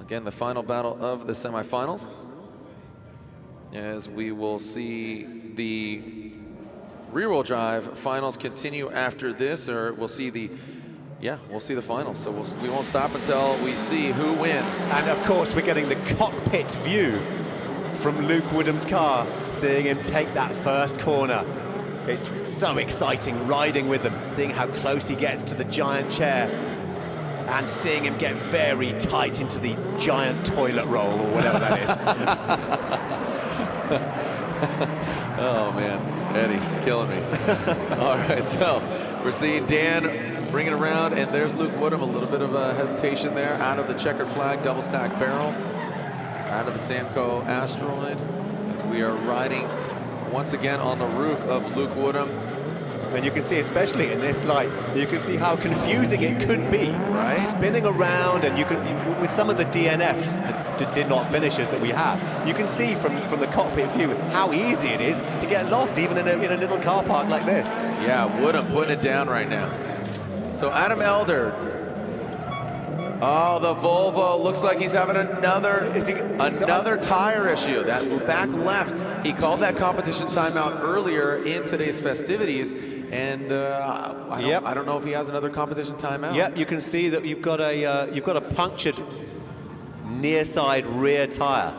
Again, the final battle of the semifinals. As we will see the rear-wheel drive finals continue after this, or we'll see the finals. So we won't stop until we see who wins. And of course, we're getting the cockpit view from Luke Woodham's car, seeing him take that first corner. It's so exciting riding with him, seeing how close he gets to the giant chair and seeing him get very tight into the giant toilet roll or whatever that is. Oh man, Eddie, killing me. All right, so we're seeing Dan bring it around, and there's Luke Woodham, a little bit of a hesitation there, out of the checkered flag, double stack barrel, out of the Samco Asteroid, as we are riding once again on the roof of Luke Woodham. And you can see, especially in this light, you can see how confusing it could be. Right. Spinning around, and you can, with some of the DNFs, the did not finishers that we have, you can see from the cockpit view how easy it is to get lost, even in a little car park like this. Yeah, Woodham putting it down right now. So Adam Elder. Oh, the Volvo looks like he's having another tire issue. That back left, he called that competition timeout earlier in today's festivities, and I don't know if he has another competition timeout. Yep, you can see that you've got a punctured near side rear tire,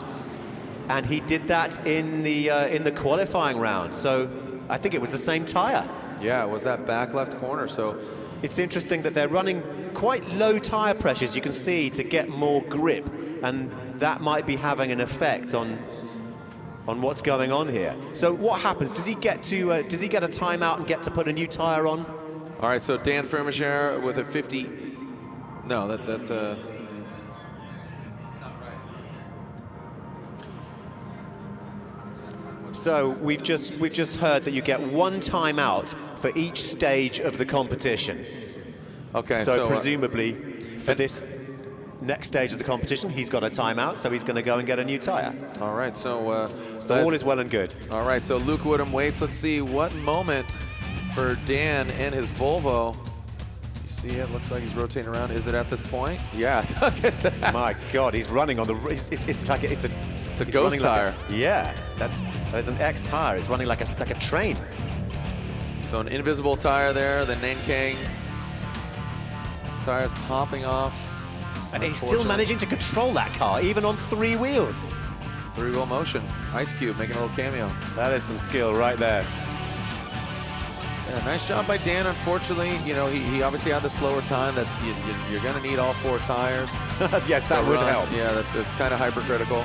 and he did that in the qualifying round. So I think it was the same tire. Yeah, it was that back left corner. So it's interesting that they're running quite low tire pressures, you can see, to get more grip, and that might be having an effect on what's going on here. So what happens? Does he get a timeout and get to put a new tire on? All right, so Dan Vermeer with a 50. No, that. So we've just heard that you get one timeout for each stage of the competition. Okay, so presumably for this next stage of the competition, he's got a timeout, so he's going to go and get a new tire. All right, so all is well and good. All right, so Luke Woodham waits. Let's see what moment for Dan and his Volvo. You see it? Looks like he's rotating around. Is it at this point? Yeah. Look at that. My God, he's running on the. It's a ghost tire. Yeah, that is an X tire. It's running like a train. So an invisible tire there. The Nankang tires popping off. And he's still managing to control that car, even on 3 wheels. 3-wheel motion. Ice Cube making a little cameo. That is some skill right there. Yeah, nice job by Dan. Unfortunately, you know, he obviously had the slower time. That's you're going to need all 4 tires. Yes, that would help. Yeah, it's kind of hypercritical.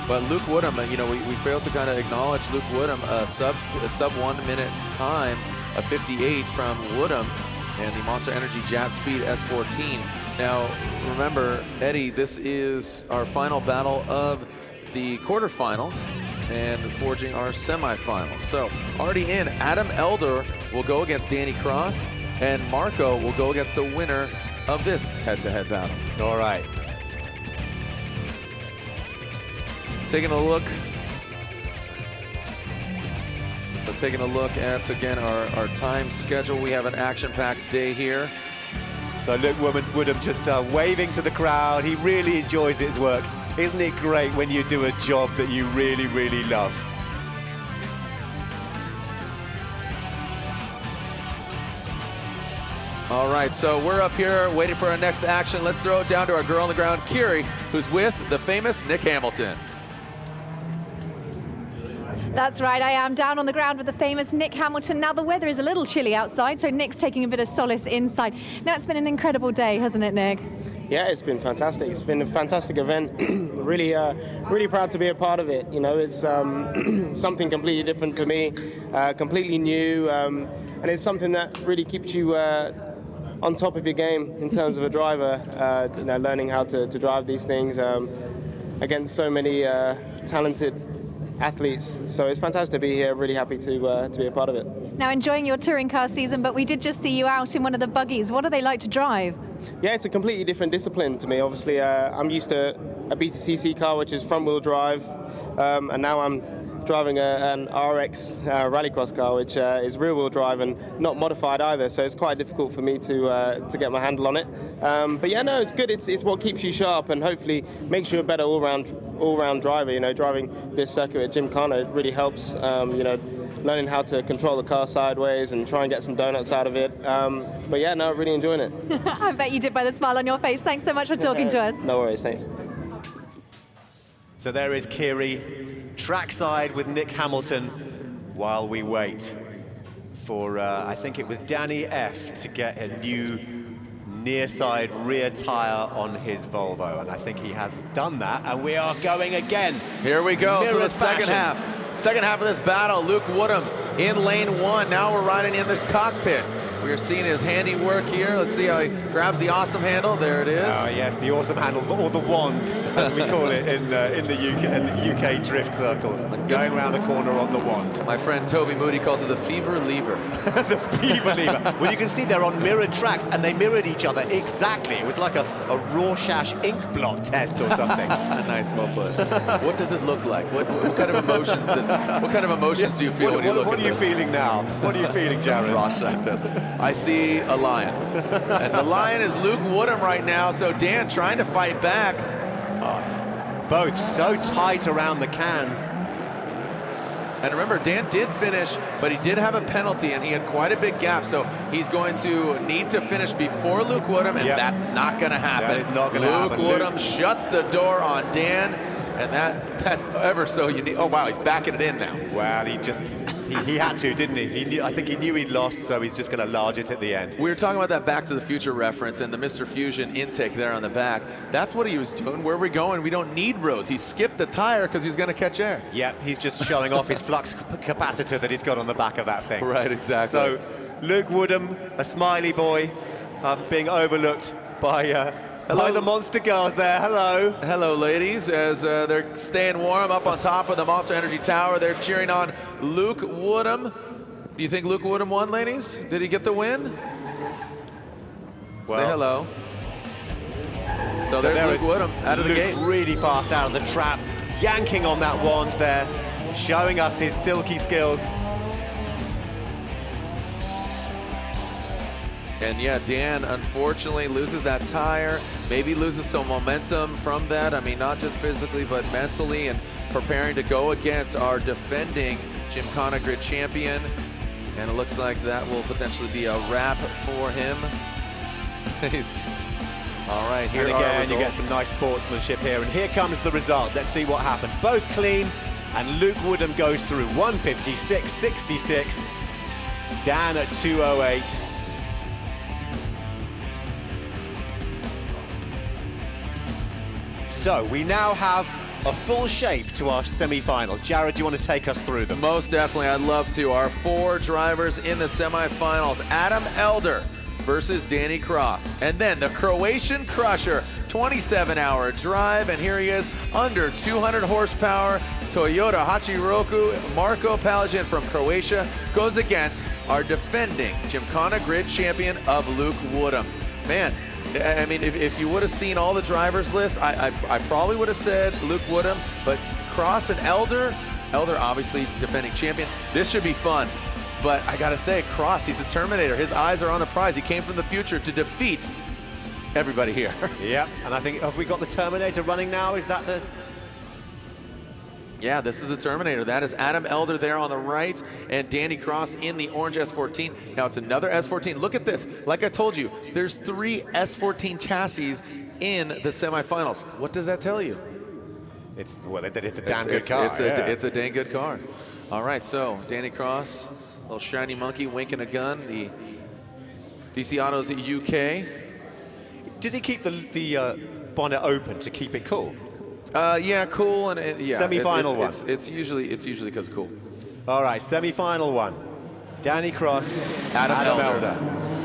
But Luke Woodham, you know, we failed to kind of acknowledge Luke Woodham, a sub 1 minute time, a 58 from Woodham, and the Monster Energy Japspeed S14. Now, remember, Eddie, this is our final battle of the quarterfinals and forging our semifinals. So already in, Adam Elder will go against Danny Cross, and Marco will go against the winner of this head-to-head battle. All right. Taking a look. So taking a look at, again, our time schedule. We have an action-packed day here. So Luke Woodham just waving to the crowd. He really enjoys his work. Isn't it great when you do a job that you really, really love? All right, so we're up here waiting for our next action. Let's throw it down to our girl on the ground, Kiri, who's with the famous Nic Hamilton. That's right, I am down on the ground with the famous Nic Hamilton. Now the weather is a little chilly outside, so Nic's taking a bit of solace inside. Now it's been an incredible day, hasn't it, Nic? Yeah, it's been fantastic. It's been a fantastic event. really, really proud to be a part of it. You know, it's something completely different for me, completely new, and it's something that really keeps you on top of your game in terms of a driver. You know, learning how to drive these things against so many talented athletes. So it's fantastic to be here. Really happy to be a part of it. Now enjoying your touring car season, but we did just see you out in one of the buggies. What are they like to drive? Yeah, it's a completely different discipline to me. Obviously, I'm used to a BTCC car, which is front-wheel drive, and now I'm driving an RX rallycross car, which is rear-wheel drive and not modified either. So it's quite difficult for me to get my handle on it. But yeah, no, it's good. It's what keeps you sharp and hopefully makes you a better all-round driver. You know, driving this circuit at Gymkhana, it really helps. You know, learning how to control the car sideways and try and get some donuts out of it. But yeah, no, really enjoying it. I bet you did by the smile on your face. Thanks so much for talking to us. No worries, thanks. So there is Kiri, trackside with Nic Hamilton, while we wait for, I think it was Danny F to get a new near side rear tyre on his Volvo, and I think he has done that, and we are going again. Here we go, so the fashion. second half of this battle. Luke Woodham in lane 1. Now we're riding in the cockpit. We're seeing his handiwork here. Let's see how he grabs the awesome handle. There it is. Oh yes, the awesome handle, or the wand, as we call it in the UK drift circles. Going around the corner on the wand. My friend Toby Moody calls it the fever lever. The fever lever. Well, you can see they're on mirrored tracks, and they mirrored each other exactly. It was like a Rorschach ink blot test or something. Nice, well put. What does it look like? What kind of emotions do you feel when you look at this? What are you feeling now? What are you feeling, Jared? Rorschach test. I see a lion. And the lion is Luke Woodham right now, so Dan trying to fight back. Both so tight around the cans. And remember, Dan did finish, but he did have a penalty, and he had quite a big gap, so he's going to need to finish before Luke Woodham, and that's not going to happen. That is not going to happen. Luke Woodham shuts the door on Dan, and that ever so unique. Oh, wow, he's backing it in now. Well, he had to, didn't he? I think he knew he'd lost, so he's just going to large it at the end. We were talking about that Back to the Future reference and the Mr. Fusion intake there on the back. That's what he was doing. Where are we going? We don't need roads. He skipped the tire because he was going to catch air. Yep, he's just showing off his flux capacitor that he's got on the back of that thing. Right, exactly. So, Luke Woodham, a smiley boy, being overlooked by the monster girls there. Hello. Hello, ladies. As they're staying warm up on top of the Monster Energy Tower, they're cheering on Luke Woodham. Do you think Luke Woodham won, ladies? Did he get the win? Well, say hello. So there's Luke Woodham out of the gate. Really fast out of the trap, yanking on that wand there, showing us his silky skills. And yeah, Dan unfortunately loses that tire, maybe loses some momentum from that. I mean, not just physically, but mentally, and preparing to go against our defending Gymkhana GRiD champion. And it looks like that will potentially be a wrap for him. All right, here and are again, results. you get some nice sportsmanship here, and here comes the result. Let's see what happened. Both clean, and Luke Woodham goes through 156.66. Dan at 2:08. So we now have a full shape to our semi-finals. Jared, do you want to take us through them? Most definitely, I'd love to. Our 4 drivers in the semi-finals: Adam Elder versus Danny Cross. And then the Croatian Crusher, 27-hour drive, and here he is, under 200 horsepower, Toyota Hachiroku, Marko Palajian from Croatia, goes against our defending Gymkhana GRiD champion of Luke Woodham. Man, I mean, if you would have seen all the drivers list, I probably would have said Luke Woodham, but Cross and Elder, Elder, obviously defending champion. This should be fun. But I gotta say, Cross, he's the Terminator. His eyes are on the prize. He came from the future to defeat everybody here. Yep, and I think, have we got the Terminator running now? Is that the... Yeah, this is the Terminator. That is Adam Elder there on the right, and Danny Cross in the orange S14. Now it's another S14. Look at this. Like I told you, there's 3 S14 chassis in the semifinals. What does that tell you? It's, well, that it's a damn good car. It's a dang good car. All right, so Danny Cross, little shiny monkey winking a gun, the DC Autos UK. Does he keep the bonnet open to keep it cool? Yeah, cool, and yeah. Semi-final one. It's usually because cool. All right, semi-final one. Danny Cross, Adam Elder.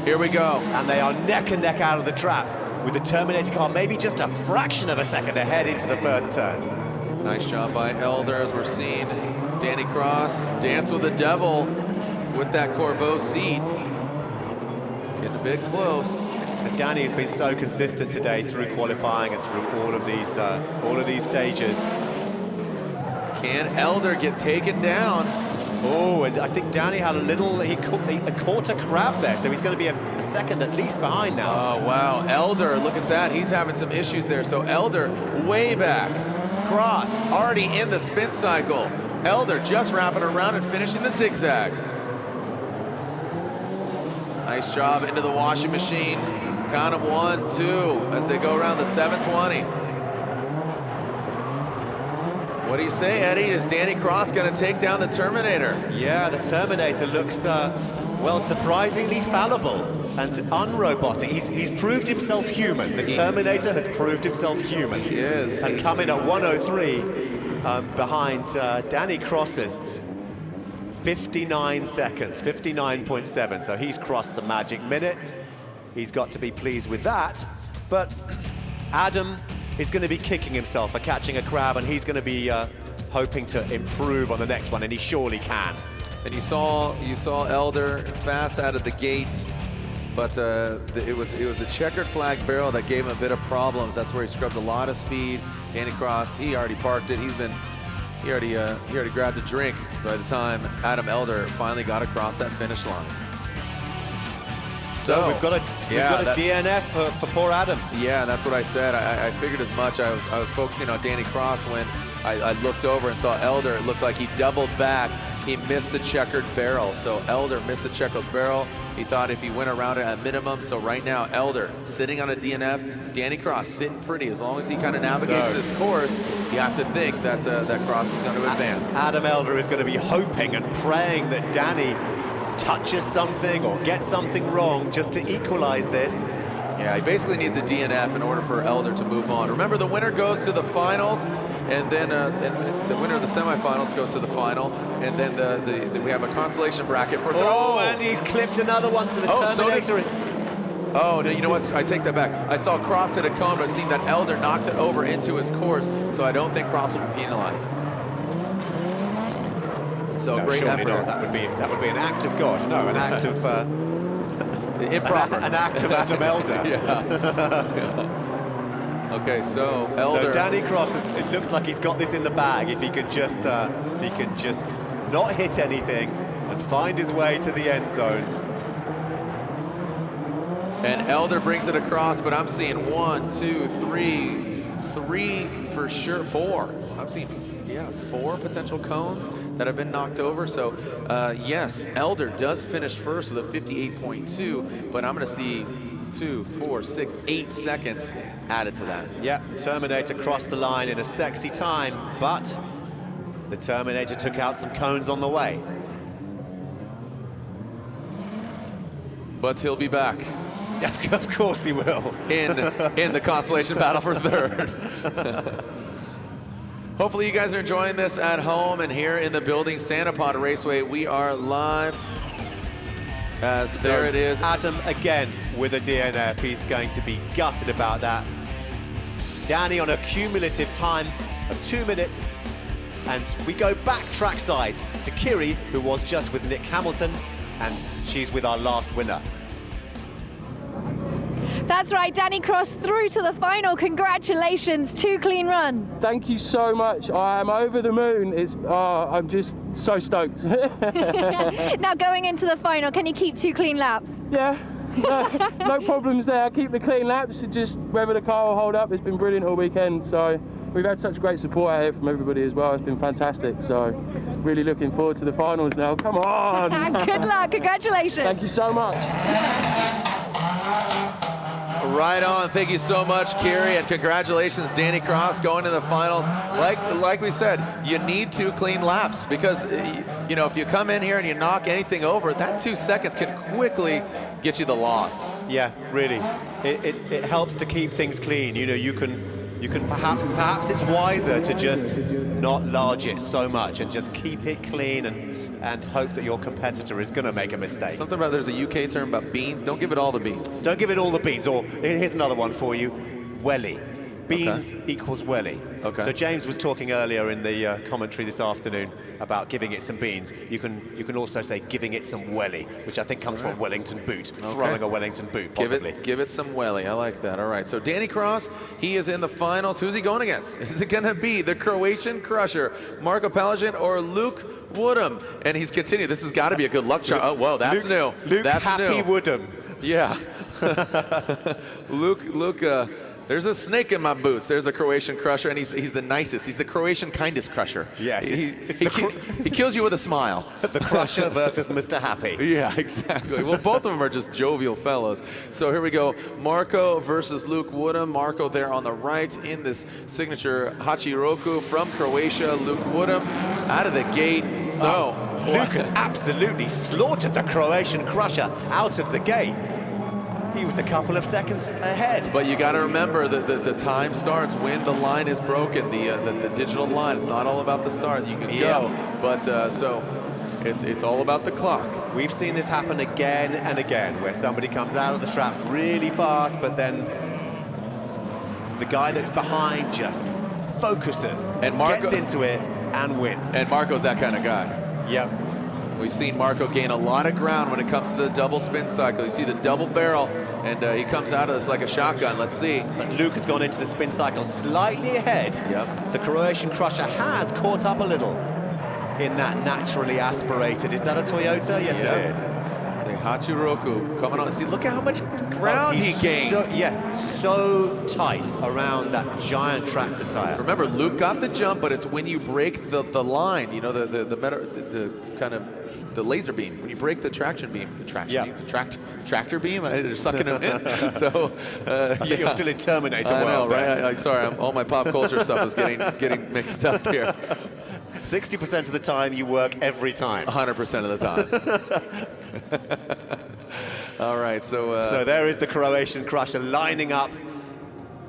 Here we go. And they are neck and neck out of the trap with the Terminator car maybe just a fraction of a second ahead into the first turn. Nice job by Elder as we're seeing Danny Cross dance with the devil with that Corbeau seat. Getting a bit close. And Danny has been so consistent today through qualifying and through all of these stages. Can Elder get taken down? Oh, and I think Danny had he caught a crab there, so he's going to be a second at least behind now. Oh, wow. Elder, look at that. He's having some issues there. So Elder way back. Cross already in the spin cycle. Elder just wrapping around and finishing the zigzag. Nice job into the washing machine. Count them 1, 2 as they go around the 720. What do you say, Eddie? Is Danny Cross going to take down the Terminator? Yeah, the Terminator looks, well, surprisingly fallible and unrobotic. He's proved himself human. The Terminator has proved himself human. He is. And coming at 103 behind Danny Cross's 59 seconds, 59.7. So he's crossed the magic minute. He's got to be pleased with that. But Adam is going to be kicking himself for catching a crab, and he's going to be hoping to improve on the next one, and he surely can. And you saw Elder fast out of the gate, but it was the checkered flag barrel that gave him a bit of problems. That's where he scrubbed a lot of speed. Danny Cross, he already parked it. He already grabbed a drink by the time Adam Elder finally got across that finish line. So we've got a DNF for poor Adam. Yeah, that's what I said. I figured as much. I was focusing on Danny Cross when I looked over and saw Elder. It looked like he doubled back. He missed the checkered barrel. So Elder missed the checkered barrel. He thought if he went around it at minimum. So right now, Elder sitting on a DNF. Danny Cross sitting pretty. As long as he kind of navigates this course, you have to think that that Cross is going to advance. Adam Elder is going to be hoping and praying that Danny touches something or gets something wrong just to equalize this. Yeah, he basically needs a DNF in order for Elder to move on. Remember, the winner goes to the finals, and then the winner of the semifinals goes to the final, and then we have a consolation bracket for and he's clipped another one, so the Terminator. Oh, no, you know what? I take that back. I saw Cross hit a cone, but it seemed that Elder knocked it over into his course, so I don't think Cross will be penalized. So no, great effort. Not. That would be an act of God. No, an act of improper. An act of Adam Elder. Yeah. Okay, so Elder. So Danny Cross, it looks like he's got this in the bag. If he could just not hit anything and find his way to the end zone. And Elder brings it across, but I'm seeing 1, 2, 3 for sure, 4. I'm seeing 4 potential cones that have been knocked over. So yes, Elder does finish first with a 58.2, but I'm going to see 2, 4, 6, 8 seconds added to that. Yeah, the Terminator crossed the line in a sexy time, but the Terminator took out some cones on the way. But he'll be back. Yeah, of course he will. In the consolation battle for third. Hopefully you guys are enjoying this at home and here in the building, Sanapod Raceway. We are live. As there it is. Adam again with a DNF. He's going to be gutted about that. Danny on a cumulative time of 2 minutes. And we go back trackside to Kiri, who was just with Nic Hamilton, and she's with our last winner. That's right, Danny Cross through to the final. Congratulations, 2 clean runs. Thank you so much. I am over the moon. I'm just so stoked. Now going into the final, can you keep 2 clean laps? Yeah, no problems there. I keep the clean laps. Just whether the car will hold up, it's been brilliant all weekend. So we've had such great support out here from everybody as well. It's been fantastic. So really looking forward to the finals now. Come on. Good luck. Congratulations. Thank you so much. Right on. Thank you so much, Kiri, and congratulations, Danny Cross, going to the finals. Like we said, you need 2 clean laps because, you know, if you come in here and you knock anything over, that 2 seconds can quickly get you the loss. Yeah, really. It helps to keep things clean. You know, you can perhaps it's wiser to just not large it so much and just keep it clean and hope that your competitor is going to make a mistake. Something about, there's a UK term about beans. Don't give it all the beans. Don't give it all the beans. Or here's another one for you, welly. Beans equals welly. Okay. So James was talking earlier in the commentary this afternoon about giving it some beans. You can also say giving it some welly, which I think comes from Wellington boot, throwing a Wellington boot, possibly. Give it some welly. I like that. All right. So Danny Cross, he is in the finals. Who's he going against? Is it going to be the Croatian crusher, Marko Palajian, or Luke Woodham? And he's continued. This has got to be a good luck shot. Oh, well, that's new. Luke that's Happy new. Woodham. Yeah. Luke. There's a snake in my boots. There's a Croatian crusher, and he's the nicest. He's the Croatian kindest crusher. Yes, he kills you with a smile. The crusher versus Mr. Happy. Yeah, exactly. Well, both of them are just jovial fellows. So here we go. Marko versus Luke Woodham. Marko there on the right in this signature Hachiroku from Croatia. Luke Woodham out of the gate. So Luke has absolutely slaughtered the Croatian crusher out of the gate. He was a couple of seconds ahead. But you got to remember that the time starts when the line is broken, the digital line. It's not all about the start. You can go, but so it's all about the clock. We've seen this happen again and again, where somebody comes out of the trap really fast, but then the guy that's behind just focuses and gets into it and wins. And Marko's that kind of guy. Yep. We've seen Marko gain a lot of ground when it comes to the double spin cycle. You see the double barrel, and he comes out of this like a shotgun. Let's see. But Luke has gone into the spin cycle slightly ahead. Yep. The Croatian crusher has caught up a little in that naturally aspirated. Is that a Toyota? Yes, it is. The Hachiroku coming on. See, look at how much ground he gained. So tight around that giant tractor tire. Remember, Luke got the jump, but it's when you break the line, you know, the kind of the laser beam, when you break the traction beam, tractor beam, they're sucking them in. So I think you're still in Terminator world. I know, right? Sorry, all my pop culture stuff is getting mixed up here. 60% of the time you work every time. 100% of the time. All right, so there is the Croatian crusher lining up.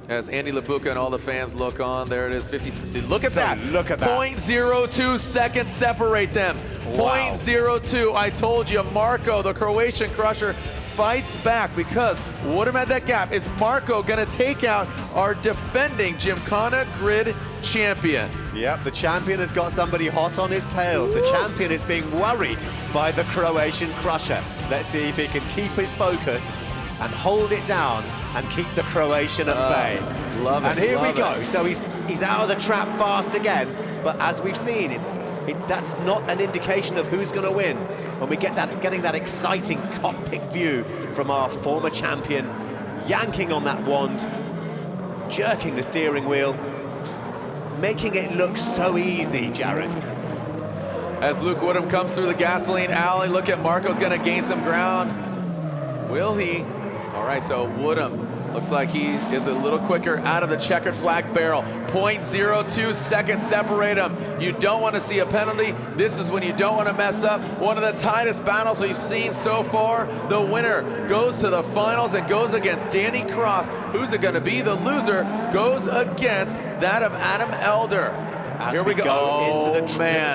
As Andy Lapuka and all the fans look on, there it is, 50. Look at that. Look at that. 0.02 seconds separate them. Wow. 0.02. I told you, Marko, the Croatian crusher, fights back because Woodham had that gap. Is Marko going to take out our defending Gymkhana GRiD champion? Yep, the champion has got somebody hot on his tails. The champion is being worried by the Croatian crusher. Let's see if he can keep his focus and hold it down and keep the Croatian at bay. Love it. And here we go. So he's out of the trap fast again. But as we've seen, that's not an indication of who's going to win. When we getting that exciting cockpit view from our former champion, yanking on that wand, jerking the steering wheel, making it look so easy, Jared. As Luke Woodham comes through the gasoline alley, look at Marko's going to gain some ground. Will he? All right, so Woodham looks like he is a little quicker out of the checkered flag barrel. 0.02 seconds separate him. You don't want to see a penalty. This is when you don't want to mess up. One of the tightest battles we've seen so far. The winner goes to the finals and goes against Danny Cross. Who's it going to be? The loser goes against that of Adam Elder. As Here we go. Into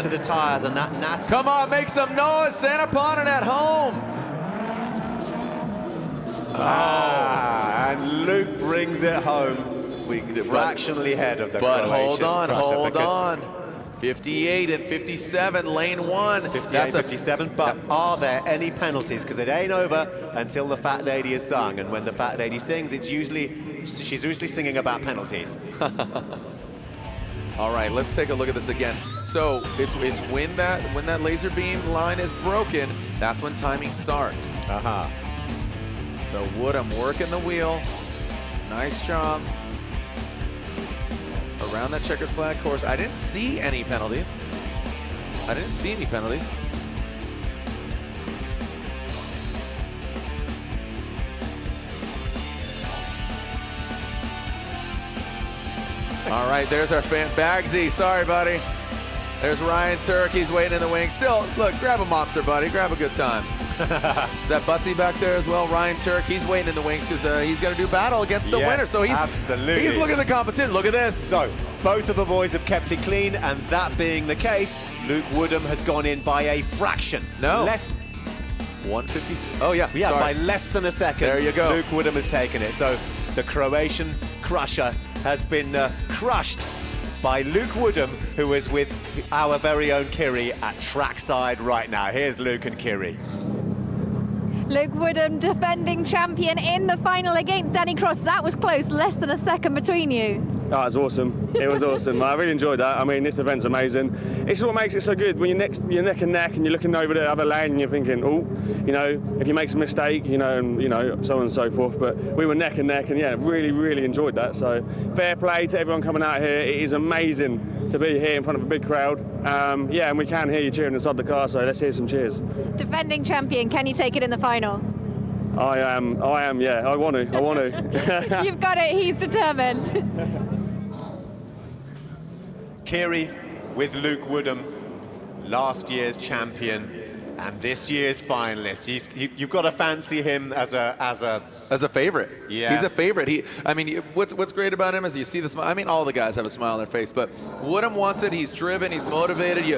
the tires and that NASCAR. Come on, make some noise, Santa Ponin at home. And Luke brings it home. Fractionally ahead of the Croatian crusher. Hold on. 58 and 57, lane 1. 58, 57, but are there any penalties? Because it ain't over until the fat lady is sung, and when the fat lady sings, she's usually singing about penalties. All right, let's take a look at this again. So it's when that laser beam line is broken, that's when timing starts. So Woodham working the wheel. Nice job. Around that checkered flag course. I didn't see any penalties. All right, there's our fan, Baggsy. Sorry, buddy. There's Ryan Turk. He's waiting in the wings. Still, look, grab a monster, buddy. Grab a good time. Is that Buttsy back there as well? Ryan Turk, he's waiting in the wings because he's going to do battle against the winner. So he's looking at the competition. Look at this. So both of the boys have kept it clean, and that being the case, Luke Woodham has gone in by a fraction. No. Less. 156. Oh, yeah. Yeah, sorry. by less than a second. There you go. Luke Woodham has taken it. So the Croatian crusher has been crushed by Luke Woodham, who is with our very own Kiri at trackside right now. Here's Luke and Kiri. Luke Woodham, defending champion in the final against Danny Cross. That was close, less than a second between you. Oh, it was awesome. It was awesome. I really enjoyed that. I mean, this event's amazing. It's what makes it so good. When you're neck and neck and you're looking over the other lane and you're thinking, oh, you know, if you make a mistake, you know, and, you know, so on and so forth. But we were neck and neck, and yeah, really, really enjoyed that. So fair play to everyone coming out here. It is amazing to be here in front of a big crowd. Yeah, and we can hear you cheering inside the car, so let's hear some cheers. Defending champion, can you take it in the final? I am, yeah, I want to. You've got it, he's determined. Kiri with Luke Woodham, last year's champion and this year's finalist. You've got to fancy him as a favorite. Yeah, he's a favorite. I mean, what's great about him is you see the smile. I mean, all the guys have a smile on their face, but Woodham wants it. He's driven. He's motivated. You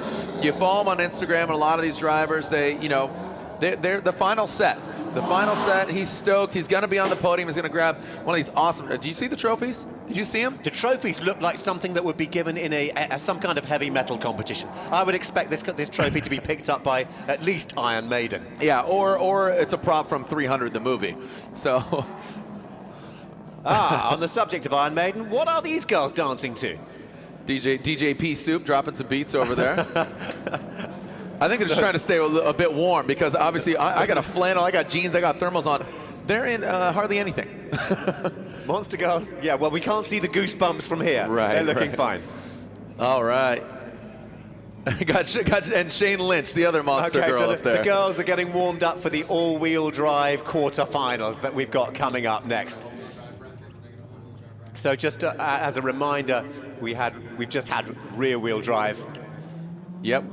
follow him on Instagram, and a lot of these drivers, they're the final set. The final set, he's stoked. He's going to be on the podium. He's going to grab one of these awesome. Do you see the trophies? Did you see them? The trophies look like something that would be given in some kind of heavy metal competition. I would expect this trophy to be picked up by at least Iron Maiden. Yeah, or it's a prop from 300, the movie. So. On the subject of Iron Maiden, what are these girls dancing to? DJ P Soup dropping some beats over there. I think they're just trying to stay a bit warm because obviously I got a flannel, I got jeans, I got thermals on. They're in hardly anything. Monster girls, yeah, well, we can't see the goosebumps from here. Right, they're looking fine. All right. and Shayne Lynch, the other monster girl so up there. The girls are getting warmed up for the all-wheel drive quarterfinals that we've got coming up next. So just as a reminder, we've just had rear-wheel drive. Yep.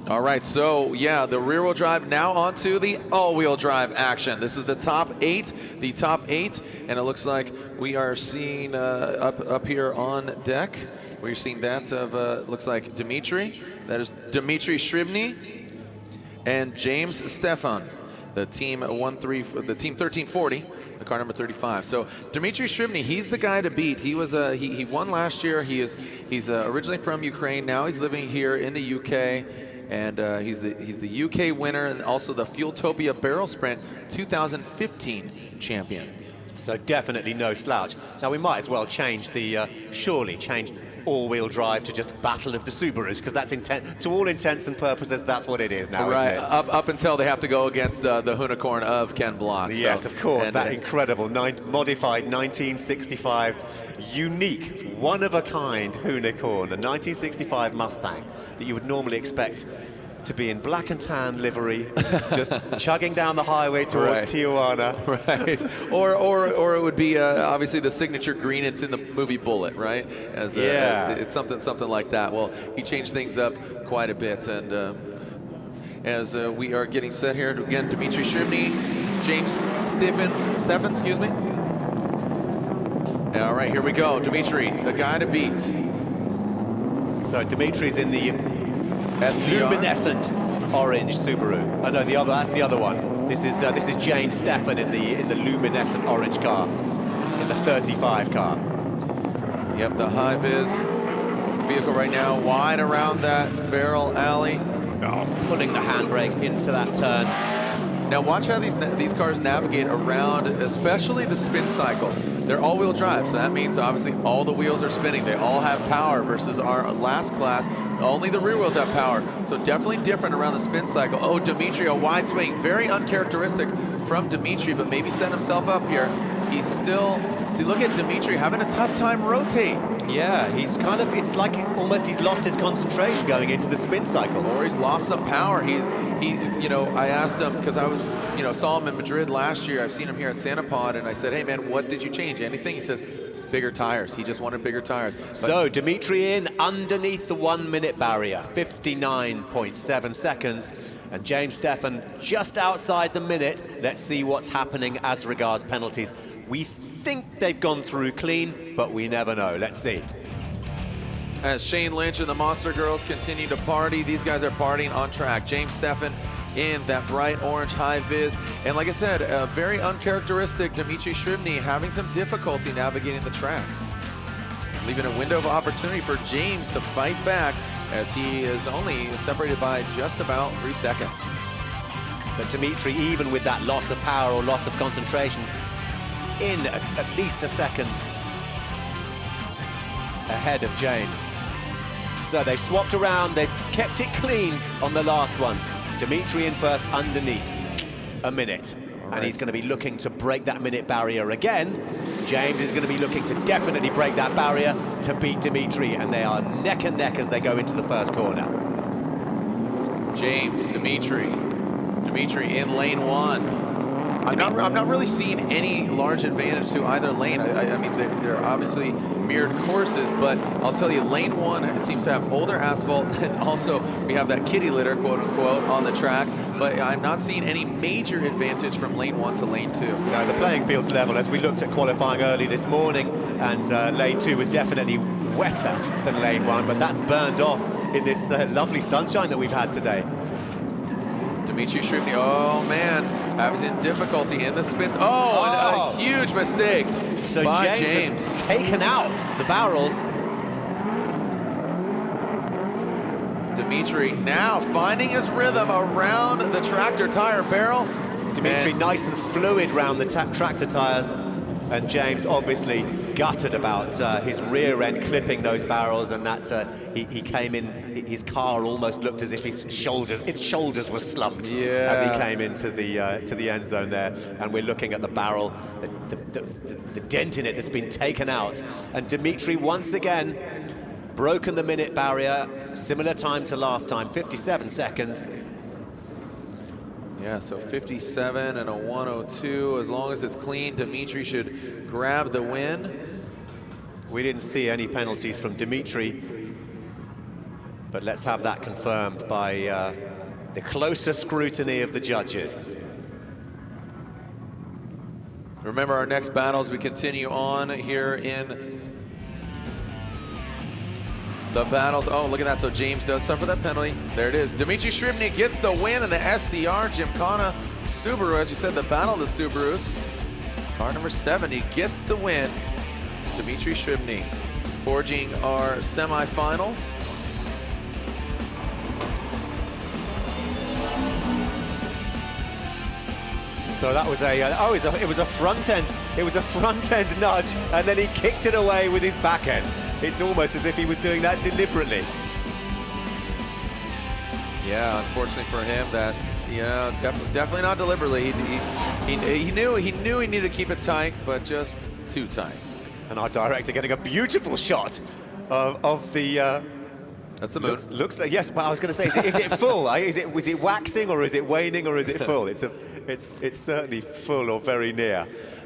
All right, so yeah, the rear-wheel drive now onto the all-wheel drive action. This is the top eight, and it looks like we are seeing up here on deck. We're seeing that of looks like Dmitriy. That is Dmitriy Shribny and James Stefan, the team 1340. The car number 35. So Dmitriy Shribny, he's the guy to beat. He was he won last year. He's originally from Ukraine. Now he's living here in the UK, and he's the UK winner and also the Fueltopia Barrel Sprint 2015 champion. So definitely no slouch. Now we might as well change surely change all-wheel drive to just Battle of the Subarus, because that's to all intents and purposes, that's what it is now, right, isn't it? Up until they have to go against the unicorn of Ken Block. Yes, so, of course, that incredible modified 1965, unique, one-of-a-kind unicorn, a 1965 Mustang that you would normally expect to be in black and tan livery, just chugging down the highway towards Tijuana. Right. Or it would be obviously the signature green. It's in the movie Bullet, right? As it's something like that. Well, he changed things up quite a bit, and as we are getting set here again, Dmitriy Shribny, James Stefan, excuse me. All right, here we go. Dmitriy, the guy to beat. So Dmitry's in the SCR? Luminescent orange Subaru. Oh no, that's the other one. This is James Stefan in the luminescent orange car, in the 35 car. Yep, the high vis vehicle right now, wide around that barrel alley. Pulling the handbrake into that turn. Now watch how these cars navigate around, especially the spin cycle. They're all-wheel drive, so that means obviously all the wheels are spinning. They all have power versus our last class. Only the rear wheels have power, so definitely different around the spin cycle. Oh, Dmitriy, a wide swing, very uncharacteristic from Dmitriy, but maybe set himself up here. He's still, see, look at Dmitriy having a tough time rotate. Yeah, he's kind of, it's like almost he's lost his concentration going into the spin cycle. Or he's lost some power. He, you know, I asked him, because I was, you know, saw him in Madrid last year. I've seen him here at Santa Pod, and I said, hey man, what did you change? Anything? He says, bigger tires. He just wanted bigger tires. But so Dmitriy in underneath the 1 minute barrier, 59.7 seconds. And James Steffen just outside the minute. Let's see what's happening as regards penalties. We think they've gone through clean, but we never know. Let's see. As Shayne Lynch and the Monster Girls continue to party, these guys are partying on track. James Steffen in that bright orange high vis. And like I said, a very uncharacteristic Dmitriy Shrivny having some difficulty navigating the track. Leaving a window of opportunity for James to fight back as he is only separated by just about 3 seconds. But Dmitriy, even with that loss of power or loss of concentration, in at least a second ahead of James. So they've swapped around, they've kept it clean on the last one. Dmitriy in first underneath a minute. And he's going to be looking to break that minute barrier again. James is going to be looking to definitely break that barrier to beat Dmitriy, and they are neck and neck as they go into the first corner. James, Dmitriy in lane 1. I'm not really seeing any large advantage to either lane. I mean, they're obviously mirrored courses, but I'll tell you, lane 1, it seems to have older asphalt, and also we have that kitty litter, quote unquote, on the track, but I'm not seeing any major advantage from lane 1 to lane 2. No, the playing field's level, as we looked at qualifying early this morning, and lane 2 was definitely wetter than lane 1, but that's burned off in this lovely sunshine that we've had today. Dmitriy Shrivny, oh man, having difficulty in the spins. Oh, and a huge mistake so by James has taken out the barrels. Dmitriy now finding his rhythm around the tractor tire barrel. Dmitriy nice and fluid round the tractor tires, and James obviously gutted about his rear end clipping those barrels, and that he came in, his car almost looked as if its shoulders were slumped as he came into the end zone there. And we're looking at the barrel, the dent in it that's been taken out. And Dmitriy once again broken the minute barrier, similar time to last time, 57 seconds. Yeah, so 57 and a 102. As long as it's clean, Dmitriy should grab the win. We didn't see any penalties from Dmitriy, but let's have that confirmed by the closer scrutiny of the judges. Remember our next battles, we continue on here in the battles. Oh, look at that. So James does suffer that penalty. There it is. Dmitriy Shrivny gets the win in the SCR Gymkhana Subaru. As you said, the battle of the Subarus. Car number 70 gets the win. Dmitriy Shrivny forging our semifinals. So that was it was a front end nudge, and then he kicked it away with his back end. It's almost as if he was doing that deliberately. Yeah, unfortunately for him, that definitely not deliberately. He knew he needed to keep it tight, but just too tight. And our director getting a beautiful shot of the. That's the moon. Looks like, yes. Well, I was going to say, is it full? Was it waxing, or is it waning, or is it full? It's certainly full or very near.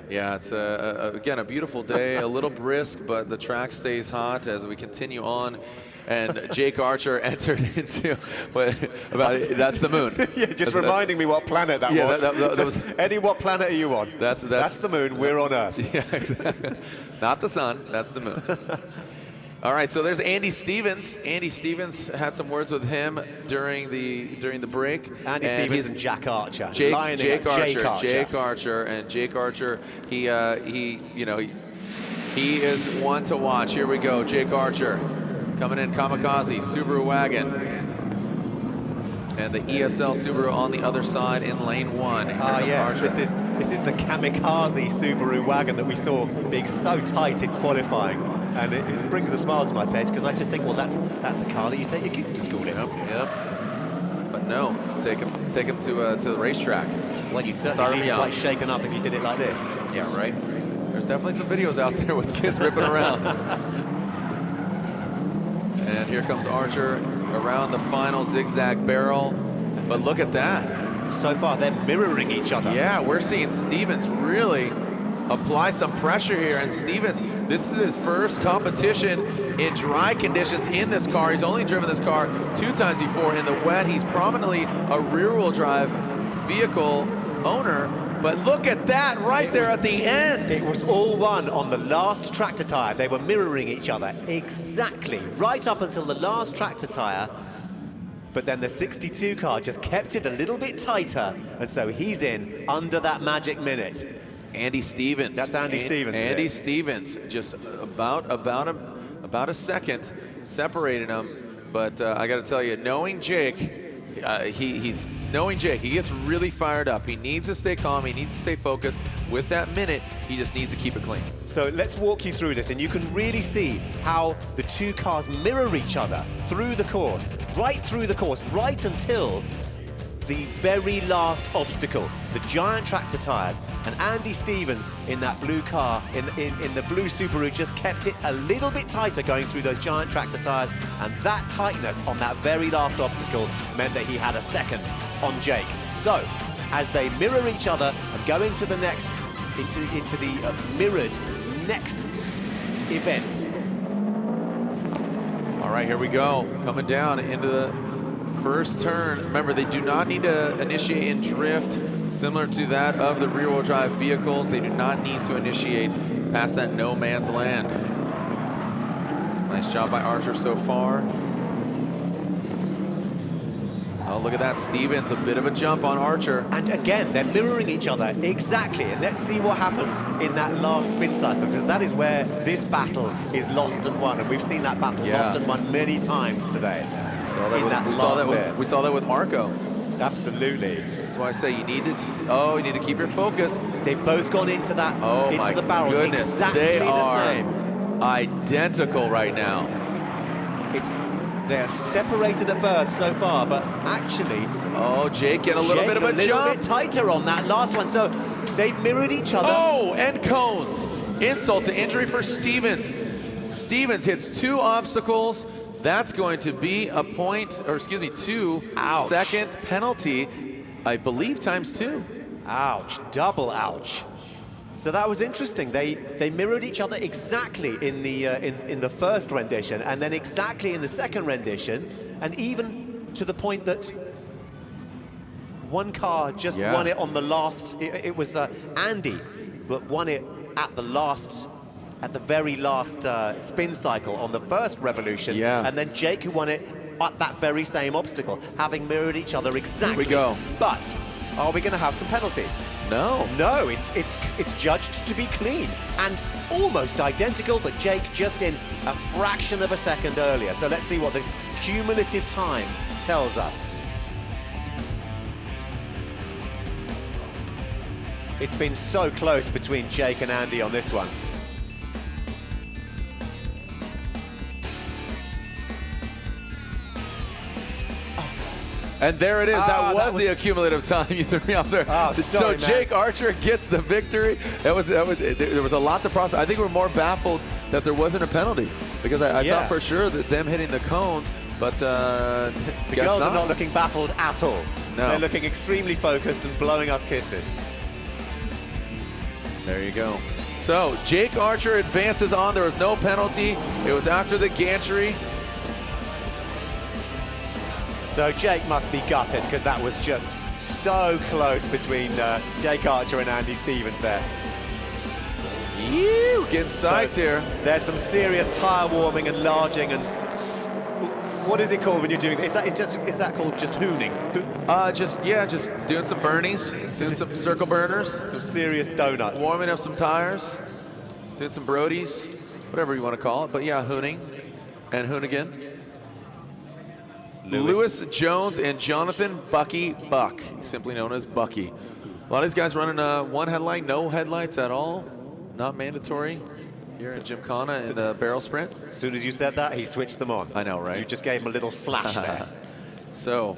Yeah, it's again a beautiful day, a little brisk, but the track stays hot as we continue on. And Jake Archer entered into that's the moon. Yeah, just reminding me what planet that was. That was. Eddie, what planet are you on? That's the moon. We're on Earth. Yeah, exactly. Not the sun. That's the moon. All right, so there's Andy Stevens. Andy Stevens had some words with him during the break. Andy Stevens and Jack Archer. Jake Archer, and Jake Archer. He is one to watch. Here we go, Jake Archer Coming in, Kamikaze, Subaru wagon. And the ESL Subaru on the other side in lane 1. Yes, this is the Kamikaze Subaru wagon that we saw being so tight in qualifying. And it brings a smile to my face because I just think, well, that's a car that you take your kids to school in. Yep. But no, take him to the racetrack. Well, you'd certainly be quite shaken up if you did it like this. Yeah, right. There's definitely some videos out there with kids ripping around. And here comes Archer around the final zigzag barrel. But look at that. So far, they're mirroring each other. Yeah, we're seeing Stevens really apply some pressure here. And Stevens, this is his first competition in dry conditions in this car. He's only driven this car 2 times before in the wet. He's prominently a rear-wheel drive vehicle owner. But look at that right there at the end. It was all one on the last tractor tire. They were mirroring each other exactly right up until the last tractor tire. But then the 62 car just kept it a little bit tighter. And so he's in under that magic minute. Andy Stevens. That's Andy Stevens. Andy Stevens, just about a second separated him. But I got to tell you, knowing Jake, he gets really fired up. He needs to stay calm. He needs to stay focused. With that minute, he just needs to keep it clean. So let's walk you through this, and you can really see how the 2 cars mirror each other through the course, right until the very last obstacle, the giant tractor tires. And Andy Stevens in that blue car, in the blue Subaru, just kept it a little bit tighter going through those giant tractor tires. And that tightness on that very last obstacle meant that he had a second on Jake. So as they mirror each other and go into the next, into the mirrored next event. All right, here we go. Coming down into the first turn. Remember, they do not need to initiate in drift, similar to that of the rear-wheel drive vehicles. They do not need to initiate past that no man's land. Nice job by Archer so far. Oh, look at that, Stevens, a bit of a jump on Archer. And again, they're mirroring each other exactly. And let's see what happens in that last spin cycle, because that is where this battle is lost and won. And we've seen that battle lost and won many times today. We saw that with Marco. Absolutely. That's why I say you need to keep your focus. They've both gone into that, into the barrels exactly the same. Identical right now. They're separated at birth so far, but actually, Jake getting a little bit of a jump. A little bit tighter on that last one. So they've mirrored each other. Oh, and cones. Insult to injury for Stevens. Stevens hits 2 obstacles. That's going to be a point, or excuse me, 2-second penalty, I believe ×2. Ouch, double ouch. So that was interesting. They mirrored each other exactly in the first rendition, and then exactly in the second rendition, and even to the point that one car just won it on the last. It was Andy that won it at the very last spin cycle on the first revolution, and then Jake who won it at that very same obstacle, having mirrored each other exactly. Here we go. But are we going to have some penalties? No. No, it's judged to be clean and almost identical, but Jake just in a fraction of a second earlier. So let's see what the cumulative time tells us. It's been so close between Jake and Andy on this one. And there it is. That was the accumulative time you threw me out there. Sorry, so Jake Archer gets the victory. There was a lot to process. I think we're more baffled that there wasn't a penalty, because I thought for sure that them hitting the cones, but the girls are not looking baffled at all. No. They're looking extremely focused and blowing us kisses. There you go. So Jake Archer advances on. There was no penalty. It was after the gantry. So Jake must be gutted, because that was just so close between Jake Archer and Andy Stevens there. Getting psyched here. There's some serious tire warming and larging, and what is it called when you're doing this? Is that called just hooning? Just doing some burnies, doing some circle burners, some serious donuts, warming up some tires, doing some brodies, whatever you want to call it. But yeah, hooning. And Hoonigan. Lewis Jones and Jonathan Bucky Buck, simply known as Bucky. A lot of these guys running one headlight, no headlights at all. Not mandatory here in Gymkhana in the barrel sprint. As soon as you said that, he switched them on. I know, right? You just gave him a little flash there. So,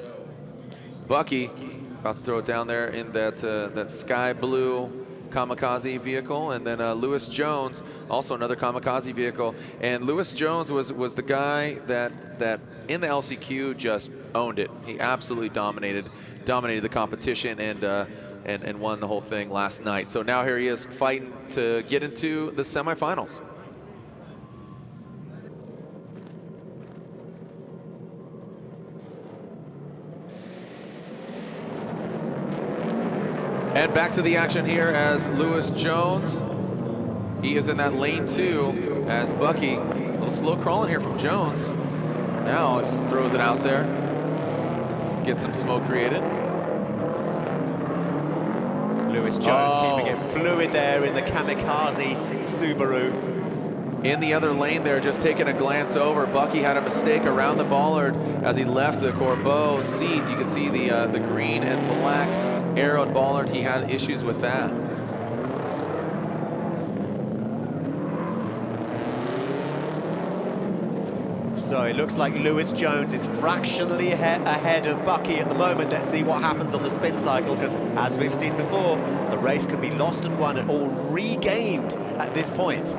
Bucky about to throw it down there in that that sky blue kamikaze vehicle, and then Lewis Jones, also another kamikaze vehicle. And Lewis Jones was the guy that in the LCQ just owned it. He absolutely dominated the competition and won the whole thing last night. So now here he is fighting to get into the semifinals. And back to the action here as Lewis Jones. He is in that lane 2 as Bucky. A little slow crawling here from Jones. Now it throws it out there. Get some smoke created. Lewis Jones keeping it fluid there in the kamikaze Subaru. In the other lane there, just taking a glance over. Bucky had a mistake around the bollard as he left the Corbeau seat. You can see the green and black arrowed bollard. He had issues with that. So it looks like Lewis Jones is fractionally ahead of Bucky at the moment. Let's see what happens on the spin cycle, because as we've seen before, the race can be lost and won or regained at this point.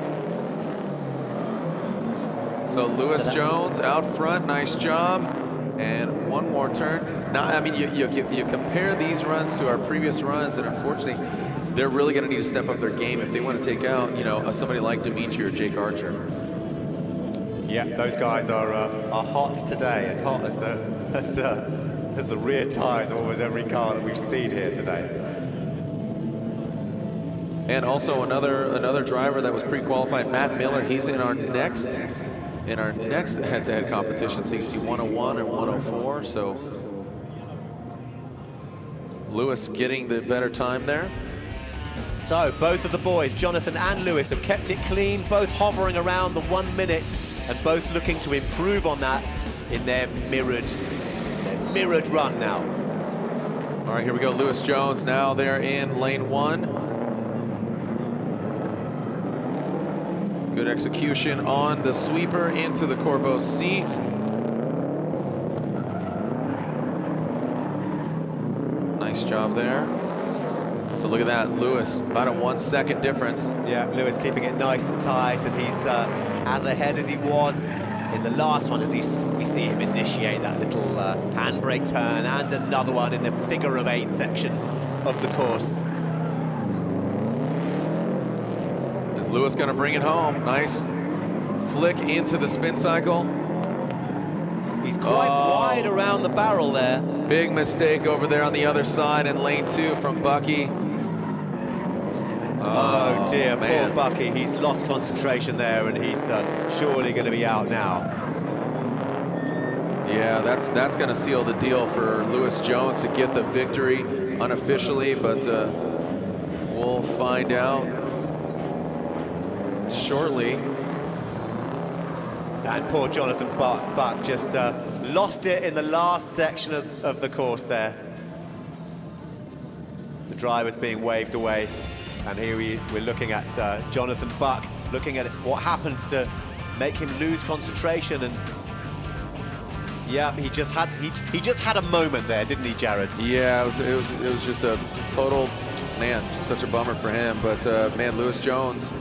So Lewis Jones out front, nice job. And one more turn. Now, I mean, you compare these runs to our previous runs, and unfortunately, they're really going to need to step up their game if they want to take out, somebody like Dmitriy or Jake Archer. Yeah, those guys are hot today, as hot as the rear tires of almost every car that we've seen here today. And also another driver that was pre-qualified, Matt Miller. He's in our next head-to-head competition. So you see 101 and 104. So Lewis getting the better time there. So both of the boys, Jonathan and Lewis, have kept it clean, both hovering around the 1 minute and both looking to improve on that in their mirrored run now. All right, here we go. Lewis Jones now there in lane 1. Good execution on the sweeper into the Corbeau seat. Nice job there. So look at that, Lewis, about a 1 second difference. Yeah, Lewis keeping it nice and tight, and he's as ahead as he was in the last one as we see him initiate that little handbrake turn and another one in the figure of 8 section of the course. Is Lewis going to bring it home? Nice flick into the spin cycle. He's quite wide around the barrel there. Big mistake over there on the other side in lane 2 from Bucky. Oh dear, poor Bucky. He's lost concentration there, and he's surely going to be out now. Yeah, that's going to seal the deal for Lewis Jones to get the victory unofficially, but we'll find out shortly. And poor Jonathan Buck just lost it in the last section of the course there. The driver's being waved away. And here we're looking at Jonathan Buck, looking at what happens to make him lose concentration. And yeah, he just had a moment there, didn't he, Jared? Yeah, it was just a total, man, such a bummer for him. But man, Lewis Jones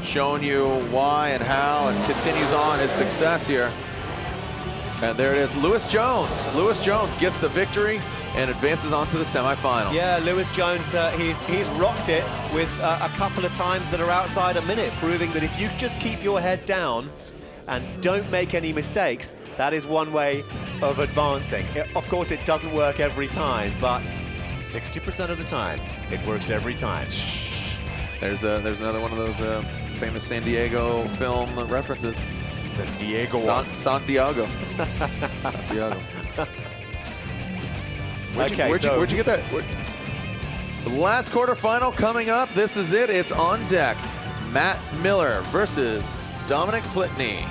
showing you why and how, and continues on his success here. And there it is, Lewis Jones. Lewis Jones gets the victory and advances on to the semifinals. Yeah, Lewis Jones, he's rocked it with a couple of times that are outside a minute, proving that if you just keep your head down and don't make any mistakes, that is one way of advancing. Of course, it doesn't work every time, but 60% of the time, it works every time. There's another one of those famous San Diego film references. San Diego. Santiago. Santiago. Where'd you get that? The last quarterfinal coming up. This is it. It's on deck. Matt Miller versus Dominic Flitney.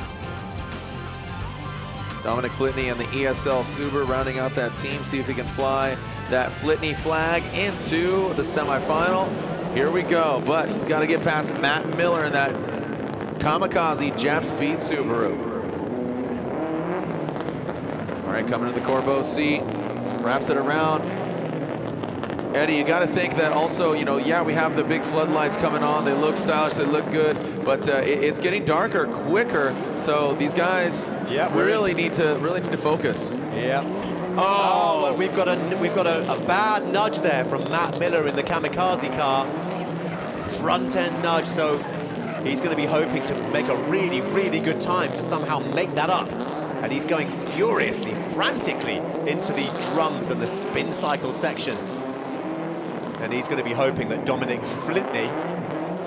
Dominic Flitney and the ESL Subaru rounding out that team. See if he can fly that Flitney flag into the semifinal. Here we go, but he's got to get past Matt Miller in that Kamikaze Japspeed Subaru. All right, coming to the Corbeau seat, wraps it around. Eddie, you got to think that also, you know, yeah, we have the big floodlights coming on. They look stylish, they look good, but it's getting darker quicker. So these guys really need to focus. Yeah. Oh, and we've got a bad nudge there from Matt Miller in the Kamikaze car. Front end nudge, so he's going to be hoping to make a really, really good time to somehow make that up. And he's going furiously, frantically into the drums and the spin cycle section. And he's going to be hoping that Dominic Flitney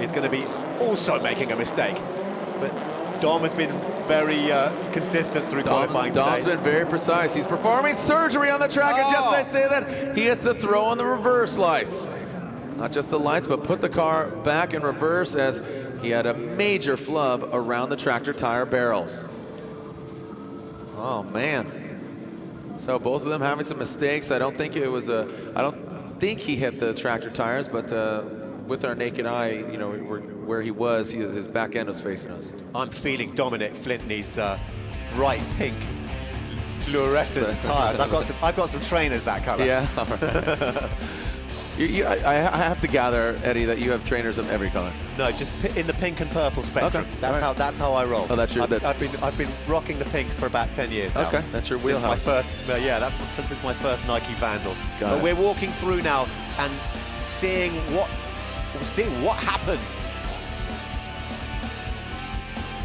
is going to be also making a mistake. But Dom has been very consistent through qualifying today. Dom's been very precise. He's performing surgery on the track, and just as I say that, he has to throw on the reverse lights. Not just the lights, but put the car back in reverse as he had a major flub around the tractor tire barrels. Oh, man. So both of them having some mistakes. I don't think it was I don't think he hit the tractor tires, but with our naked eye, you know, where he was, his back end was facing us. I'm feeling Dominic Flitney's bright pink fluorescent tires. I've got some trainers that color. Yeah. I have to gather, Eddie, that you have trainers of every color. No, just in the pink and purple spectrum. Okay. That's how I roll. Oh, that's your. I've been rocking the pinks for about 10 years now. Okay, that's your since wheelhouse. my first, since my first Nike Vandals. Got but it. we're walking through now and seeing what happened.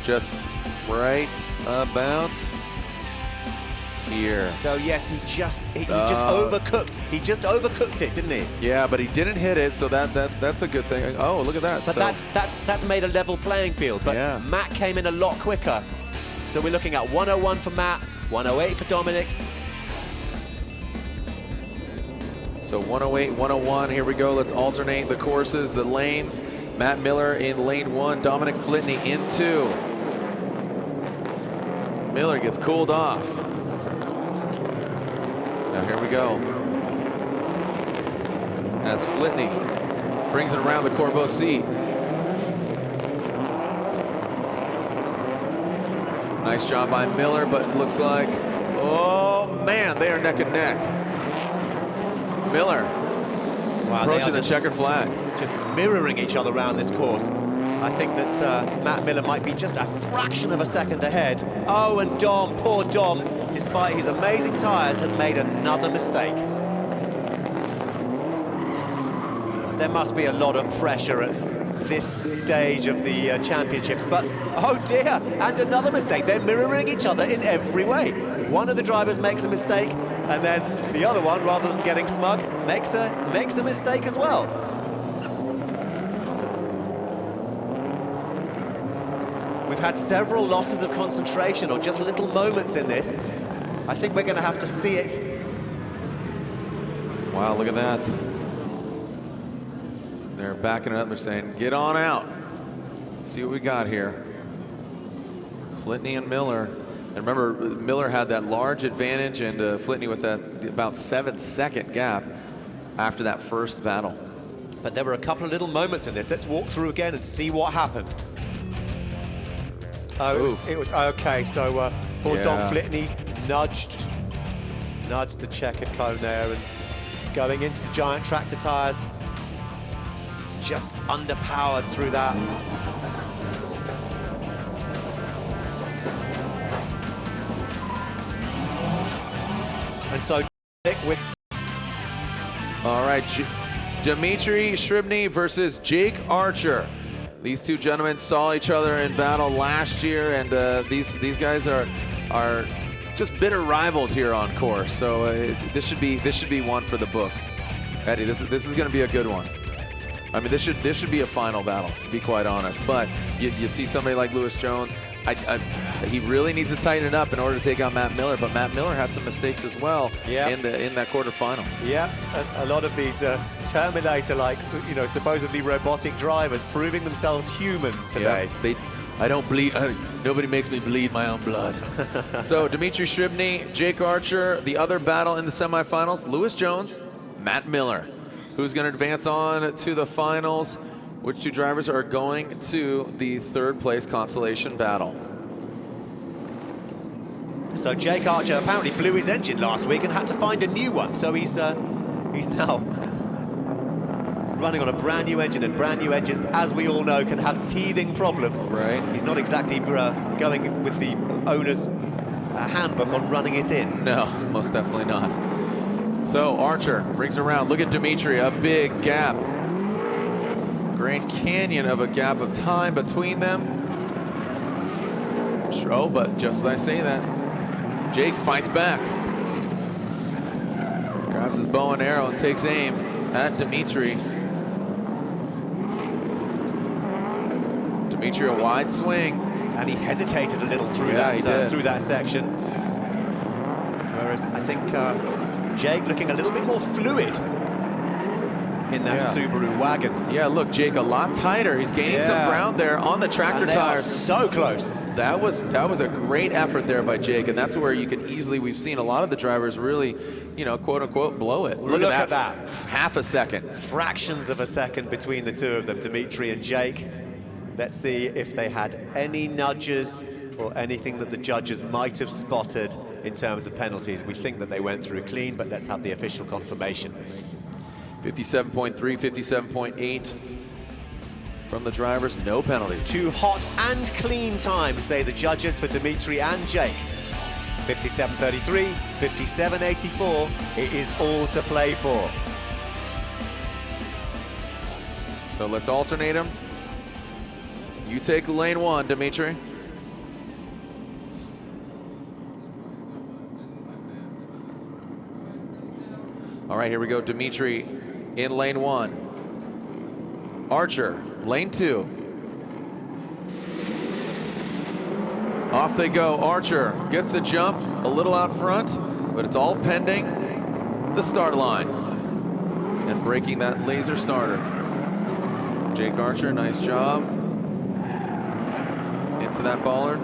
Just right about here. So yes, he just overcooked. He just overcooked it, didn't he? Yeah, but he didn't hit it, so that's a good thing. Oh, look at that. But so, that's made a level playing field. But yeah. Matt came in a lot quicker. So we're looking at 101 for Matt, 108 for Dominic. So 108, 101, here we go. Let's alternate the courses, the lanes. Matt Miller in lane 1, Dominic Flitney in 2. Miller gets cooled off. Now here we go. As Flitney brings it around the Corbeau seat. Nice job by Miller, but it looks like, oh man, they are neck and neck. Miller approaching the checkered flag. Just mirroring each other around this course. I think that Matt Miller might be just a fraction of a second ahead. Oh, and Dom, poor Dom, despite his amazing tyres, has made another mistake. There must be a lot of pressure at this stage of the championships, but oh dear, and another mistake. They're mirroring each other in every way. One of the drivers makes a mistake, and then the other one, rather than getting smug, makes a mistake as well. We've had several losses of concentration, or just little moments in this. I think we're going to have to see it. Wow, look at that. They're backing it up. They're saying, get on out. Let's see what we got here. Flitney and Miller. And remember, Miller had that large advantage, and Flitney with that about 7-second gap after that first battle. But there were a couple of little moments in this. Let's walk through again and see what happened. Oh, it was okay. So poor Dom Flitney nudged the checkered cone there, and going into the giant tractor tires. It's just underpowered through that. And so with. All right, Dmitriy Illyuk versus Jake Archer. These two gentlemen saw each other in battle last year, and these guys are just bitter rivals here on course. So this should be one for the books. Eddie, this is going to be a good one. I mean, this should be a final battle, to be quite honest. But you see somebody like Lewis Jones. He really needs to tighten it up in order to take out Matt Miller, but Matt Miller had some mistakes as well in that quarterfinal. Yeah, a lot of these Terminator-like, supposedly robotic drivers proving themselves human today. Yeah, I don't bleed. Nobody makes me bleed my own blood. So Dmitriy Shribny, Jake Archer, the other battle in the semifinals, Lewis Jones, Matt Miller. Who's going to advance on to the finals? Which two drivers are going to the third place consolation battle? So Jake Archer apparently blew his engine last week and had to find a new one. So he's now running on a brand new engine, and brand new engines, as we all know, can have teething problems. Right. He's not exactly going with the owner's handbook on running it in. No, most definitely not. So Archer brings around. Look at Dmitriy, a big gap. Grand Canyon of a gap of time between them. Oh, but just as I say that, Jake fights back. Grabs his bow and arrow and takes aim at Dmitriy. Dmitriy, a wide swing. And he hesitated a little through through that section. Whereas I think Jake looking a little bit more fluid in that Subaru wagon. Yeah, look, Jake a lot tighter. He's gaining some ground there on the tractor tires. So close. That was a great effort there by Jake, and that's where you can easily, we've seen a lot of the drivers really, you know, quote unquote, blow it. Look at that. Half a second. Fractions of a second between the two of them, Dmitriy and Jake. Let's see if they had any nudges or anything that the judges might have spotted in terms of penalties. We think that they went through clean, but let's have the official confirmation. 57.3, 57.8 from the drivers, no penalties. Two hot and clean times, say the judges, for Dmitriy and Jake. 57.33, 57.84, it is all to play for. So let's alternate them. You take lane one, Dmitriy. All right, here we go, Dmitriy in lane one. Archer, lane two. Off they go. Archer gets the jump a little out front, but it's all pending the start line and breaking that laser starter. Jake Archer, nice job. Into that bollard.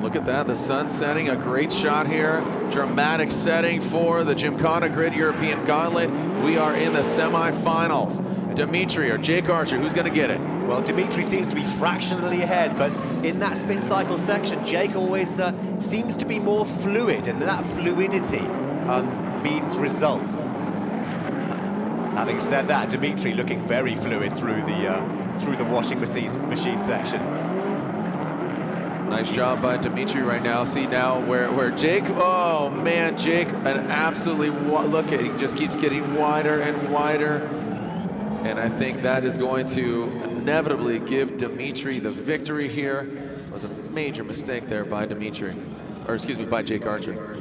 Look at that, the sun setting, a great shot here. Dramatic setting for the Gymkhana GRiD European Gauntlet. We are in the semifinals. Dmitriy or Jake Archer, who's gonna get it? Well, Dmitriy seems to be fractionally ahead, but in that spin cycle section, Jake always seems to be more fluid, and that fluidity means results. Having said that, Dmitriy looking very fluid through the washing machine section. Nice job by Dmitriy right now. See now where Jake, oh man, Jake, an absolutely, look at, he just keeps getting wider and wider. And I think that is going to inevitably give Dmitriy the victory here. It was a major mistake there by Dmitriy, or excuse me, by Jake Archer.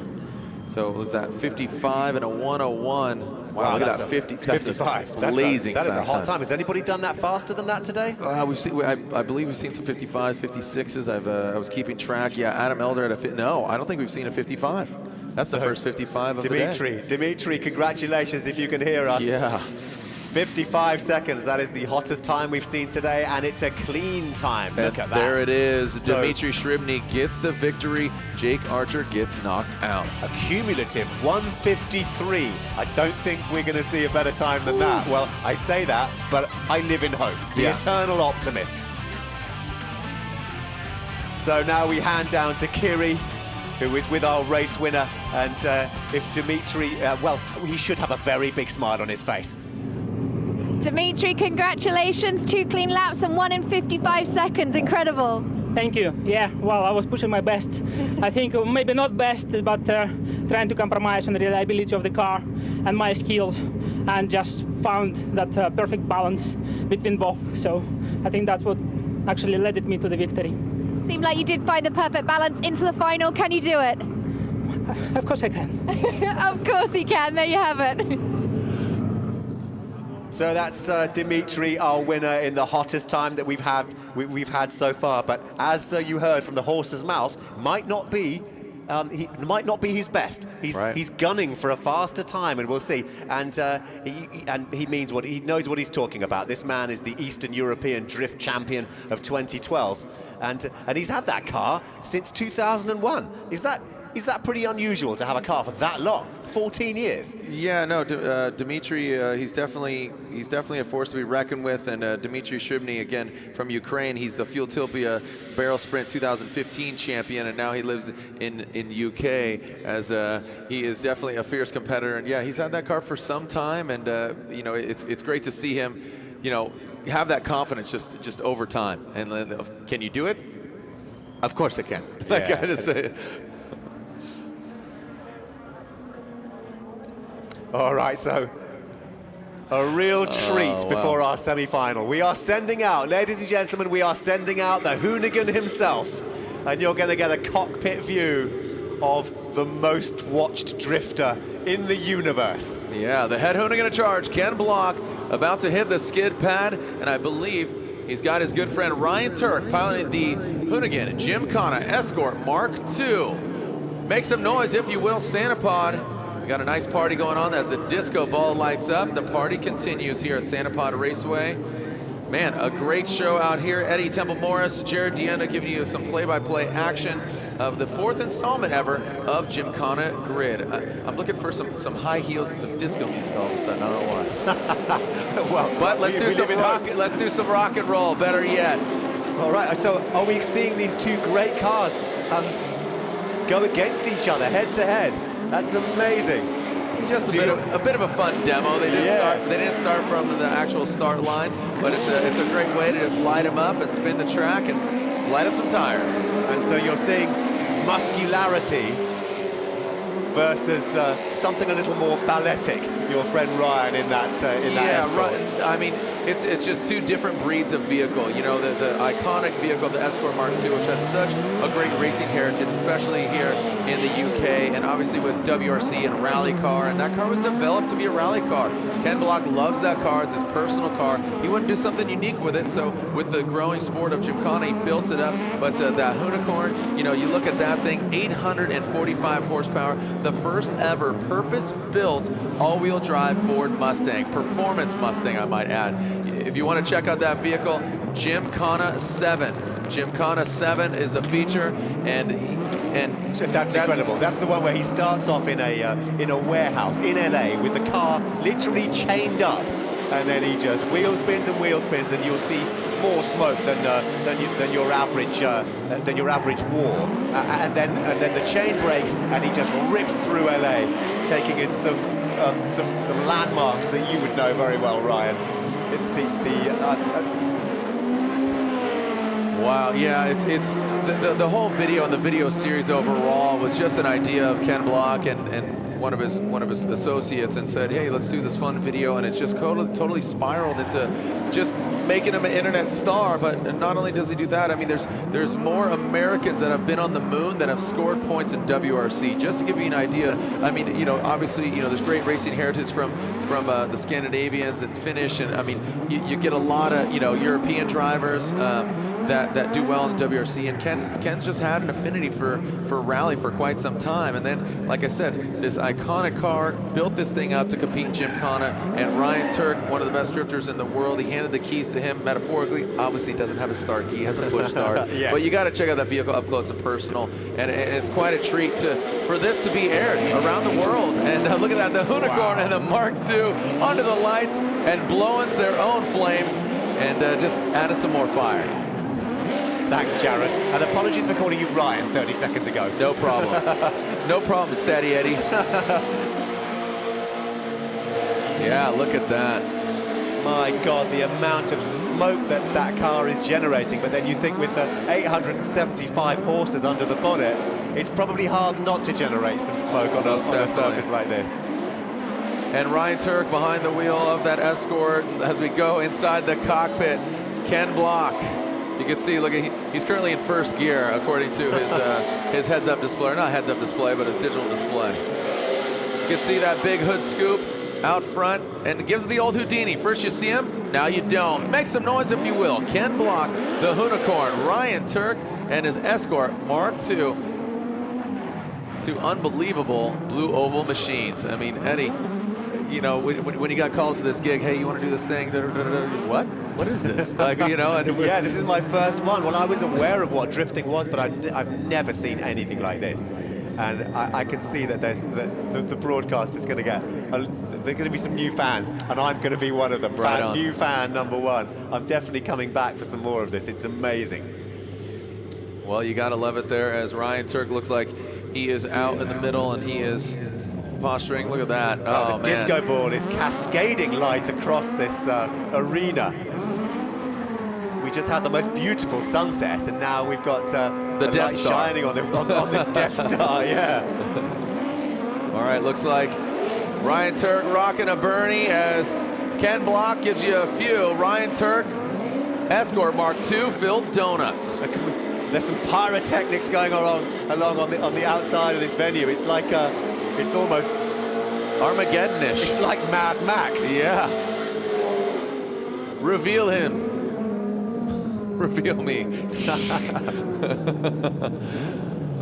So it was that 55 and a 101. Wow, look at that 55. Blazing. That is a hot time. Has anybody done that faster than that today? We've seen, I believe we've seen some 55, 56s. I was keeping track. Yeah, Adam Elder at a no, I don't think we've seen a 55. That's the first 55 of the day. Dmitriy, congratulations if you can hear us. Yeah. 55 seconds, that is the hottest time we've seen today, and it's a clean time. Look at that. There it is. Dmitriy Shribny gets the victory. Jake Archer gets knocked out. A cumulative 153. I don't think we're going to see a better time than that. Well, I say that, but I live in hope. The eternal optimist. So now we hand down to Kiri, who is with our race winner. And if Dmitriy, well, he should have a very big smile on his face. Dmitriy, congratulations, 2 clean laps and 1 in 55 seconds, incredible. Thank you. Yeah, well, I was pushing my best. I think maybe not best, but trying to compromise on the reliability of the car and my skills, and just found that perfect balance between both. So I think that's what actually led me to the victory. Seemed like you did find the perfect balance into the final. Can you do it? Of course I can. Of course he can. There you have it. So that's Dmitriy, our winner in the hottest time that we've had so far. But as you heard from the horse's mouth, might not be he might not be his best. He's gunning for a faster time, and we'll see. And he means what he knows what he's talking about. This man is the Eastern European Drift Champion of 2012, and he's had that car since 2001. Is that pretty unusual to have a car for that long? 14 years. Yeah, no, Dmitriy, he's definitely a force to be reckoned with, and Dmitriy Shibny, again, from Ukraine, he's the Fueltopia Barrel Sprint 2015 champion, and now he lives in UK, as he is definitely a fierce competitor, and yeah, he's had that car for some time, and you know, it's great to see him, you know, have that confidence just over time. And can you do it? Of course I can. I gotta say it. All right, so a real treat before our semi-final. We are sending out, ladies and gentlemen, we are sending out the hoonigan himself, and you're going to get a cockpit view of the most watched drifter in the universe. Yeah, the head hoonigan in charge, Ken Block, about to hit the skid pad, and I believe he's got his good friend Ryan Turk piloting the Hoonigan Gymkhana Escort Mark II. Make some noise, if you will, Sanapod. We got a nice party going on as the disco ball lights up. The party continues here at Sanapod Raceway. Man, a great show out here. Eddie Temple Morris, Jared Deenda giving you some play-by-play action of the 4th installment ever of Gymkhana GRiD. I'm looking for some high heels and some disco music all of a sudden. I don't know why. Well, but let's do some rock and roll. Better yet. All right. So are we seeing these two great cars go against each other head to head? That's amazing. Just a bit of a fun demo. They didn't start from the actual start line, but it's a great way to just light them up and spin the track and light up some tires. And so you're seeing muscularity versus something a little more balletic. Your friend Ryan in that Escort. I mean, it's just two different breeds of vehicle. You know, the iconic vehicle, the Escort Mark II, which has such a great racing heritage, especially here in the UK, and obviously with WRC and rally car, and that car was developed to be a rally car. Ken Block loves that car. It's his personal car. He wanted to do something unique with it, so with the growing sport of Gymkhana, he built it up. But that Hoonicorn, you know, you look at that thing, 845 horsepower, the first ever purpose-built all-wheel drive Ford Mustang, performance Mustang, I might add. If you want to check out that vehicle, Gymkhana 7. Gymkhana 7 is the feature, and so that's incredible. That's the one where he starts off in a warehouse in LA with the car literally chained up, and then he just wheel spins, and you'll see more smoke than your average war. And then the chain breaks, and he just rips through LA, taking in some landmarks that you would know very well, Ryan. Wow, yeah, it's the whole video and the video series overall was just an idea of Ken Block and one of his associates, and said, hey, let's do this fun video, and it's just totally spiraled into just making him an internet star. But not only does he do that, I mean, there's more Americans that have been on the moon that have scored points in WRC. Just to give you an idea, I mean, you know, obviously, you know, there's great racing heritage from the Scandinavians and Finnish, and I mean, you get a lot of, you know, European drivers that do well in the WRC, and Ken's just had an affinity for rally for quite some time. And then, like I said, this iconic car built this thing up to compete in Gymkhana, and Ryan Turk, one of the best drifters in the world, he handed the keys to him metaphorically. Obviously, he doesn't have a start key, he has a push start. Yes. But you got to check out that vehicle up close and personal, and it's quite a treat for this to be aired around the world. And look at that, the Hoonicorn and the Mark II under the lights and blowing their own flames, and just added some more fire. Thanks, Jared. And apologies for calling you Ryan 30 seconds ago. No problem. No problem, Steady Eddie. Yeah, look at that. My God, the amount of smoke that car is generating. But then you think with the 875 horses under the bonnet, it's probably hard not to generate some smoke on a surface like this. And Ryan Turk behind the wheel of that Escort as we go inside the cockpit. Ken Block. You can see, look, he's currently in first gear according to his heads-up display, or not heads-up display, but his digital display. You can see that big hood scoop out front, and it gives the old Houdini. First you see him, now you don't. Make some noise if you will. Ken Block, the Hoonicorn, Ryan Turk, and his Escort Mark II. two unbelievable blue oval machines. I mean, Eddie, you know, when you got called for this gig, hey, you want to do this thing? What? What is this? Like, you know? And yeah, this is my first one. Well, I was aware of what drifting was, but I've never seen anything like this. And I can see that there's the broadcast is going to get, there are going to be some new fans, and I'm going to be one of them. New fan number one. I'm definitely coming back for some more of this. It's amazing. Well, you got to love it there, as Ryan Turk looks like he is out in the middle and he is posturing. Look at that. Oh, the disco ball is cascading light across this arena. We just had the most beautiful sunset, and now we've got the light shining on this Death Star. Yeah. All right, looks like Ryan Turk rocking a Bernie as Ken Block gives you a few. Ryan Turk, Escort Mark II filled donuts. There's some pyrotechnics going along on the outside of this venue. It's like it's almost Armageddon-ish. It's like Mad Max. Yeah. Reveal him. Reveal me.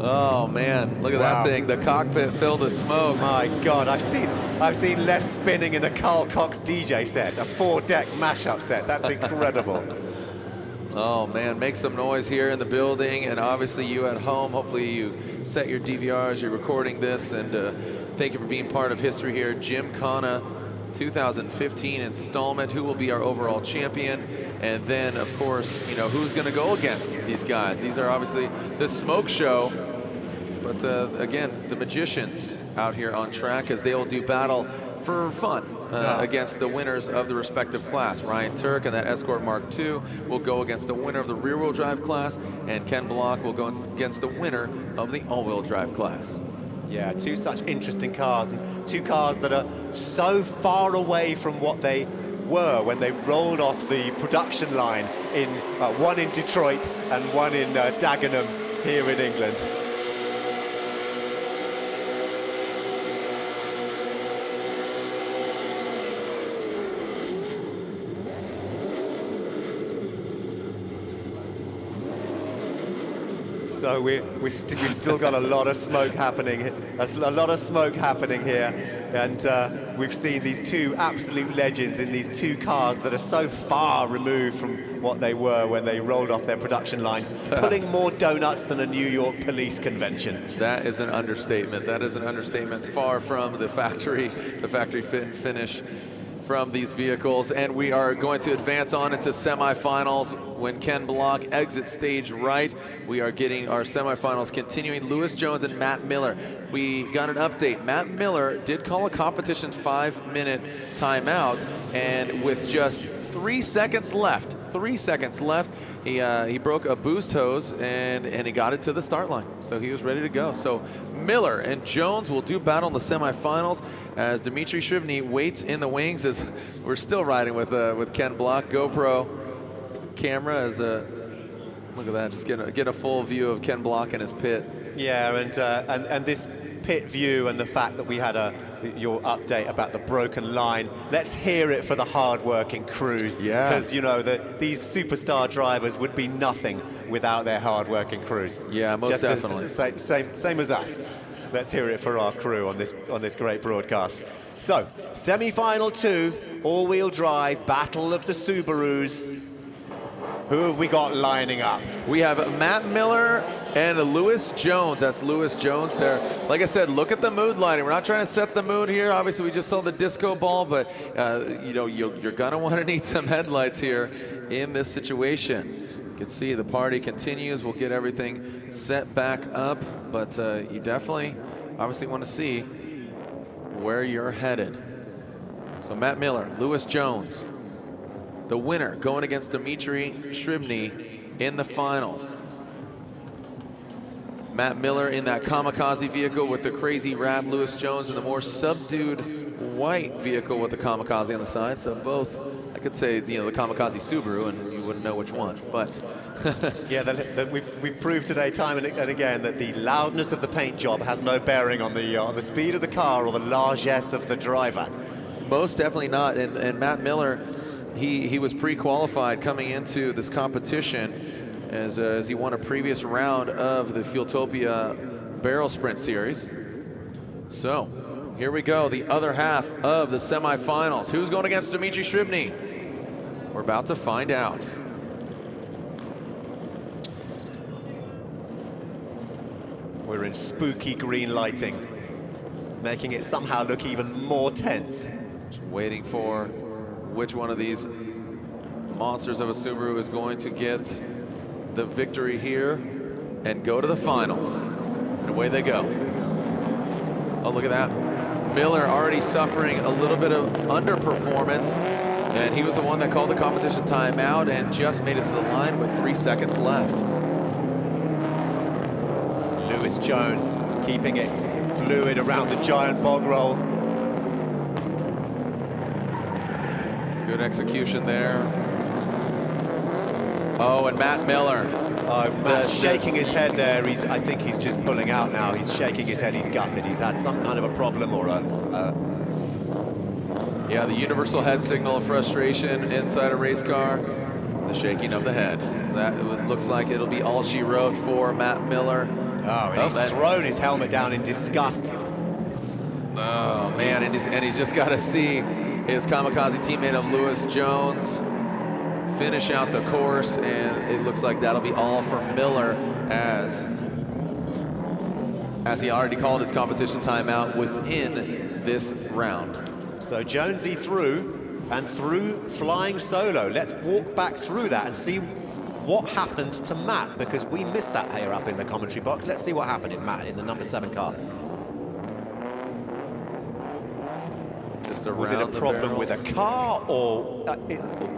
Oh man, look at that thing. The cockpit filled with smoke. My God, I've seen less spinning in a Carl Cox DJ set, a 4-deck mashup set. That's incredible. Oh man, make some noise here in the building, and obviously you at home. Hopefully you set your DVRs, you're recording this, and thank you for being part of history here. Gymkhana 2015 installment. Who will be our overall champion? And then, of course, you know, who's going to go against these guys? These are obviously the smoke show, but again, the magicians out here on track, as they will do battle for fun against the winners of the respective class. Ryan Turk and that Escort Mark II will go against the winner of the rear-wheel drive class, and Ken Block will go against the winner of the all-wheel drive class. Yeah, two such interesting cars, and two cars that are so far away from what they were when they rolled off the production line, in one in Detroit and one in Dagenham here in England. So we've still got a lot of smoke happening. There's a lot of smoke happening here, and we've seen these two absolute legends in these two cars that are so far removed from what they were when they rolled off their production lines, pulling more donuts than a New York police convention. That is an understatement. That is an understatement. Far from the factory fit and finish from these vehicles, and we are going to advance on into semifinals. When Ken Block exits stage right, we are getting our semifinals continuing. Lewis Jones and Matt Miller. We got an update. Matt Miller did call a competition 5-minute timeout, and with just 3 seconds left, he broke a boost hose and he got it to the start line. So he was ready to go. So Miller and Jones will do battle in the semifinals, as Dmitriy Illyuk waits in the wings, as we're still riding with Ken Block. GoPro camera as look at that, just get a full view of Ken Block in his pit. Yeah, and this pit view and the fact that we had your update about the broken line. Let's hear it for the hard-working crews. Yeah. Because, you know, these superstar drivers would be nothing without their hard-working crews. Yeah, most definitely. Same as us. Let's hear it for our crew on this great broadcast. So, semi-final 2, all-wheel drive, battle of the Subarus. Who have we got lining up? We have Matt Miller and Lewis Jones. That's Lewis Jones there. Like I said, look at the mood lighting. We're not trying to set the mood here. Obviously, we just saw the disco ball, but you know, you're gonna want to need some headlights here in this situation. You can see the party continues. We'll get everything set back up, but you definitely, obviously, want to see where you're headed. So Matt Miller, Lewis Jones, the winner going against Dmitriy Illyuk in the finals. Matt Miller in that kamikaze vehicle with the crazy wrap. Lewis Jones in the more subdued white vehicle with the kamikaze on the side. So both, I could say, you know, the kamikaze Subaru, and you wouldn't know which one. But yeah, we've proved today, time and again, that the loudness of the paint job has no bearing on the speed of the car or the largesse of the driver. Most definitely not. And Matt Miller, he was pre-qualified coming into this competition, as he won a previous round of the Fueltopia barrel sprint series. So here we go, the other half of the semifinals. Who's going against Dmitriy Illyuk? We're about to find out. We're in spooky green lighting, making it somehow look even more tense. Just waiting for which one of these monsters of a Subaru is going to get the victory here and go to the finals. And away they go. Oh, look at that. Miller already suffering a little bit of underperformance, and he was the one that called the competition timeout and just made it to the line with 3 seconds left. Lewis Jones keeping it fluid around the giant bog roll. Good execution there. Oh, and Matt Miller. Oh, Matt's shaking his head there. I think he's just pulling out now. He's shaking his head. He's gutted. He's had some kind of a problem or Yeah, the universal head signal of frustration inside a race car. The shaking of the head. That looks like it'll be all she wrote for Matt Miller. Oh, and he's thrown his helmet down in disgust. Oh, man, and he's just got to see his kamikaze teammate of Lewis Jones finish out the course, and it looks like that'll be all for Miller as he already called his competition timeout within this round. So Jonesy through, and through flying solo. Let's walk back through that and see what happened to Matt, because we missed that here up in the commentary box. Let's see what happened in Matt in the number 7 car. Was it a problem with a car, or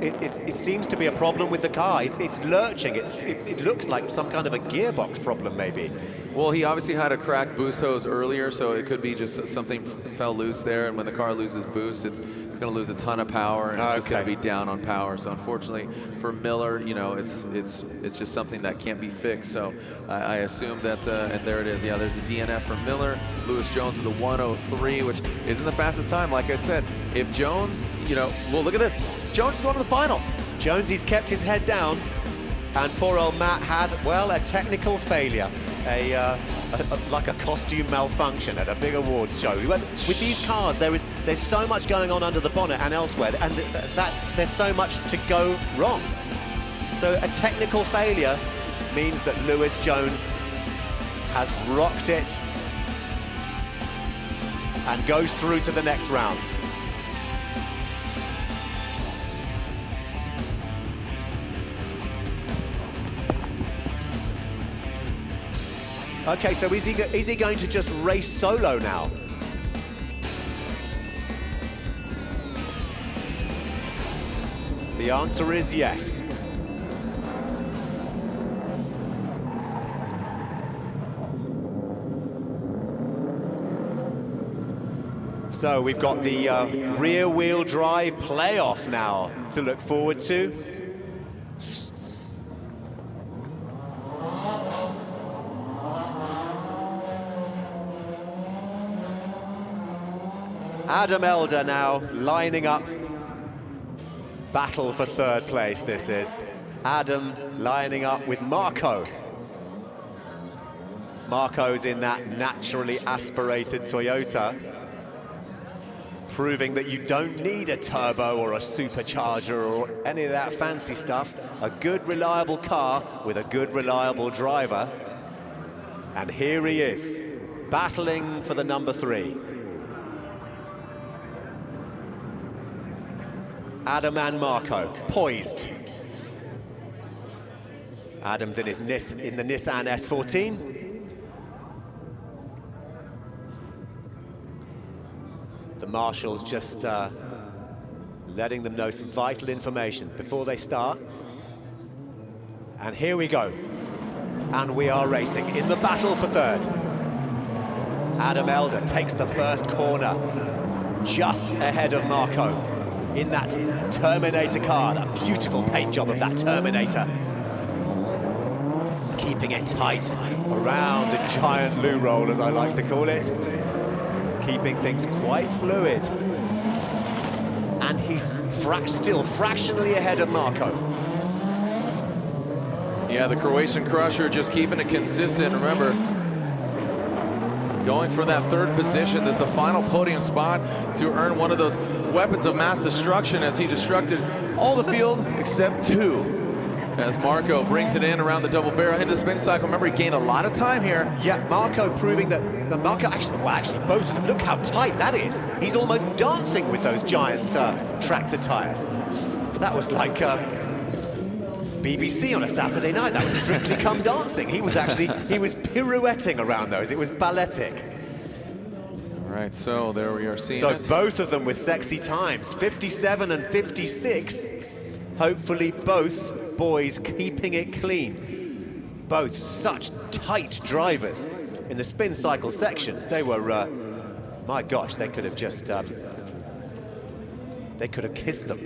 it seems to be a problem with the car? It's lurching. It looks like some kind of a gearbox problem, maybe. Well, he obviously had a cracked boost hose earlier, so it could be just something fell loose there, and when the car loses boost, it's going to lose a ton of power, and it's just going to be down on power. So unfortunately for Miller, you know, it's just something that can't be fixed. So I assume that, and there it is. Yeah, there's a DNF for Miller. Lewis Jones with a 1:03, which isn't the fastest time. Like I said, if Jones, you know, well, look at this. Jones is going to the finals. Jonesy's kept his head down, and poor old Matt had, well, a technical failure. Like a costume malfunction at a big awards show. With these cars, there's so much going on under the bonnet and elsewhere, and there's so much to go wrong. So a technical failure means that Lewis Jones has rocked it and goes through to the next round. Okay, so is he going to just race solo now? The answer is yes. So we've got the rear-wheel drive playoff now to look forward to. Adam Elder now lining up. Battle for third place, this is. Adam lining up with Marco. Marco's in that naturally aspirated Toyota, proving that you don't need a turbo or a supercharger or any of that fancy stuff. A good, reliable car with a good, reliable driver. And here he is, battling for the number 3. Adam and Marco, poised. Adam's in the Nissan S14. The marshal's just letting them know some vital information before they start. And here we go. And we are racing in the battle for third. Adam Elder takes the first corner just ahead of Marco in that Terminator car, that beautiful paint job of that Terminator. Keeping it tight around the giant loo roll, as I like to call it. Keeping things quite fluid. And he's still fractionally ahead of Marco. Yeah, the Croatian Crusher just keeping it consistent. Remember, going for that third position. This is the final podium spot to earn one of those weapons of mass destruction as he destructed all the field except 2. As Marco brings it in around the double barrel into the spin cycle. Remember, he gained a lot of time here. Yeah, Marco proving that Marco actually, well, actually both of them, look how tight that is. He's almost dancing with those giant tractor tires. That was like BBC on a Saturday night. That was Strictly Come Dancing. He was pirouetting around those. It was balletic. All right, so there we are seeing So it. both of them with sexy times, 57 and 56. Hopefully both boys keeping it clean. Both such tight drivers in the spin cycle sections. They were, my gosh, they could have just, they could have kissed them.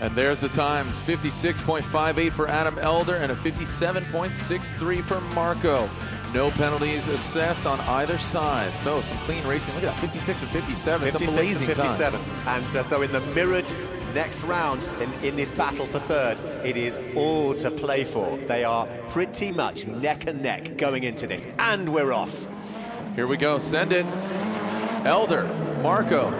And there's the times, 56.58 for Adam Elder and a 57.63 for Marco. No penalties assessed on either side. So some clean racing. Look at that, 56 and 57. 56 some blazing and 57. times. And so in the mirrored next round, in this battle for third, it is all to play for. They are pretty much neck and neck going into this. And we're off. Here we go, send it. Elder, Marco.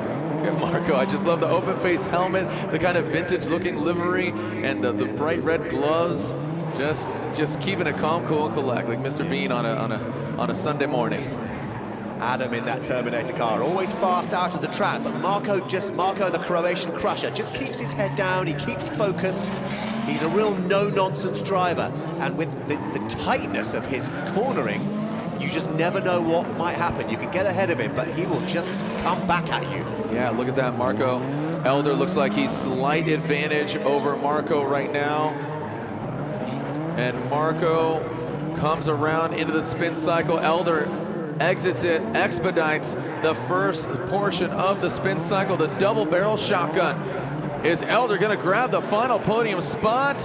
Look at Marco, I just love the open face helmet, the kind of vintage looking livery, and the bright red gloves. Just keeping it calm, cool, and collect, like Mr. Bean on a Sunday morning. Adam in that Terminator car, always fast out of the track, but Marco, the Croatian crusher, just keeps his head down, he keeps focused. He's a real no-nonsense driver, and with the tightness of his cornering, you just never know what might happen. You can get ahead of him, but he will just come back at you. Yeah, look at that, Marco. Elder looks like he's slight advantage over Marco right now. And Marco comes around into the spin cycle. Elder exits it, expedites the first portion of the spin cycle, the double barrel shotgun. Is Elder gonna grab the final podium spot?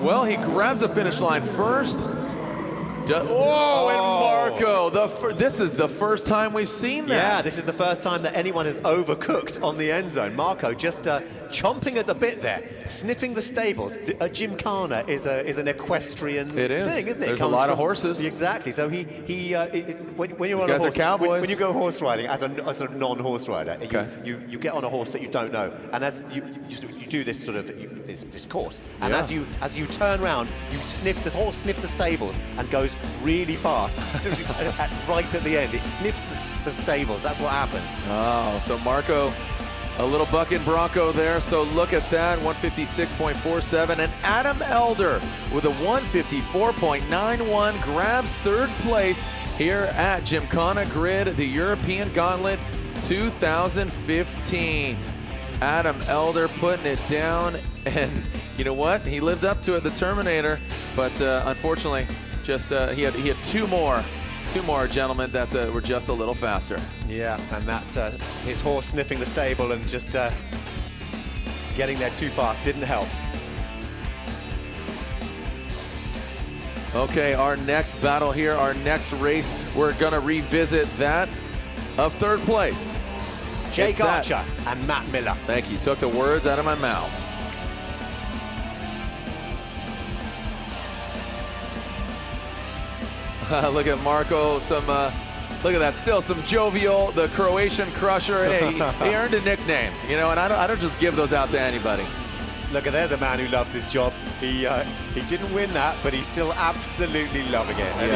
Well, he grabs the finish line first. Whoa, and Marco, this is the first time we've seen that. Yeah, this is the first time that anyone has overcooked on the end zone. Marco just chomping at the bit there, sniffing the stables. Gymkhana is an equestrian thing, isn't it? There's a lot of horses. Exactly. So when you're on These guys a horse, are cowboys. when you go horse riding as a non-horse rider, you get on a horse that you don't know, and as you do this sort of this course, and as you turn around, you sniff the horse, sniff the stables, and goes really fast. So right at the end, it sniffs the stables. That's what happened. Oh, so Marco, a little bucking bronco there. So look at that, 156.47. And Adam Elder with a 154.91 grabs third place here at Gymkhana GRiD, the European Gauntlet 2015. Adam Elder putting it down, and you know what? He lived up to it, the Terminator, but unfortunately, just he had two more gentlemen that were just a little faster. Yeah, and that his horse sniffing the stable and just getting there too fast didn't help. Okay, our next battle here, our next race, we're gonna revisit that of third place. Jake Archer and Matt Miller. Thank you, took the words out of my mouth. Look at Marco, look at that, still some jovial, the Croatian crusher. Hey, he earned a nickname, you know, and I don't just give those out to anybody. Look, there's a man who loves his job. He didn't win that, but he's still absolutely loving it. And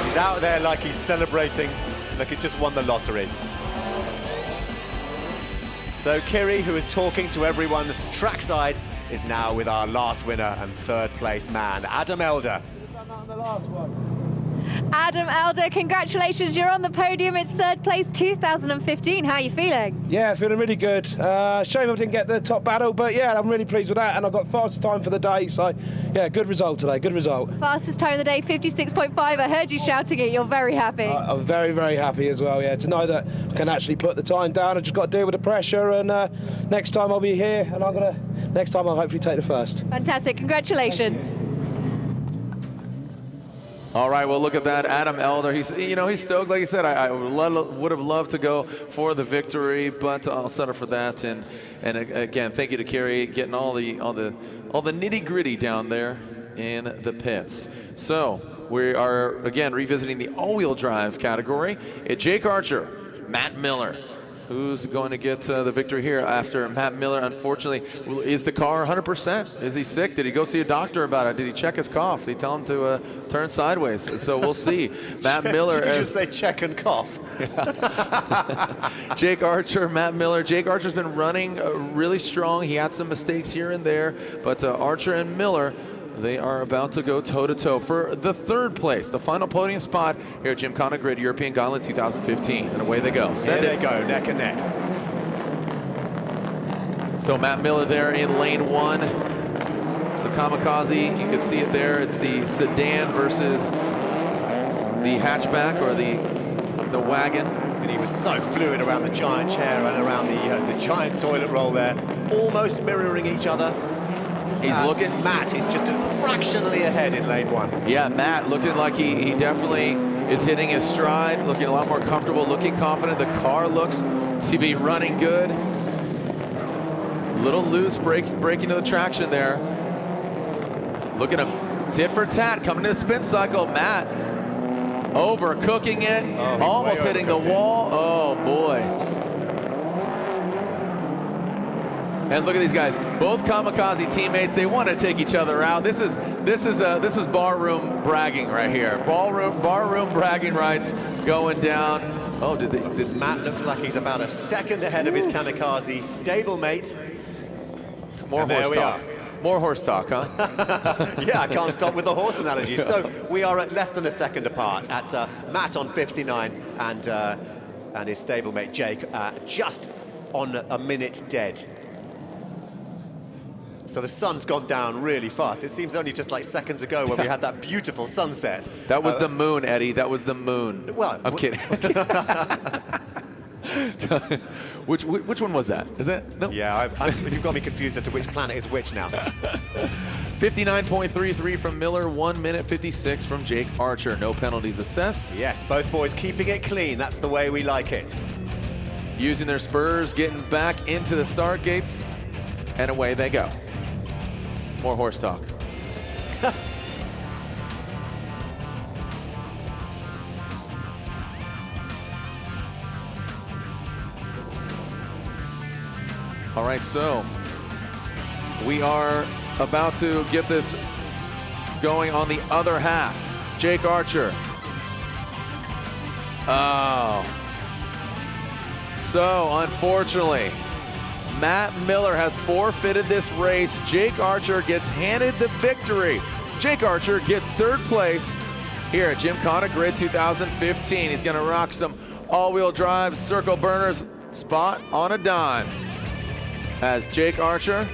he's out there like he's celebrating, like he's just won the lottery. So Kiri, who is talking to everyone trackside, is now with our last winner and third place man, Adam Elder. Adam Elder, congratulations, you're on the podium. It's third place 2015. How are you feeling? Yeah, feeling really good. Shame I didn't get the top battle, but yeah, I'm really pleased with that, and I've got fastest time for the day, so yeah, good result today, good result. Fastest time of the day, 56.5. I heard you shouting it, you're very happy. I'm very, very happy as well, yeah, to know that I can actually put the time down. I just got to deal with the pressure, and next time I'll be here, and next time I'll hopefully take the first. Fantastic, congratulations. All right, well, look at that, Adam Elder. He's stoked. Like you said, I would have loved to go for the victory, but I'll settle for that. And again, thank you to Kiri getting all the nitty gritty down there in the pits. So we are, again, revisiting the all-wheel drive category. Jake Archer, Matt Miller. Who's going to get the victory here after Matt Miller? Unfortunately, is the car 100%? Is he sick? Did he go see a doctor about it? Did he check his cough? Did he tell him to turn sideways? So we'll see. Matt Miller. Did you just say check and cough? Jake Archer, Matt Miller. Jake Archer's been running really strong. He had some mistakes here and there, but Archer and Miller, they are about to go toe-to-toe for the third place, the final podium spot here at Gymkhana GRiD European Gauntlet 2015. And away they go. Here they go, neck and neck. So Matt Miller there in lane 1. The Kamikaze, you can see it there. It's the sedan versus the hatchback or the wagon. And he was so fluid around the giant chair and around the giant toilet roll there, almost mirroring each other. He's looking. Matt is just fractionally ahead in lane 1. Yeah, Matt looking like he definitely is hitting his stride, looking a lot more comfortable, looking confident. The car looks to be running good. Little loose, breaking to the traction there. Look at him, tit for tat, coming to the spin cycle. Matt overcooking it, almost hitting the wall. Oh boy. And look at these guys, both Kamikaze teammates. They want to take each other out. This is barroom bragging right here. Barroom bragging rights going down. Oh, did Matt looks like he's about a second ahead of his Kamikaze stablemate. More horse talk. More horse talk, huh? Yeah, I can't stop with the horse analogy. So we are at less than a second apart at Matt on 59 and his stablemate Jake just on a minute dead. So the sun's gone down really fast. It seems only just like seconds ago when we had that beautiful sunset. That was the moon, Eddie. That was the moon. Well, I'm kidding. Which one was that? Is that? No. Yeah, you've got me confused as to which planet is which now. 59.33 from Miller, 1 minute 56 from Jake Archer. No penalties assessed. Yes, both boys keeping it clean. That's the way we like it. Using their spurs, getting back into the start gates, and away they go. More horse talk. All right, so we are about to get this going on the other half. Jake Archer. Oh. So, unfortunately, Matt Miller has forfeited this race. Jake Archer gets handed the victory. Jake Archer gets third place here at Gymkhana GRiD 2015. He's gonna rock some all-wheel drive circle burners, spot on a dime. As Jake Archer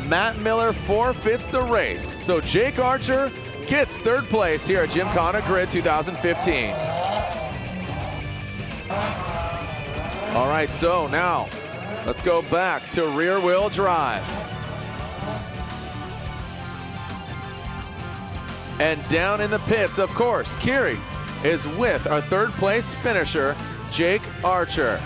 Matt Miller forfeits the race. So Jake Archer gets third place here at Gymkhana GRiD 2015. All right, so now let's go back to rear wheel drive. And down in the pits, of course, Kiri is with our third place finisher, Jake Archer.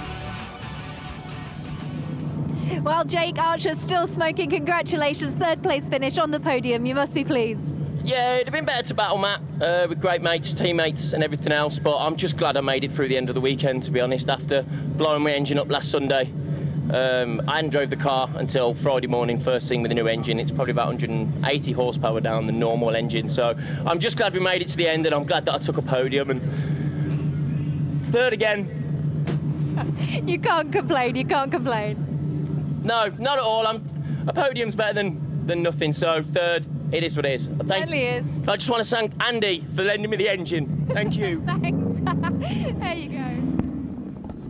Well, Jake Archer's still smoking. Congratulations, third place finish on the podium. You must be pleased. Yeah, it'd have been better to battle Matt with great mates, teammates and everything else, but I'm just glad I made it through the end of the weekend, to be honest, after blowing my engine up last Sunday. I hadn't drove the car until Friday morning, first thing with the new engine. It's probably about 180 horsepower down the normal engine, so I'm just glad we made it to the end, and I'm glad that I took a podium, and third again. You can't complain, you can't complain. No, not at all. A podium's better than nothing, so third, it is what it is. Certainly is. I just want to thank Andy for lending me the engine. Thank you. Thanks. There you go.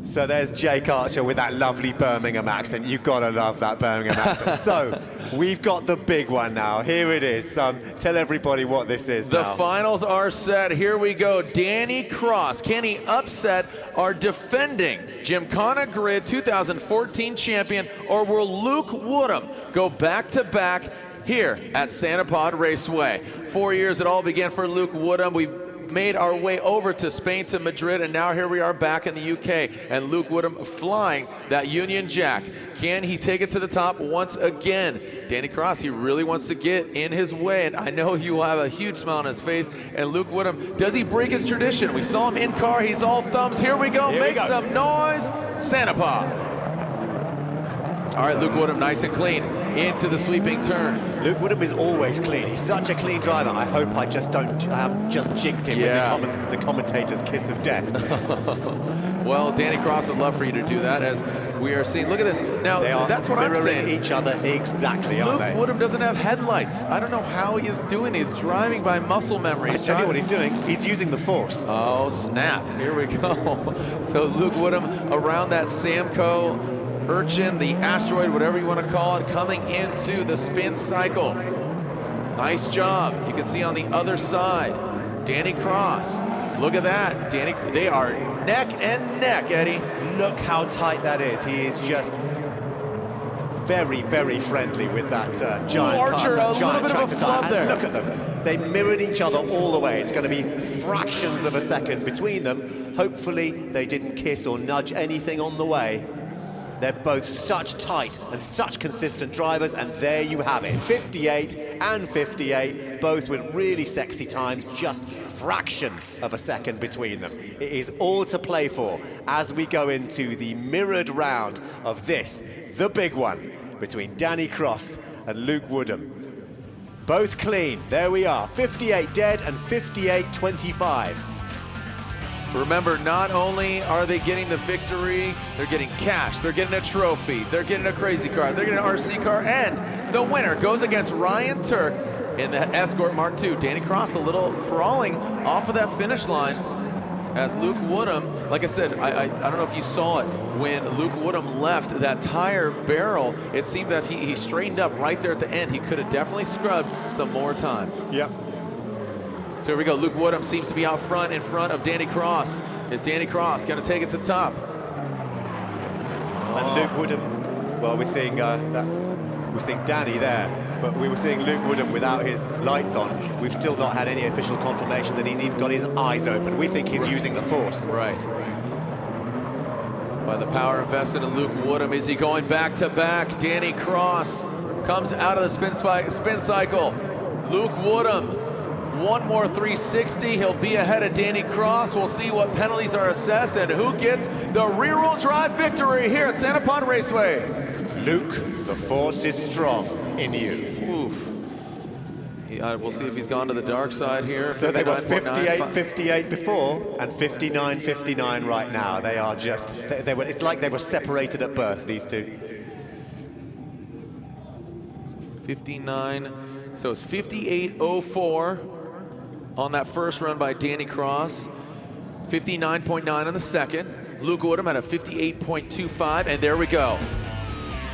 So there's Jake Archer with that lovely Birmingham accent. You've got to love that Birmingham accent. So we've got the big one now. Here it is. Tell everybody what this is The now. finals are set. Here we go. Danny Cross. Can he upset our defending Gymkhana GRiD 2014 champion, or will Luke Woodham go back-to-back here at Santa Pod Raceway? 4 years it all began for Luke Woodham. We've made our way over to Spain, to Madrid, and now here we are back in the UK. And Luke Woodham flying that Union Jack. Can he take it to the top once again? Danny Cross, he really wants to get in his way, and I know he will have a huge smile on his face. And Luke Woodham, does he break his tradition? We saw him in car, he's all thumbs. Here we go, make some noise, Santa Pa. All right, Luke Woodham, nice and clean into the sweeping turn. Luke Woodham is always clean. He's such a clean driver. I hope I haven't just jinked him with the commentator's kiss of death. Well, Danny Cross would love for you to do that, as we are seeing. Look at this. Now, that's what I'm saying. Mirroring each other exactly, aren't they? Luke Woodham doesn't have headlights. I don't know how he is doing. He's driving by muscle memory. I tell you what he's doing. He's using the force. Oh, snap. Here we go. So Luke Woodham around that Samco Urchin, the asteroid, whatever you want to call it, coming into the spin cycle. Nice job. You can see on the other side, Danny Cross. Look at that. Danny, they are neck and neck, Eddie. Look how tight that is. He is just very, very friendly with that giant Archer, giant tractor tire. And there. look at them. They mirrored each other all the way. It's going to be fractions of a second between them. Hopefully they didn't kiss or nudge anything on the way. They're both such tight and such consistent drivers, and there you have it. 58 and 58, both with really sexy times, just fraction of a second between them. It is all to play for as we go into the mirrored round of this, the big one, between Danny Cross and Luke Woodham. Both clean, there we are, 58 dead and 58 25. Remember, not only are they getting the victory, they're getting cash, they're getting a trophy, they're getting a crazy car, they're getting an RC car, and the winner goes against Ryan Turk in that Escort Mark II. Danny Cross a little crawling off of that finish line as Luke Woodham, like I said, I don't know if you saw it, when Luke Woodham left that tire barrel, it seemed that he straightened up right there at the end. He could have definitely scrubbed some more time. Yep. So here we go. Luke Woodham seems to be out front, in front of Danny Cross. Is Danny Cross going to take it to the top? And Luke Woodham, well, we're seeing Danny there, but we were seeing Luke Woodham without his lights on. We've still not had any official confirmation that he's even got his eyes open. We think he's using the force. Right. By the power invested in Luke Woodham, is he going back to back? Danny Cross comes out of the spin cycle. Luke Woodham. One more 360, he'll be ahead of Danny Cross. We'll see what penalties are assessed and who gets the rear-wheel drive victory here at Santa Pa Raceway. Luke, the force is strong in you. Oof. We'll see if he's gone to the dark side here. So they were 58-58 before and 59-59 right now. They are just, it's like they were separated at birth, these two. 59, so it's 58.04. on that first run by Danny Cross. 59.9 on the second. Luke Woodham at a 58.25, and there we go.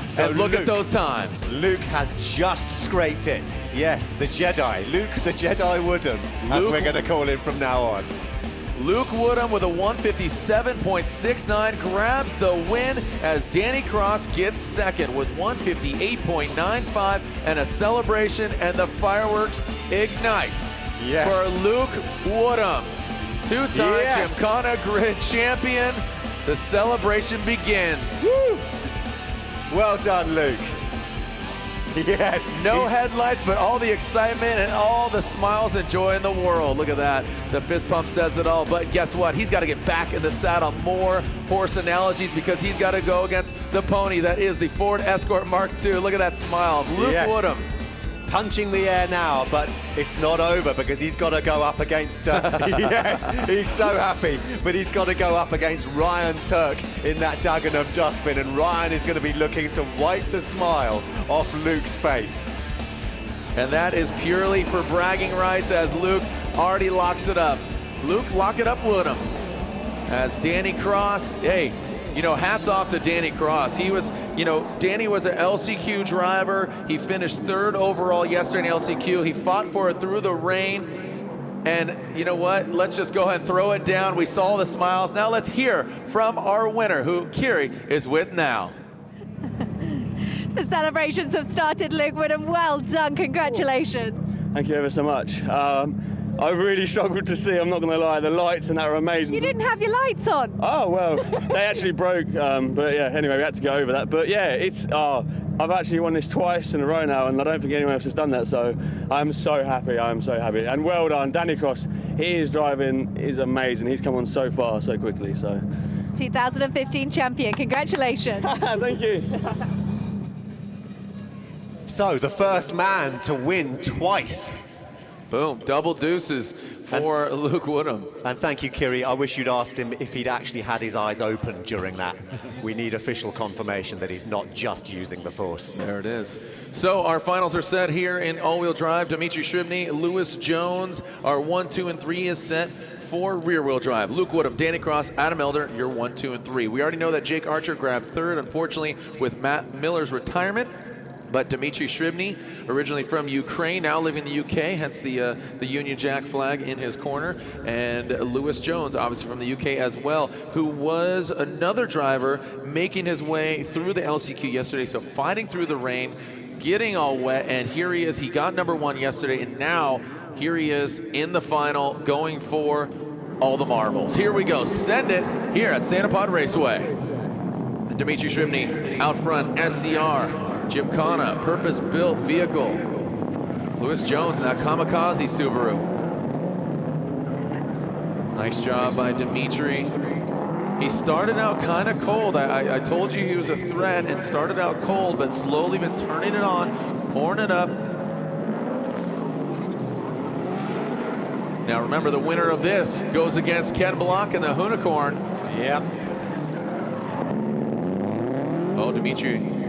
So and look at those times. Luke has just scraped it. Yes, the Jedi. Luke the Jedi Woodham, as we're going to call him from now on. Luke Woodham with a 157.69 grabs the win as Danny Cross gets second with 158.95 and a celebration, and the fireworks ignite. Yes. For Luke Woodham, two-time Gymkhana GRiD champion. The celebration begins. Woo! Well done, Luke. Yes. No headlights, but all the excitement and all the smiles and joy in the world. Look at that. The fist pump says it all. But guess what? He's got to get back in the saddle. More horse analogies, because he's got to go against the pony that is the Ford Escort Mark II. Look at that smile of Luke Woodham. Punching the air now, but it's not over because he's got to go up against, yes, he's so happy, but he's got to go up against Ryan Turk in that Dagenham dustbin, and Ryan is going to be looking to wipe the smile off Luke's face. And that is purely for bragging rights as Luke already locks it up. Luke, lock it up, Woodham. As Danny Cross, hey, you know, hats off to Danny Cross. He was, you know, Danny was an LCQ driver. He finished third overall yesterday in LCQ. He fought for it through the rain. And you know what? Let's just go ahead and throw it down. We saw the smiles. Now let's hear from our winner, who Kiri is with now. The celebrations have started, Luke Woodham. Well done. Congratulations. Thank you ever so much. I really struggled to see, I'm not going to lie. The lights and that are amazing. You didn't have your lights on. Oh, well, they actually broke. But yeah, anyway, we had to get over that. But yeah, it's, I've actually won this twice in a row now, and I don't think anyone else has done that. So I'm so happy. I'm so happy. And well done, Danny Cross. His driving is amazing. He's come on so far, so quickly. So 2015 champion. Congratulations. Thank you. So the first man to win twice. Boom, double deuces for Luke Woodham. And thank you, Kiri. I wish you'd asked him if he'd actually had his eyes open during that. We need official confirmation that he's not just using the force. There it is. So our finals are set here in all-wheel drive. Dmitriy Shribny, Lewis Jones. Our 1, 2, and 3 is set for rear-wheel drive. Luke Woodham, Danny Cross, Adam Elder, your 1, 2, and 3. We already know that Jake Archer grabbed third, unfortunately, with Matt Miller's retirement. But Dmitriy Shribny, originally from Ukraine, now living in the UK, hence the Union Jack flag in his corner. And Lewis Jones, obviously from the UK as well, who was another driver making his way through the LCQ yesterday. So fighting through the rain, getting all wet, and here he is. He got #1 yesterday, and now here he is in the final, going for all the marbles. Here we go, send it here at Santa Pod Raceway. Dmitriy Shribny out front, SCR. Gymkhana, purpose-built vehicle. Lewis Jones in that Kamikaze Subaru. Nice job by Dmitriy. He started out kind of cold. I told you he was a threat and started out cold, but slowly been turning it on, pouring it up. Now remember, the winner of this goes against Ken Block and the Unicorn. Yep. Oh, Dmitriy.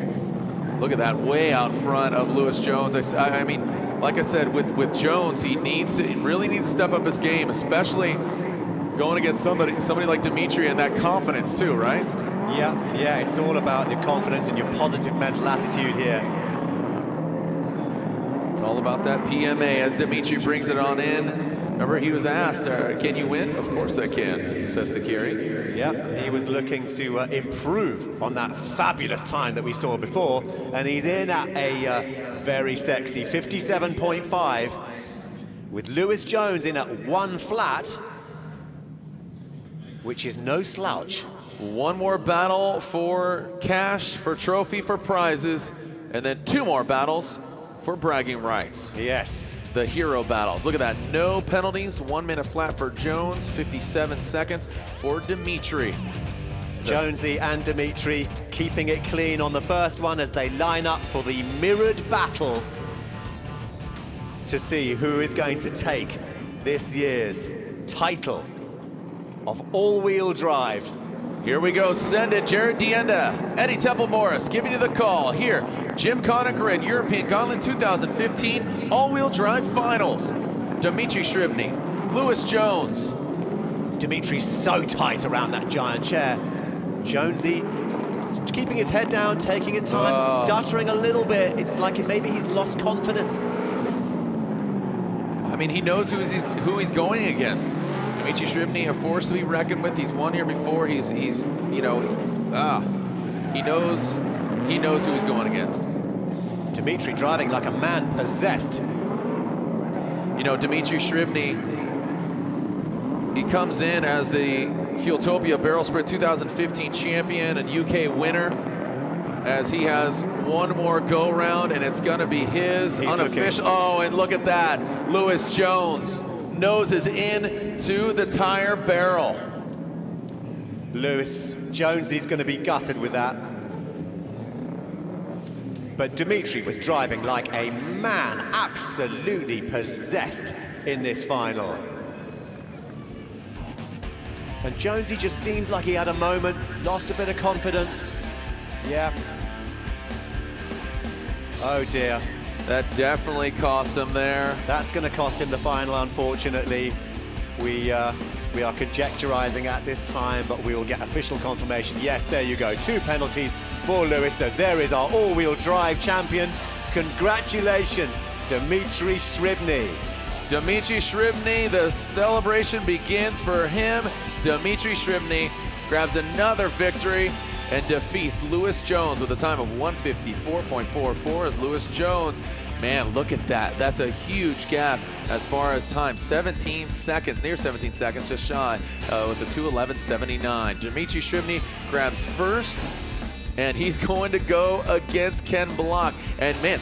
Look at that, way out front of Lewis Jones. I mean, like I said, with Jones, he really needs to step up his game, especially going against somebody like Dmitriy, and that confidence too, right? Yeah, it's all about your confidence and your positive mental attitude here. It's all about that PMA as Dmitriy brings it on in. Remember, he was asked, can you win? Of course I can, he says to Kiri. Yeah, he was looking to improve on that fabulous time that we saw before, and he's in at a very sexy 57.5, with Lewis Jones in at 1 flat, which is no slouch. One more battle for cash, for trophy, for prizes, and then 2 more battles for bragging rights. Yes. The hero battles. Look at that. No penalties. 1 minute flat for Jones. 57 seconds for Dmitriy. Jonesy and Dmitriy keeping it clean on the first one as they line up for the mirrored battle to see who is going to take this year's title of all-wheel drive. Here we go, send it, Jared Dienda, Eddie Temple-Morris giving you the call here. Gymkhana GRiD, European Gauntlet 2015, all-wheel drive finals. Dmitriy Shribny, Lewis Jones. Dmitry's so tight around that giant chair. Jonesy keeping his head down, taking his time, stuttering a little bit. It's like maybe he's lost confidence. I mean, he knows who he's going against. Dmitriy Shribny, a force to be reckoned with. He's won here before. He knows who he's going against. Dmitriy driving like a man possessed. You know, Dmitriy Shribny, he comes in as the Fueltopia Barrel Sprint 2015 champion and UK winner, as he has one more go-round, and it's gonna be his unofficial. Oh, and look at that, Lewis Jones. Nose is in to the tire barrel. Lewis Jones, he's going to be gutted with that. But Dmitriy was driving like a man, absolutely possessed in this final. And Jonesy just seems like he had a moment, lost a bit of confidence. Yeah. Oh dear. That definitely cost him there. That's going to cost him the final, unfortunately. We are conjecturizing at this time, but we will get official confirmation. Yes, there you go. 2 penalties for Lewis. So there is our all-wheel drive champion. Congratulations, Dmitriy Shribny. Dmitriy Shribny, the celebration begins for him. Dmitriy Shribny grabs another victory and defeats Lewis Jones with a time of 154.44 as Lewis Jones, man, look at that. That's a huge gap as far as time. 17 seconds, near 17 seconds, just shy with the 2:11.79. Dmitriy Illyuk grabs first, and he's going to go against Ken Block. And man,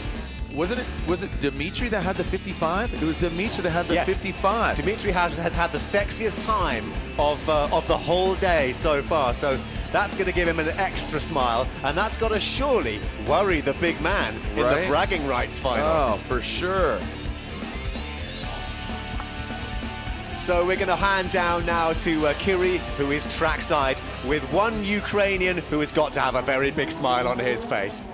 was it Dmitriy that had the 55? It was Dmitriy that had the 55. Dmitriy has had the sexiest time of the whole day so far. So that's going to give him an extra smile, and that's got to surely worry the big man in the bragging rights final. Oh, for sure. So we're going to hand down now to Kiri, who is trackside, with one Ukrainian who has got to have a very big smile on his face.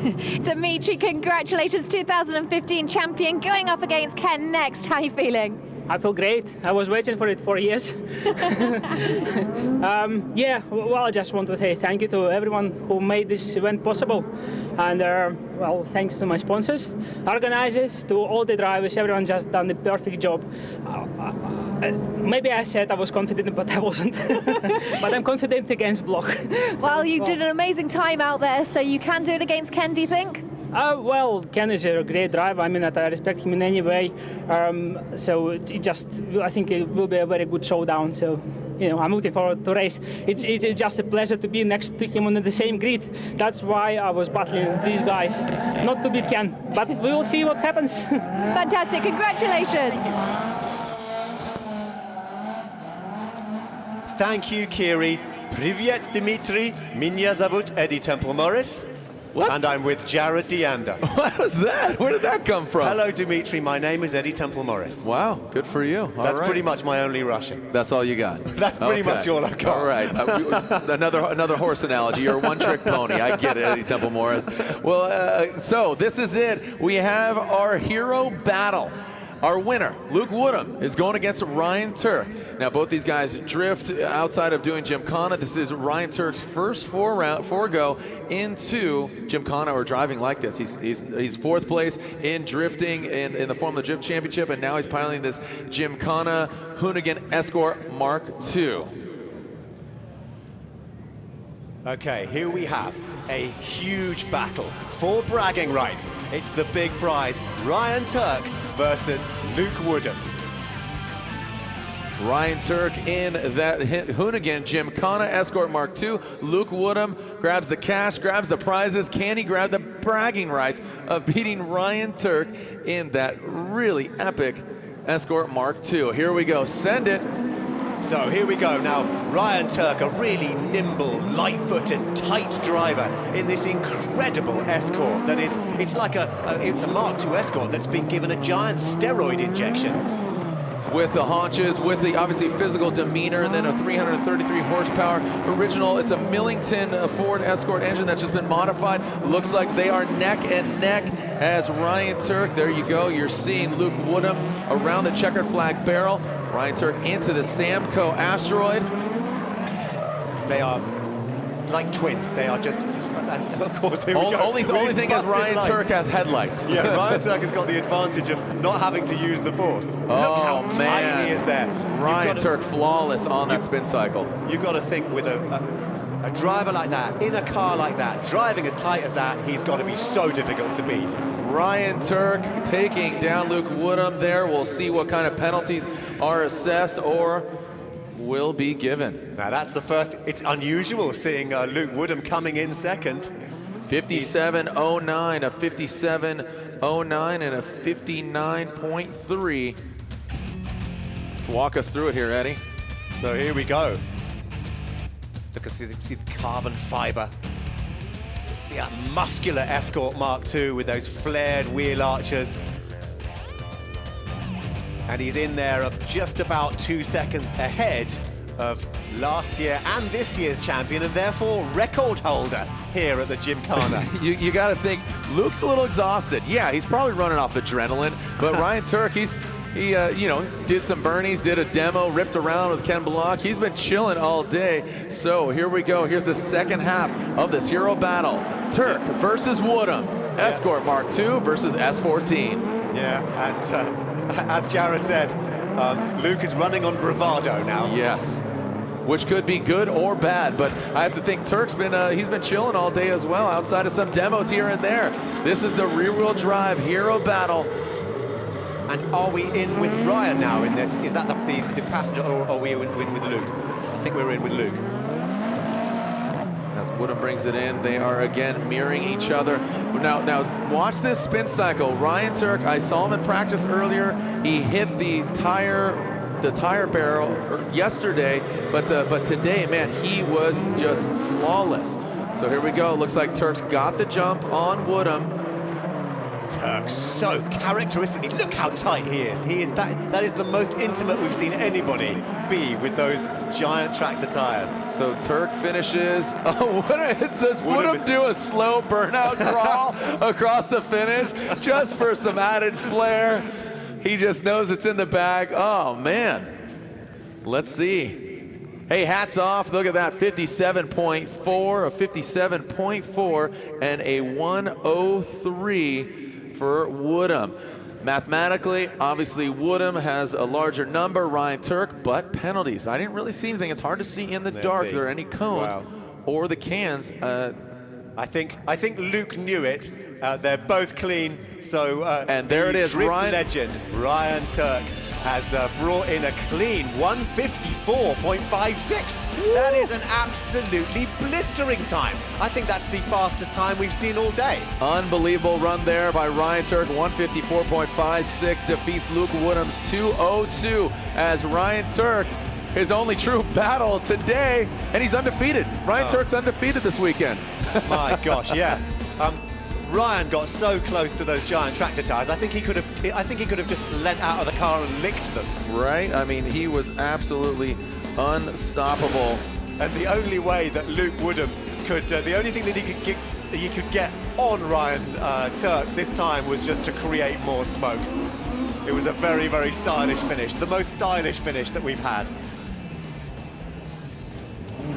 Dmitriy, congratulations, 2015 champion, going up against Ken next. How are you feeling? I feel great. I was waiting for it for years. Yeah, well, I just want to say thank you to everyone who made this event possible. And well, thanks to my sponsors, organizers, to all the drivers, everyone just done the perfect job. Maybe I said I was confident, but I wasn't. But I'm confident against Block. Well, you did an amazing time out there, so you can do it against Ken, do you think? Well, Ken is a great driver. I mean, I respect him in any way. So I think it will be a very good showdown. So, you know, I'm looking forward to race. It's just a pleasure to be next to him on the same grid. That's why I was battling these guys, not to beat Ken. But we will see what happens. Fantastic! Congratulations. Thank you, Kiri. Привет, Dmitry. Меня зовут Eddie Temple-Morris. What? And I'm with Jared Deander. What was that? Where did that come from? Hello, Dmitry. My name is Eddie Temple-Morris. Wow, good for you. That's pretty much my only Russian. That's all you got? That's pretty much all I've got. All right. Another horse analogy. You're a one-trick pony. I get it, Eddie Temple-Morris. Well, so this is it. We have our hero battle. Our winner, Luke Woodham, is going against Ryan Turk. Now, both these guys drift outside of doing Gymkhana. This is Ryan Turk's first four go into Gymkhana or driving like this. He's fourth place in drifting in the Formula Drift Championship, and now he's piloting this Gymkhana Hoonigan Escort Mark II. Okay, here we have a huge battle for bragging rights. It's the big prize, Ryan Turk versus Luke Woodham. Ryan Turk in that Hoonigan Gymkhana Escort Mark II. Luke Woodham grabs the cash, grabs the prizes. Can he grab the bragging rights of beating Ryan Turk in that really epic Escort Mark II? Here we go, send it. So here we go now. Ryan Turk, a really nimble, light-footed, tight driver in this incredible Escort that is, it's a Mark II Escort that's been given a giant steroid injection. With the haunches, with the obviously physical demeanor, and then a 333 horsepower original. It's a Millington Ford Escort engine that's just been modified. Looks like they are neck and neck as Ryan Turk. There you go. You're seeing Luke Woodham around the checkered flag barrel. Ryan Turk into the Samco Asteroid. They are like twins. They are just, and of course, here we go. Only thing is Ryan Turk has headlights. Yeah, Ryan Turk has got the advantage of not having to use the force. Oh, look how man. tiny he is there. Ryan Turk flawless on that spin cycle. You've got to think with a driver like that, in a car like that, driving as tight as that, he's got to be so difficult to beat. Ryan Turk taking down Luke Woodham there. We'll see what kind of penalties are assessed or will be given. Now that's the first. It's unusual seeing Luke Woodham coming in second. 57.09, a 57.09 and a 59.3. Let's walk us through it here, Eddie. So here we go. Look, see the carbon fiber. It's the muscular Escort Mark II with those flared wheel arches. And he's in there just about 2 seconds ahead of last year and this year's champion, and therefore record holder here at the Gymkhana. you got to think, Luke's a little exhausted. Yeah, he's probably running off adrenaline, but Ryan Turk, he you know, did some burnies, did a demo, ripped around with Ken Block. He's been chilling all day. So here we go. Here's the second half of this hero battle. Turk versus Woodham. Escort Mark II versus S14. Yeah, and as Jared said, Luke is running on bravado now. Yes. which could be good or bad. But I have to think Turk's been he's been chilling all day as well, outside of some demos here and there. This is the rear-wheel drive hero battle. And are we in with Ryan now in this? Is that the passenger, or are we in with Luke? I think we're in with Luke. As Woodham brings it in, they are again mirroring each other. Now watch this spin cycle. Ryan Turk, I saw him in practice earlier. He hit the tire barrel yesterday, but today, man, he was just flawless. So here we go. Looks like Turk's got the jump on Woodham. Turk so characteristically, look how tight he is. That is the most intimate we've seen anybody be with those giant tractor tires. So Turk finishes. Oh, does Woodham do a slow burnout crawl across the finish just for some added flair? He just knows it's in the bag. Oh man, let's see. Hey, hats off. Look at that, 57.4, a 57.4, and a 103 for Woodham. Mathematically, obviously, Woodham has a larger number, Ryan Turk, but penalties. I didn't really see anything. It's hard to see in the dark. There are any cones or the cans. I think Luke knew it. They're both clean. So and there it is, drift legend Ryan Turk has brought in a clean 154.56. That is an absolutely blistering time. I think that's the fastest time we've seen all day. Unbelievable run there by Ryan Turk. 154.56 defeats Luke Woodham's 202 as Ryan Turk, his only true battle today, and he's undefeated. Ryan Turk's undefeated this weekend. My gosh, yeah. Ryan got so close to those giant tractor tires. I think he could have just leant out of the car and licked them. Right? I mean, he was absolutely unstoppable. And the only way that Luke Woodham could, the only thing that he could get on Ryan Turk this time was just to create more smoke. It was a very, very stylish finish, the most stylish finish that we've had.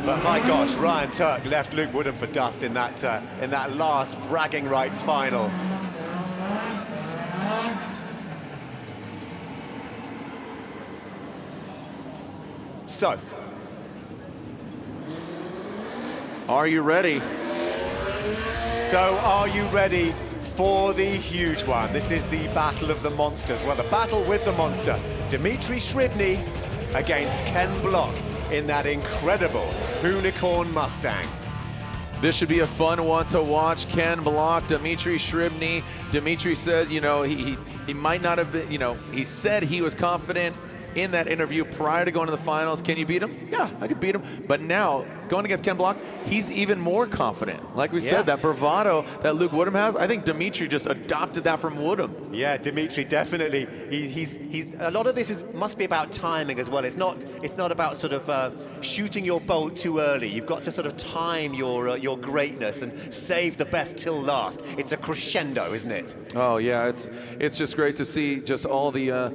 But my gosh, Ryan Turk left Luke Woodham for dust in that last bragging rights final. So, are you ready? So, are you ready for the huge one? This is the battle of the monsters. Well, the battle with the monster, Dmitriy Illyuk against Ken Block in that incredible Unicorn Mustang. This should be a fun one to watch. Ken Block, Dmitriy Illyuk. Dmitriy said, you know, he might not have been, you know, he said he was confident in that interview prior to going to the finals. Can you beat him? Yeah, I could beat him. But now, going against Ken Block, he's even more confident. Like we said, that bravado that Luke Woodham has, I think Dmitriy just adopted that from Woodham. Yeah, Dmitriy definitely. He's a lot of this must be about timing as well. It's not about sort of shooting your bolt too early. You've got to sort of time your greatness and save the best till last. It's a crescendo, isn't it? Oh yeah, it's just great to see just all the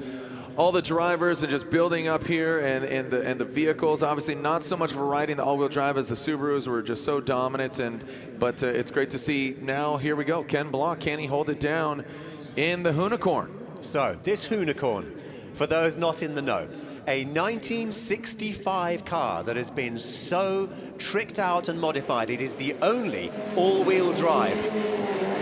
drivers and just building up here and the vehicles. Obviously not so much variety in the all-wheel drive as the Subarus were just so dominant, but it's great to see now. Here we go, Ken Block, can he hold it down in the Unicorn? So this Unicorn, for those not in the know, a 1965 car that has been so tricked out and modified. It is the only all-wheel drive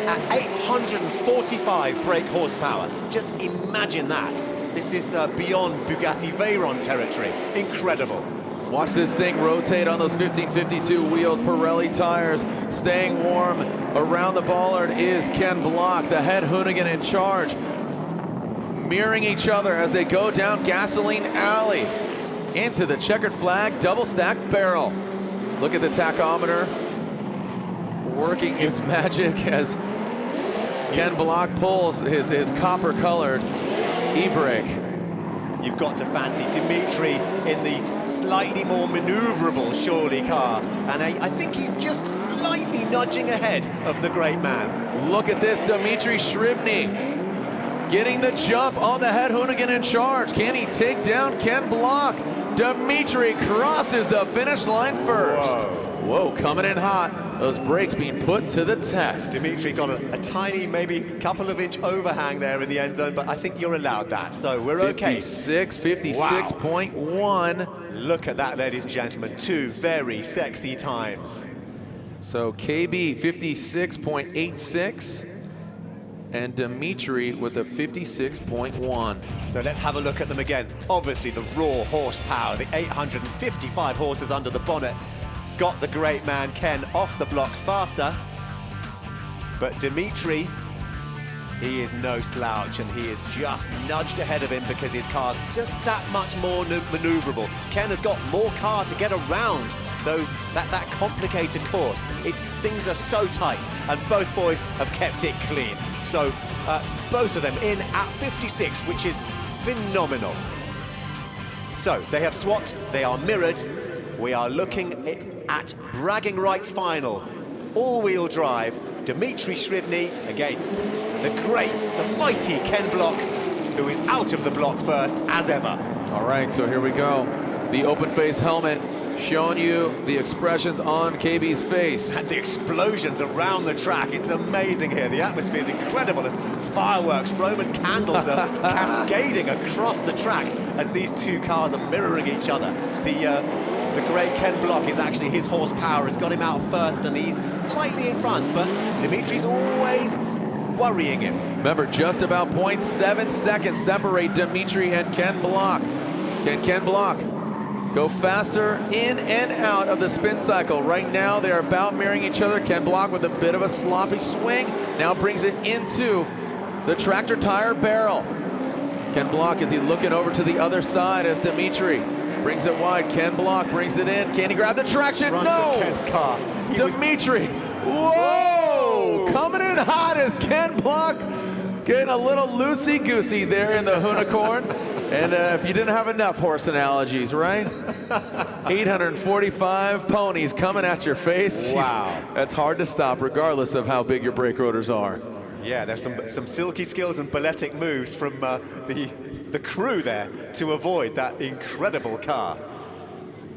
at 845 brake horsepower. Just imagine that. This is beyond Bugatti Veyron territory. Incredible. Watch this thing rotate on those 1552 wheels, Pirelli tires, staying warm. Around the bollard is Ken Block, the head hoonigan in charge, mirroring each other as they go down Gasoline Alley into the checkered flag double stacked barrel. Look at the tachometer working its magic as Ken Block pulls his copper-colored e-brake. You've got to fancy Dmitriy in the slightly more maneuverable Shawley car, and I think he's just slightly nudging ahead of the great man. Look at this, Dmitriy Illyuk getting the jump on the head hoonigan in charge. Can he take down Ken Block? Dmitriy crosses the finish line first. Whoa, coming in hot. Those brakes being put to the test. Dmitriy got a tiny, maybe couple of inch overhang there in the end zone, but I think you're allowed that, so we're okay. 56.1. Look at that, ladies and gentlemen, 2 very sexy times. So KB 56.86 and Dmitriy with a 56.1. So let's have a look at them again. Obviously the raw horsepower, the 855 horses under the bonnet got the great man Ken off the blocks faster. But Dmitriy, he is no slouch, and he is just nudged ahead of him because his car's just that much more maneuverable. Ken has got more car to get around that complicated course. Things are so tight, and both boys have kept it clean. So both of them in at 56, which is phenomenal. So they have swapped, they are mirrored. We are looking at bragging rights final. All-wheel drive, Dmitriy Shrivny against the mighty Ken Block, who is out of the block first, as ever. All right, so here we go. The open face helmet showing you the expressions on KB's face. And the explosions around the track, it's amazing here. The atmosphere is incredible as fireworks, Roman candles are cascading across the track as these two cars are mirroring each other. The great Ken Block is actually, his horsepower has got him out first and he's slightly in front, but Dmitry's always worrying him. Remember, just about 0.7 seconds separate Dmitryy and Ken Block. Can Ken Block go faster in and out of the spin cycle? Right now, they're about mirroring each other. Ken Block with a bit of a sloppy swing, now brings it into the tractor tire barrel. Ken Block, is he looking over to the other side as Dmitryy brings it wide? Ken Block brings it in. Can he grab the traction? Front no! of Ken's car. Dmitryy, whoa! Coming in hot as Ken Block, getting a little loosey-goosey there in the unicorn. And if you didn't have enough horse analogies, right? 845 ponies coming at your face. Wow. That's hard to stop, regardless of how big your brake rotors are. Yeah, there's some silky skills and balletic moves from the crew there to avoid that incredible car.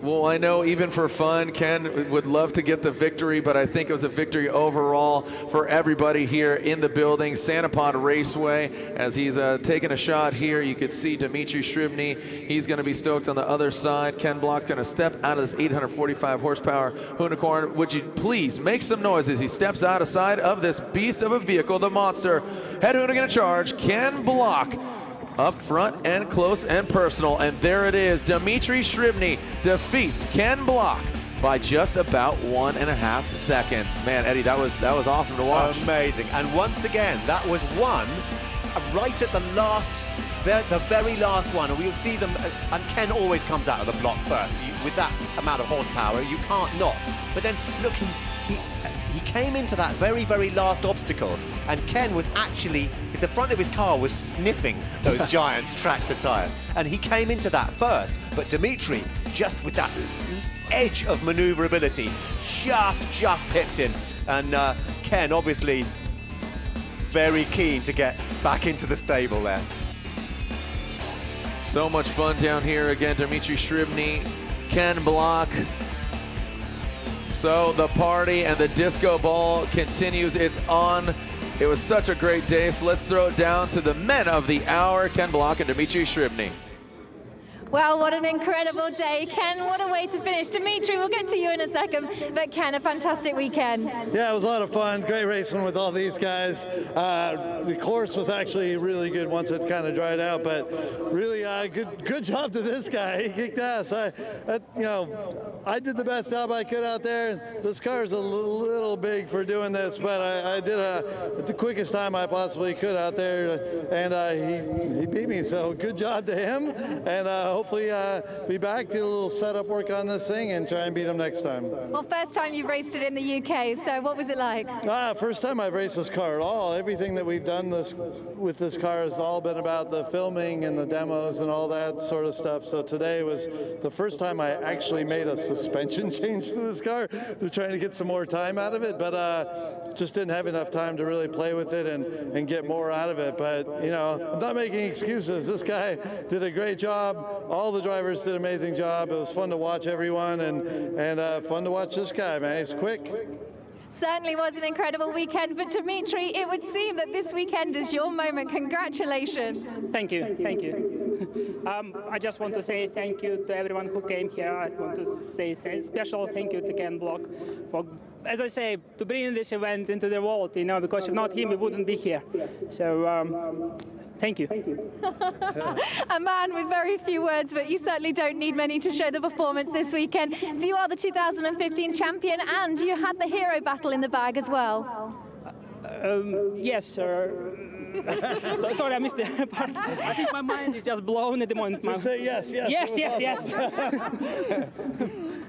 Well, I know even for fun, Ken would love to get the victory, but I think it was a victory overall for everybody here in the building. Santa Pod Raceway, as he's taking a shot here, you could see Dmitriy Shrivny. He's going to be stoked on the other side. Ken Block going to step out of this 845 horsepower unicorn. Would you please make some noise as he steps outside of this beast of a vehicle, the monster. Head Hoonigan in charge, Ken Block. Up front and close and personal, and there it is. Dmitriy Shrivny defeats Ken Block by just about 1.5 seconds. Man, Eddie, that was awesome to watch. Amazing, and once again, that was won right at the very last one, and we'll see them. And Ken always comes out of the block first. With that amount of horsepower, you can't not. But then look, he came into that very last obstacle, and Ken was actually, the front of his car was sniffing those giant tractor tires, and he came into that first. But Dmitryy, just with that edge of maneuverability, just pipped him, and Ken obviously very keen to get back into the stable there. So much fun down here again. Dmitriy Shrivny, Ken Block. So the party and the disco ball continues. It's on. It was such a great day, so let's throw it down to the men of the hour, Ken Block and Dmitriy Shrivny. Well, what an incredible day. Ken, what a way to finish. Dmitriy, we'll get to you in a second, but Ken, a fantastic weekend. Yeah, it was a lot of fun. Great racing with all these guys. The course was actually really good once it kind of dried out, but really good job to this guy. He kicked ass. I did the best job I could out there. This car's a little big for doing this, but I did the quickest time I possibly could out there, and he beat me, so good job to him, and hopefully be back, do a little setup work on this thing, and try and beat him next time. Well, first time you've raced it in the UK, so what was it like? First time I've raced this car at all. Everything that we've done with this car has all been about the filming and the demos and all that sort of stuff. So today was the first time I actually made a suspension change to this car. We're trying to get some more time out of it, but just didn't have enough time to really play with it and get more out of it. But, I'm not making excuses. This guy did a great job. All the drivers did an amazing job. It was fun to watch everyone and fun to watch this guy, man. He's quick. Certainly was an incredible weekend, but Dmitriy, it would seem that this weekend is your moment. Congratulations. Thank you. I just want to say thank you to everyone who came here. I want to say special thank you to Ken Block for, as I say, to bring this event into the world, you know, because if not him, we wouldn't be here. So, thank you. A man with very few words, but you certainly don't need many to show the performance this weekend. So you are the 2015 champion, and you had the hero battle in the bag as well. Yes, sir. Sorry, I missed the part. I think my mind is just blown at the moment. Just say yes, yes. Yes.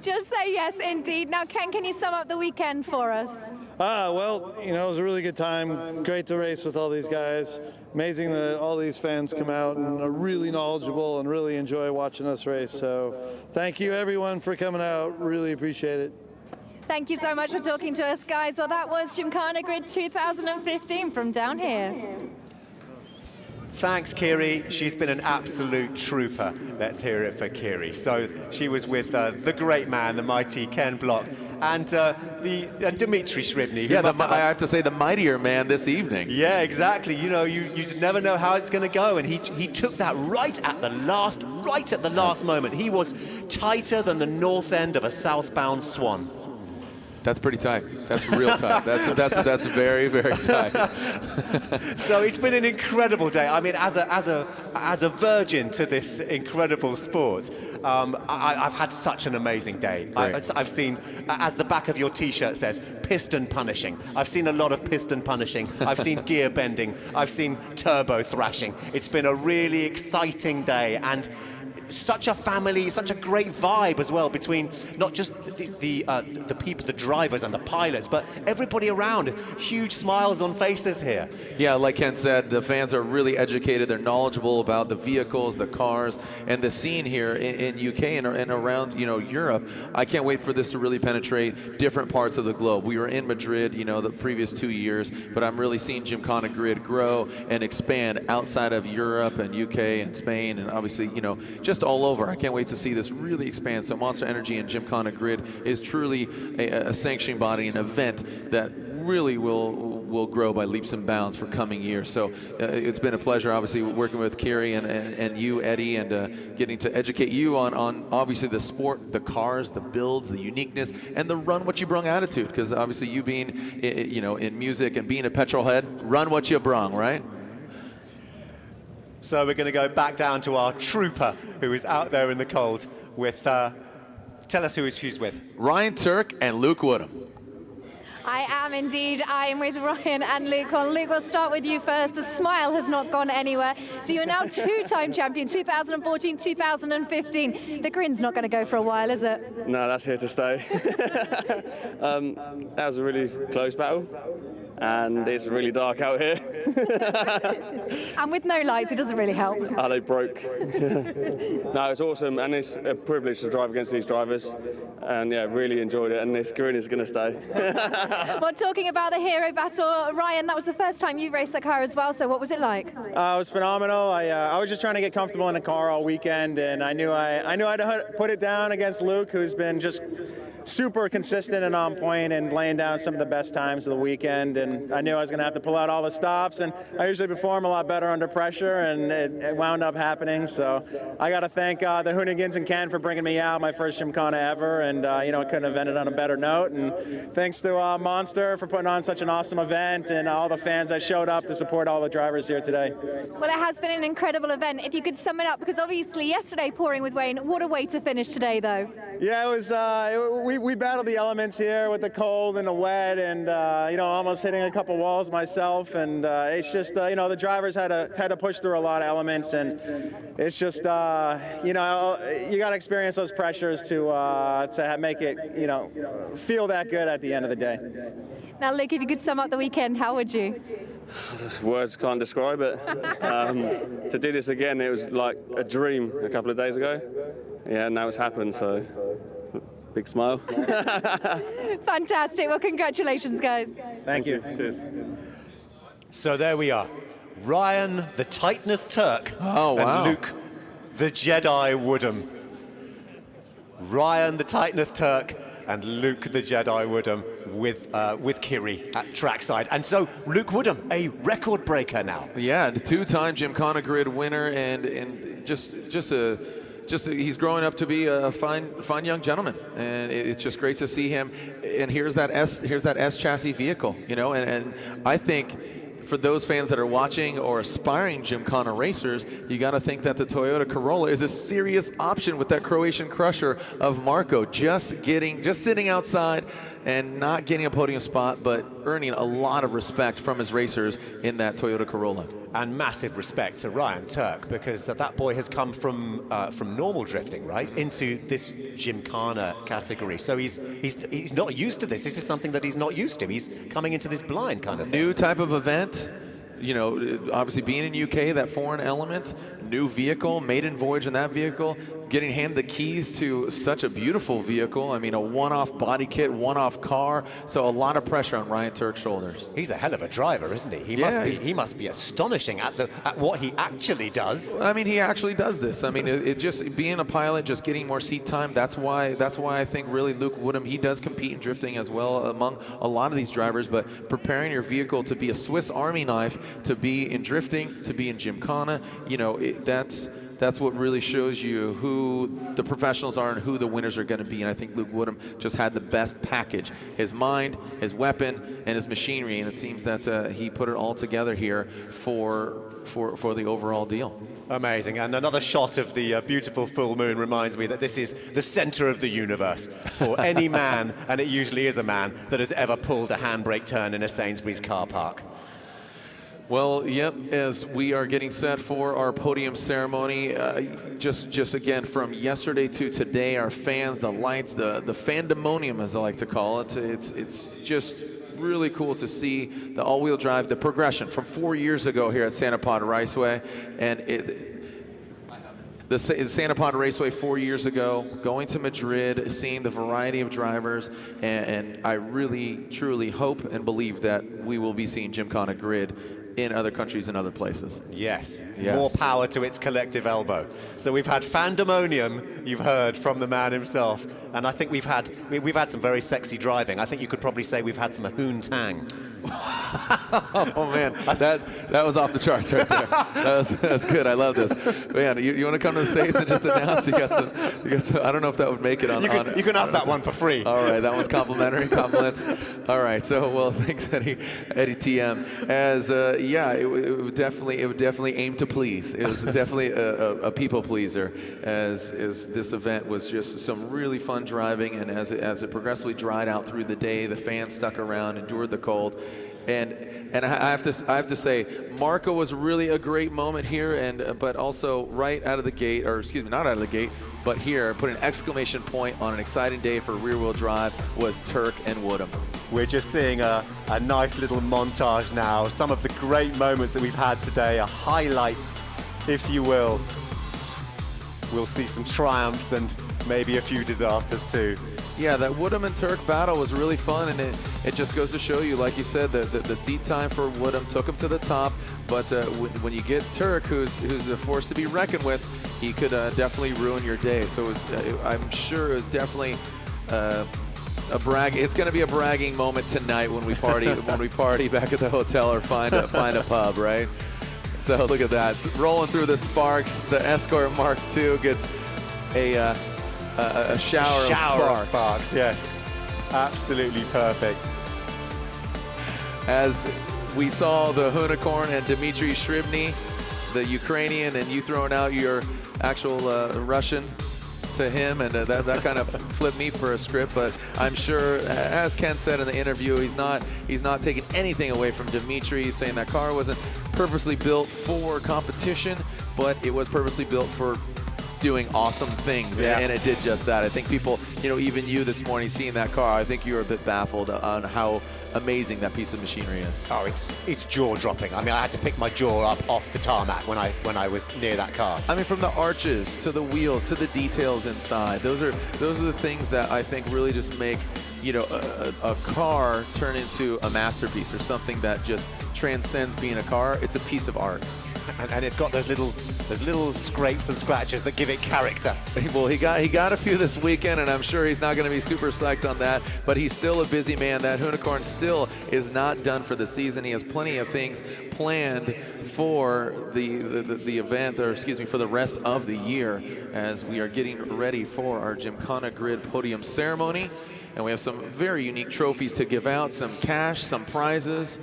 Just say yes, indeed. Now, Ken, can you sum up the weekend for us? Well, you know, it was a really good time. Great to race with all these guys. Amazing that all these fans come out and are really knowledgeable and really enjoy watching us race. So thank you, everyone, for coming out. Really appreciate it. Thank you so much for talking to us, guys. Well, that was Gymkhana GRiD 2015 from down here. Thanks, Kiri. She's been an absolute trooper. Let's hear it for Kiri. So she was with the great man, the mighty Ken Block, and Dmitriy Illyuk. Yeah, I have to say the mightier man this evening. Yeah, exactly. You know, you just never know how it's going to go, and he took that right at the last moment. He was tighter than the north end of a southbound swan. That's pretty tight. That's real tight. That's very, very tight. So it's been an incredible day. I mean, as a virgin to this incredible sport, I've had such an amazing day. I've seen, as the back of your T-shirt says, piston punishing. I've seen a lot of piston punishing. I've seen gear bending. I've seen turbo thrashing. It's been a really exciting day, and such a family, such a great vibe as well between not just the people, the drivers and the pilots, but everybody around. Huge smiles on faces here. Yeah, like Ken said, the fans are really educated. They're knowledgeable about the vehicles, the cars, and the scene here in UK and around, you know, Europe. I can't wait for this to really penetrate different parts of the globe. We were in Madrid, you know, the previous 2 years, but I'm really seeing Gymkhana GRiD grow and expand outside of Europe and UK and Spain, and obviously, you know, just all over. I can't wait to see this really expand. So Monster Energy and Gymkhana GRiD is truly a sanctioning body, an event that really will grow by leaps and bounds for coming years. So it's been a pleasure, obviously, working with Kiri and you, Eddie, and getting to educate you on obviously the sport, the cars, the builds, the uniqueness, and the run what you brung attitude. Because obviously you being, you know, in music and being a petrol head, run what you brung, right? So we're going to go back down to our trooper, who is out there in the cold with, tell us who she's with. Ryan Turk and Luke Woodham. I am indeed. I am with Ryan and Luke. Well, Luke, we'll start with you first. The smile has not gone anywhere. So you're now two-time champion, 2014, 2015. The grin's not going to go for a while, is it? No, that's here to stay. That was a really close battle, and it's really dark out here. And with no lights, it doesn't really help. Oh, they broke. No, it's awesome, and it's a privilege to drive against these drivers, and yeah, really enjoyed it, and this grin is going to stay. Well, talking about the hero battle, Ryan, that was the first time you raced that car as well, so what was it like? It was phenomenal. I was just trying to get comfortable in the car all weekend, and I knew I had to put it down against Luke, who's been just super consistent and on point and laying down some of the best times of the weekend, and I knew I was going to have to pull out all the stops, and I usually perform a lot better under pressure, and it wound up happening. So I got to thank the Hoonigans and Ken for bringing me out, my first Gymkhana ever, and you know, it couldn't have ended on a better note. And thanks to Monster for putting on such an awesome event, and all the fans that showed up to support all the drivers here today. Well, it has been an incredible event. If you could sum it up, because obviously yesterday pouring with Wayne, what a way to finish today though. Yeah, it was, we battled the elements here with the cold and the wet, and you know, almost hitting a couple walls myself, and it's just you know, the drivers had to push through a lot of elements, and it's just you know, you got to experience those pressures to make it, you know, feel that good at the end of the day. Now, Luke, if you could sum up the weekend, how would you? Words can't describe it. To do this again, it was like a dream a couple of days ago. Yeah, now it's happened, so big smile. Fantastic. Well, congratulations, guys. Thank you. Cheers. So there we are. Ryan, the Tightness Turk, and Luke, the Jedi Woodham. Ryan, the Tightness Turk, and Luke, the Jedi Woodham, with Kiri at trackside. And so Luke Woodham, a record breaker now. Yeah, the two-time Gymkhana GRiD winner, and he's growing up to be a fine young gentleman, and it's just great to see him. And here's that S chassis vehicle, you know, and I think for those fans that are watching or aspiring Gymkhana racers, you got to think that the Toyota Corolla is a serious option with that Croatian crusher of Marko, just sitting outside and not getting a podium spot, but earning a lot of respect from his racers in that Toyota Corolla. And massive respect to Ryan Turk, because that boy has come from normal drifting, right, into this Gymkhana category. So he's not used to this. This is something that he's not used to. He's coming into this blind kind of thing. New type of event. You know, obviously being in UK, that foreign element, new vehicle, maiden voyage in that vehicle, getting handed the keys to such a beautiful vehicle. I mean, a one-off body kit, one-off car, so a lot of pressure on Ryan Turk's shoulders. He's a hell of a driver, isn't he? He must be astonishing at what he actually does. I mean, he actually does this. I mean, it just being a pilot, just getting more seat time. That's why I think really Luke Woodham, he does compete in drifting as well among a lot of these drivers. But preparing your vehicle to be a Swiss Army knife, to be in drifting, to be in Gymkhana, you know, that's what really shows you who the professionals are and who the winners are going to be. And I think Luke Woodham just had the best package: his mind, his weapon, and his machinery. And it seems that he put it all together here for the overall deal. Amazing. And another shot of the beautiful full moon reminds me that this is the center of the universe for any man, and it usually is a man, that has ever pulled a handbrake turn in a Sainsbury's car park. Well, yep, as we are getting set for our podium ceremony, just again from yesterday to today, our fans, the lights, the fandemonium, as I like to call it, it's just really cool to see the all-wheel drive, the progression from 4 years ago here at Santa Pod Raceway, and the Santa Pod Raceway 4 years ago, going to Madrid, seeing the variety of drivers, and I really, truly hope and believe that we will be seeing Gymkhana GRiD in other countries and other places. Yes, more power to its collective elbow. So we've had fandemonium, you've heard from the man himself, and I think we've had some very sexy driving. I think you could probably say we've had some Hoon Tang. Oh man, that was off the charts right there. That's good. I love this. Man, you want to come to the States and just announce you got some, I don't know if that would make it on. You can have that one for free. All right, that one's complimentary. Compliments. All right. So well, thanks Eddie TM. As it would definitely aim to please. It was definitely a people pleaser. As this event was just some really fun driving, and as it progressively dried out through the day, the fans stuck around, endured the cold. And I have to say, Marko was really a great moment here, but also right out of the gate, or excuse me, not out of the gate, but here, put an exclamation point on an exciting day for rear-wheel drive was Turk and Woodham. We're just seeing a nice little montage now. Some of the great moments that we've had today are highlights, if you will. We'll see some triumphs and maybe a few disasters too. Yeah, that Woodham and Turk battle was really fun, and it just goes to show you, like you said, the seat time for Woodham took him to the top, but when you get Turk, who's a force to be reckoned with, he could definitely ruin your day. So I'm sure it was definitely it's going to be a bragging moment tonight when we party back at the hotel or find a pub, right? So look at that, rolling through the sparks. The Escort Mark II gets a shower of sparks. Yes, absolutely perfect. As we saw the Unicorn and Dmitriy Illyuk, the Ukrainian, and you throwing out your actual Russian to him, and that kind of flipped me for a script. But I'm sure, as Ken said in the interview, he's not taking anything away from Dmitry. He's saying that car wasn't purposely built for competition, but it was purposely built for doing awesome things, and it did just that. I think people, even you this morning seeing that car, I think you were a bit baffled on how amazing that piece of machinery is. Oh, it's jaw-dropping. I mean, I had to pick my jaw up off the tarmac when I was near that car. I mean, from the arches to the wheels to the details inside, those are the things that I think really just make a car turn into a masterpiece or something that just transcends being a car. It's a piece of art. And it's got those little scrapes and scratches that give it character. Well, he got a few this weekend, and I'm sure he's not going to be super psyched on that, but he's still a busy man. That unicorn still is not done for the season. He has plenty of things planned for the event, or excuse me, for the rest of the year, as we are getting ready for our Gymkhana GRiD podium ceremony. And we have some very unique trophies to give out, some cash, some prizes.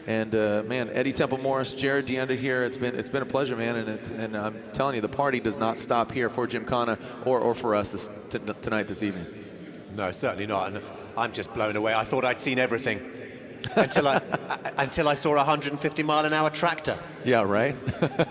And man, Eddie Temple Morris, Jared DeAnder here. It's been a pleasure, man. And I'm telling you, the party does not stop here for Gymkhana or for us tonight, this evening. No, certainly not. And I'm just blown away. I thought I'd seen everything until I saw a 150-mile-an-hour tractor. Yeah, right.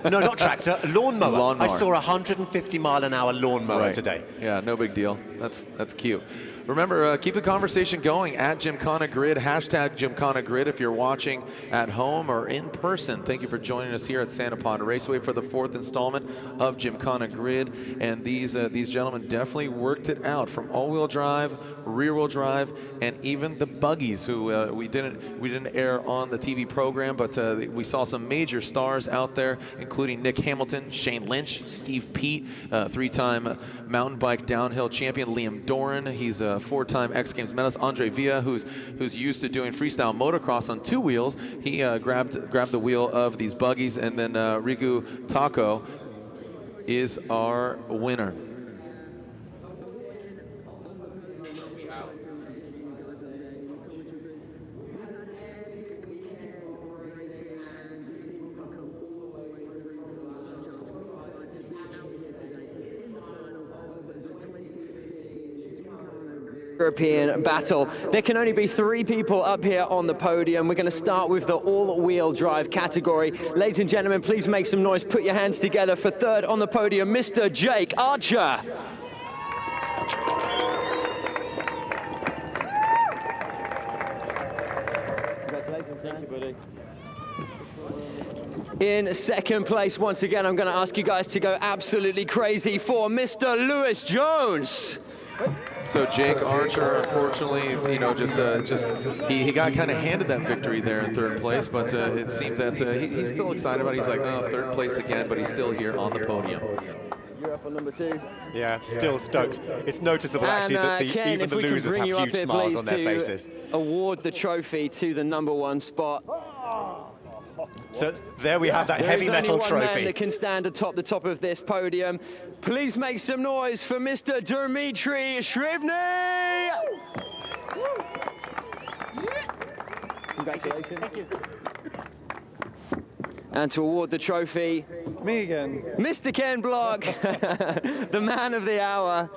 No, not tractor, lawnmower. Lawnmower. I saw a 150-mile-an-hour lawnmower Right. today. Yeah, no big deal. That's cute. Remember, keep the conversation going at Gymkhana GRiD, hashtag Gymkhana GRiD if you're watching at home or in person. Thank you for joining us here at Santa Pod Raceway for the 4th installment of Gymkhana GRiD. And these gentlemen definitely worked it out, from all-wheel drive, rear-wheel drive, and even the buggies, who we didn't air on the TV program, but we saw some major stars out there, including Nic Hamilton, Shayne Lynch, Steve Peat, 3-time mountain bike downhill champion Liam Doran. He's a 4-time X Games medalist. Andre Villa, who's used to doing freestyle motocross on 2 wheels, he grabbed the wheel of these buggies. And then Riku Takho is our winner. European battle. There can only be 3 people up here on the podium. We're going to start with the all-wheel drive category. Ladies and gentlemen, please make some noise. Put your hands together for 3rd on the podium, Mr. Jake Archer. Congratulations, thank you, buddy. In 2nd place, once again, I'm going to ask you guys to go absolutely crazy for Mr. Lewis Jones. So Jake Archer, unfortunately, you know, he got kind of handed that victory there in 3rd place, but it seemed that he's still excited about it. He's like, oh, 3rd place again, but he's still here on the podium. You're up on number 2. Yeah, still stoked. It's noticeable actually that Ken, even the losers have huge smiles on their faces. Award the trophy to the #1 spot. So there we have that heavy metal There is only one man trophy. that can stand atop the top of this podium. Please make some noise for Mr. Dmitriy Illyuk. Congratulations. Thank you. And to award the trophy, me again, Mr. Ken Block, the man of the hour.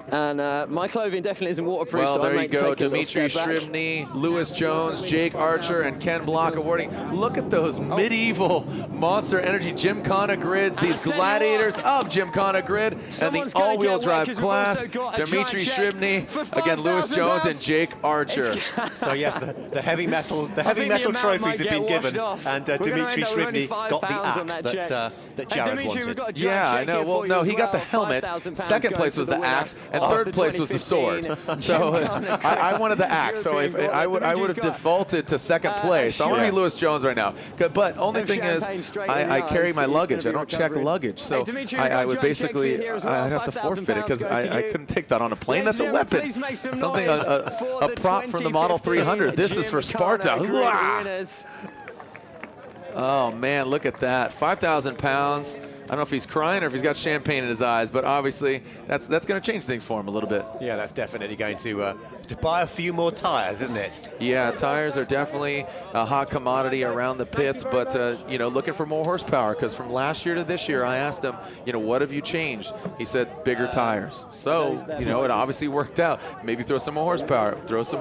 And my clothing definitely isn't waterproof, Well, so there I you might go. take a little Dmitriy step back. Illyuk, Lewis Jones, Jake Archer, and Ken Block awarding. Look at those medieval Monster Energy Gymkhana GRiDs, these gladiators of Gymkhana GRiD, and the all-wheel drive class. Dmitriy Illyuk, again, Lewis Jones, and Jake Archer. So yes, the heavy metal trophies have been given, and Dmitriy Illyuk got the axe that Jared wanted. Yeah, I know. Well, no, he got the helmet. 2nd place was the axe, and 3rd place was the sword. So I wanted the axe. So if I would have defaulted to 2nd place. So I want to be Lewis Jones right now. But only thing is, I carry my luggage. I don't check luggage. So I would basically, I'd have to forfeit it because I couldn't take that on a plane. That's a weapon. Something, a prop from the Model 300. This is for Sparta. Oh man, look at that. 5,000 pounds. I don't know if he's crying or if he's got champagne in his eyes, but obviously that's going to change things for him a little bit. Yeah, that's definitely going to buy a few more tires, isn't it? Yeah, tires are definitely a hot commodity around the pits, but you know, looking for more horsepower, because from last year to this year, I asked him, you know, what have you changed? He said bigger tires. So, you know, it obviously worked out. Maybe throw some more horsepower, throw some,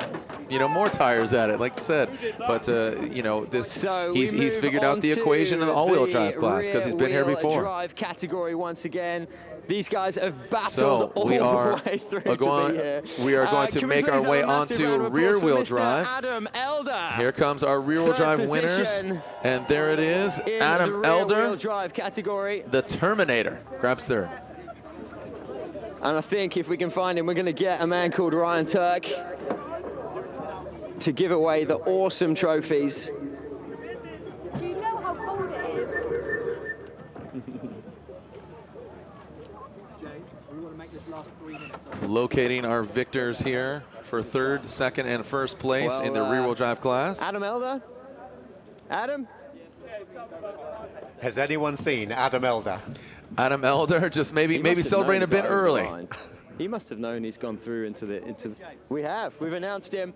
you know, more tires at it, like you said. But you know, he's figured out the equation in the all-wheel drive class because he's been here before. Category once again. These guys have battled all the way through to be here. We are going to make our way onto rear-wheel drive. Adam Elder. Here comes our rear-wheel drive winners, and there it is, Adam Elder, rear-wheel drive category. the Terminator, grabs 3rd. And I think if we can find him, we're going to get a man called Ryan Turk to give away the awesome trophies. locating our victors here for third, second, and first place in the rear-wheel drive class. Adam Elder? Adam? Has anyone seen Adam Elder? Adam Elder just maybe celebrating a bit early. He must have known he's gone through into the. We've announced him.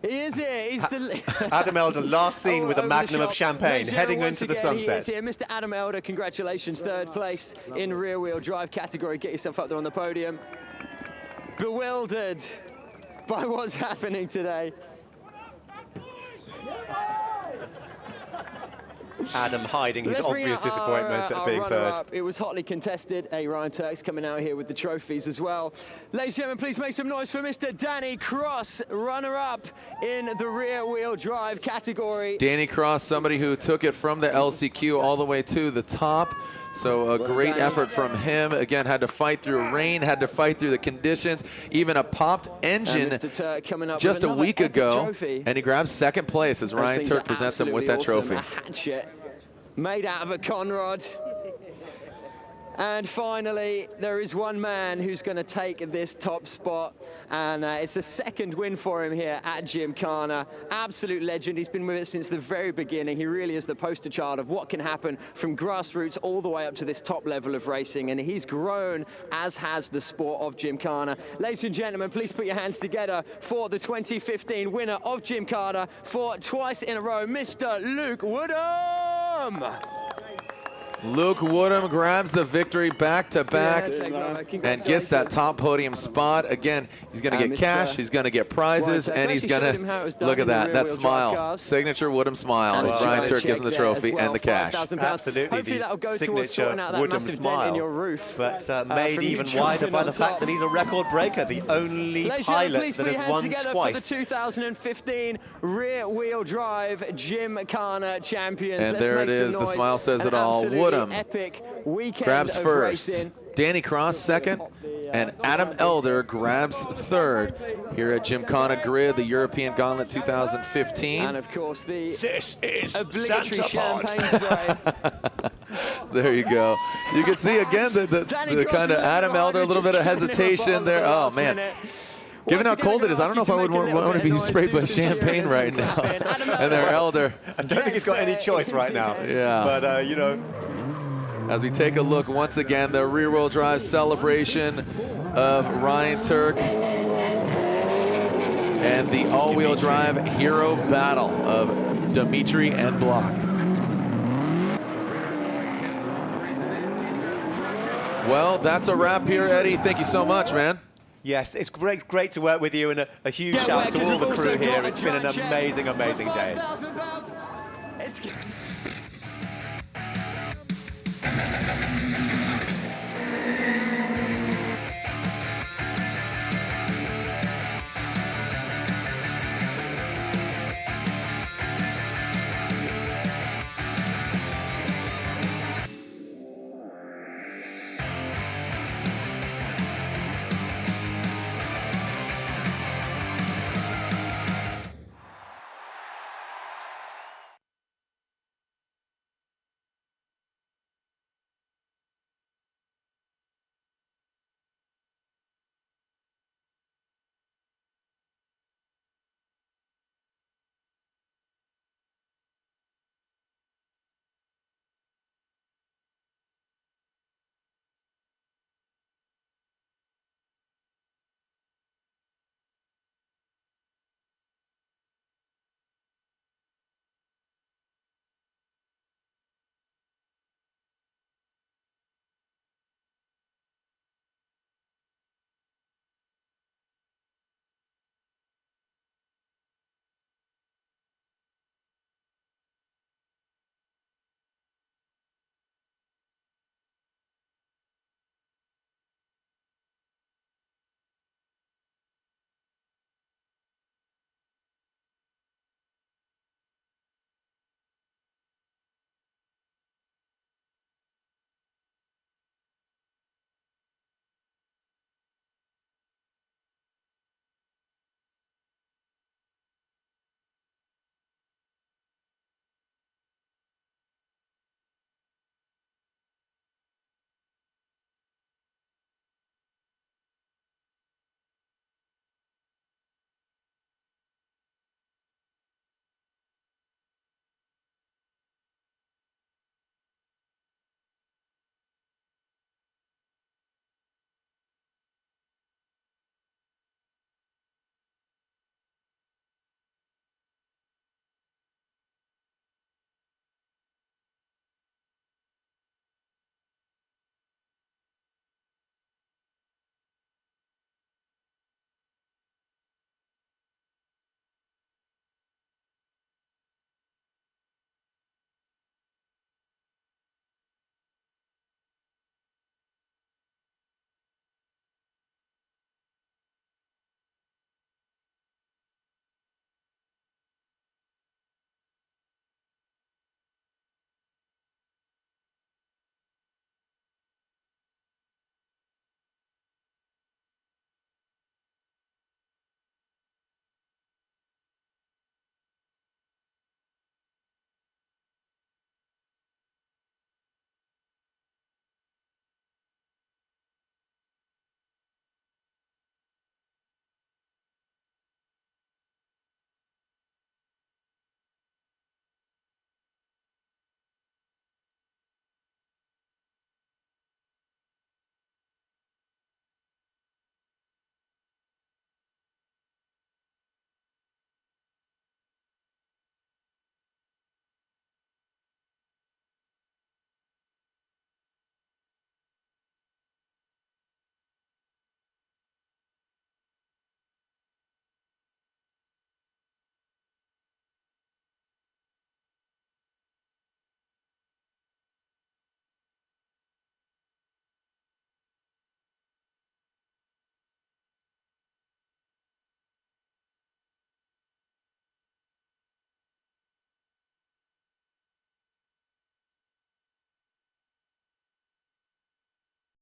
He is here. He's Adam Elder, last seen with a magnum of champagne, heading into the sunset. He is here. Mr. Adam Elder, congratulations, third place in rear-wheel drive category. Get yourself up there on the podium. Bewildered by what's happening today. Adam hiding his obvious disappointment at being third. It was hotly contested. Hey, Ryan Turk's coming out here with the trophies as well. Ladies and gentlemen, please make some noise for Mr. Danny Cross, runner-up in the rear-wheel drive category. Danny Cross, somebody who took it from the LCQ all the way to the top. So a great effort from him. Again, had to fight through rain, had to fight through the conditions, even a popped engine just a week ago, and he grabs second place as Ryan Turk presents him with that trophy. A hatchet made out of a conrod. And finally, there is one man who's going to take this top spot, and it's a second win for him here at Gymkhana. Absolute legend. He's been with it since the very beginning. He really is the poster child of what can happen from grassroots all the way up to this top level of racing, and he's grown, as has the sport of Gymkhana. Ladies and gentlemen, please put your hands together for the 2015 winner of Gymkhana for twice in a row, Mr. Luke Woodham. Luke Woodham grabs the victory back-to-back and gets that top podium spot. Again, he's going to get cash, he's going to get prizes, and he's going to, look at that smile. Signature Woodham smile as Ryan Turk gives him the trophy and the cash. Absolutely, the signature Woodham smile, but made even wider by the fact that he's a record breaker, the only pilot that has won twice. For the 2015 rear-wheel drive Gymkhana champions. And there it is, the smile says it all. Woodham epic weekend grabs of first, racing. Danny Cross second, and Adam Elder grabs third here at Gymkhana GRiD, the European Gauntlet 2015. And of course this is obligatory champagne spray. There you go. You can see again the kind of Adam Elder, a little bit of hesitation there. Oh man. Given how cold it is, I don't know if I would want to be sprayed by champagne right now. And their Elder. I don't think he's got any choice right now. Yeah. But, you know. As we take a look once again, the rear-wheel drive celebration of Ryan Turk and the all-wheel drive hero battle of Dmitriy Illyuk. Well, that's a wrap here, Eddie. Thank you so much, man. Yes, it's great to work with you, and a huge shout out to all the crew here. It's been an amazing, amazing day. It's